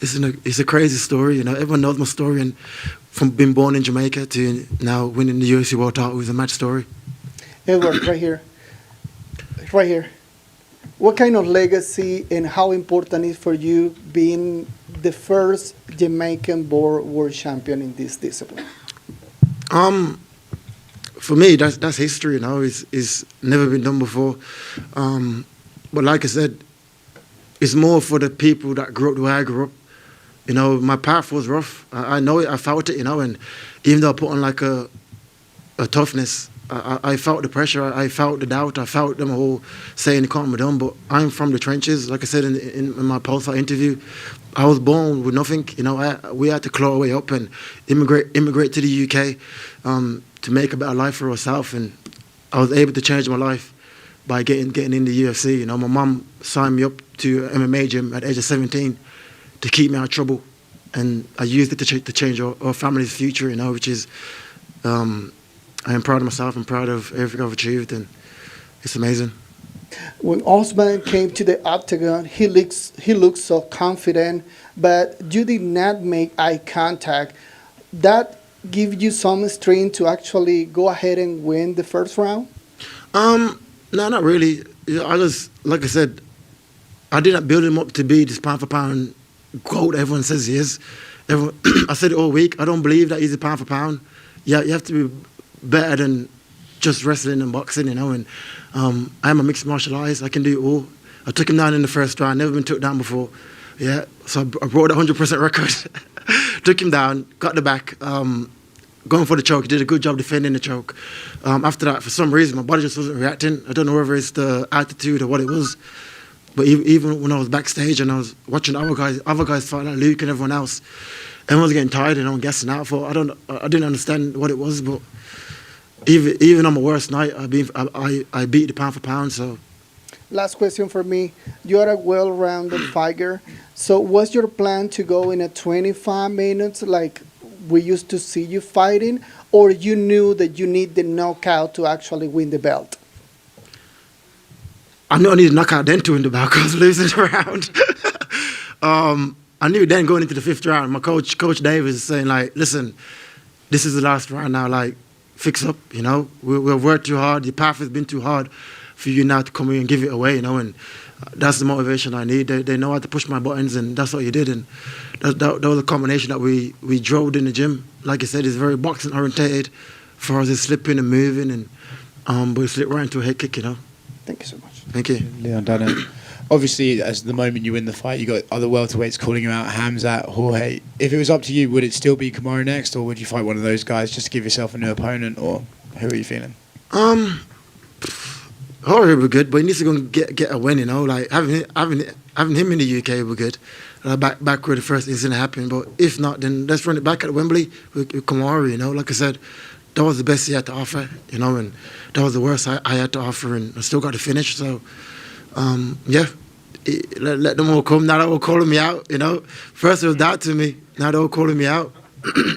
it's a crazy story. Everyone knows my story. And from being born in Jamaica to now winning the UFC World Title was a match story. Edward, right here. What kind of legacy and how important is for you being the first Jamaican-born world champion in this discipline? for me, that's history. You know, it's never been done before. But like I said, it's more for the people that grew up the way I grew up. You know, my path was rough. I know it. I felt it. You know, and even though I put on like a toughness, I felt the pressure. I felt the doubt. I felt them all saying it can't be done. But I'm from the trenches. Like I said in my post-fight interview, I was born with nothing. You know, we had to claw our way up and immigrate to the UK to make a better life for ourselves. And I was able to change my life by getting in the UFC. You know, my mum signed me up to MMA gym at the age of 17 to keep me out of trouble, and I used it to change our family's future. You know, which is I am proud of myself. I'm proud of everything I've achieved, and it's amazing. When Usman came to the octagon, he looks so confident, but you did not make eye contact. That give you some strength to actually go ahead and win the first round? No, not really. I just, like I said, I didn't build him up to be this pound for pound GOAT everyone says he is. I said it all week. I don't believe that he's a pound for pound. Yeah, you have to be better than just wrestling and boxing, you know. And I'm a mixed martial artist. I can do it all. I took him down in the first round. Never been took down before. Yeah, so I brought a 100% record. Took him down, got the back. Going for the choke. He did a good job defending the choke. After that, for some reason, my body just wasn't reacting. I don't know whether it's the attitude or what it was. But even when I was backstage and I was watching other guys fight like Luke and everyone else, everyone was getting tired and I'm guessing out. I didn't understand what it was, but even on my worst night, I beat the pound for pound. So, last question for me: you are a well-rounded fighter. So, was your plan to go in a 25 minutes like we used to see you fighting, or you knew that you need the knockout to actually win the belt? I knew I needed a knockout then to win the belt because I was losing the round. I knew then going into the fifth round, my coach Dave, is saying like, listen, this is the last round now, like, fix up, you know. We've worked too hard. The path has been too hard for you now to come in and give it away, you know, and that's the motivation I need. They know how to push my buttons, and that's what you did. And that was a combination that we drove in the gym. Like I said, it's very boxing orientated for us, it's slipping and moving, and but we slipped right into a head kick, you know. Thank you so much. Thank you. Leon Dunham. Obviously, as the moment you win the fight, you got other welterweights calling you out, Hamzat, Jorge. If it was up to you, would it still be Kamaru next, or would you fight one of those guys just to give yourself a new opponent, or who are you feeling? Jorge would be good, but he needs to go and get a win, you know. Like having him in the UK would be good. Back where the first incident happened, but if not, then let's run it back at Wembley with Kamaru, you know. Like I said, that was the best he had to offer, you know, and that was the worst I had to offer, and I still got to finish. So, yeah, let them all come. Now they're all calling me out, you know. First it was doubt to me, now they're all calling me out.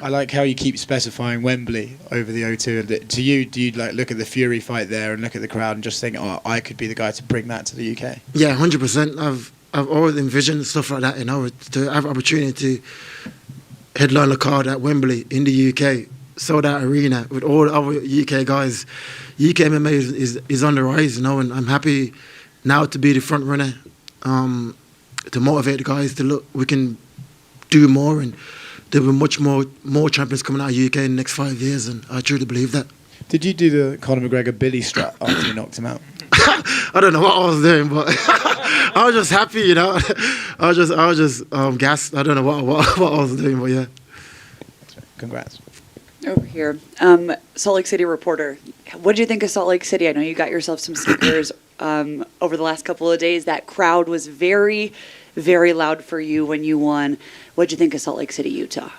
I like how you keep specifying Wembley over the O2. To you, do you like look at the Fury fight there and look at the crowd and just think, oh, I could be the guy to bring that to the UK? Yeah, 100%. I've always envisioned stuff like that, you know, to have opportunity to headline a card at Wembley in the UK. Sold out arena with all the other UK guys. UK MMA is on the rise, you know, and I'm happy now to be the front runner, to motivate the guys to look, we can do more, and there'll be much more champions coming out of UK in the next 5 years, and I truly believe that. Did you do the Conor McGregor Billy strut after you knocked him out? I don't know what I was doing, but I was just happy, you know. I was just gassed. I don't know what I was doing, but yeah. Congrats. Over here. Salt Lake City reporter. What did you think of Salt Lake City? I know you got yourself some sneakers over the last couple of days. That crowd was very, very loud for you when you won. What did you think of Salt Lake City, Utah?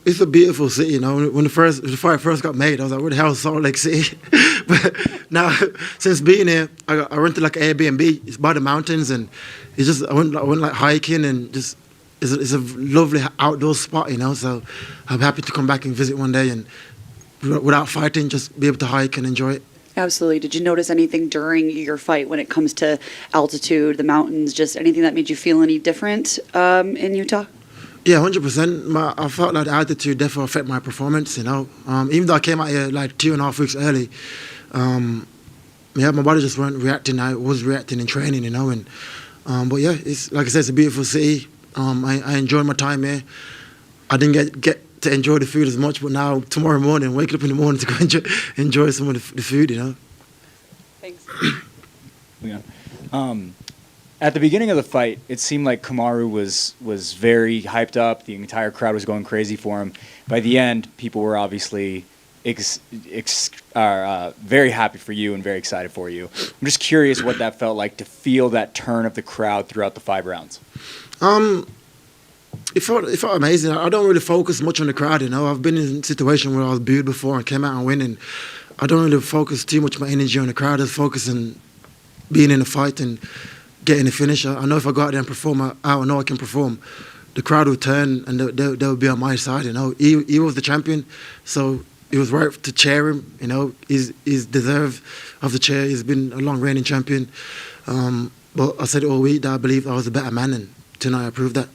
It's a beautiful city, you know. When the fight first got made, I was like, where the hell is Salt Lake City? But now, since being here, I rented like an Airbnb. It's by the mountains, and it's just I went like hiking, and just it's a lovely outdoor spot, you know. So I'm happy to come back and visit one day, and without fighting, just be able to hike and enjoy it. Absolutely. Did you notice anything during your fight when it comes to altitude, the mountains, just anything that made you feel any different in Utah? Yeah, 100%. I felt like the altitude definitely affected my performance, you know. Even though I came out here like 2.5 weeks early, yeah, my body just wasn't reacting. I was reacting in training, you know. And but yeah, it's like I said, it's a beautiful city. I enjoyed my time here. I didn't get to enjoy the food as much. But now tomorrow morning, waking up in the morning to go enjoy some of the food, you know. Thanks. Yeah. At the beginning of the fight, it seemed like Kamaru was very hyped up. The entire crowd was going crazy for him. By the end, people were obviously very happy for you and very excited for you. I'm just curious what that felt like to feel that turn of the crowd throughout the 5 rounds. It felt amazing. I don't really focus much on the crowd, you know. I've been in a situation where I was booed before and came out and win, and I don't really focus too much of my energy on the crowd. I just focus on being in the fight and getting the finish. I know if I go out there and perform, I know I can perform. The crowd will turn and they'll be on my side, you know. He was the champion, so it was right to cheer him, you know. He's deserved of the chair. He's been a long reigning champion. But I said it all week that I believe I was a better man, and tonight I proved that.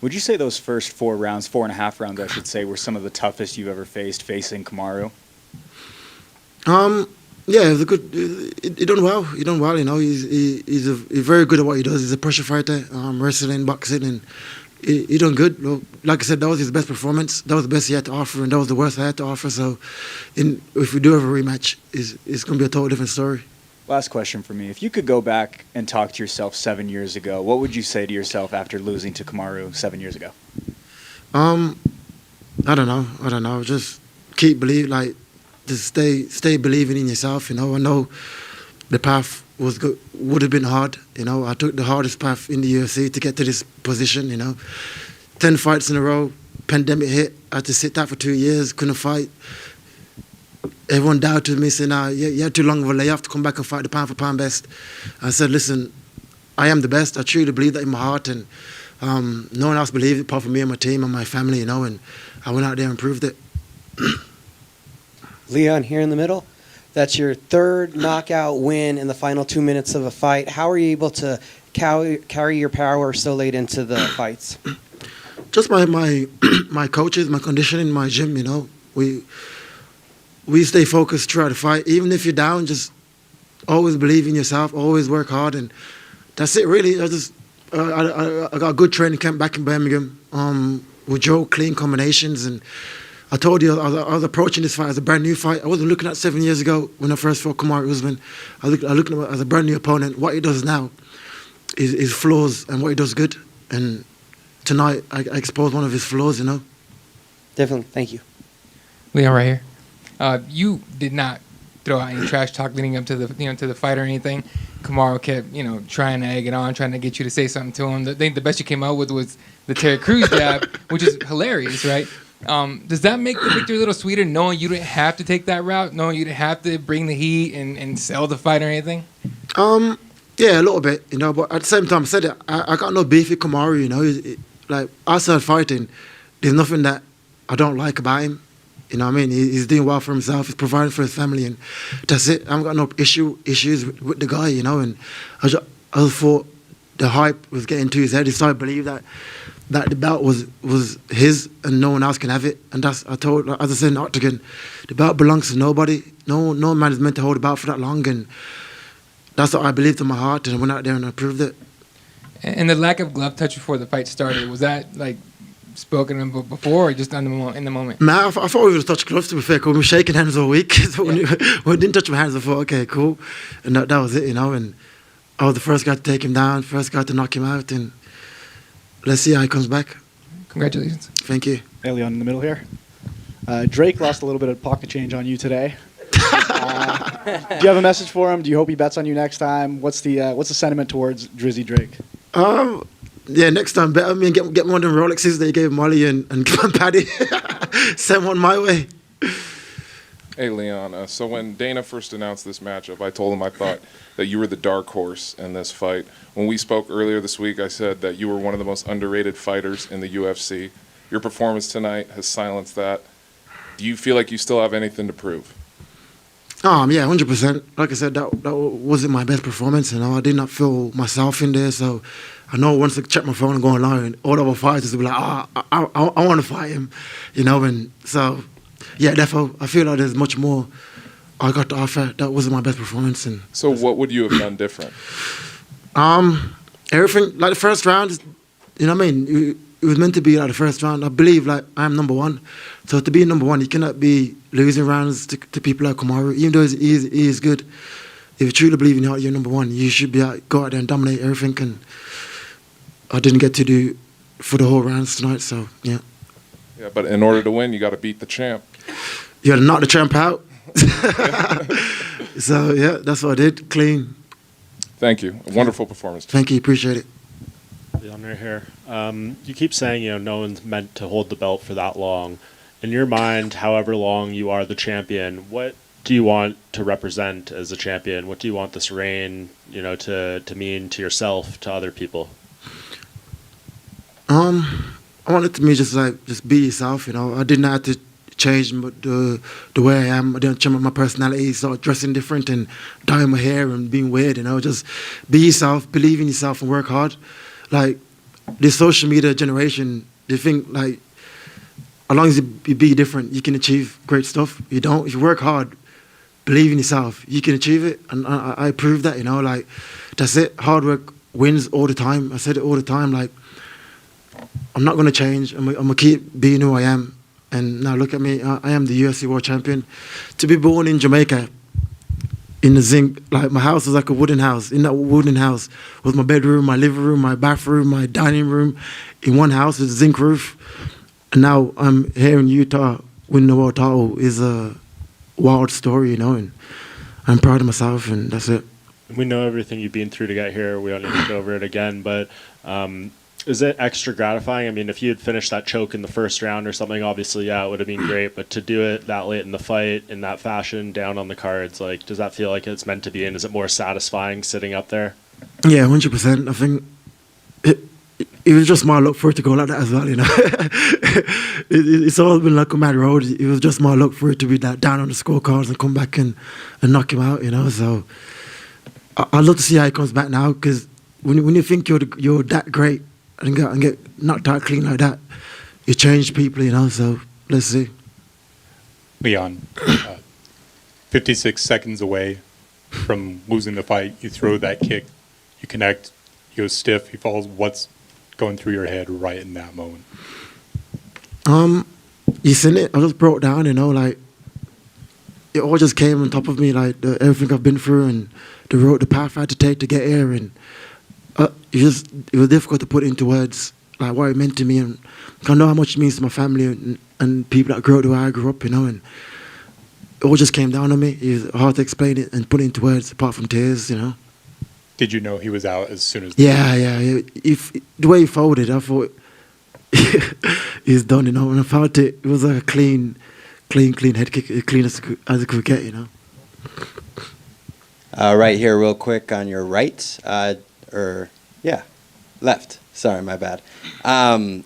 Would you say those first 4 rounds, 4.5 rounds, I should say, were some of the toughest you've ever faced facing Kamaru? Yeah, it was a good. He done well. He done well. You know, he's very good at what he does. He's a pressure fighter, wrestling, boxing, and he done good. Like I said, that was his best performance. That was the best he had to offer, and that was the worst I had to offer. So, if we do have a rematch, it's going to be a totally different story. Last question for me. If you could go back and talk to yourself 7 years ago, what would you say to yourself after losing to Kamaru 7 years ago? I don't know. Just keep believing. Like, just stay believing in yourself. You know, I know the path was good, would have been hard. You know, I took the hardest path in the UFC to get to this position. You know, 10 fights in a row. Pandemic hit. I had to sit out for 2 years. Couldn't fight. Everyone doubted me, saying, you had too long of a layoff to come back and fight the pound for pound best. I said, listen, I am the best. I truly believe that in my heart, and no one else believed it apart from me and my team and my family, you know, and I went out there and proved it. Leon, here in the middle, that's your 3rd knockout win in the final 2 minutes of a fight. How are you able to carry your power so late into the fights? Just my coaches, my conditioning, my gym, you know. We stay focused throughout the fight. Even if you're down, just always believe in yourself, always work hard, and that's it really. I got a good training camp back in Birmingham with Joe, clean combinations, and I told you I was approaching this fight as a brand new fight. I wasn't looking at 7 years ago when I first fought Kamaru Usman. I looked at him as a brand new opponent. What he does now is flaws, and what he does good. And tonight I exposed one of his flaws, you know. Definitely, thank you. Leon, right here. You did not throw out any trash talk leading up to the fight or anything. Kamaru kept, trying to egg it on, trying to get you to say something to him. I think the best you came out with was the Terry Crews jab, which is hilarious, right? Does that make the victory a little sweeter, knowing you didn't have to take that route, knowing you didn't have to bring the heat and sell the fight or anything? Yeah, a little bit, but at the same time, I said it, I got no beef with Kamaru, like, outside fighting, there's nothing that I don't like about him. You know what I mean? He's doing well for himself. He's providing for his family, and that's it. I haven't got no issues with the guy, and I just thought the hype was getting to his head. He started to believe that the belt was his and no one else can have it. And as I said in the octagon, the belt belongs to nobody. No man is meant to hold the belt for that long, and that's what I believed in my heart, and I went out there and I proved it. And the lack of glove touch before the fight started, was that like spoken before or just in the moment? Man, I thought we would have touched gloves, to be fair, because we were shaking hands all week. So when we didn't touch my hands, I thought, okay, cool. And that was it, and I was the first guy to take him down, first guy to knock him out, and let's see how he comes back. Congratulations. Thank you. Hey, Leon in the middle here. Drake lost a little bit of pocket change on you today. Do you have a message for him? Do you hope he bets on you next time? What's the sentiment towards Drizzy Drake? Yeah, next time bet on me and get one of them Rolexes they gave Molly and Paddy. Send one my way. Hey, Leon. So when Dana first announced this matchup, I told him I thought that you were the dark horse in this fight. When we spoke earlier this week, I said that you were one of the most underrated fighters in the UFC. Your performance tonight has silenced that. Do you feel like you still have anything to prove? Yeah, 100%. Like I said, that wasn't my best performance. I did not feel myself in there. So I know once I check my phone and go online, all the other fighters will be like, I want to fight him, And so, yeah, therefore, I feel like there's much more I got to offer. That wasn't my best performance. So what would you have done different? Everything, like the first round, you know what I mean? it was meant to be like the first round. I believe like I'm number one, so to be number one, you cannot be losing rounds to people like Kamaru. Even though he is good, if you truly believe in your heart you're number one, you should be go out there and dominate everything. And I didn't get to do for the whole rounds tonight, so yeah. Yeah, but in order to win, you got to beat the champ. You got to knock the champ out. So yeah, that's what I did. Clean. Thank you. A wonderful performance. Thank you. Appreciate it. Leon right here. You keep saying, no one's meant to hold the belt for that long. In your mind, however long you are the champion, what do you want to represent as a champion? What do you want this reign, to mean to yourself, to other people? I want it to me just be yourself. I didn't have to change the way I am. I didn't change my personality, start dressing different and dyeing my hair and being weird. Just be yourself, believe in yourself, and work hard. Like this social media generation, they think like as long as you be different, you can achieve great stuff. You don't. If you work hard, believe in yourself, you can achieve it. And I proved that. Like that's it. Hard work wins all the time. I said it all the time. Like I'm not gonna change. I'm gonna keep being who I am. And now look at me. I am the UFC World Champion. To be born in Jamaica, in the zinc, like my house was like a wooden house. In that wooden house was my bedroom, my living room, my bathroom, my dining room. In one house with a zinc roof. And now I'm here in Utah winning the world title. Is a wild story, and I'm proud of myself, and that's it. We know everything you've been through to get here. We don't need to go over it again, but is it extra gratifying? I mean, if you had finished that choke in the first round or something, obviously, yeah, it would have been great. But to do it that late in the fight, in that fashion, down on the cards, like, does that feel like it's meant to be? And is it more satisfying sitting up there? Yeah, 100%. I think it was just my luck for it to go like that as well, It's always been like a mad road. It was just my luck for it to be that down on the scorecards and come back and knock him out, So I'd love to see how he comes back now, because when you think you're that great, and get knocked out clean like that, you change people, so let's see. Leon, 56 seconds away from losing the fight, you throw that kick, you connect, he goes stiff, he falls. What's going through your head right in that moment? You seen it? I just broke down, like it all just came on top of me, like everything I've been through and the path I had to take to get here, and it was difficult to put into words, like what it meant to me, and I know how much it means to my family and people that grew up the way I grew up, and it all just came down on me. It was hard to explain it and put it into words, apart from tears, Did you know he was out as soon as? Yeah. If the way he folded, I thought he's done, And I felt it was like a clean head kick, clean as it could get, Right here, real quick on your right. Left. Sorry, my bad.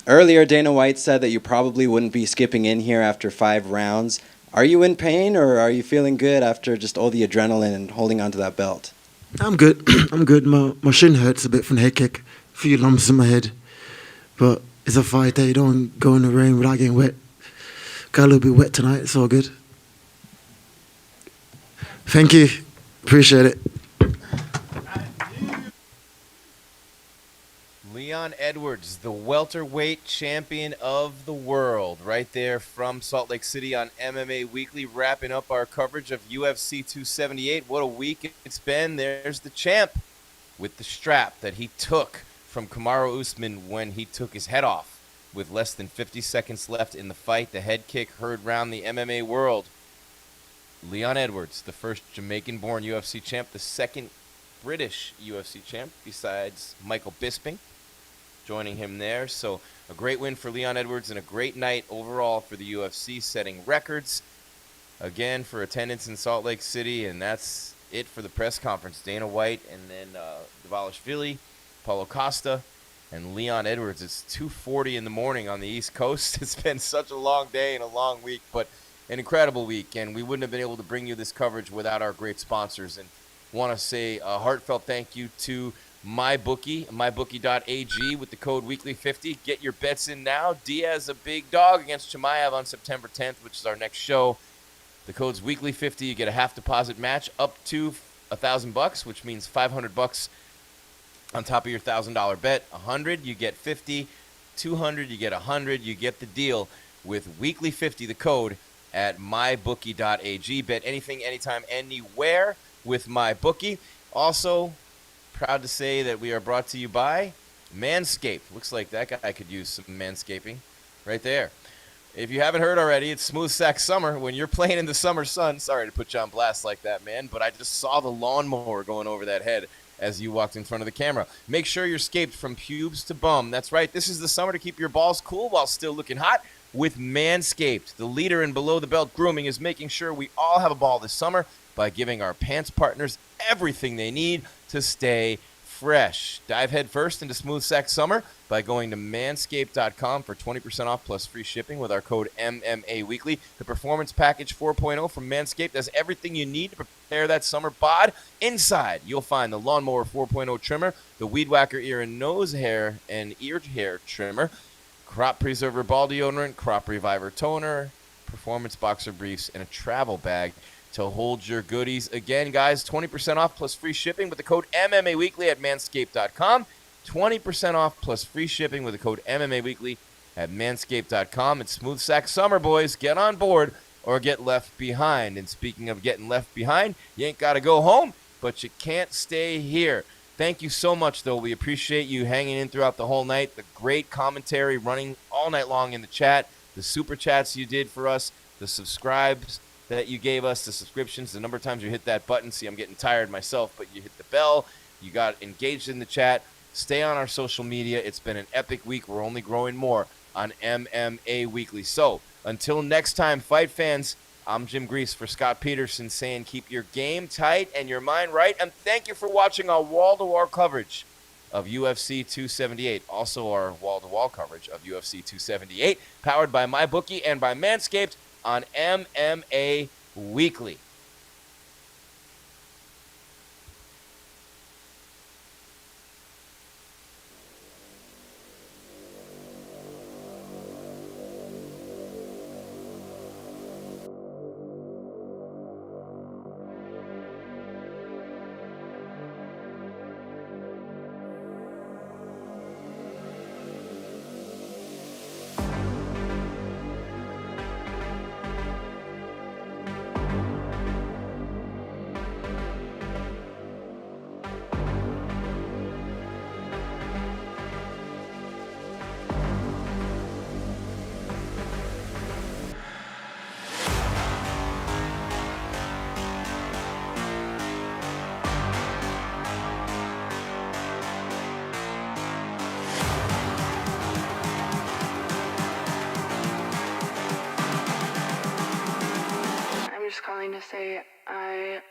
Earlier, Dana White said that you probably wouldn't be skipping in here after 5 rounds. Are you in pain, or are you feeling good after just all the adrenaline and holding onto that belt? I'm good. I'm good. My shin hurts a bit from the head kick. A few lumps in my head. But it's a fight day. You don't go in the rain without getting wet. Got a little bit wet tonight. It's all good. Thank you. Appreciate it. Leon Edwards, the welterweight champion of the world, right there from Salt Lake City on MMA Weekly, wrapping up our coverage of UFC 278. What a week it's been. There's the champ with the strap that he took from Kamaru Usman when he took his head off with less than 50 seconds left in the fight. The head kick heard round the MMA world. Leon Edwards, the first Jamaican-born UFC champ, the second British UFC champ besides Michael Bisping, joining him there. So a great win for Leon Edwards and a great night overall for the UFC, setting records again for attendance in Salt Lake City. And that's it for the press conference. Dana White and then Dvalishvili, Paulo Costa, and Leon Edwards. It's 2:40 in the morning on the East Coast. It's been such a long day and a long week, but an incredible week. And we wouldn't have been able to bring you this coverage without our great sponsors. And want to say a heartfelt thank you to MyBookie, mybookie.ag with the code weekly50. Get your bets in now. Diaz a big dog against Chimaev on September 10th, which is our next show. The code's weekly50. You get a half deposit match up to $1,000, which means $500 on top of your $1,000 bet. 100, you get 50. 200, you get 100. You get the deal with Weekly 50, the code, at mybookie.ag. Bet anything, anytime, anywhere with MyBookie. Also, proud to say that we are brought to you by Manscaped. Looks like that guy could use some manscaping right there. If you haven't heard already, it's Smooth Sack Summer. When you're playing in the summer sun, sorry to put you on blast like that, man, but I just saw the lawnmower going over that head as you walked in front of the camera. Make sure you're scaped from pubes to bum. That's right. This is the summer to keep your balls cool while still looking hot with Manscaped. The leader in below-the-belt grooming is making sure we all have a ball this summer by giving our pants partners everything they need to stay fresh. Dive headfirst into Smooth Sack Summer by going to manscaped.com for 20% off plus free shipping with our code MMAWeekly. The Performance Package 4.0 from Manscaped has everything you need to prepare that summer bod. Inside, you'll find the Lawnmower 4.0 trimmer, the Weed Whacker ear and nose hair and ear hair trimmer, Crop Preserver ball deodorant, Crop Reviver toner, Performance Boxer briefs, and a travel bag to hold your goodies. Again, guys, 20% off plus free shipping with the code MMAWeekly at manscaped.com. 20% off plus free shipping with the code MMAWeekly at manscaped.com. It's Smooth Sack Summer, boys. Get on board or get left behind. And speaking of getting left behind, you ain't got to go home, but you can't stay here. Thank you so much, though. We appreciate you hanging in throughout the whole night. The great commentary running all night long in the chat. The super chats you did for us. The subscribes that you gave us, the subscriptions, the number of times you hit that button. See, I'm getting tired myself, but you hit the bell. You got engaged in the chat. Stay on our social media. It's been an epic week. We're only growing more on MMA Weekly. So, until next time, fight fans, I'm Jim Grease for Scott Peterson saying keep your game tight and your mind right. And thank you for watching our wall-to-wall coverage of UFC 278. Also our wall-to-wall coverage of UFC 278, powered by MyBookie and by Manscaped on MMA Weekly. calling to say I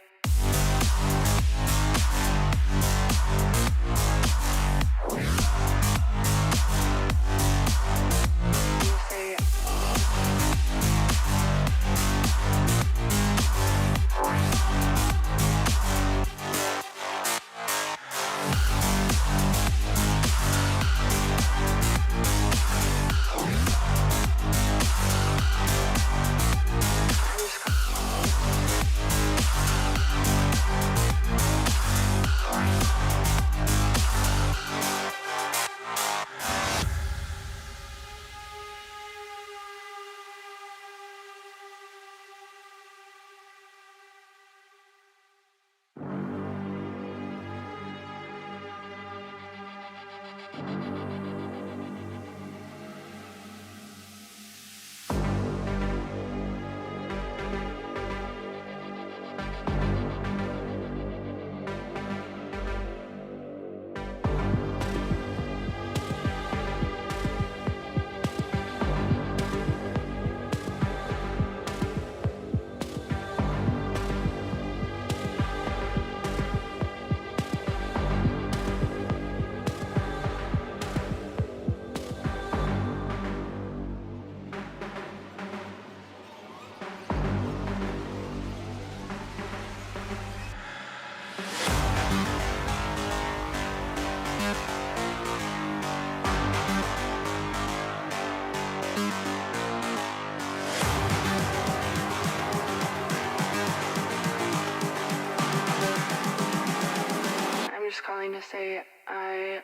I'm just calling to say I